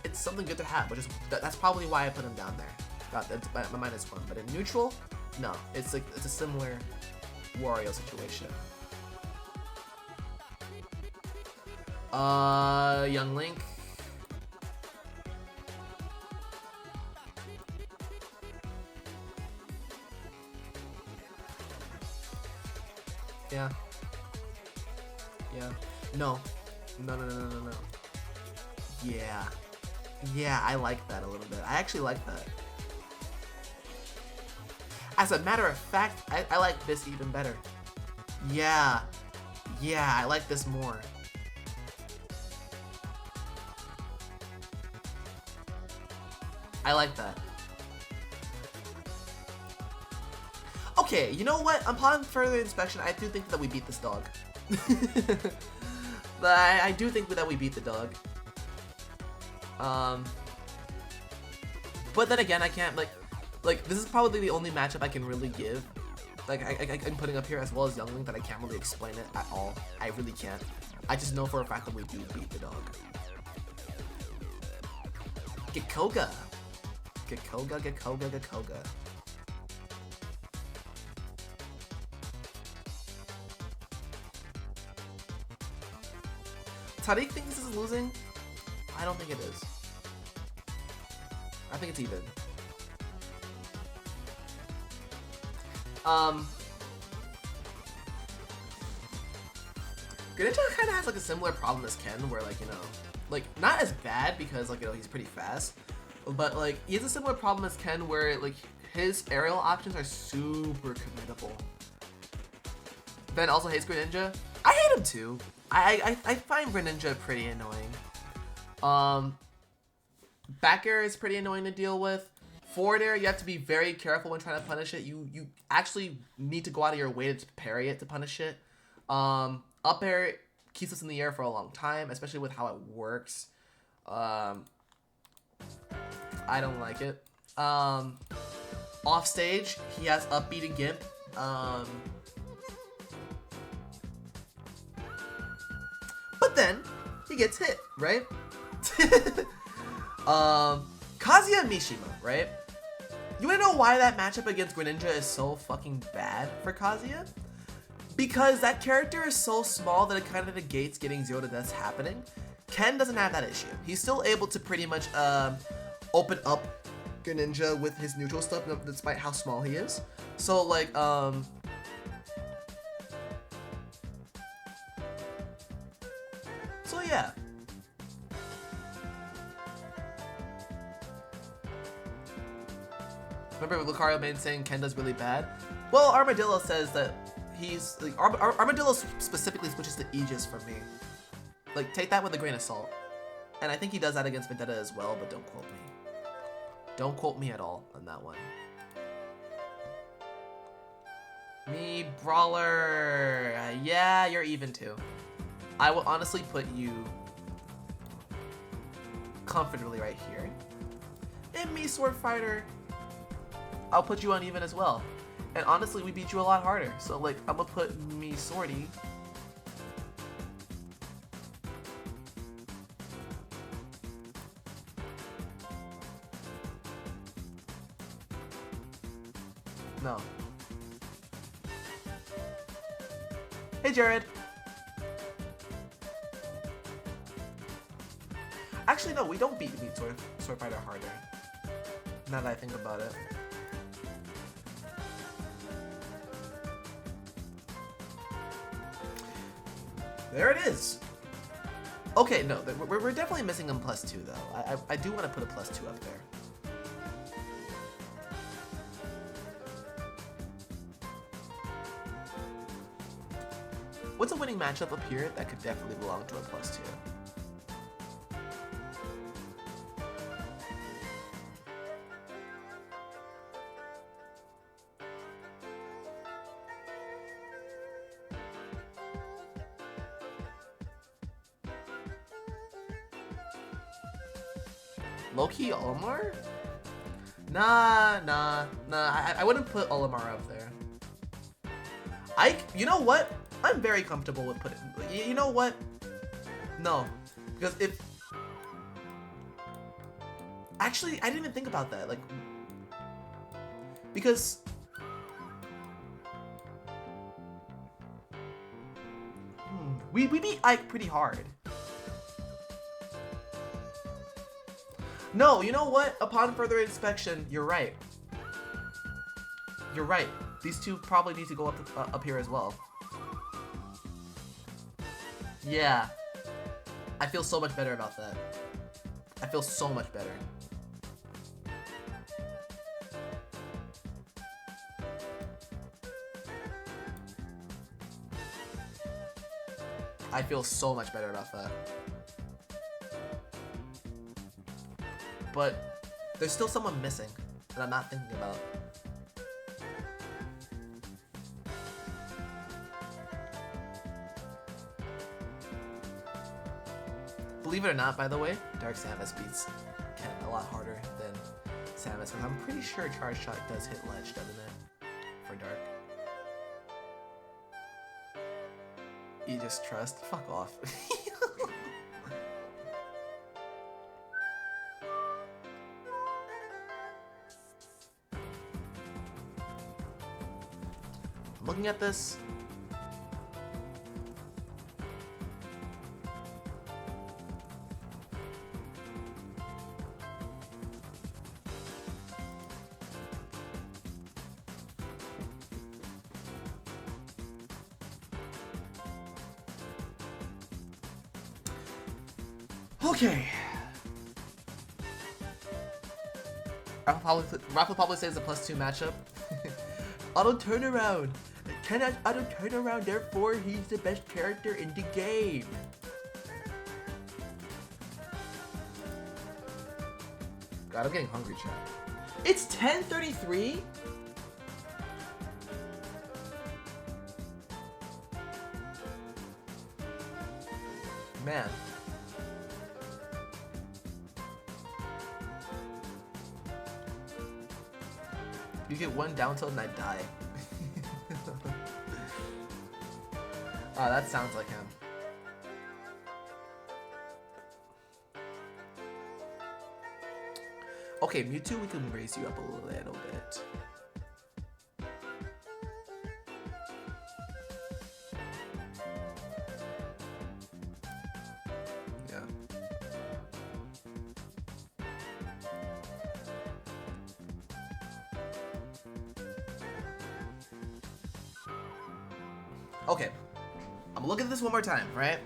it's something good to have, which is that's probably why I put him down there. Got my -1, but in neutral, no, it's like it's a similar Wario situation. Young Link. Yeah. Yeah. No. No. Yeah. Yeah, I like that a little bit. I actually like that. As a matter of fact, I like this even better. Yeah. Yeah, I like this more. I like that. Okay, you know what? Upon further inspection, I do think that we beat this dog. But I do think that we beat the dog. But then again, I can't, like this is probably the only matchup I can really give. Like, I'm putting up here, as well as Young Link, that I can't really explain it at all. I really can't. I just know for a fact that we do beat the dog. Gikoga. Gikoga. Tariq thinks this is losing? I don't think it is. I think it's even. Greninja kind of has like a similar problem as Ken, where, like, you know, like, not as bad because, like, you know, he's pretty fast, but, like, he has a similar problem as Ken where, like, his aerial options are super committable. Ben also hates Greninja. I hate him too. I find Greninja pretty annoying. Back air is pretty annoying to deal with. Forward air, you have to be very careful when trying to punish it. You actually need to go out of your way to parry it to punish it. Up air keeps us in the air for a long time, especially with how it works. I don't like it. Off stage, he has up B to Gimp. But then he gets hit, right? Kazuya Mishima, right? You wanna know why that matchup against Greninja is so fucking bad for Kazuya? Because that character is so small that it kind of negates getting 0 to deaths happening. Ken doesn't have that issue. He's still able to pretty much open up Greninja with his neutral stuff, despite how small he is. So, like, so yeah. Remember Lucario made saying Kenda's really bad? Well, Armadillo says that he's like, Armadillo specifically switches to Aegis for me. Like, take that with a grain of salt. And I think he does that against Vendetta as well, but don't quote me. Don't quote me at all on that one. Me, Brawler. Yeah, you're even too. I will honestly put you comfortably right here. And me, Sword Fighter, I'll put you on even as well. And honestly, we beat you a lot harder. So, like, I'm gonna put me, Swordy. No. Hey, Jared. Actually, no, we don't beat Sword Fighter harder. Now that I think about it. There it is. Okay, no, we're definitely missing a +2 though. I do want to put a +2 up there. What's a winning matchup up here that could definitely belong to a +2? Low-key Olimar? Nah. I wouldn't put Olimar up there. You know what? I'm very comfortable with putting. You know what? No, because if actually, I didn't even think about that. Like, because we beat Ike pretty hard. No, you know what? Upon further inspection, you're right. You're right. These two probably need to go up here as well. Yeah. I feel so much better about that. I feel so much better. I feel so much better about that. But there's still someone missing that I'm not thinking about. Believe it or not, by the way, Dark Samus beats Ken a lot harder than Samus, because I'm pretty sure Charge Shot does hit ledge, doesn't it? For Dark. You just trust? Fuck off. Looking at this, okay. Ralph will probably say it's a +2 matchup. Auto turnaround. Ken has auto turnaround, therefore he's the best character in the game. God, I'm getting hungry, chat. It's 10:33? Man. You get one down tilt and I die. Oh, that sounds like him. Okay, Mewtwo, we can raise you up a little bit. Yeah. Okay. I'm gonna look at this one more time, right?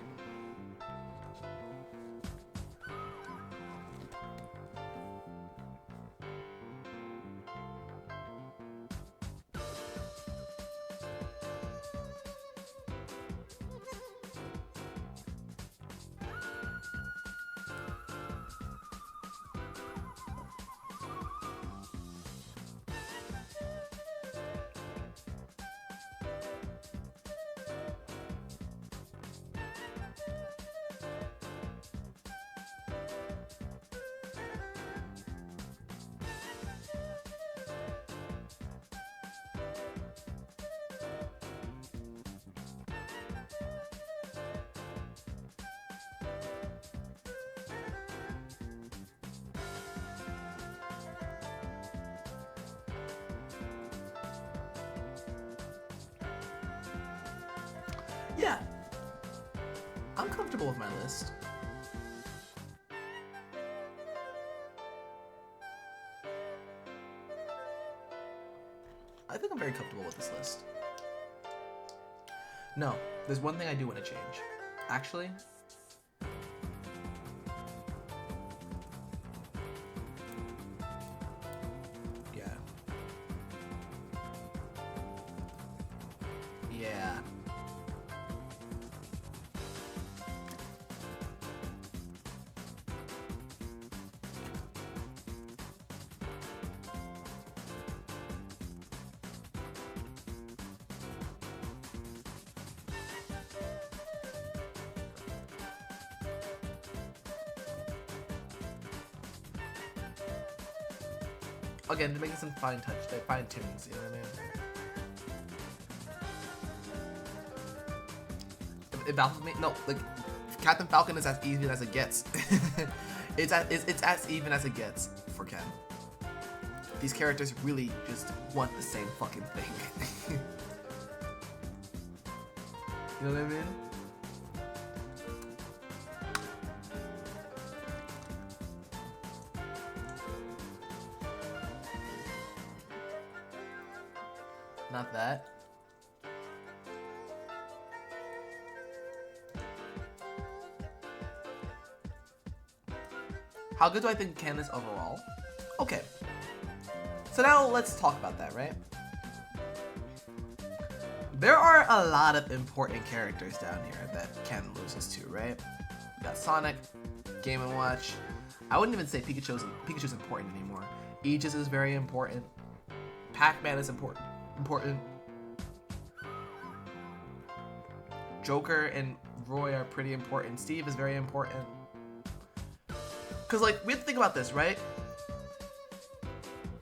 Yeah. I'm comfortable with my list. I think I'm very comfortable with this list. No, there's one thing I do want to change. Actually, yeah. Yeah. Again, to make some fine tunes, you know what I mean? It baffles me. No, like Captain Falcon is as even as it gets. it's as even as it gets for Ken. These characters really just want the same fucking thing. You know what I mean? Not that. How good do I think Ken is overall? Okay. So now let's talk about that, right? There are a lot of important characters down here that Ken loses to, right? We got Sonic, Game & Watch. I wouldn't even say Pikachu's important anymore. Aegis is very important. Pac-Man is important. Joker and Roy are pretty important. Steve is very important. Cause like we have to think about this, right?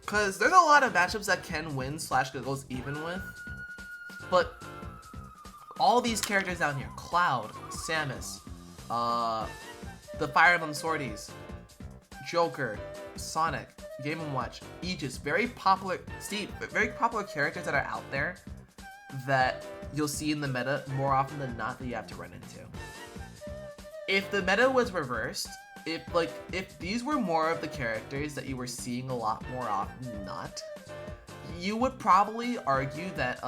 Cause there's a lot of matchups that Ken wins / goes even with. But all these characters down here, Cloud, Samus, the Fire Emblem Swordies, Joker, Sonic, Game & Watch, Aegis, very popular characters that are out there that you'll see in the meta more often than not that you have to run into. If the meta was reversed, if these were more of the characters that you were seeing a lot more often than not, you would probably argue that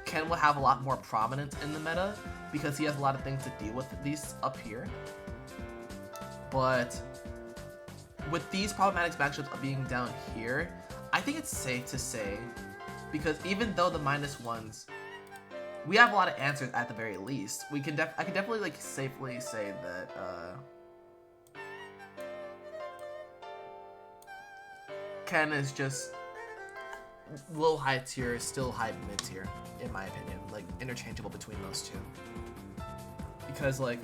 Ken will have a lot more prominence in the meta because he has a lot of things to deal with these up here. But with these problematic matchups being down here, I think it's safe to say, because even though the -1s, we have a lot of answers at the very least. I can definitely like safely say that Ken is just low high tier, still high mid tier, in my opinion. Like interchangeable between those two. Because like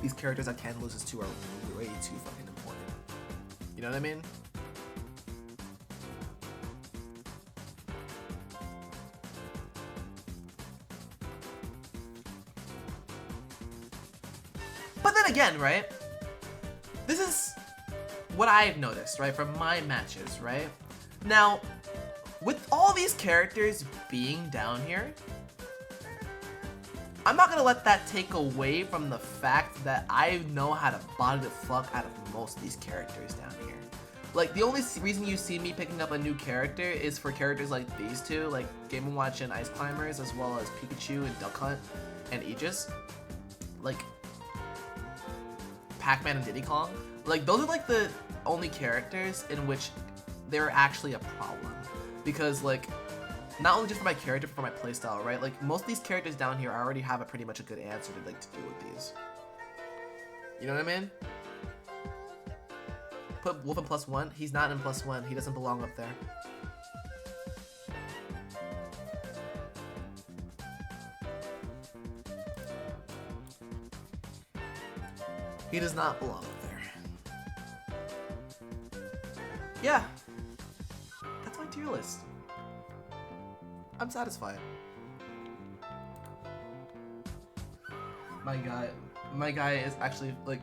these characters that Ken loses to are way too fucking important. You know what I mean? But then again, right? This is what I've noticed, right, from my matches, right? Now, with all these characters being down here, I'm not gonna let that take away from the fact that I know how to body the fuck out of most of these characters down here. Like, the only reason you see me picking up a new character is for characters like these two, like Game & Watch and Ice Climbers, as well as Pikachu and Duck Hunt and Aegis. Like, Pac-Man and Diddy Kong. Like, those are like the only characters in which they're actually a problem. Because, like, not only just for my character, but for my playstyle, right? Like, most of these characters down here, I already have a pretty much a good answer to, like, to deal with these. You know what I mean? Put Wolf in +1. He's not in +1. He doesn't belong up there. He does not belong up there. Yeah. That's my tier list. I'm satisfied. My guy is actually like,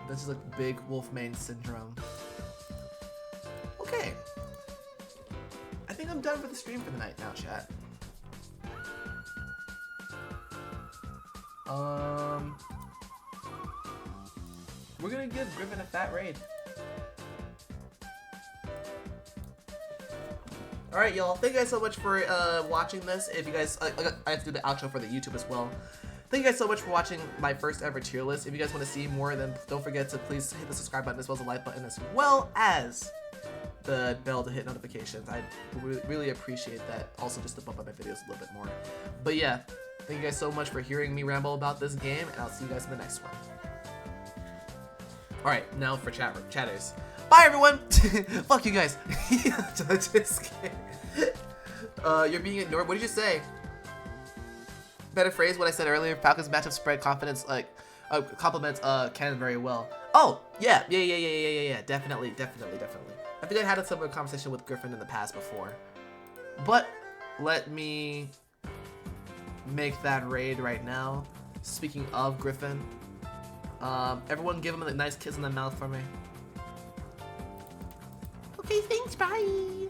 this is like big Wolfmane syndrome. Okay. Okay. I think I'm done with the stream for the night now, chat. We're gonna give Griffin a fat raid. Alright, y'all. Thank you guys so much for watching this. If you guys, I have to do the outro for the YouTube as well. Thank you guys so much for watching my first ever tier list. If you guys want to see more, then don't forget to please hit the subscribe button as well as the like button, as well as the bell to hit notifications. I really appreciate that. Also, just to bump up my videos a little bit more. But yeah, thank you guys so much for hearing me ramble about this game, and I'll see you guys in the next one. Alright, now for chatters. Bye, everyone! Fuck you guys. Just kidding. You're being ignored. What did you say? Better phrase what I said earlier. Falcons matchup spread confidence, compliments Cannon very well. Oh, yeah. Definitely. I think I had a similar conversation with Griffin in the past before. But let me make that raid right now. Speaking of Griffin, everyone give him a nice kiss in the mouth for me. Okay, thanks, bye.